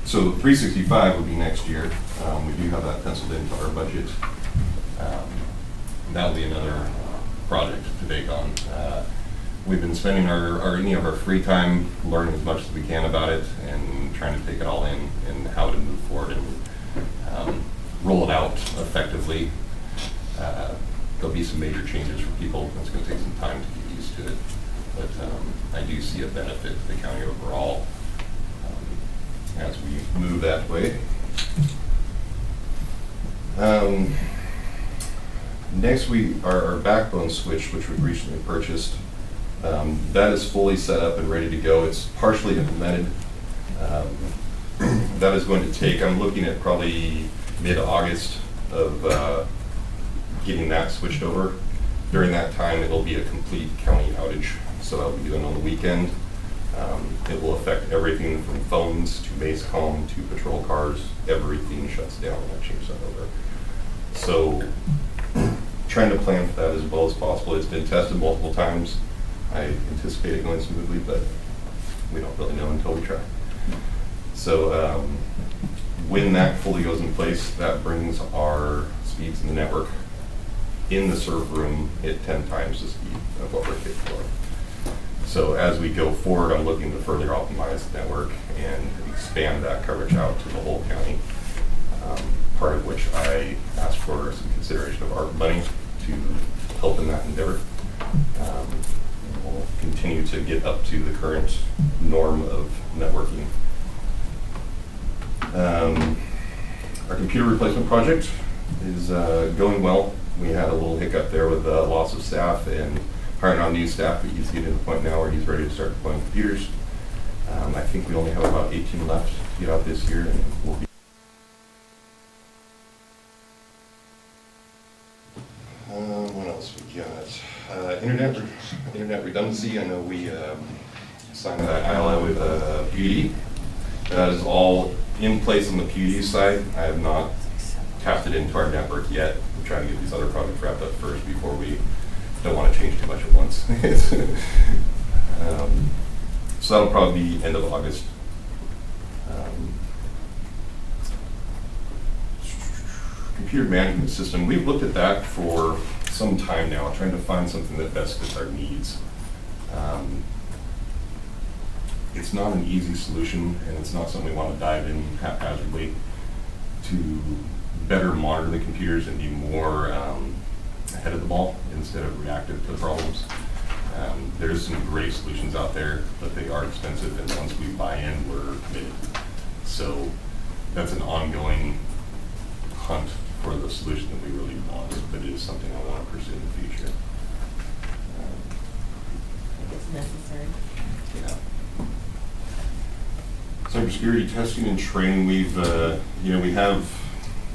So 365 would be next year. We do have that penciled into our budget. That'll be another project to take on. We've been spending any of our free time learning as much as we can about it and trying to take it all in and how to move forward and roll it out effectively. There'll be some major changes for people. It's going to take some time to get used to it, but I do see a benefit to the county overall as we move that way. Next, our backbone switch, which we've recently purchased, that is fully set up and ready to go. It's partially implemented. That is going to take, I'm looking at probably mid-August of getting that switched over. During that time, it'll be a complete county outage, so that'll be done on the weekend. It will affect everything from phones to MaceCom to patrol cars. Everything shuts down when I change that over. So, trying to plan for that as well as possible. It's been tested multiple times. I anticipate it going smoothly, but we don't really know until we try. So, when that fully goes in place, that brings our speeds in the network in the server room at 10 times the speed of what we're capable of. So as we go forward, I'm looking to further optimize the network and expand that coverage out to the whole county. Part of which I asked for some consideration of ARP money to help in that endeavor. We'll continue to get up to the current norm of networking. Our computer replacement project is going well. We had a little hiccup there with the loss of staff and hiring on new staff, but he's getting to the point now where he's ready to start deploying computers. I think we only have about 18 left to get out this year, and we'll be. What else we got? Internet redundancy. I know we signed that ILA with PUD. That is all in place on the PUD side. I have not tapped it into our network yet. I'm trying to get these other projects wrapped up first before we don't want to change too much at once. So that'll probably be end of August. Computer management system, we've looked at that for some time now, trying to find something that best fits our needs. It's not an easy solution, and it's not something we want to dive in haphazardly. To better monitor the computers and be more ahead of the ball instead of reactive to the problems. There's some great solutions out there, but they are expensive, and once we buy in, we're committed. So that's an ongoing hunt for the solution that we really want, but it is something I want to pursue in the future. It's necessary. Yeah. Cybersecurity testing and training, we have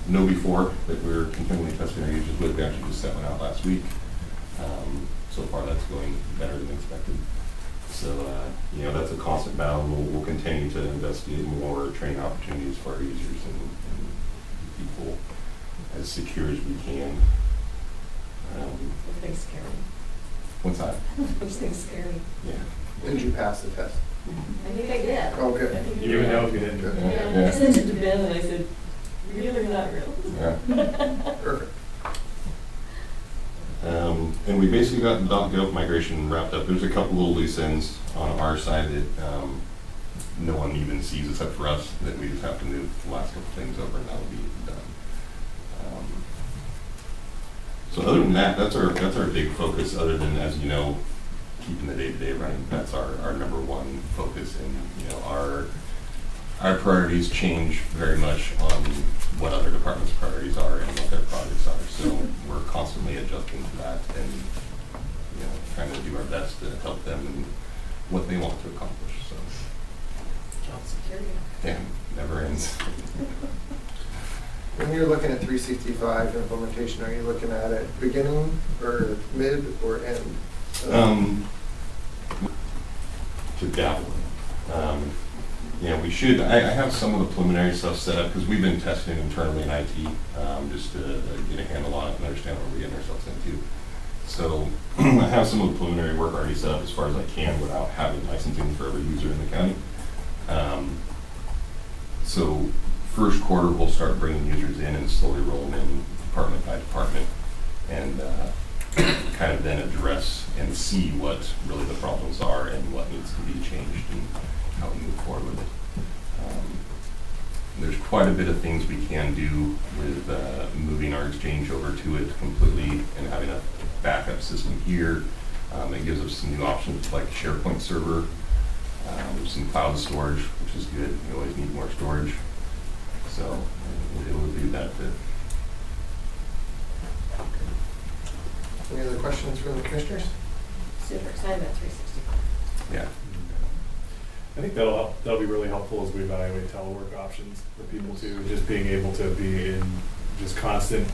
Know Before that we're continually testing our users with. We actually just set one out last week. So far that's going better than expected. So, that's a constant battle. We'll continue to investigate more training opportunities for our users and people as secure as we can. Everything's scary. What's that? Everything's scary. Yeah. Did you pass the test? I think I did. Oh, good. I think You would know if you didn't. Yeah. I sent it to Ben and I said, real or not real? Yeah. Perfect. And we basically got the .gov migration wrapped up. There's a couple little loose ends on our side that no one even sees except for us, that we just have to move the last couple things over and that'll be done. So other than that, that's our big focus, other than, as you know, keeping the day-to-day running. That's our number one focus, and our priorities change very much on what other departments' priorities are and what their projects are. So we're constantly adjusting to that and trying to do our best to help them in what they want to accomplish. So Job security. yeah, never ends. When you're looking at 365 implementation, are you looking at it beginning or mid or end? To dabble in. We should. I have some of the preliminary stuff set up because we've been testing internally in IT just to get a handle on it and understand what we're getting ourselves into. So I have some of the preliminary work already set up as far as I can without having licensing for every user in the county. So first quarter we'll start bringing users in and slowly roll them in department by department and kind of then address and see what really the problems are and what needs to be changed and how we move forward with it. There's quite a bit of things we can do with moving our exchange over to it completely and having a backup system here. It gives us some new options like SharePoint server, some cloud storage, which is good. We always need more storage. So it will do that. Any other questions from the commissioners? Super excited about 365. Yeah. I think that'll be really helpful as we evaluate telework options for people too, just being able to be in just constant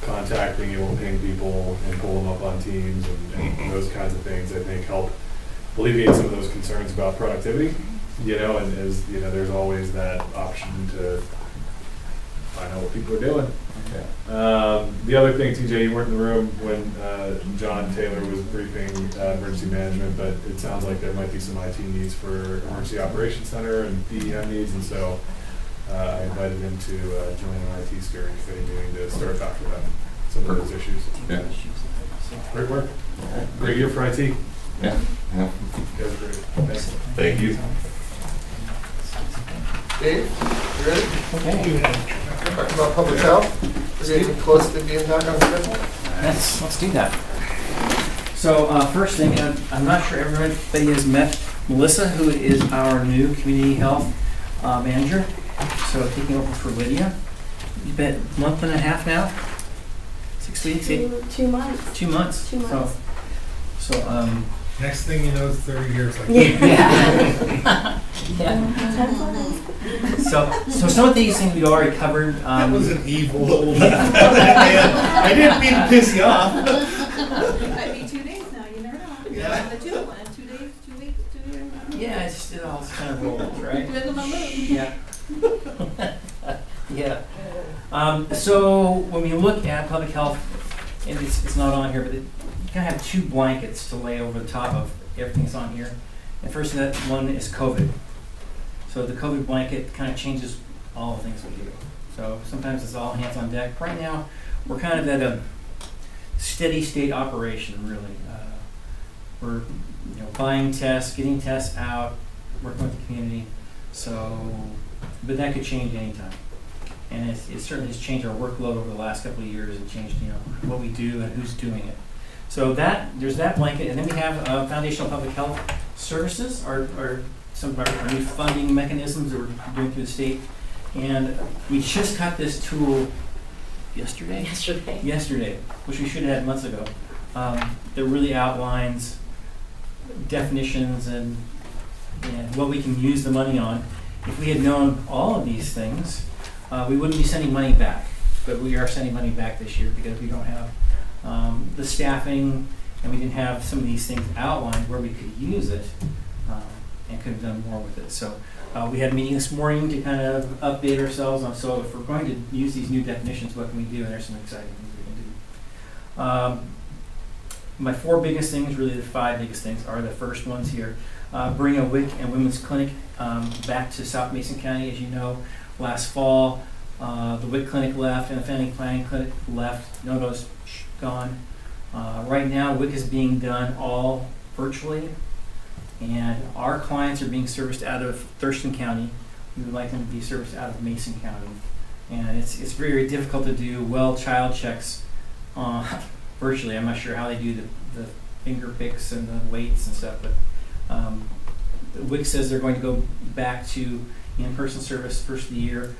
contact, being able to ping people and pull them up on Teams and those kinds of things, I think help alleviate some of those concerns about productivity, and as, there's always that option to find out what people are doing. Yeah. The other thing, TJ, you weren't in the room when John Taylor was briefing emergency management, but it sounds like there might be some IT needs for Emergency Operations Center and DEM needs, and so I invited him to join an IT steering committee meeting to start talking about some of those issues. Yeah. Great work. Great year for IT. Yeah. You guys are great. Thanks. Thank you. Dave, you ready? Okay. Talking about public health. We're getting close to being back on schedule. Let's do that. So first thing, I'm not sure everybody has met Melissa, who is our new community health manager. So taking over for Lydia. You've been a month and a half now? 6 weeks? 2 months. 2 months. 2 months. So Next thing you know, it's 30 years. Like yeah. So some of these things we already covered. That was an evil old man. I didn't mean to piss you off. It might be 2 days now, you never know. Yeah. The 2 2 days, 2 weeks, 2 years. Yeah, it all kind of rolls, right? Depends on the mood. Yeah. Yeah. So when we look at public health, and it's not on here, but you kind of have 2 blankets to lay over the top of everything that's on here. And first that one is COVID. So the COVID blanket kind of changes all the things we do. So sometimes it's all hands on deck. Right now, we're kind of at a steady state operation, really. We're buying tests, getting tests out, working with the community. So, but that could change anytime. And it certainly has changed our workload over the last couple of years and changed what we do and who's doing it. So there's that blanket, and then we have Foundational Public Health Services, some of our new funding mechanisms that we're doing through the state. And we just got this tool yesterday, which we should have had months ago, that really outlines definitions and what we can use the money on. If we had known all of these things, we wouldn't be sending money back, but we are sending money back this year because we don't have the staffing, and we didn't have some of these things outlined where we could use it and could have done more with it. So we had a meeting this morning to kind of update ourselves on, so if we're going to use these new definitions, what can we do? And there's some exciting things we can do. My 4 biggest things, really the 5 biggest things, are the first ones here. Bring a WIC and women's clinic back to South Mason County. As you know, last fall, the WIC clinic left and the family planning clinic left. NODO's gone. Right now, WIC is being done all virtually, and our clients are being serviced out of Thurston County. We would like them to be serviced out of Mason County. And it's very, very difficult to do child checks virtually. I'm not sure how they do the finger picks and the weights and stuff, but WIC says they're going to go back to in-person service first of the year.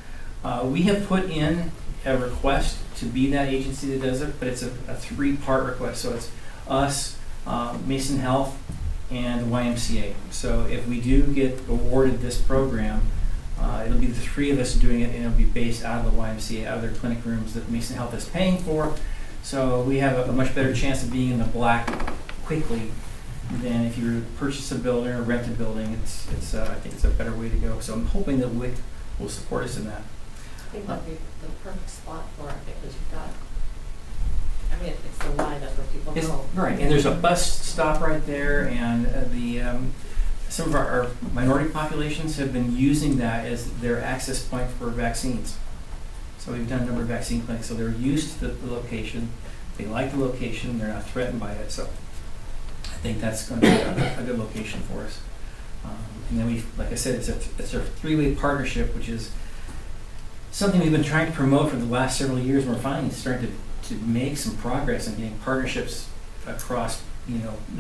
We have put in a request to be that agency that does it, but it's a 3-part request. So it's us, Mason Health, and the YMCA. So if we do get awarded this program, it'll be the 3 of us doing it, and it'll be based out of the YMCA, out of their clinic rooms that Mason Health is paying for. So we have a much better chance of being in the black quickly than if you purchase a building or rent a building. I think it's a better way to go. So I'm hoping that WIC will support us in that. I think that'd be the perfect spot for it because you've got, it's the lineup where people go. Right, and there's a bus stop right there, and some of our minority populations have been using that as their access point for vaccines. So we've done a number of vaccine clinics, so they're used to the location. They like the location, they're not threatened by it, so I think that's going to be a good location for us. And then like I said, it's a 3-way partnership, which is something we've been trying to promote for the last several years, and we're finally starting to make some progress in getting partnerships across,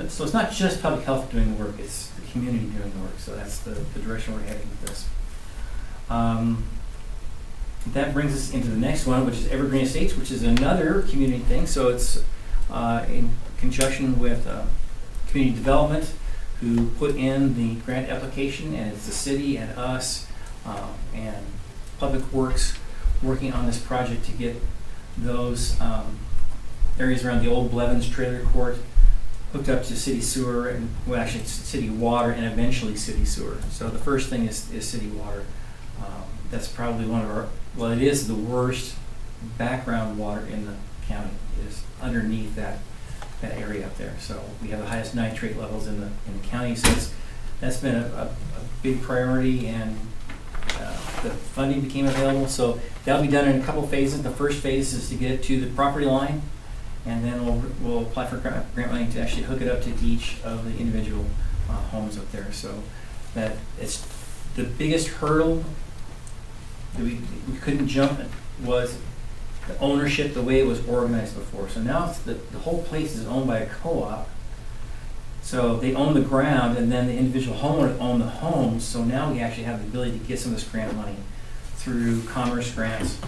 so it's not just public health doing the work, it's the community doing the work, so that's the direction we're heading with this. That brings us into the next one, which is Evergreen Estates, which is another community thing. So it's in conjunction with community development, who put in the grant application, and it's the city and us and Public Works working on this project to get those areas around the old Blevins trailer court hooked up to city sewer, and well, actually city water, and eventually city sewer. So the first thing is city water. That's probably one of our, well, it is the worst background water in the county. It is underneath that area up there. So we have the highest nitrate levels in the county. So that's been a big priority, and the funding became available. So that'll be done in a couple phases. The first phase is to get it to the property line, and then we'll apply for grant money to actually hook it up to each of the individual homes up there. So that it's the biggest hurdle that we couldn't jump was the ownership, the way it was organized before. So now it's the whole place is owned by a co-op. So they own the ground, and then the individual homeowners own the homes. So now we actually have the ability to get some of this grant money through commerce grants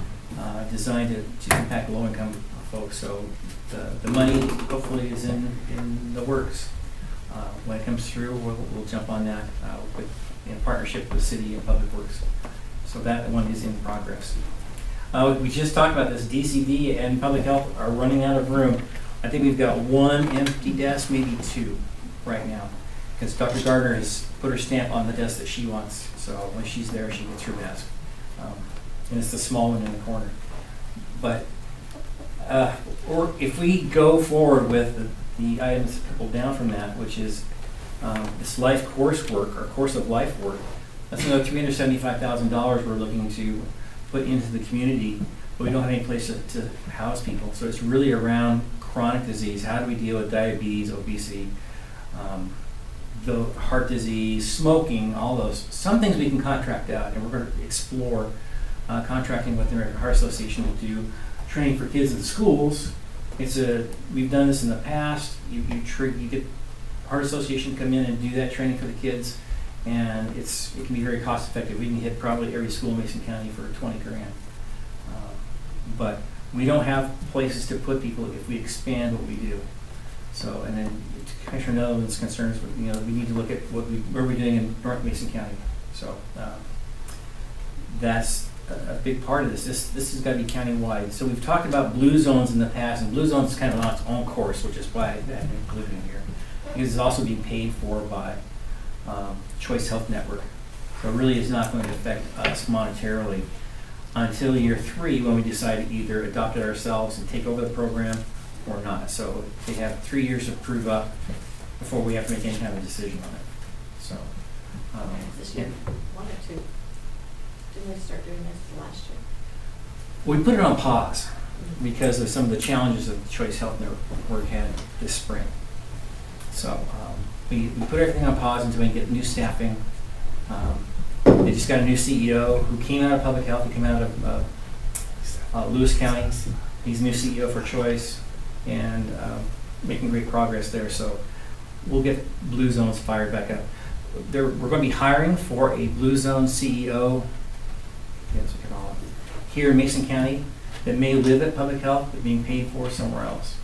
designed to impact low-income folks. So the money hopefully is in the works. When it comes through, we'll jump on that in partnership with the city and Public Works. So that one is in progress. We just talked about this. DCD and Public Health are running out of room. I think we've got one empty desk, maybe two right now, because Dr. Gardner has put her stamp on the desk that she wants. So when she's there, she gets her desk. And it's the small one in the corner. But or if we go forward with the items that couple down from that, which is this life coursework or course of life work, that's another $375,000 we're looking to put into the community, but we don't have any place to house people. So it's really around chronic disease. How do we deal with diabetes, obesity, the heart disease, smoking, all those. Some things we can contract out, and we're going to explore contracting with the American Heart Association to do training for kids in the schools. We've done this in the past. You get Heart Association to come in and do that training for the kids, and it can be very cost effective. We can hit probably every school in Mason County for 20 grand. But we don't have places to put people if we expand what we do. So, and then Commissioner Netherland's concerns, we need to look at what we're doing in North Mason County. So that's a big part of this. This has got to be county-wide. So we've talked about blue zones in the past, and blue zones is kind of on its own course, which is why I haven't included in here. Because it's also being paid for by Choice Health Network. So it really is not going to affect us monetarily until year 3, when we decide to either adopt it ourselves and take over the program or not. So they have 3 years to prove up before we have to make any kind of decision on it. So this year, 1 or 2? Didn't we start doing this last year? We put it on pause because of some of the challenges that the Choice Health Network had this spring. So we put everything on pause until we can get new staffing. They just got a new CEO who came out of public health. He came out of Lewis County. He's the new CEO for Choice, and making great progress there. So we'll get Blue Zones fired back up. We're going to be hiring for a Blue Zone CEO, yes, we can call it, here in Mason County that may live at public health but being paid for somewhere else.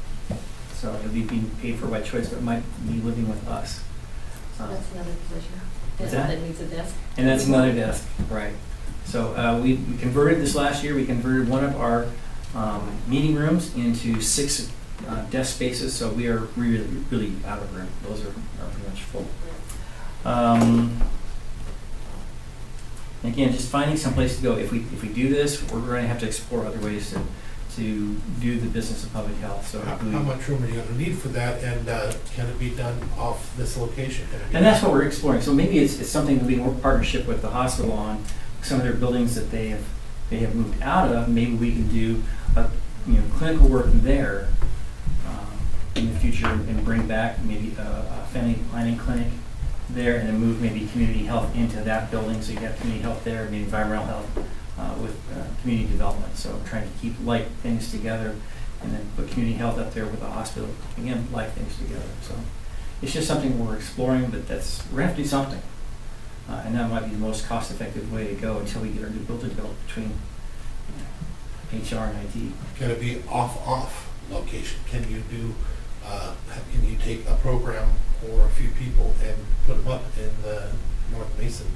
So it'll be being paid for by Choice, but might be living with us. So that's another position. What's that? That needs a desk. And that's another desk, right. So we converted this last year. We converted one of our meeting rooms into 6 desk spaces, so we are really, really out of room. Those are pretty much full. Again, just finding some place to go. If we do this, we're going to have to explore other ways to do the business of public health. So how much room are you going to need for that, and can it be done off this location? And that's what we're exploring. So maybe it's something that we work partnership with the hospital on. Some of their buildings that they have moved out of, maybe we can do clinical work there in the future and bring back maybe a family planning clinic there, and then move maybe community health into that building. So you have community health there, maybe environmental health with community development. So trying to keep like things together, and then put community health up there with the hospital. Again, like things together. So it's just something we're exploring, but we're gonna have to do something. And that might be the most cost-effective way to go until we get our new building built between HR and IT. Can it be off? location? Can you do, can you take a program or a few people and put them up in the North Mason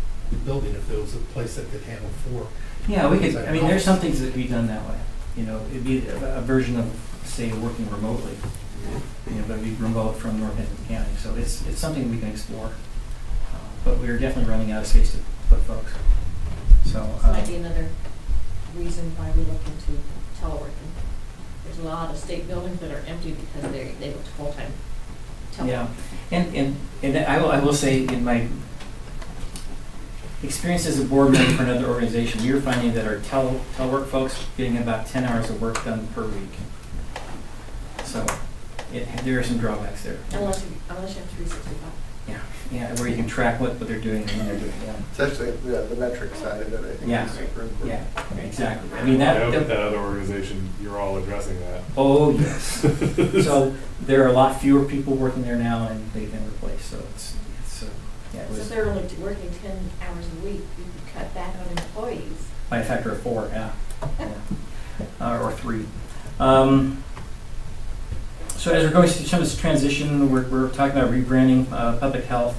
building if there was a place that could handle 4? Yeah, we could, I mean, there's some things that could be done that way. You know, it'd be a version of, say, working remotely. You know, but it'd be remote from Northampton County. So it's something we can explore. But we're definitely running out of space to put folks. So This might be another reason why we look into teleworking. There's a lot of state buildings that are empty because they look full-time telework. Yeah, and I will say, in my experience as a board member for another organization, we were finding that our telework folks getting about 10 hours of work done per week. So there are some drawbacks there. Unless you have 365. Yeah, where you can track what they're doing and when they're doing it. Yeah. It's actually the metric side of it, I think, Yeah. is super important. Yeah, exactly. I mean, I hope that other organization, you're all addressing that. Oh, yes. So there are a lot fewer people working there now, and they've been replaced, so it's yeah. It So was if they're only working 10 hours a week, you could cut back on employees. by a factor of 4, yeah. Or 3. So as we're going through some of this transition, we're talking about rebranding public health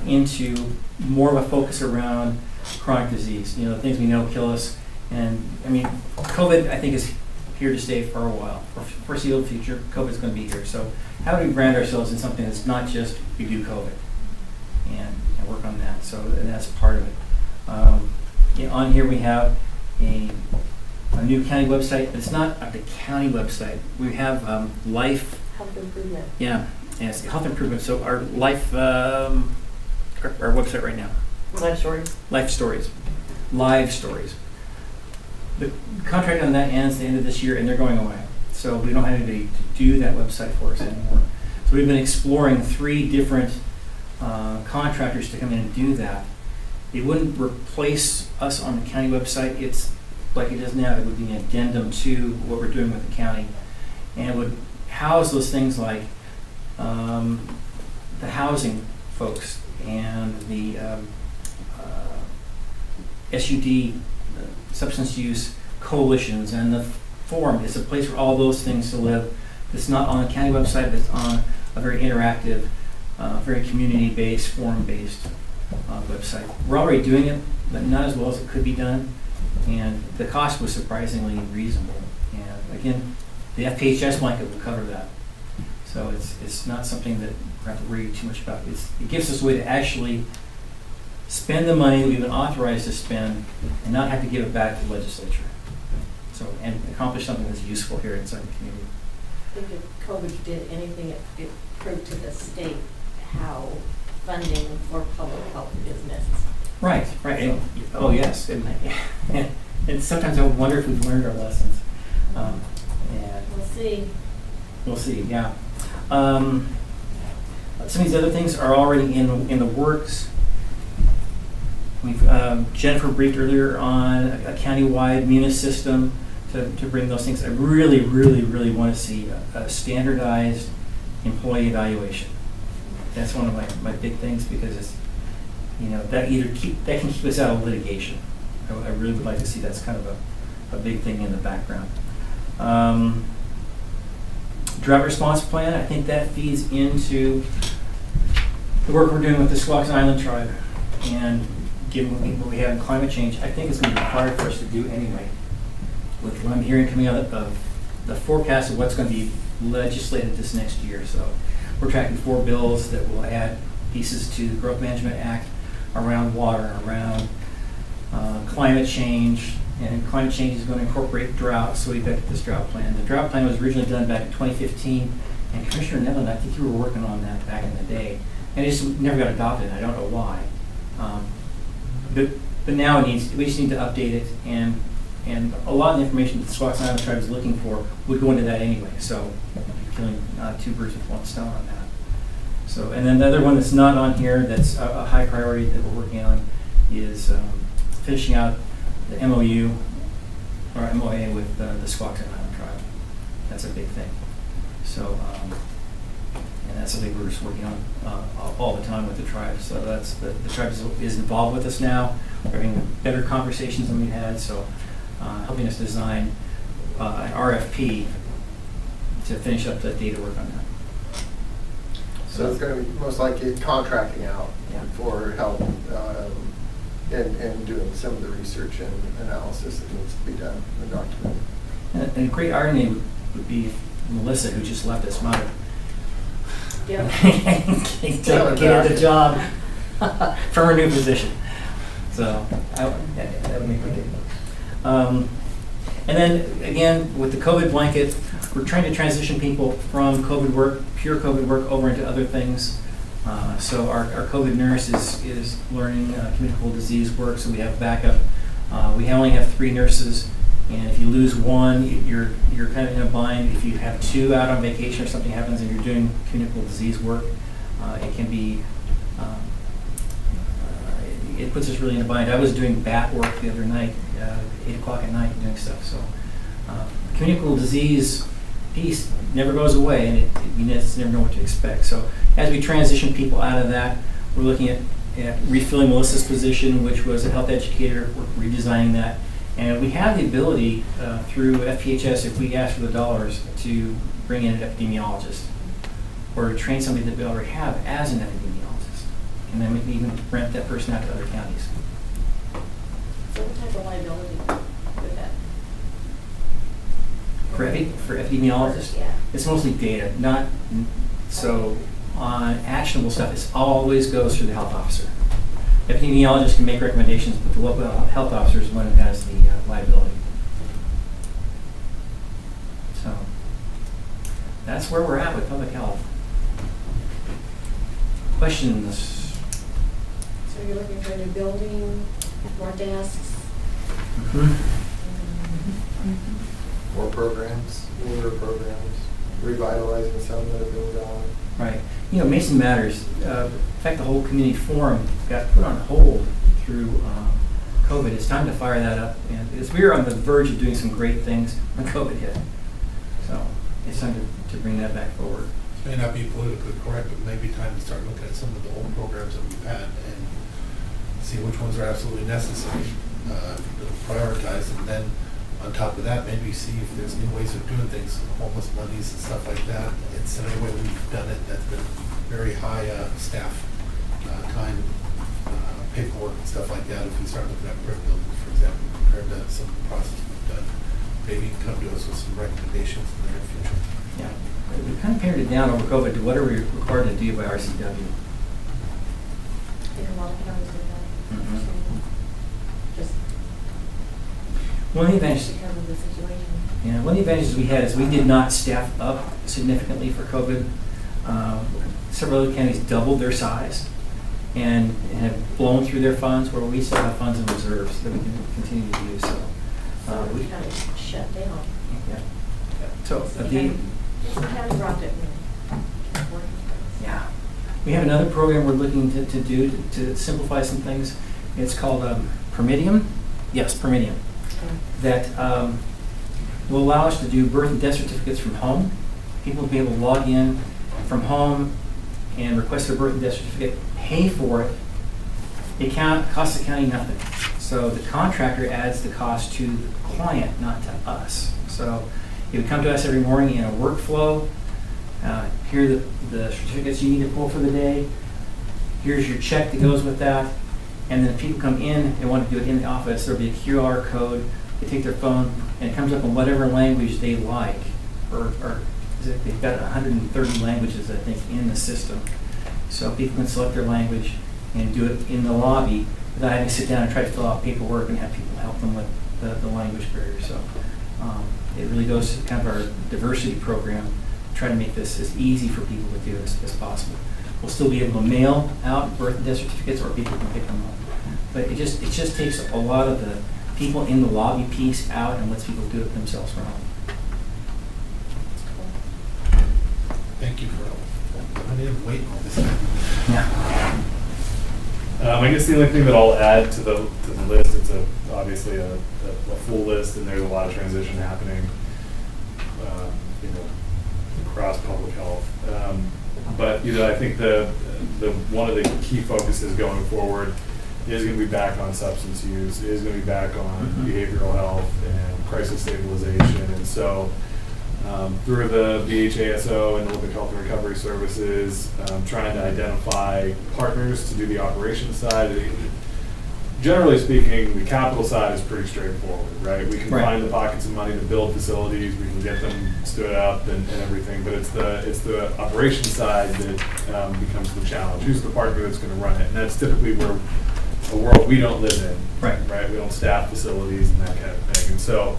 into more of a focus around chronic disease, you know, the things we know kill us. And I mean, COVID, I think, is here to stay for a while. For foreseeable future, COVID is going to be here. So how do we brand ourselves in something that's not just we do COVID and work on that? So and that's part of it. On here we have a new county website, but it's not the county website. We have life. Health improvement. Yeah, yes, health improvement. So our life, our website right now. Life stories. Life stories. Live stories. The contract on that ends the end of this year, and they're going away. So we don't have anybody to do that website for us anymore. So we've been exploring 3 different contractors to come in and do that. It wouldn't replace us on the county website. It's like it is now. It would be an addendum to what we're doing with the county, and it would house those things like the housing folks and the SUD, substance use coalitions, and the forum. It's a place for all those things to live. It's not on the county website, but it's on a very interactive, very community-based, forum-based website. We're already doing it, but not as well as it could be done. And the cost was surprisingly reasonable. And again, the FPHS blanket will cover that. So it's not something that we have to worry too much about. It gives us a way to actually spend the money that we've been authorized to spend and not have to give it back to the legislature. So, and accomplish something that's useful here inside the community. I think if COVID did anything, it proved to the state how funding for public health is necessary. Right. And, oh, yes. And sometimes I wonder if we've learned our lessons. And we'll see. We'll see, yeah. Some of these other things are already in the works. We've Jennifer briefed earlier on a county-wide munis system to bring those things. I really, really, really want to see a standardized employee evaluation. That's one of my big things, because it's, you know, that can keep us out of litigation. I really would like to see that's kind of a big thing in the background. Drought response plan, I think that feeds into the work we're doing with the Squaxin Island tribe. And given what we have in climate change, I think it's going to be required for us to do anyway. With what I'm hearing coming out of the forecast of what's going to be legislated this next year. So we're tracking 4 bills that will add pieces to the Growth Management Act around water, around climate change, and climate change is going to incorporate drought, so we've got this drought plan. The drought plan was originally done back in 2015, and Commissioner Nevin, I think you were working on that back in the day, and it just never got adopted. I don't know why. But now we just need to update it, and a lot of the information that the Squaxin Island tribe is looking for would go into that anyway, so you're killing 2 birds with 1 stone on that. So, and then the other one that's not on here that's a high priority that we're working on is finishing out the MOU or MOA with the Squaxin Island tribe. That's a big thing. So, and that's something we're just working on all the time with the tribe. So that's the tribe is involved with us now. We're having better conversations than we've had. So, helping us design an RFP to finish up the data work on that. So it's gonna be most likely contracting out for help in doing some of the research and analysis that needs to be done in the document. And a great irony would be Melissa, who just left us, might Yeah. get the job from her new position. So that would make me good. And then again, with the COVID blanket, we're trying to transition people from COVID work, pure COVID work, over into other things. So our COVID nurse is learning communicable disease work, so we have backup. We only have 3 nurses, and if you lose one, you're kind of in a bind. If you have 2 out on vacation or something happens and you're doing communicable disease work, it can be, it puts us really in a bind. I was doing bat work the other night, 8 o'clock at night, doing stuff. So communicable disease piece never goes away, and you just never know what to expect. So as we transition people out of that, we're looking at refilling Melissa's position, which was a health educator. We're redesigning that. And we have the ability through FPHS, if we ask for the dollars, to bring in an epidemiologist or to train somebody that we already have as an epidemiologist. And then we can even rent that person out to other counties. So what type of liability with that? For epidemiologists, yeah. It's mostly data, not so on actionable stuff. It always goes through the health officer. Epidemiologists can make recommendations, but the local health officer is the one who has the liability. So that's where we're at with public health. Questions? So you're looking for a new building, more desks? More programs, newer programs, revitalizing some that have been gone. Right. You know, Mason Matters, in fact, the whole community forum got put on hold through COVID. It's time to fire that up. And because we were on the verge of doing some great things when COVID hit. So it's time to bring that back forward. It may not be politically correct, but maybe time to start looking at some of the old programs that we've had and see which ones are absolutely necessary, prioritize, and then on top of that, maybe see if there's new ways of doing things, homeless monies and stuff like that. It's the way we've done it that's been very high staff time, paperwork and stuff like that. If we start looking at brick buildings, for example, compared to some of the process we've done, maybe you can come to us with some recommendations in the near future. Yeah, we kind of pared it down over COVID to what are we required to do by RCW. I think a lot of counties do that. Just one of the advantages, because of the situation. yeah, one of the advantages we had is we did not staff up significantly for COVID. Several other counties doubled their size and have blown through their funds, where we still have funds in reserves that we can continue to use. So we kind of shut down. Yeah. So yeah, we have another program we're looking to do to simplify some things. It's called Permidium. Yes, Permidium. That will allow us to do birth and death certificates from home. People will be able to log in from home and request their birth and death certificate, pay for it. It costs the county nothing. So the contractor adds the cost to the client, not to us. So you would come to us every morning in a workflow. Here are the certificates you need to pull for the day. Here's your check that goes with that. And then if people come in and want to do it in the office, there'll be a QR code. They take their phone, and it comes up in whatever language they like. Or they've got 130 languages, I think, in the system. So people can select their language and do it in the lobby without having to sit down and try to fill out paperwork and have people help them with the language barrier. So it really goes to kind of our diversity program, try to make this as easy for people to do as possible. We'll still be able to mail out birth and death certificates, or people can pick them up. But it just takes a lot of the people in the lobby piece out and lets people do it themselves from home. Thank you for I didn't wait all this time. Yeah. I guess the only thing that I'll add to the list, it's obviously a full list, and there's a lot of transition happening, across public health. But I think the one of the key focuses going forward is going to be back on substance use, is going to be back on behavioral health and crisis stabilization. And so through the BHASO and the Olympic Health and Recovery Services, trying to identify partners to do the operations side. Generally speaking, the capital side is pretty straightforward, right? We can find the pockets of money to build facilities, we can get them stood up and everything, but it's the operations side that becomes the challenge. Who's the partner that's going to run it? And that's typically where a world we don't live in, right? We don't staff facilities and that kind of thing. And so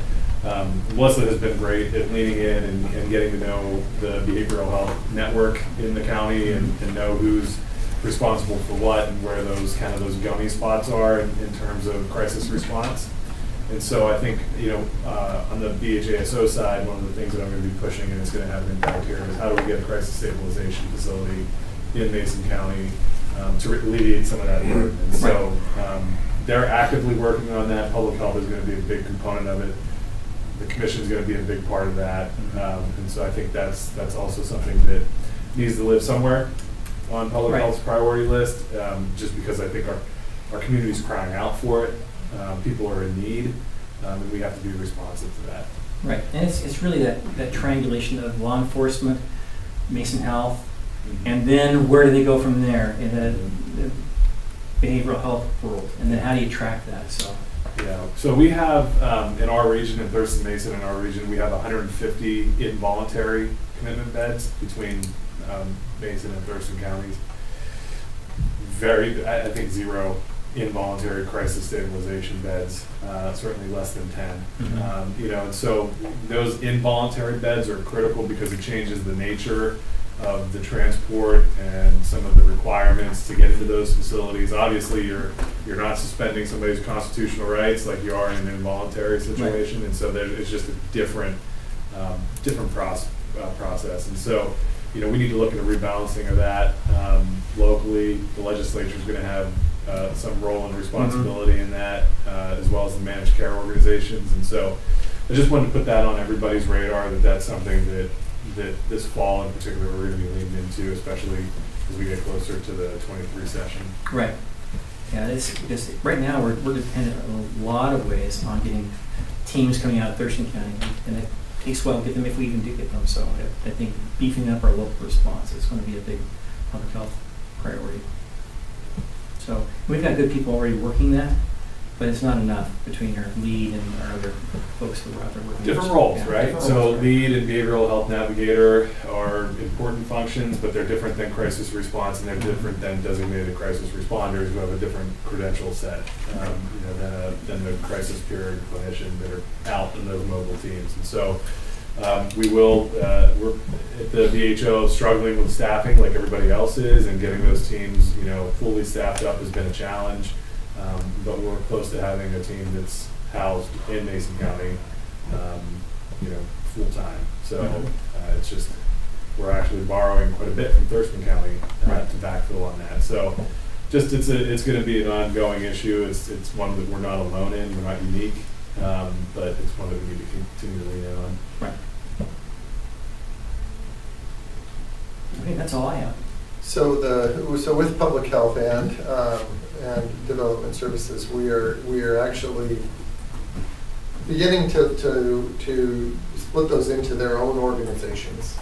Melissa has been great at leaning in and getting to know the behavioral health network in the county and know who's responsible for what and where those gummy spots are in terms of crisis response. And so I think, on the BHASO side, one of the things that I'm going to be pushing and it's going to have an impact here is how do we get a crisis stabilization facility in Mason County to alleviate some of that burden. And so they're actively working on that. Public health is going to be a big component of it. The commission is going to be a big part of that. And so I think that's also something that needs to live somewhere on public health's priority list, just because I think our community is crying out for it. People are in need, and we have to be responsive to that. Right, and it's really that triangulation of law enforcement, Mason Health, and then where do they go from there in the behavioral health world, and then how do you track that? So we have in our region, in Thurston Mason, in our region, we have 150 involuntary commitment beds between Mason and Thurston counties. I think 0 involuntary crisis stabilization beds, certainly less than 10. And so those involuntary beds are critical because it changes the nature of the transport and some of the requirements to get into those facilities. Obviously, you're not suspending somebody's constitutional rights like you are in an involuntary situation, and so it's just a different process. And so, we need to look at a rebalancing of that locally. The legislature is going to have some role and responsibility in that, as well as the managed care organizations. And so, I just wanted to put that on everybody's radar that that's something that this fall in particular we're going to be leaning into, especially as we get closer to the 23 session. Right. Yeah, it's right now we're dependent in a lot of ways on getting teams coming out of Thurston County, and it takes a while to get them if we even do get them. So I think beefing up our local response is going to be a big public health priority. So we've got good people already working that, but it's not enough between our lead and our other folks who are out there working. Different roles, right? So lead and behavioral health navigator are important functions, but they're different than crisis response, and they're different than designated crisis responders who have a different credential set than the crisis period clinician that are out in those mobile teams. And so we're at the VHO struggling with staffing like everybody else is, and getting those teams fully staffed up has been a challenge. But we're close to having a team that's housed in Mason County, full time. So it's just we're actually borrowing quite a bit from Thurston County to backfill on that. So just it's going to be an ongoing issue. It's one that we're not alone in. We're not unique, but it's one that we need to continue to lean in on. Right. Okay, that's all I have. So with public health and development services, we are actually beginning to split those into their own organizations.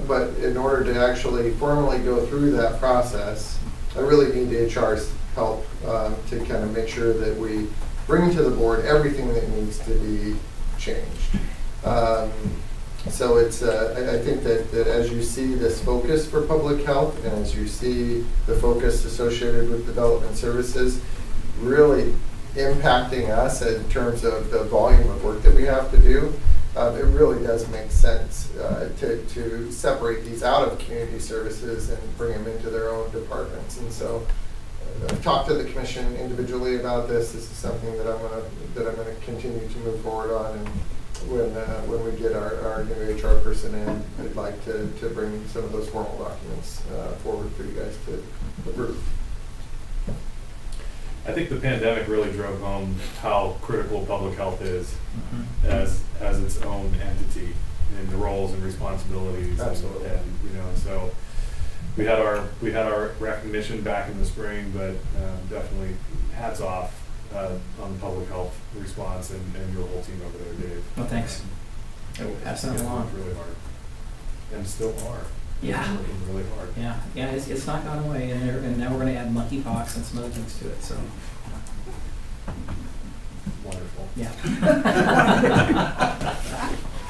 But in order to actually formally go through that process, I really need HR's help to kind of make sure that we bring to the board everything that needs to be changed. So it's, I think that as you see this focus for public health, and as you see the focus associated with development services really impacting us in terms of the volume of work that we have to do, it really does make sense to separate these out of community services and bring them into their own departments. And so I've talked to the commission individually about this. This is something that I'm gonna continue to move forward on, and when we get our new HR person in, I'd like to bring some of those formal documents forward for you guys to approve. I think the pandemic really drove home how critical public health is as its own entity, and the roles and responsibilities. Absolutely. And so we had our recognition back in the spring, but definitely hats off on the public health response and your whole team over there, Dave. Well, thanks. And we'll pass that along. Really hard. And still are. Yeah. Working really hard. Yeah, it's not gone away, and now we're gonna add monkeypox and some other things to it, so. Wonderful. Yeah.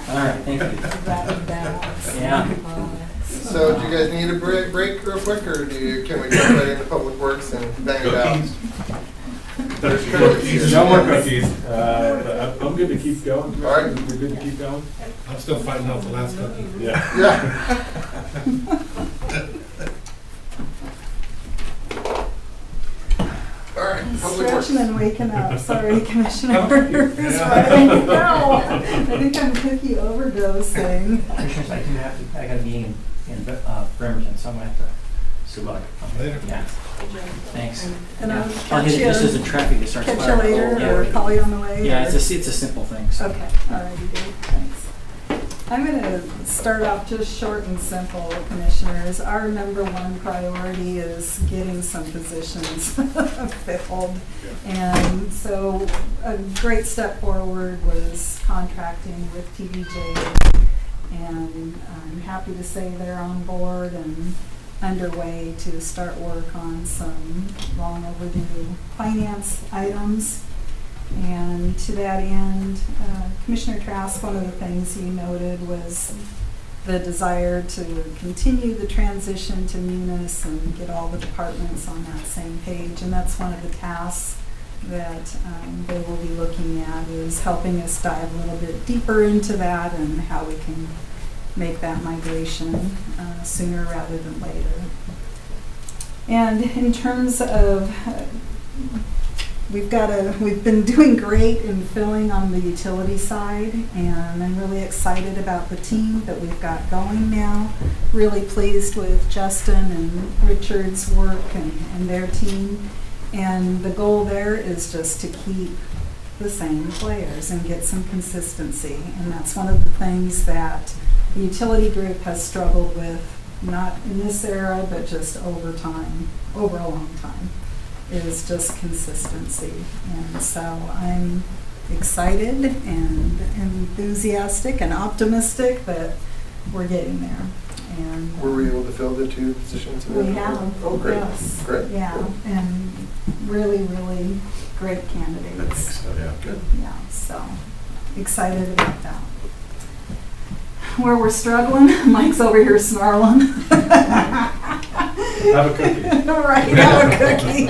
All right, thank you. Yeah. So do you guys need a break real quick, or can we jump right into Public Works and bang it out? There's cookies. No more cookies. I'm good to keep going. All right. We're good to keep going? I'm still fighting off the last cookie. Yeah. Yeah. All right, Public Works. Stretching and waking up. Sorry, Commissioner. Yeah. No, I think I'm cookie overdosing. Commissioners, I got a meeting in Bremerton, so I'm gonna have to. Good luck. Later. Yeah. Thanks. And Yeah. I'll I'll hit it just as the traffic starts. catch you firing. later, Yeah. or call you on the way. Yeah, or- it's a simple thing. So. Okay, all righty, dude, thanks. I'm gonna start off just short and simple, Commissioners. Our number one priority is getting some positions filled. And so a great step forward was contracting with TDJ. And I'm happy to say they're on board and underway to start work on some long overdue finance items. And to that end, Commissioner Trask, one of the things he noted was the desire to continue the transition to Munis and get all the departments on that same page. And that's one of the tasks that they will be looking at, is helping us dive a little bit deeper into that and how we can make that migration sooner rather than later. And in terms of we've been doing great in filling on the utility side, and I'm really excited about the team that we've got going now. Really pleased with Justin and Richard's work and their team. And the goal there is just to keep the same players and get some consistency. And that's one of the things that the utility group has struggled with, not in this era, but just over time, over a long time, is just consistency. And so I'm excited and enthusiastic and optimistic that we're getting there. And Were we able to fill the 2 positions? we have. Oh, great. Yes. Great. Yeah, and really, really great candidates. Yeah. Good. Yeah, so excited about that. Where we're struggling, Mike's over here snarling. Have a cookie. Right, have a cookie.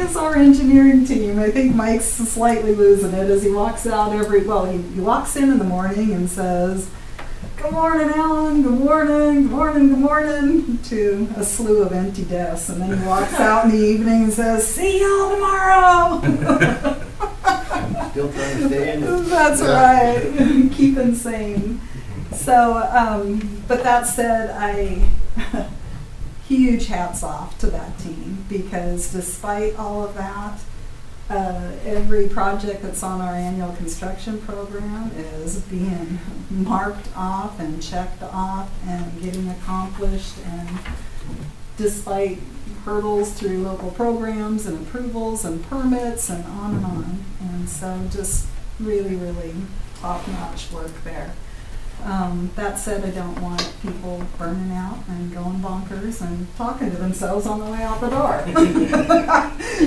It's our engineering team. I think Mike's slightly losing it as he walks out he walks in the morning and says, "Good morning, Alan, good morning, good morning, good morning," to a slew of empty desks. And then he walks out in the evening and says, "See y'all tomorrow." Still trying to stay in. That's right. Keep insane. So, but that said, huge hats off to that team, because despite all of that, every project that's on our annual construction program is being marked off and checked off and getting accomplished, and despite hurdles through local programs and approvals and permits and on and on. And so just really, really top-notch work there. That said, I don't want people burning out and going bonkers and talking to themselves on the way out the door.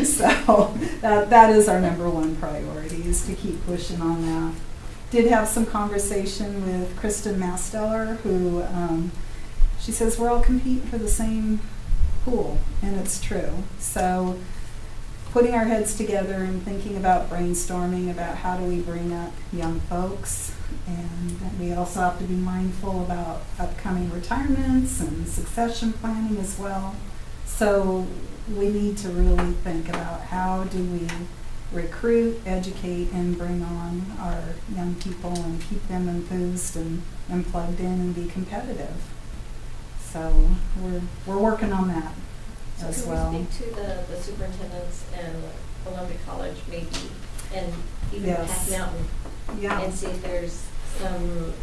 So that is our number one priority, is to keep pushing on that. Did have some conversation with Kristen Masteller, who she says we're all competing for the same pool, and it's true. So putting our heads together and thinking about brainstorming about how do we bring up young folks, and we also have to be mindful about upcoming retirements and succession planning as well. So we need to really think about how do we recruit, educate, and bring on our young people and keep them enthused and plugged in and be competitive. So we're working on that as well. So can we speak to the superintendents and Olympic College maybe, and even Yes. Pack Mountain? Yeah. And see if there's some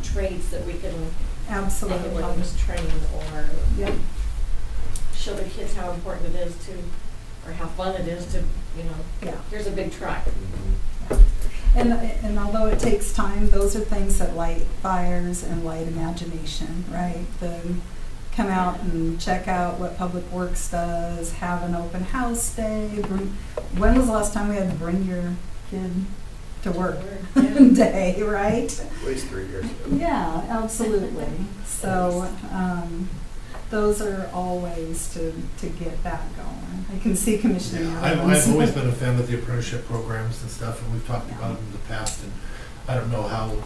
trades that we can Absolutely. make a willingness train, or Yep. show the kids how important it is to, or how fun it is to, Yeah. here's a big truck. And although it takes time, those are things that light fires and light imagination, right? Come out and check out what Public Works does, have an open house day. When was the last time we had to bring your kid to work day, right? At least 3 years. Yeah, absolutely. So those are all ways to get that going. I can see Commissioner. Yeah, I've always been a fan of the apprenticeship programs and stuff, and we've talked about them in the past, and I don't know how,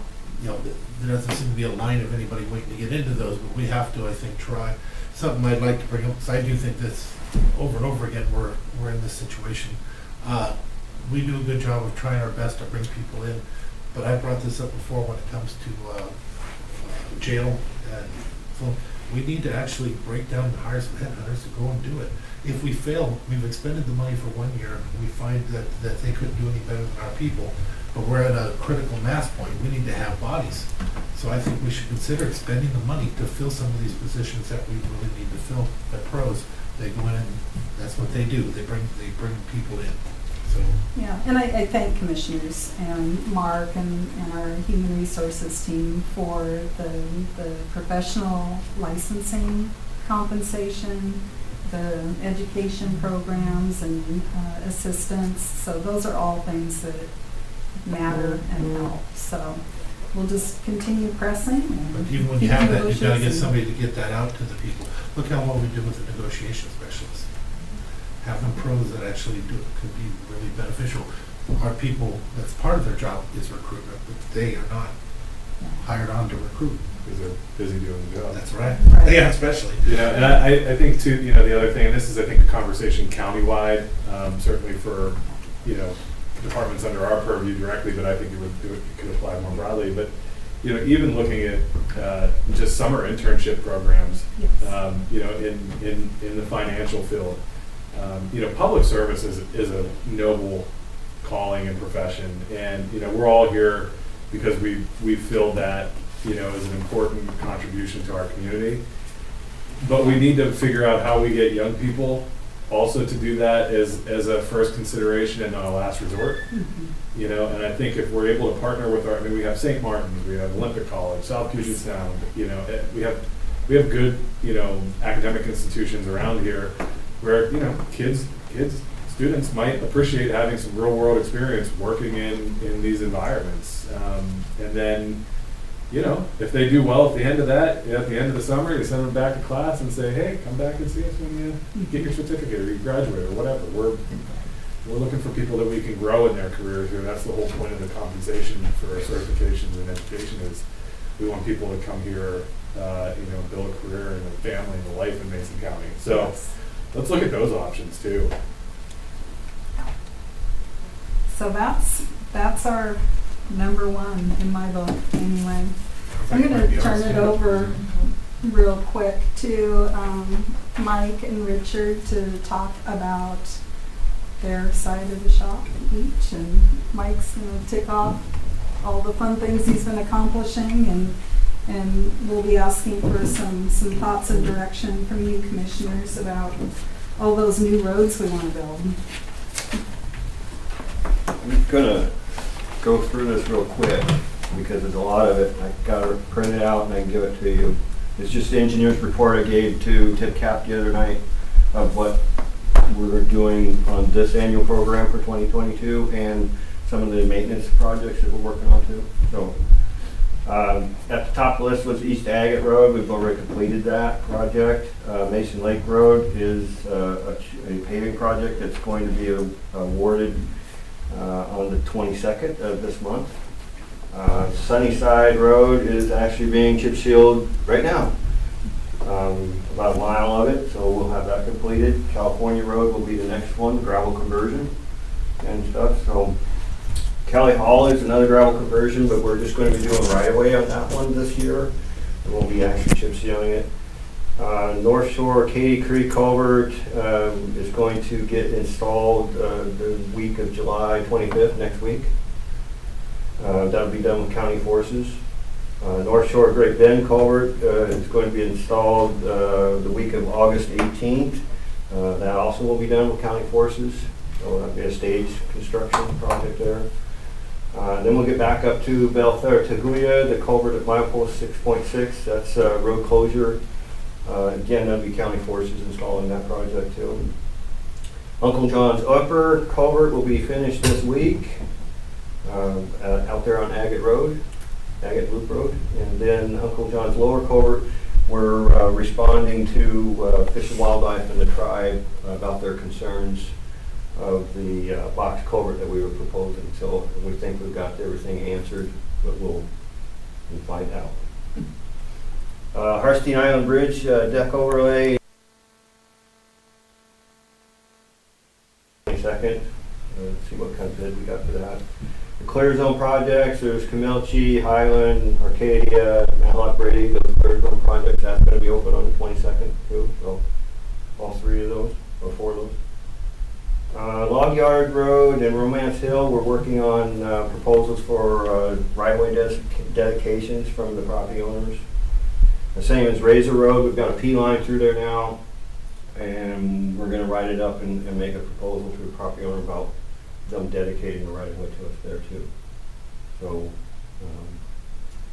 there doesn't seem to be a line of anybody waiting to get into those, but we have to, I think, try. Something I'd like to bring up, because I do think this, over and over again, we're in this situation. We do a good job of trying our best to bring people in, but I brought this up before when it comes to jail, and so we need to actually break down and hire some headhunters to go and do it. If we fail, we've expended the money for 1 year, we find that they couldn't do any better than our people, but we're at a critical mass point. We need to have bodies. So I think we should consider spending the money to fill some of these positions that we really need to fill. They're pros. They go in and that's what they do. They bring people in. So yeah, and I thank Commissioners and Mark and our Human Resources team for the professional licensing compensation, the education programs and assistance. So those are all things that matter and help. So we'll just continue pressing. But even when you have that, you've got to get somebody to get that out to the people. Look how well we did with the negotiation specialists. Having pros that actually do it could be really beneficial. Our people, that's part of their job is recruitment, but they are not hired on to recruit. Because they're busy doing the job. That's right. Yeah, especially. Yeah, and I think too, the other thing, and this is I think a conversation countywide, certainly for, departments under our purview directly, but I think it could apply more broadly. But even looking at just summer internship programs, in the financial field, public service is a noble calling and profession, and we're all here because we feel that is an important contribution to our community. But we need to figure out how we get young people also to do that as a first consideration and not a last resort. Mm-hmm. And I think if we're able to partner with we have St. Martin's, we have Olympic College, South Puget Sound, we have good, academic institutions around here where, students might appreciate having some real world experience working in these environments. And then, if they do well at the end of that, at the end of the summer, you send them back to class and say, hey, come back and see us when you get your certificate or you graduate or whatever. We're looking for people that we can grow in their careers here. That's the whole point of the compensation for certifications and education is we want people to come here, build a career and a family and a life in Mason County. So let's look at those options too. So that's our number one in my book anyway. I'm going to turn it over real quick to Mike and Richard to talk about their side of the shop each, and Mike's going to tick off all the fun things he's been accomplishing, and we'll be asking for some thoughts and direction from you commissioners about all those new roads we want to build. I'm gonna go through this real quick because there's a lot of it. I got it printed out and I can give it to you. It's just the engineer's report I gave to TipCap the other night of what we're doing on this annual program for 2022 and some of the maintenance projects that we're working on too. So at the top of the list was East Agate Road. We've already completed that project. Mason Lake Road is a paving project that's going to be awarded on the 22nd of this month. Sunnyside Road is actually being chip sealed right now. About a mile of it, so we'll have that completed. California Road will be the next one, gravel conversion and stuff. So Kelly Hall is another gravel conversion, but we're just going to be doing right-of-way on that one this year. And we'll be actually chip sealing it. North Shore Katy Creek Culvert is going to get installed the week of July 25th, next week. That'll be done with county forces. North Shore Great Bend Culvert is going to be installed the week of August 18th. That also will be done with county forces. So that'll be a stage construction project there. Then we'll get back up to Belfair, Tahuya, the culvert at milepost 6.6. That's road closure. Again, that'll be county forces installing that project too. Uncle John's upper culvert will be finished this week out there on Agate Loop Road. And then Uncle John's lower culvert, we're responding to Fish and Wildlife and the tribe about their concerns of the box culvert that we were proposing. So we think we've got everything answered, but we'll find out. Harstein Island Bridge deck overlay. 22nd. Let's see what kind of bid we got for that. The clear zone projects, there's Camilchi, Highland, Arcadia, Matlock, Brady. Those clear zone projects, that's going to be open on the 22nd too. So all 3 of those, or 4 of those. Log Yard Road and Romance Hill, we're working on proposals for right-of-way dedications from the property owners. The same as Razor Road, we've got a P line through there now, and we're going to write it up and make a proposal to the property owner about them dedicating the right-of-way to us there too. So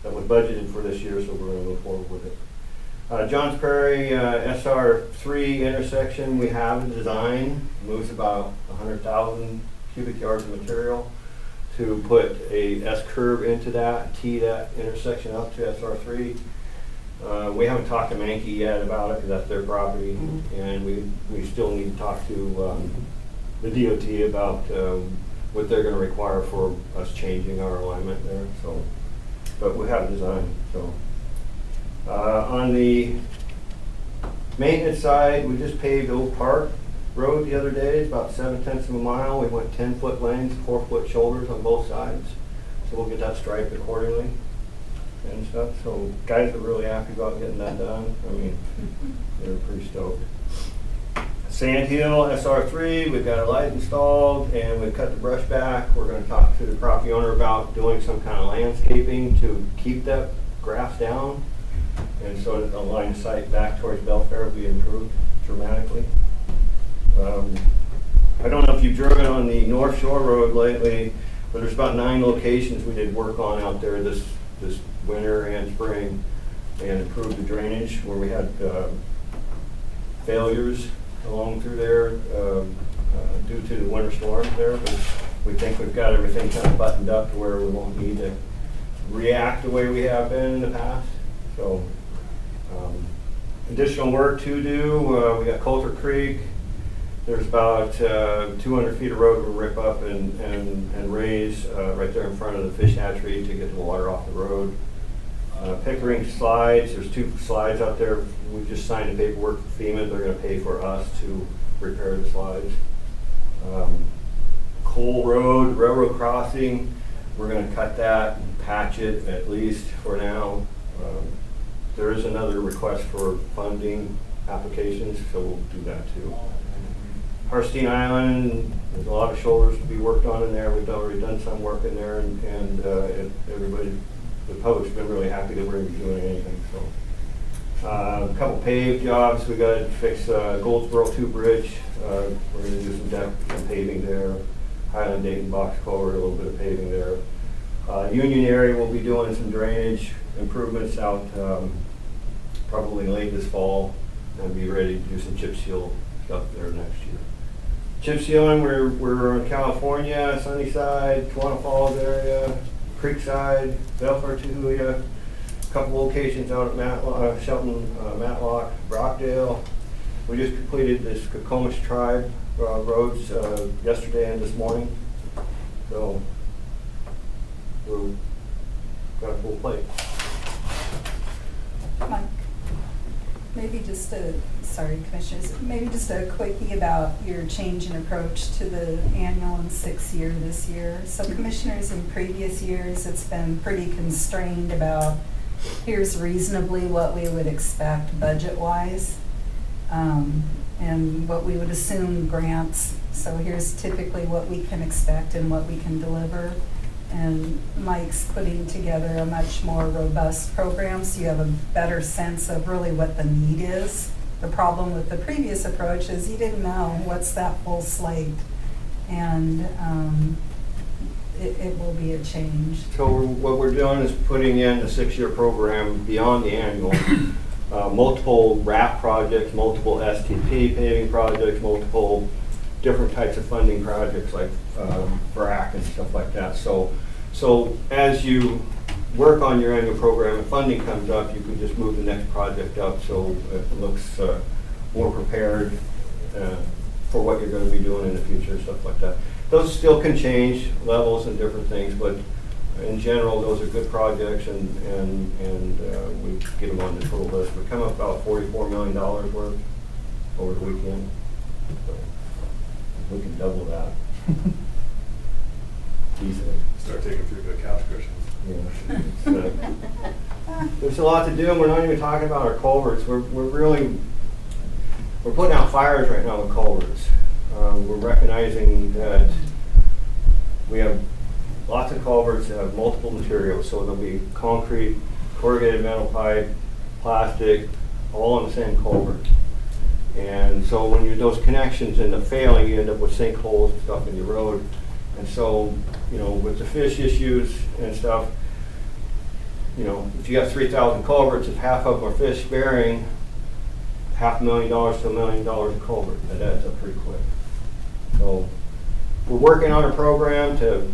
that was budgeted for this year, so we're going to move forward with it. Johns Prairie SR3 intersection, we have a design, moves about 100,000 cubic yards of material to put a S-curve into that, tee that intersection up to SR3. We haven't talked to Mankey yet about it because that's their property, and we still need to talk to the DOT about what they're going to require for us changing our alignment there. So, but we have a design. So. On the maintenance side, we just paved Oak Park Road the other day. It's about 7/10 of a mile. We went 10-foot lanes, 4-foot shoulders on both sides. So we'll get that striped accordingly and stuff. So guys are really happy about getting that done. I mean, they're pretty stoked. Sand Hill SR3, we've got a light installed and we've cut the brush back. We're going to talk to the property owner about doing some kind of landscaping to keep that grass down. And so that the line of sight back towards Belfair will be improved dramatically. I don't know if you've driven on the North Shore Road lately, but there's about 9 locations we did work on out there this winter and spring and improved the drainage where we had failures along through there due to the winter storms there. But we think we've got everything kind of buttoned up to where we won't need to react the way we have been in the past. So additional work to do. We got Coulter Creek. There's about 200 feet of road we'll rip up and raise right there in front of the fish hatchery to get the water off the road. Pickering slides. There's 2 slides out there. We just signed the paperwork for FEMA. They're going to pay for us to repair the slides. Cole Road, railroad crossing. We're going to cut that and patch it at least for now. There is another request for funding applications, so we'll do that too. Harstein Island, there's a lot of shoulders to be worked on in there. We've already done some work in there, and everybody, the public's been really happy that we're going to be doing anything. So, a couple paved jobs. We got to fix Goldsboro 2 Bridge. We're going to do some deck and paving there. Highland Dayton box culvert, a little bit of paving there. Union area, we'll be doing some drainage improvements out probably late this fall and be ready to do some chip seal stuff there next year. Chip sealing, we're in California, Sunnyside, Kiwanis Falls area, Creekside, Belfair, Tahuya, a couple locations out at Matlock, Shelton, Matlock, Brockdale. We just completed the Skookum tribe roads yesterday and this morning. So we've got a full plate. Mike, maybe just Commissioners, maybe just a quickie about your change in approach to the annual and 6th year this year. So Commissioners, in previous years, it's been pretty constrained about here's reasonably what we would expect budget-wise and what we would assume grants. So here's typically what we can expect and what we can deliver. And Mike's putting together a much more robust program so you have a better sense of really what the need is. The problem with the previous approach is you didn't know what's that full slate, and it will be be a change. So what we're doing is putting in a 6-year program beyond the annual. Multiple RAP projects, multiple STP paving projects, multiple different types of funding projects like BRAC and stuff like that. So as you work on your annual program and funding comes up, you can just move the next project up so it looks more prepared for what you're going to be doing in the future, stuff like that. Those still can change levels and different things, but in general, those are good projects, and we get them on the total list. We come up about $44 million worth over the weekend. So we can double that easily. Start taking through the couch cushions. Yeah, there's a lot to do, and we're not even talking about our culverts. We're putting out fires right now with culverts. We're recognizing that we have lots of culverts that have multiple materials, so there'll be concrete, corrugated metal pipe, plastic, all on the same culvert. And so when those connections end up failing, you end up with sinkholes and stuff in your road. And so, you know, with the fish issues and stuff, you know, if you got 3,000 culverts, if half of them are fish bearing, $500,000 to $1 million a culvert, that adds up pretty quick. So we're working on a program to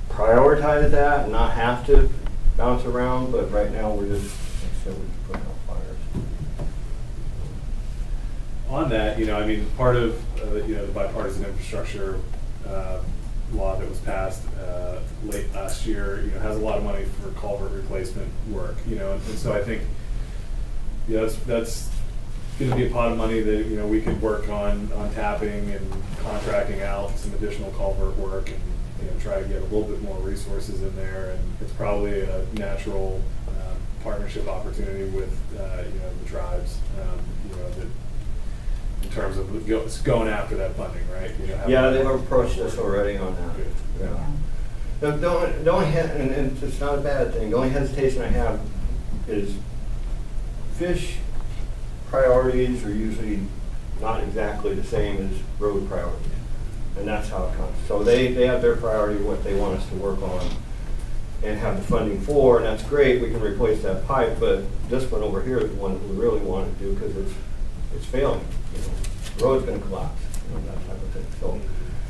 prioritize that and not have to bounce around, but right now we're just, like I said, we're just putting out fires. On that, you know, I mean, part of you know, the bipartisan infrastructure law that was passed late last year, you know, has a lot of money for culvert replacement work, you know, and so I think, you know, that's going to be a pot of money that, you know, we could work on tapping and contracting out some additional culvert work, and, you know, try to get a little bit more resources in there. And it's probably a natural partnership opportunity with you know, the tribes, you know, that in terms of going after that funding, right? You know, yeah, they've approached us already on that. Yeah. The only and it's not a bad thing. The only hesitation I have is fish priorities are usually not exactly the same as road priorities, and that's how it comes. So they have their priority, what they want us to work on and have the funding for, and that's great. We can replace that pipe, but this one over here is the one that we really want to do because it's failing. You know, the road's going to collapse, you know, that type of thing.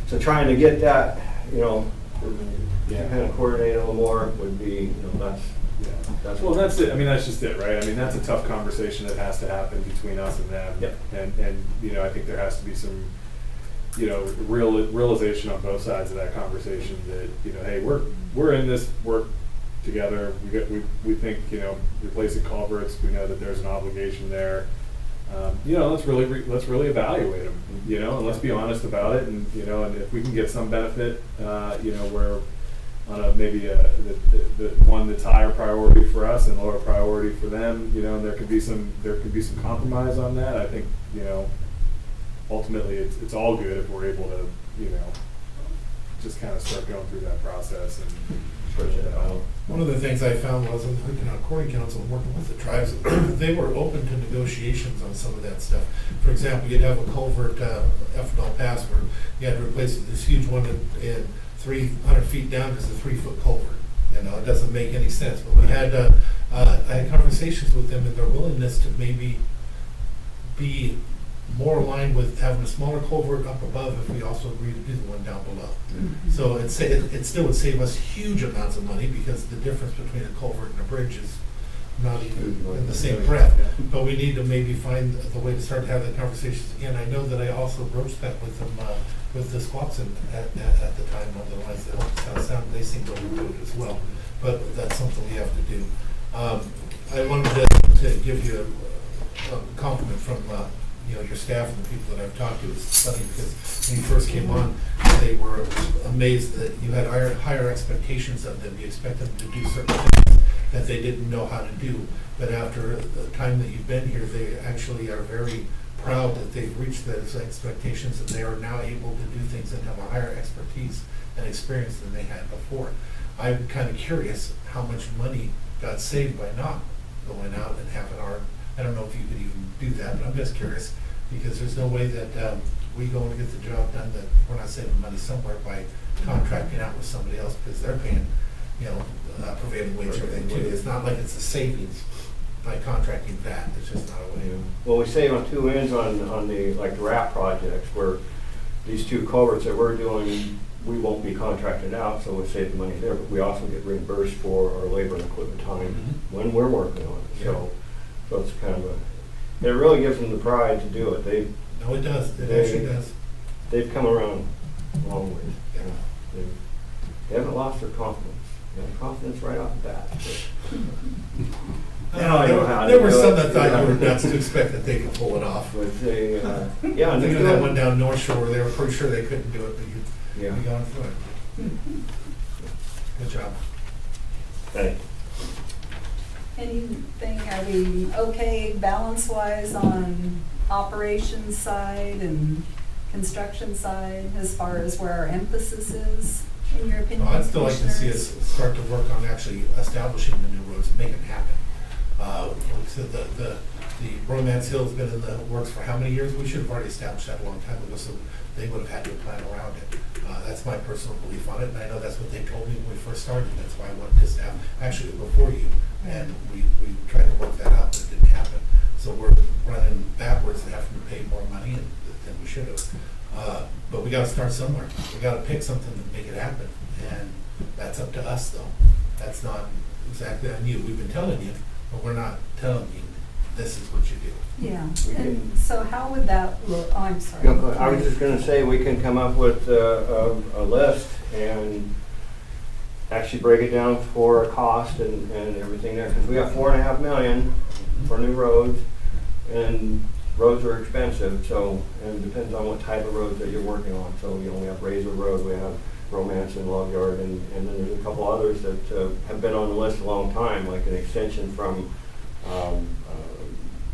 So trying to get that, you know, to kind of coordinate a little more would be, you know, that's well, that's it. I mean, that's just it, right? I mean, that's a tough conversation that has to happen between us and them. Yep. And you know, I think there has to be some, you know, realization on both sides of that conversation that, you know, hey, we're in this work together. We think, you know, replacing culverts, we know that there's an obligation there. You know, let's really evaluate them. You know, and let's be honest about it. And you know, and if we can get some benefit, you know, where on maybe the one that's higher priority for us and lower priority for them, you know, and there could be some compromise on that. I think, you know, ultimately it's all good if we're able to, you know, just kind of start going through that process and push it out. One of the things I found was in the Corey Council and working with the tribes, they were open to negotiations on some of that stuff. For example, you'd have a culvert, ethanol pass, where you had to replace this huge one in 300 feet down because it's a 3-foot culvert. You know, it doesn't make any sense. But we had, I had conversations with them and their willingness to maybe be more aligned with having a smaller culvert up above if we also agree to do the one down below. Mm-hmm. So it still would save us huge amounts of money because the difference between a culvert and a bridge is not even in the same breath. But we need to maybe find the way to start to have that conversations again. I know that I also broached that with them, with the Squatson at the time on the lines that helped us sound. They seem to do it as well. But that's something we have to do. I wanted to give you a compliment from you know, your staff and the people that I've talked to. It's funny because when you first came on, they were amazed that you had higher expectations of them. You expect them to do certain things that they didn't know how to do. But after the time that you've been here, they actually are very proud that they've reached those expectations and they are now able to do things and have a higher expertise and experience than they had before. I'm kind of curious how much money got saved by not going out and having I don't know if you could even do that, but I'm just curious because there's no way that we go and get the job done that we're not saving money somewhere by contracting out with somebody else because they're paying, prevailing wage and everything too. It's not like it's a savings by contracting that. It's just not a way. Well, we save on two ends on the, like the RAP projects, where these two culverts that we're doing, we won't be contracted out, so we save the money there, but we also get reimbursed for our labor and equipment time when we're working on it. So it's kind of it really gives them the pride to do it. No, it does. It actually does. They've come around a long ways. They haven't lost their confidence. They have confidence right off the bat. There were some that thought you were nuts to expect that they could pull it off. But they, I think that one down North Shore, they were pretty sure they couldn't do it, but you're going through it. Good job. Thanks. Anything, are we okay balance-wise on operations side and construction side as far as where our emphasis is, in your opinion? I'd still like to see us start to work on actually establishing the new roads and make it happen. Like I said, the Romance Hill's been in the works for how many years? We should have already established that a long time ago, so they would have had to plan around it. That's my personal belief on it, and I know that's what they told me when we first started. That's why I wanted to staff, actually before you, and we tried to work that out, but it didn't happen. So we're running backwards and having to pay more money than we should have. But we got to start somewhere. We got to pick something to make it happen, and that's up to us, though. That's not exactly on you. We've been telling you, but we're not telling you this is what you do. Yeah. And so how would that look? Oh, I'm sorry. I was just going to say we can come up with a list and actually break it down for a cost and everything there, because we have $4.5 million for new roads, and roads are expensive. So, and it depends on what type of roads that you're working on. So, we have Razor Road, we have Romance and Log Yard, and then there's a couple others that have been on the list a long time, like an extension from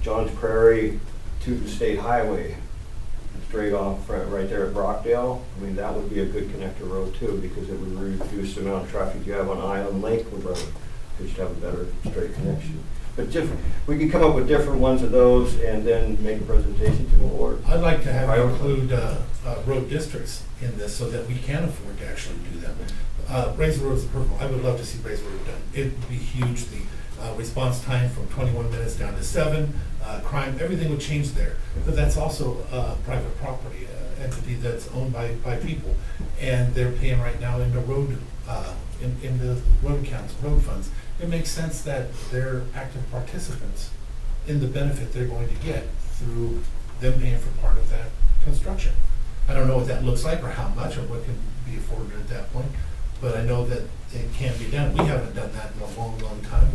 Johns Prairie to the state highway, straight off right there at Brockdale. I mean, that would be a good connector road too, because it would reduce the amount of traffic you have on Island Lakewood Road, because you have a better straight connection. But we can come up with different ones of those and then make a presentation to the board. I'd like to have you include road districts in this so that we can afford to actually do them. Razor Road is purple. I would love to see Razor Road done. It would be huge. The response time from 21 minutes down to 7. Crime, everything would change there. But that's also private property, entity that's owned by people, and they're paying right now into road in the road accounts, road funds. It makes sense that they're active participants in the benefit they're going to get through them paying for part of that construction. I don't know what that looks like or how much or what can be afforded at that point, but I know that it can be done. We haven't done that in a long, long time,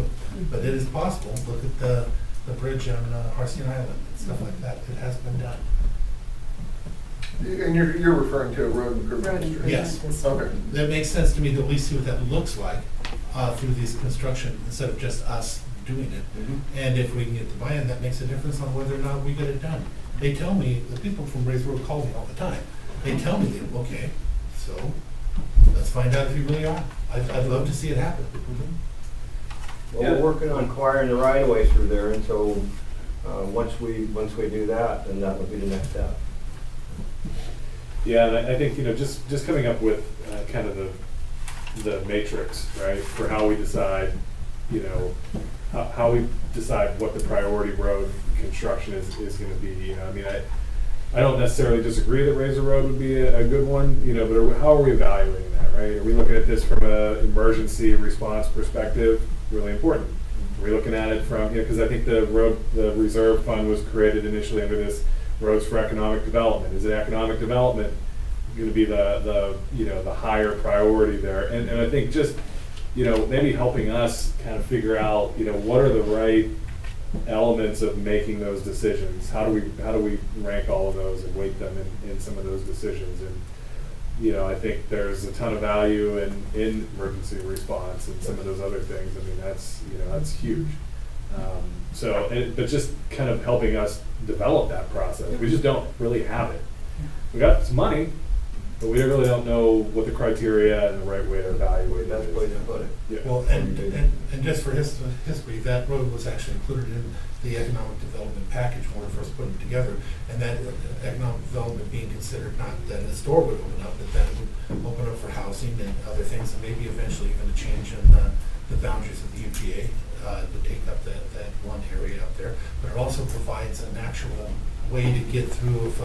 but it is possible. Look at the bridge on Harsine Island and stuff like that. It has been done. And you're referring to a road improvement district? Yes. Okay. That makes sense to me to at least see what that looks like through these construction, instead of just us doing it. And if we can get the buy-in, that makes a difference on whether or not we get it done. They tell me, the people from Razor Road call me all the time. They tell me, okay, so let's find out if you really are. I'd love to see it happen. Well, we're working on acquiring the right of way through there, and so once we do that, then that would be the next step. Yeah, and I think, just coming up with kind of the matrix, right, for how we decide, how we decide what the priority road construction is going to be. I mean, I don't necessarily disagree that Razor Road would be a good one, but how are we evaluating that, right? Are we looking at this from an emergency response perspective? Really important. Are we looking at it from, because I think the reserve fund was created initially under this Roads for Economic Development. Is it economic development going to be the higher priority there? And I think just, maybe helping us kind of figure out, what are the right elements of making those decisions? How do we rank all of those and weight them in some of those decisions? And I think there's a ton of value in emergency response and some of those other things. I mean, that's huge. But just kind of helping us develop that process. We just don't really have it. We got some money, But we really don't know what the criteria and the right way to evaluate that That's is. the way to put it. Yeah. Well, and just for history, that road was actually included in the economic development package when we first put it together. And that economic development being considered not that a store would open up, but that it would open up for housing and other things, and maybe eventually even a change in the boundaries of the UGA to take up that one area up there. But it also provides a natural way to get through with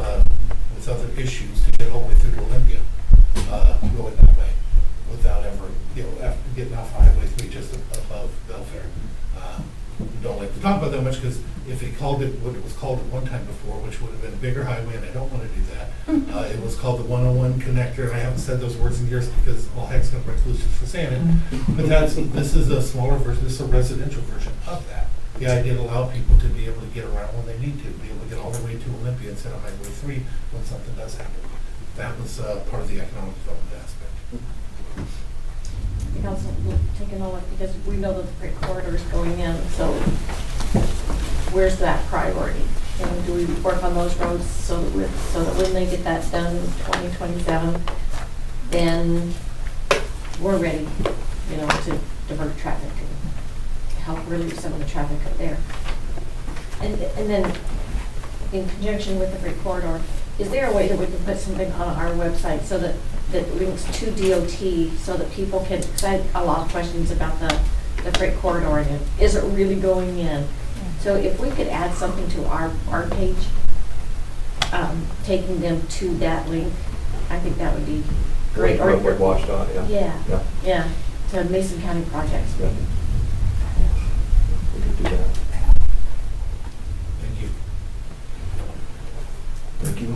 other issues to get all the way through to Olympia, going that way, without ever, after getting off Highway 3 just above Belfair. We don't like to talk about that much, because if they called it what it was called at one time before, which would have been a bigger highway, and I don't want to do that. It was called the 101 connector, and I haven't said those words in years because all heck's gonna break loose just for saying it. But this is a smaller version, this is a residential version of that. The idea to allow people to be able to get around when they need to, be able to get all the way to Olympia instead of Highway 3 when something does happen. That was part of the economic development aspect. Council, we'll take a look, because we know that the freight corridor is going in, so where's that priority? And do we work on those roads so that when they get that done in 2027, then we're ready, to divert traffic and help relieve some of the traffic up there. And then, in conjunction with the freight corridor, is there a way that we can put something on our website so that links to DOT, so that people can, because I had a lot of questions about the freight corridor, and is it really going in? So if we could add something to our page, taking them to that link, I think that would be great. Or with WashDOT, Yeah, to Mason County projects. Yeah. We could do that. Thank you. Thank you.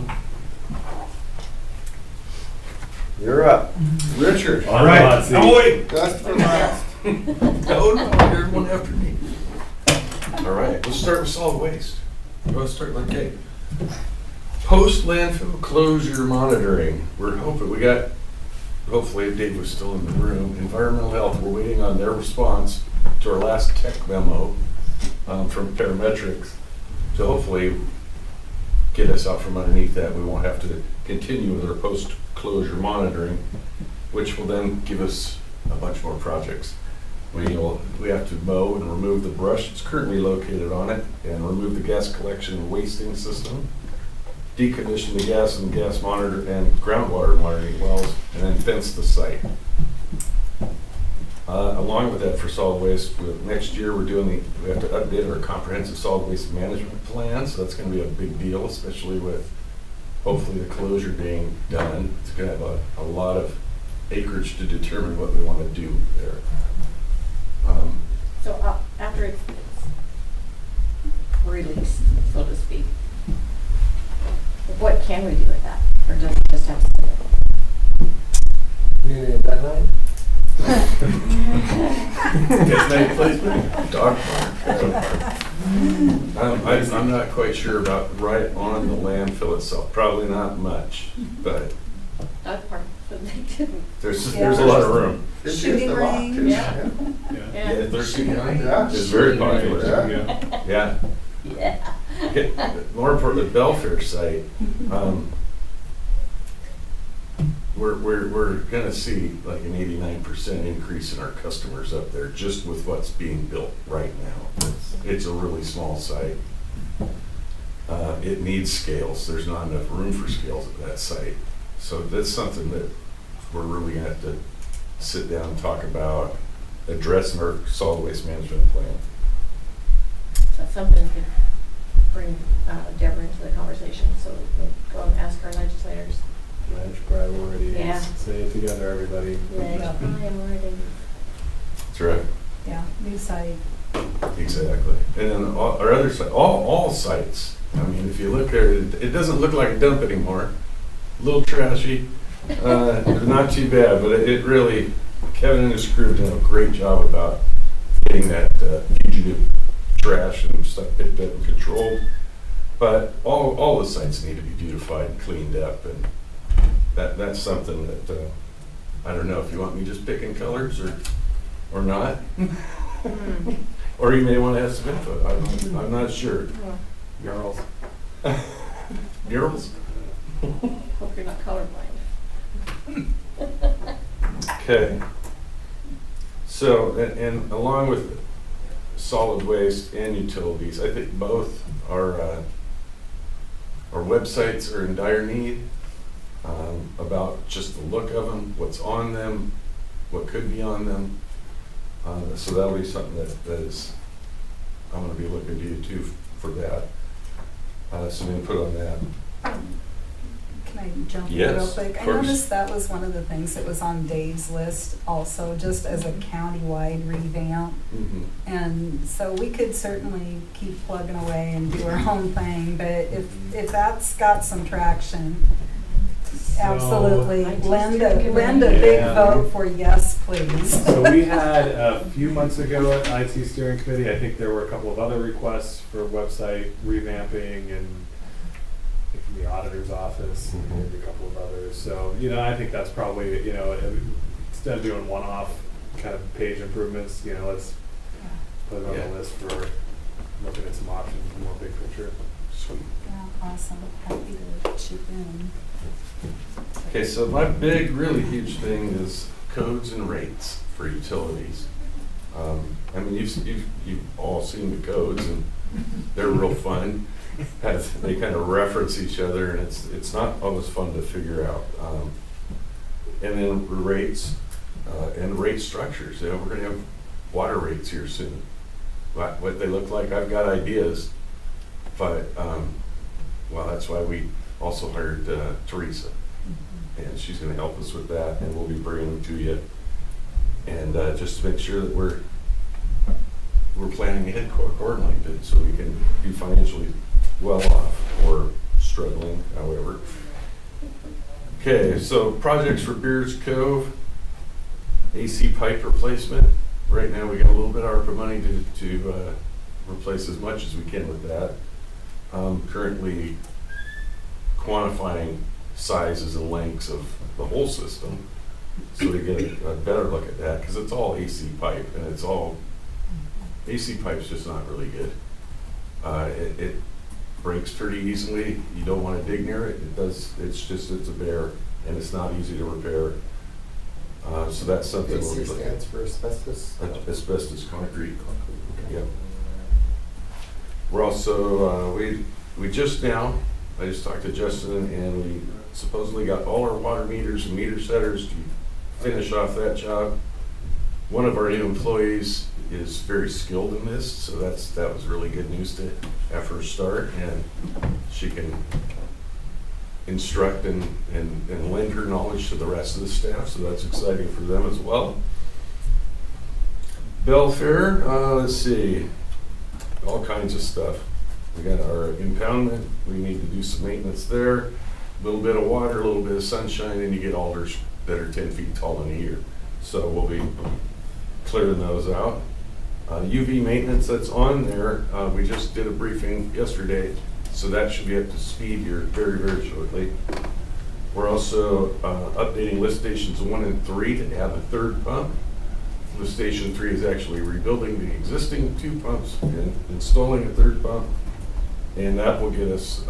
You're up. Richard. All right. Oh, wait, that's for last. No, you're one after me. All right, let's start with solid waste. Let's start with Kate. Post landfill closure monitoring. We're hoping, hopefully if Dave was still in the room, environmental health, we're waiting on their response to our last tech memo from parametrics to hopefully get us out from underneath that. We won't have to continue with our post-closure monitoring, which will then give us a bunch more projects. We have to mow and remove the brush that's currently located on it, and remove the gas collection and wasting system, decommission the gas and gas monitor and groundwater monitoring wells, and then fence the site. Along with that, for solid waste, next year we have to update our comprehensive solid waste management plan, so that's going to be a big deal, especially with hopefully the closure being done. It's going to have a lot of acreage to determine what we want to do there. So after it's released, so to speak, what can we do with that? Or does it just have to You need a deadline? Dog park. I'm not quite sure about right on the landfill itself. Probably not much, but dog park? But they didn't. there's a lot of room. Shooting range. Yeah, Thirsty County is very popular. Yeah. Yeah. More important, the Belfair site, we're gonna see like an 89% increase in our customers up there just with what's being built right now. It's a really small site. It needs scales. There's not enough room for scales at that site. So that's something that we're really gonna have to sit down and talk about, addressing our solid waste management plan. That's something we could bring Deborah into the conversation, so we can go and ask our legislators. Manage priorities. Yeah. Say it together, everybody. Priorities. That's right. Yeah, new site. Exactly. And then our other site, all sites. I mean, if you look there, it doesn't look like a dump anymore. A little trashy, not too bad, but it really, Kevin and his crew have done a great job about getting that fugitive trash and stuff picked up and controlled. But all the sites need to be beautified and cleaned up, and that's something that I don't know if you want me just picking colors or not, or you may want to have some input. I'm not sure. Murals. Murals. Hope you're not colorblind. Okay. So, and along with solid waste and utilities, I think both our websites are in dire need about just the look of them, what's on them, what could be on them. So that'll be something that is, I'm going to be looking to you too for that. Some input on that. Can I jump in Yes, real quick? of I course. noticed that was one of the things that was on Dave's list also, just as a countywide revamp. Mm-hmm. And so we could certainly keep plugging away and do our own thing, but if that's got some traction, absolutely, lend a big Yeah. vote for yes, please. So we had a few months ago at IT Steering Committee, I think there were a couple of other requests for website revamping and I think from the auditor's office, and maybe a couple of others. So, I think that's probably, instead of doing one-off kind of page improvements, let's put it on the list for looking at some options, more big picture. Sweet. Yeah, awesome. Happy to chip in. Okay, so my big, really huge thing is codes and rates for utilities. I mean, you've all seen the codes, and they're real fun. They kind of reference each other, and it's not always fun to figure out. And then rates and rate structures. We're going to have water rates here soon. What they look like, I've got ideas, but well, that's why we also hired Teresa, and she's going to help us with that, and we'll be bringing them to you. And just to make sure that we're planning ahead accordingly, so we can be financially well off or struggling, however. Okay, so projects for Beers Cove, AC pipe replacement. Right now we got a little bit of ARPA money to replace as much as we can with that. Currently quantifying sizes and lengths of the whole system so we get a better look at that, because it's all AC pipe, and it's all AC pipe's just not really good. It breaks pretty easily. You don't want to dig near it. It's a bear, and it's not easy to repair. So that's something we'll be looking at. stands for asbestos? Asbestos concrete. Yep. We're also, we just now, I just talked to Justin, and we supposedly got all our water meters and meter setters to finish off that job. One of our new employees is very skilled in this, so that was really good news to have her start, and she can instruct and lend her knowledge to the rest of the staff, so that's exciting for them as well. Belfair, let's see, all kinds of stuff. We got our impoundment, we need to do some maintenance there, a little bit of water, a little bit of sunshine, and you get alders that are 10 feet tall in a year. So we'll be clearing those out. UV maintenance that's on there, we just did a briefing yesterday, so that should be up to speed here very, very shortly. We're also updating lift stations 1 and 3 to add a third pump. Lift station 3 is actually rebuilding the existing 2 pumps and installing a third pump, and that will get us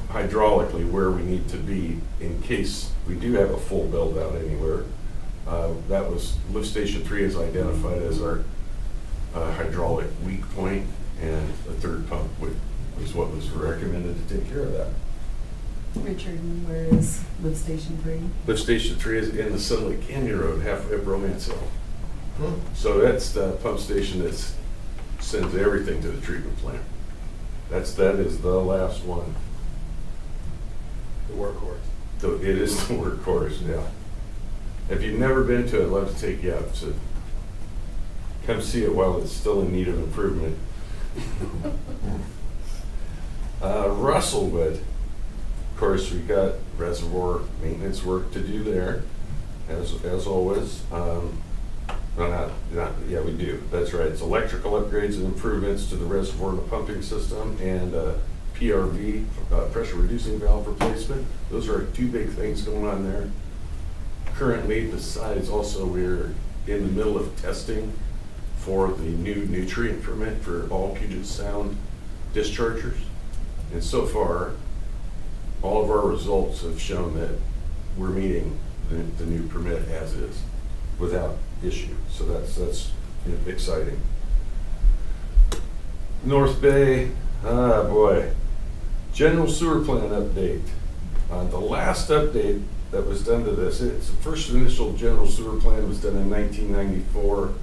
hydraulically where we need to be in case we do have a full build out anywhere. That was lift station 3 is identified as our hydraulic weak point, and a third pump was what was recommended to take care of that. Richard, where is lift station 3? Lift station 3 is in the Sunlight Canyon Road, halfway up Romance Hill. So that's the pump station that sends everything to the treatment plant. That is the last one. The workhorse. It is the workhorse, yeah. If you've never been to it, I'd love to take you out to come see it while it's still in need of improvement. Russellwood, of course, we got reservoir maintenance work to do there, as always. Yeah, we do. That's right. It's electrical upgrades and improvements to the reservoir and the pumping system, and PRV, pressure reducing valve replacement. Those are 2 big things going on there. Currently, besides also, we're in the middle of testing for the new nutrient permit for all Puget Sound dischargers. And so far, all of our results have shown that we're meeting the new permit as is without issue. So that's exciting. North Bay, boy, general sewer plan update. The last update that was done to this, the first initial general sewer plan was done in 1994.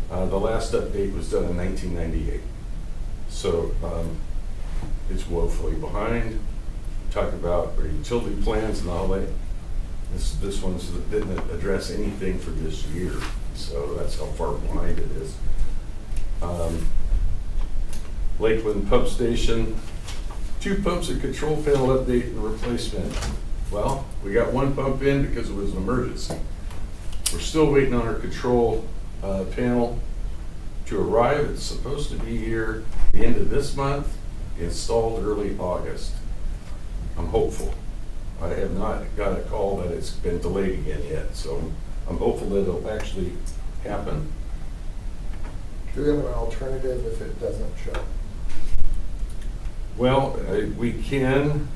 The last update was done in 1998. So it's woefully behind. Talk about our utility plans and all that. This one didn't address anything for this year, so that's how far behind it is. Lakeland Pump Station, 2 pumps and control panel update and replacement. Well, we got 1 pump in because it was an emergency. We're still waiting on our control panel to arrive. It's supposed to be here the end of this month, installed early August. I'm hopeful. I have not got a call that it's been delayed again yet, so I'm hopeful that it'll actually happen. Do we have an alternative if it doesn't show? Well, we can,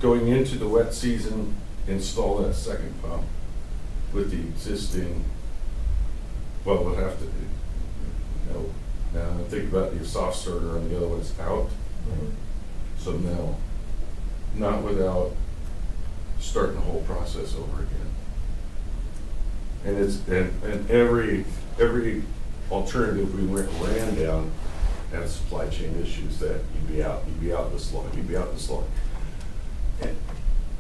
going into the wet season, install that second pump with the existing, well, we'll have to do, now think about the soft starter and the other one's out. So no, not without starting the whole process over again. And it's and every alternative we ran down had supply chain issues that you'd be out this long, And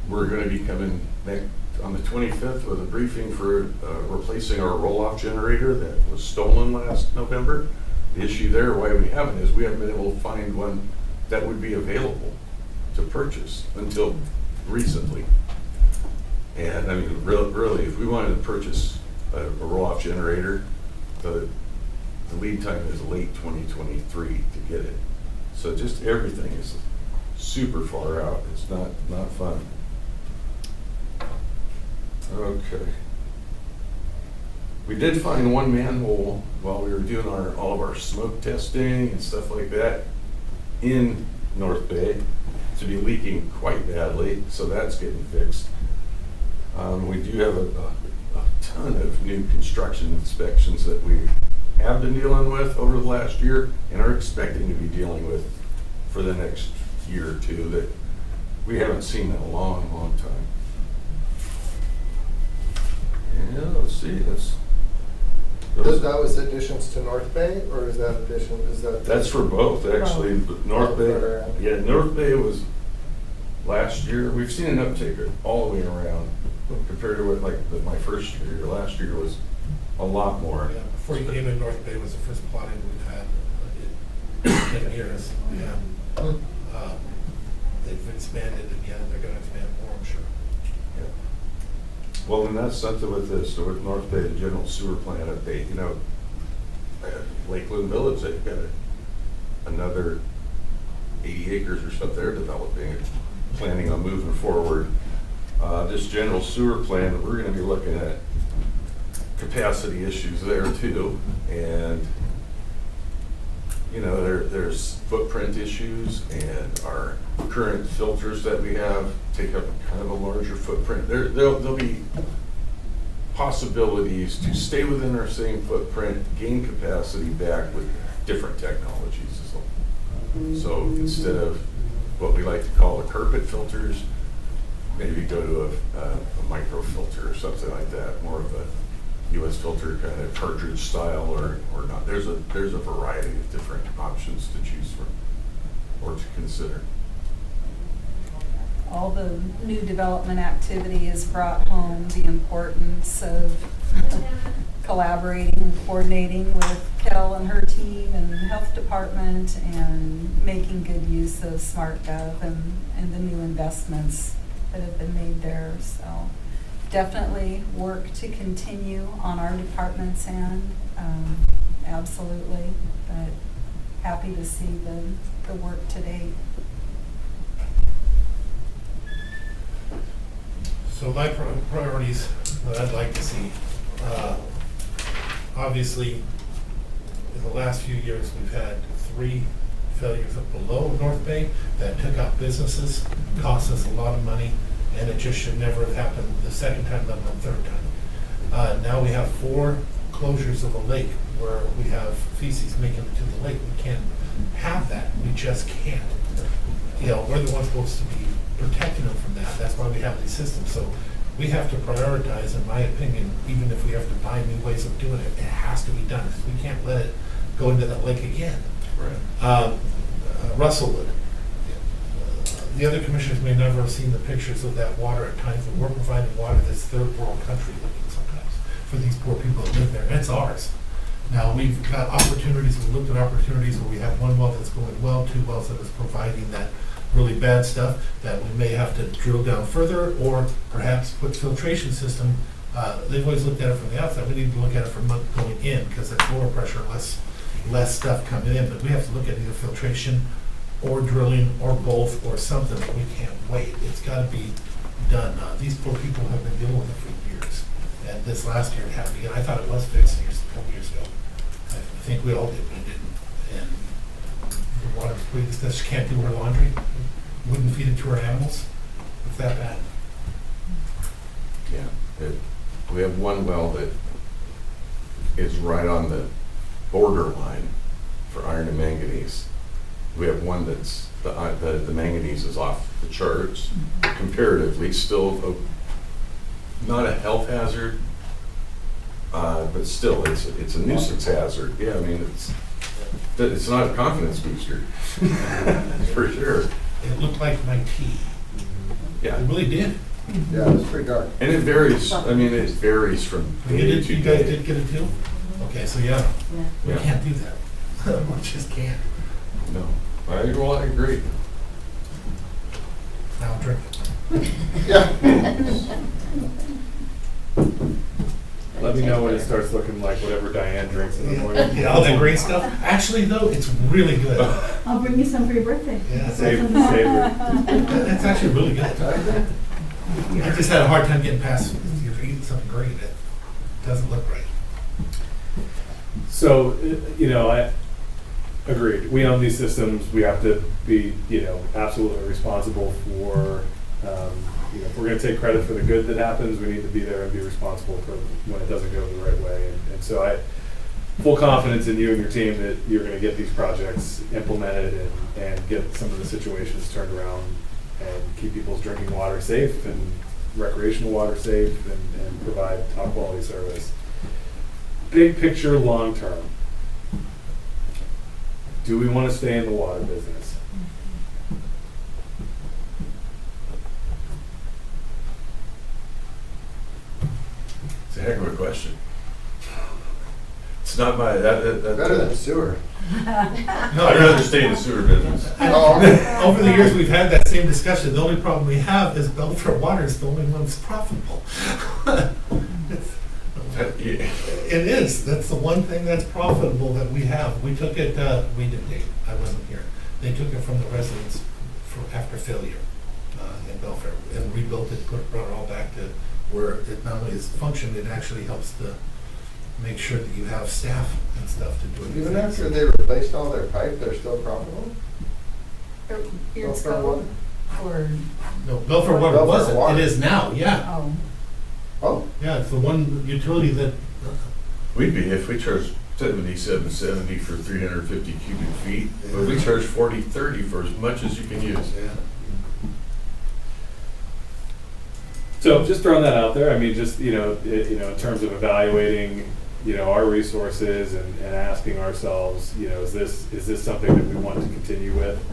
we're going to be coming back on the 25th with a briefing for replacing our roll-off generator that was stolen last November. The issue there, why we haven't, is we haven't been able to find one that would be available to purchase until recently. And I mean, really, if we wanted to purchase a roll-off generator, the lead time is late 2023 to get it. So just everything is super far out. It's not fun. Okay. We did find 1 manhole while we were doing all of our smoke testing and stuff like that in North Bay to be leaking quite badly, so that's getting fixed. We do have a ton of new construction inspections that we have been dealing with over the last year and are expecting to be dealing with for the next year or 2 that we haven't seen in a long, long time. Yeah, let's see. That was additions to North Bay, or is that addition? That's for both, actually. North Bay. Yeah, North Bay was last year. We've seen an uptick all the way around compared to what my first year. Last year was a lot more. Yeah, before you came in, North Bay was the first plotting we've had in years. Yeah. They've expanded again. They're going to expand more, I'm sure. Yeah. Well, and that's something with this. So with North Bay, the general sewer plant update, Lakeland Village, they've got another 80 acres or something they're developing and planning on moving forward. This general sewer plan, we're going to be looking at capacity issues there too, and there's footprint issues, and our current filters that we have take up kind of a larger footprint. There'll be possibilities to stay within our same footprint, gain capacity back with different technologies. So instead of what we like to call the carpet filters, maybe go to a micro filter or something like that, more of a US filter kind of cartridge style or not. There's a variety of different options to choose from or to consider. All the new development activity has brought home the importance of collaborating and coordinating with Kel and her team and the health department and making good use of SmartGov and the new investments that have been made there. So definitely work to continue on our department's end, absolutely, but happy to see the work to date. So my priorities that I'd like to see, obviously, in the last few years, we've had 3 failures below North Bay that took out businesses, cost us a lot of money, and it just should never have happened the second time, let alone third time. Now we have 4 closures of a lake where we have feces making it to the lake. We can't have that. We just can't. You know, we're the ones supposed to be protecting them from that. That's why we have these systems. So we have to prioritize, in my opinion, even if we have to find new ways of doing it, it has to be done, because we can't let it go into that lake again. Right. Russellwood. The other commissioners may never have seen the pictures of that water at times, but we're providing water that's third world country looking sometimes for these poor people that live there, and it's ours. Now, we've got opportunities, we've looked at opportunities where we have one well that's going well, 2 wells that is providing that really bad stuff that we may have to drill down further, or perhaps put filtration system. They've always looked at it from the outside. We need to look at it from going in, because it's lower pressure, less stuff coming in. But we have to look at either filtration or drilling or both or something. But we can't wait. It's got to be done. These poor people have been dealing with it for years. And this last year it happened again. I thought it was fixed a couple years ago. I think we all did, but it didn't. And the water's pretty, she can't do her laundry. Wouldn't feed it to her animals. It's that bad. Yeah. We have one well that is right on the borderline for iron and manganese. We have one that's, the manganese is off the charts, comparatively still not a health hazard, but still it's a nuisance hazard. Yeah, I mean, it's not a confidence booster, for sure. It looked like my tea. Yeah. It really did. Yeah, it's pretty dark. And it varies, I mean, it varies from day to You guys day. did get it too? Okay, so yeah, we can't do that. We just can't. No, I agree. Now drink it. Yeah. Let me know when it starts looking like whatever Diane drinks in the morning. Yeah, all that great stuff. Actually, though, it's really good. I'll bring you some for your birthday. Yeah, Save it. It's actually really good. I just had a hard time getting past, you're eating something great, it doesn't look right. So, you know, I agreed. We own these systems. We have to be, you know, absolutely responsible for, you know, if we're going to take credit for the good that happens, we need to be there and be responsible for when it doesn't go the right way. And so I full confidence in you and your team that you're going to get these projects implemented and get some of the situations turned around and keep people's drinking water safe and recreational water safe and provide top quality service. Big picture, long term. Do we want to stay in the water business? It's a heck of a question. It's not my, that's Better than sewer. I'd rather stay in the sewer business. Over the years, we've had that same discussion. The only problem we have is Belfair Water is the only one that's profitable. It is. That's the one thing that's profitable that we have. We took it, we didn't, I wasn't here. They took it from the residents after failure in Belfair and rebuilt it, brought it all back to where it not only is functioned, it actually helps to make sure that you have staff and stuff to do it. Even after they replaced all their pipe, they're still profitable? Your Belfair scope Water? or? No, Belfair Water Belfair wasn't. Water. It is now, yeah. Oh. Oh, Yeah, it's the one utility that, We'd be, if we charge $77.70 for 350 cubic feet, but we charge $40.30 for as much as you can use. yeah. So just throwing that out there, I mean, just, you know, in terms of evaluating, you know, our resources and asking ourselves, you know, is this something that we want to continue with?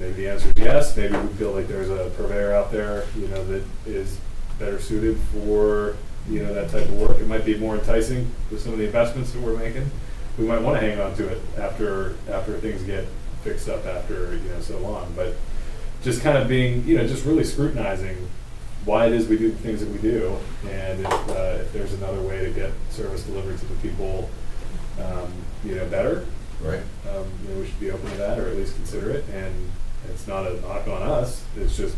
Maybe the answer is yes. Maybe we feel like there's a purveyor out there, you know, that is better suited for, you know, that type of work. It might be more enticing with some of the investments that we're making. We might want to hang on to it after things get fixed up after, you know, so long. But just kind of being, you know, just really scrutinizing why it is we do the things that we do, and if there's another way to get service delivered to the people, you know, better. Right. You know, we should be open to that, or at least consider it. And it's not a knock on us. It's just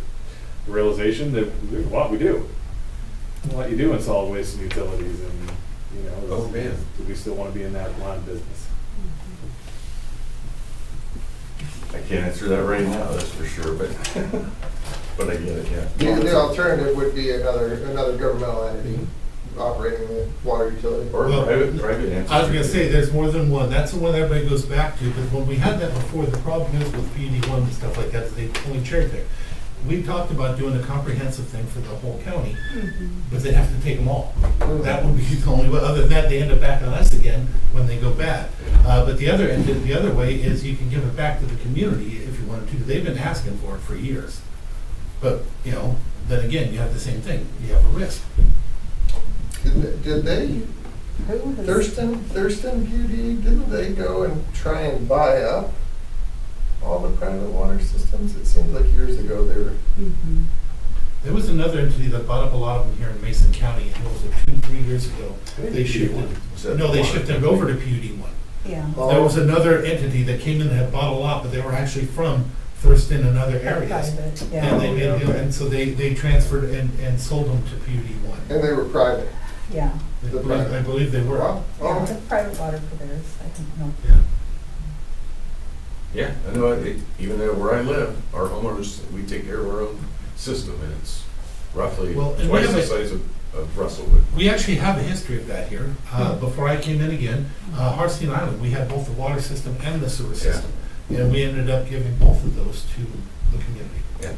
the realization that there's a lot we do. A lot you do in solid waste and utilities, and you know, Oh, man. do we still want to be in that line of business? I can't answer that right now, that's for sure, but But I get it, yeah. The alternative would be another governmental entity operating the water utility. Or Well, private entity. I was gonna say, there's more than one, that's the one everybody goes back to, but when we had that before, the problem is with PUD1 and stuff like that, is they only cherry pick. We talked about doing a comprehensive thing for the whole county, but they have to take them all. That would be the only way, other than that, they end up back on us again when they go bad. But the other end, the other way is you can give it back to the community if you wanted to, they've been asking for it for years. But, you know, then again, you have the same thing, you have a risk. Did they, Thurston PUD, didn't they go and try and buy up all the private water systems? It seems like years ago they were. There was another entity that bought up a lot of them here in Mason County, and it was 2-3 years ago. They shifted, no, they shifted over to PUD1. Yeah. There was another entity that came in that had bought a lot, but they were actually from Thurston and other areas. Yeah. And they made, and so they transferred and sold them to PUD1. And they were private. Yeah. I believe they were. Wow. Yeah, the private water providers, I think, no. Yeah, I know, even though where I live, our homeowners, we take care of our own system, and it's roughly Well, and we twice have the a- size of Russellwood. We actually have a history of that here. Before I came in again, Hartstein Island, we had both the water system and the sewer system. And we ended up giving both of those to the community. Yeah.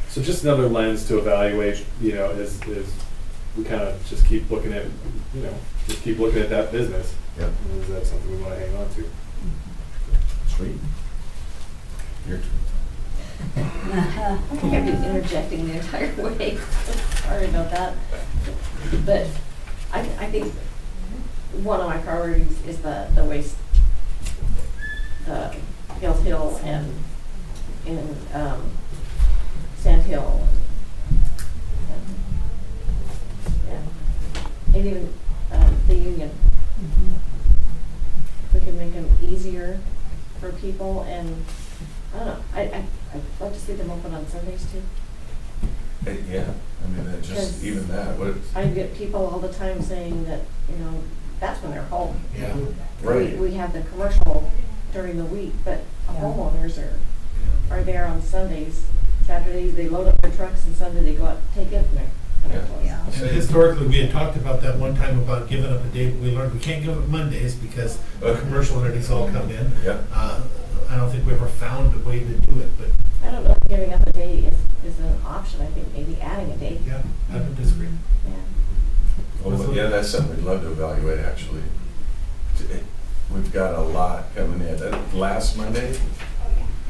So just another lens to evaluate, you know, is we kind of just keep looking at, you know, just keep looking at that business. Yep. And is that something we want to hang on to? Sweet. Your turn. I think I've been interjecting the entire way. Sorry about that. But I think one of my priorities is the waste, the Hills Hill and Sand Hill. And even the Union. If we can make them easier for people, and I don't know, I'd love to see them open on Sundays too. Yeah, I mean, that just, even that, what, I get people all the time saying that, you know, that's when they're home. Yeah. Right. We have the commercial during the week, but homeowners are there on Sundays. Saturdays, they load up their trucks, and Sunday they go out and take it, and they're closed. And historically, we had talked about that one time about giving up a day, but we learned we can't give up Mondays because the commercial entities all come in. Yeah. I don't think we ever found a way to do it, but. I don't know if giving up a day is an option. I think maybe adding a day. Yeah, I don't disagree. well, yeah, that's something we'd love to evaluate, actually. We've got a lot coming in. Last Monday,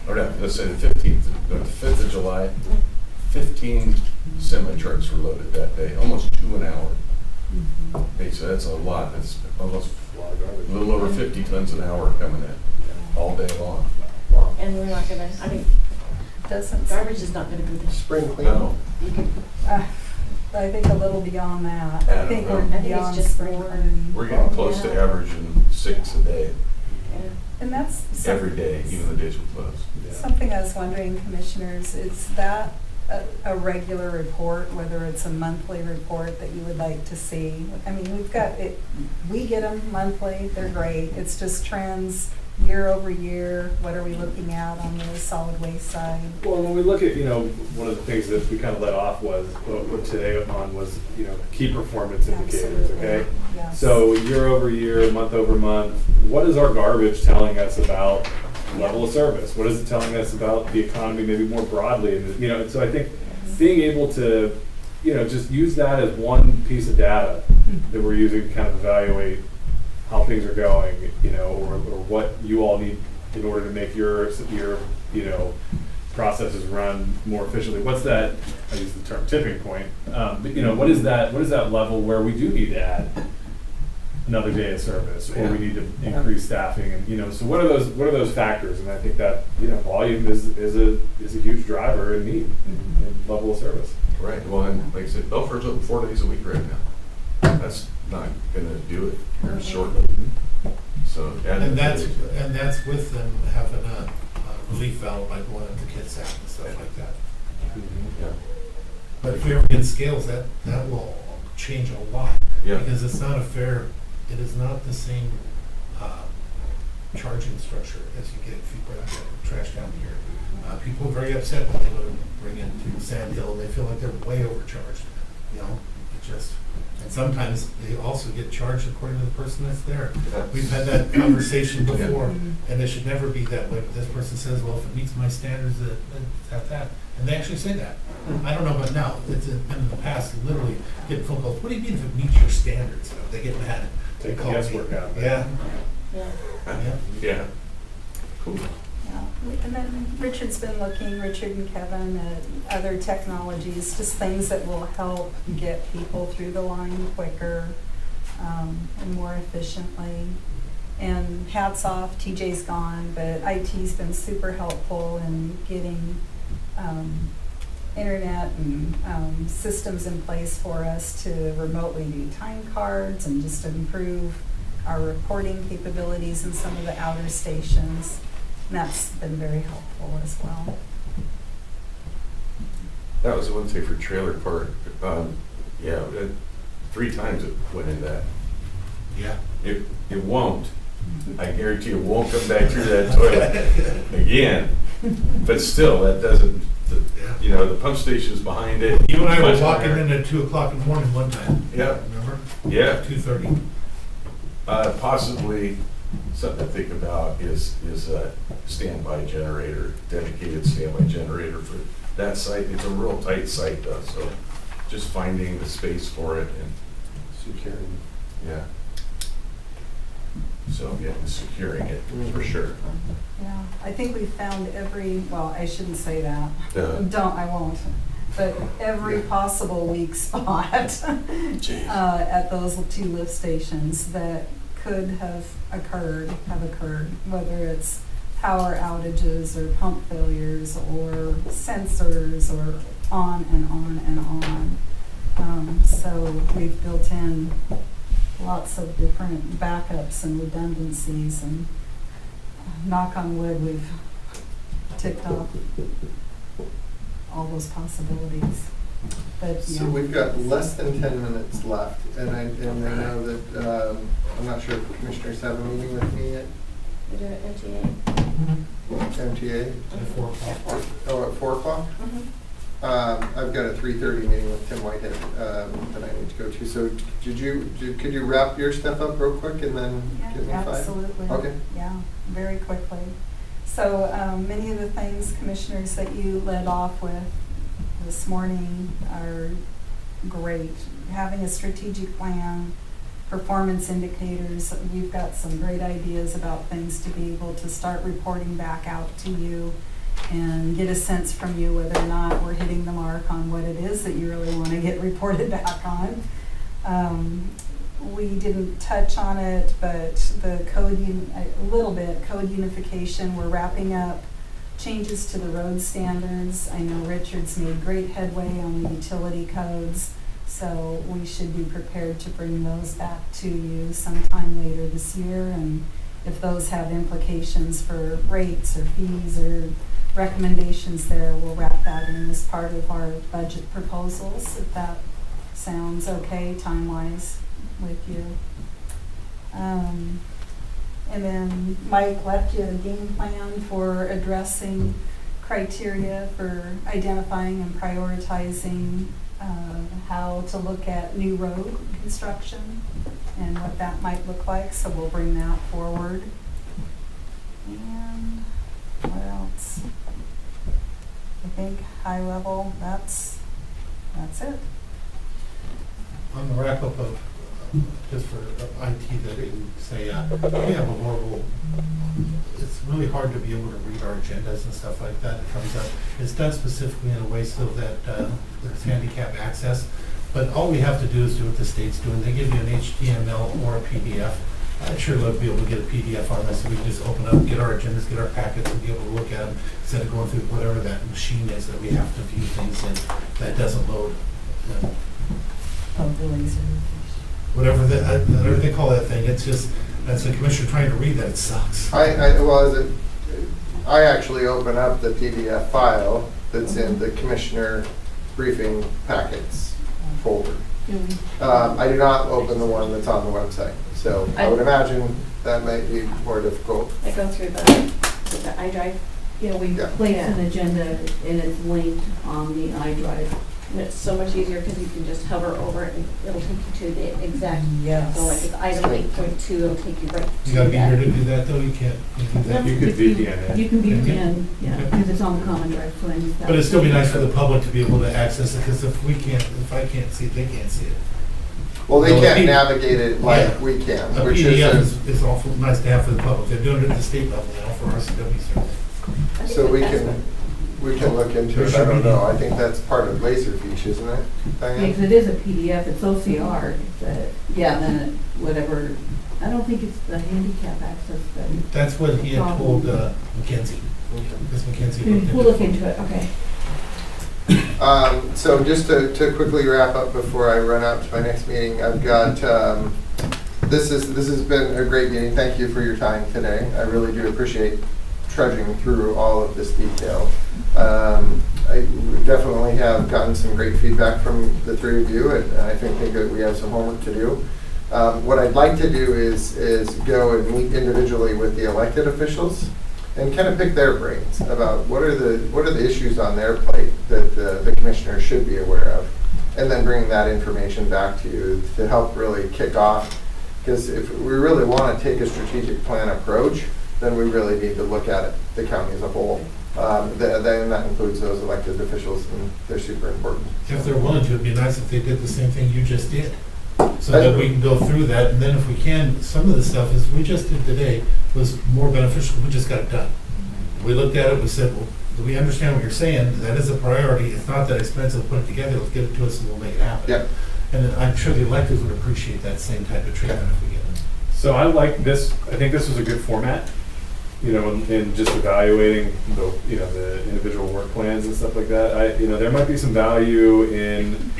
or no, let's say the 15th, no, the 5th of July, 15 semi-trucks were loaded that day, almost 2 an hour. Hey, so that's a lot. That's almost a little over 50 tons an hour coming in, all day long. And we're not gonna, I mean, garbage is not gonna be the spring clean. No. You can, I think a little beyond that. Yeah, I think I we're think it's beyond just spring more- cleaning. We're getting close to averaging 6 a day, And that's every day, even the days we're closed. something I was wondering, commissioners, is that a regular report, whether it's a monthly report that you would like to see? I mean, we've got it, we get them monthly, they're great. It's just trends year over year. What are we looking at on the solid waste side? Well, when we look at, you know, one of the things that we kind of let off was, what today on was, you know, key performance indicators, okay? Yes. So year over year, month over month, what is our garbage telling us about level of service? What is it telling us about the economy maybe more broadly? And, you know, and so I think being able to, you know, just use that as one piece of data that we're using to kind of evaluate how things are going, you know, or what you all need in order to make your you know, processes run more efficiently. What's that? I use the term tipping point. But you know, what is that level where we do need to add another day of service, or we need to increase staffing, and you know, so what are those factors? And I think that, you know, volume is a huge driver in need and level of service. Right. Well, and like I said, Belfair's open 4 days a week right now. That's not going to do it here shortly. So, And that's with them having a relief valve by going up to kids out and stuff like that. Yeah. But if we ever get scales, that will change a lot. Yeah. Because it's not a fair, it is not the same charging structure as you get trash down here. People are very upset when they go to bring it to Sand Hill, and they feel like they're way overcharged, you know, and sometimes they also get charged according to the person that's there. We've had that conversation before, and it should never be that way, but this person says, well, if it meets my standards, it's at that. And they actually say that. I don't know about now, it's been in the past, literally getting phone calls, what do you mean if it meets your standards? They get mad. They call guesswork out of it. Yeah. Yeah. Cool. Yeah, and then Richard and Kevin, at other technologies, just things that will help get people through the line quicker and more efficiently. And hats off, TJ's gone, but IT's been super helpful in getting internet and systems in place for us to remotely do time cards and just improve our reporting capabilities in some of the outer stations. And that's been very helpful as well. That was one thing for trailer park. Yeah, 3 times it went in that. Yeah. It won't. I guarantee it won't come back through that toilet again. But still, that doesn't, you know, the pump station's behind it. You and I were walking in at 2 o'clock in the morning one time. Yeah. Remember? Yeah. 2:30. Possibly something to think about is a standby generator, dedicated standby generator for that site. It's a real tight site though, so just finding the space for it and Security. yeah. So yeah, securing it for sure. Yeah, I think we found well, I shouldn't say that. I won't. But every possible weak spot at those 2 lift stations that could have occurred, whether it's power outages or pump failures or sensors or on and on and on. So we've built in lots of different backups and redundancies, and knock on wood, we've ticked off all those possibilities. But, So we've got less than 10 minutes left, and I know that, I'm not sure if the commissioners have a meeting with me yet. We do it MTA. MTA? At 4 o'clock. Oh, at 4 o'clock? I've got a 3:30 meeting with Tim Whitehead that I need to go to. So could you wrap your stuff up real quick and then give me 5? Absolutely. Okay. Yeah, very quickly. So many of the things, commissioners, that you led off with this morning are great. Having a strategic plan, performance indicators, you've got some great ideas about things to be able to start reporting back out to you and get a sense from you whether or not we're hitting the mark on what it is that you really want to get reported back on. We didn't touch on it, but the code unification, we're wrapping up changes to the road standards. I know Richard's made great headway on the utility codes, so we should be prepared to bring those back to you sometime later this year. And if those have implications for rates or fees or recommendations there, we'll wrap that in as part of our budget proposals, if that sounds okay time-wise with you. And then Mike left you a game plan for addressing criteria for identifying and prioritizing how to look at new road construction and what that might look like, so we'll bring that forward. And what else? I think high level, that's it. On the wrap up of, just for IT, that we say, we have a horrible, it's really hard to be able to read our agendas and stuff like that. It comes up, it's done specifically in a way so that there's handicap access, but all we have to do is do what the state's doing. They give you an HTML or a PDF. I'd sure love to be able to get a PDF on this, so we can just open up, get our agendas, get our packets, and be able to look at them instead of going through whatever that machine is that we have to view things in that doesn't load. Whatever they call that thing, it's just, as the commissioner trying to read that, it sucks. I actually open up the PDF file that's in the commissioner briefing packets folder. I do not open the one that's on the website. So I would imagine that might be more difficult. I go through the iDrive. Yeah, we Yeah. place an agenda and it's linked on the iDrive. And it's so much easier because you can just hover over it and it'll take you to the exact. Yes. So like it's item 8.2, it'll take you right to You gotta be that. here to do that, though, you can't do that. You could VPN it. You can VPN, yeah, because it's on the common drive, so I use that. But it'd still be nice for the public to be able to access it, because if I can't see it, they can't see it. Well, they No, can't a navigate it like Yeah. we can, A which PDF is, is awful nice to have for the public. They're doing it at the state level now for RCW service. so we can look into it. I don't know. I think that's part of Laserfiche, isn't it, Diane? Because it is a PDF, it's OCR, but, yeah, then it- whatever, I don't think it's the handicap access that. That's what he had told Mackenzie. Because Mackenzie. We'll look into it, okay. So just to quickly wrap up before I run out to my next meeting, I've got, this has been a great meeting. Thank you for your time today. I really do appreciate trudging through all of this detail. I definitely have gotten some great feedback from the three of you, and I think that we have some homework to do. What I'd like to do is go and meet individually with the elected officials and kind of pick their brains about what are the issues on their plate that the commissioners should be aware of, and then bring that information back to you to help really kick off. Because if we really want to take a strategic plan approach, then we really need to look at it, the county as a whole. Then that includes those elected officials, and they're super important. If they're willing to, it'd be nice if they did the same thing you just did. So that we can go through that, and then if we can, some of the stuff as we just did today was more beneficial, we just got it done. We looked at it, we said, well, do we understand what you're saying? That is a priority, it's not that expensive to put it together, let's get it to us and we'll make it happen. Yep. And I'm sure the electeds would appreciate that same type of treatment if we get it. So I like this, I think this was a good format, you know, in just evaluating the individual work plans and stuff like that. There might be some value in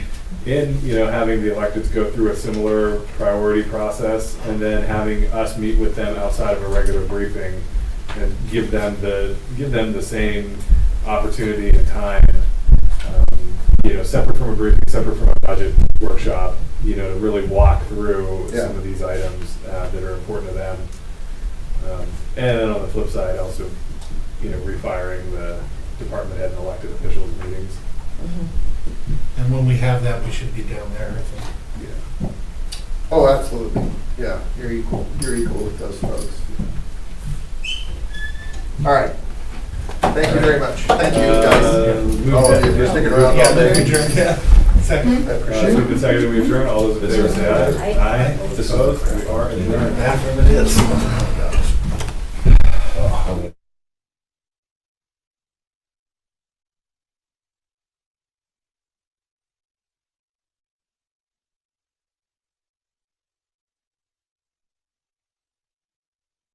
having the electeds go through a similar priority process and then having us meet with them outside of a regular briefing and give them the same opportunity and time, separate from a briefing, separate from a budget workshop, to really walk through some of these items that are important to them. And then on the flip side, also, refiring the department head and elected officials meetings. Mm-hmm. And when we have that, we should be down there, I think. Yeah. Oh, absolutely. Yeah, you're equal with those folks. All right. Thank you very much. Thank you, guys. All of you for sticking around all day. Second. I appreciate So the second we adjourn, all those in favor say aye. Aye. Opposed? We are adjourned. After it is. Oh, gosh. Oh.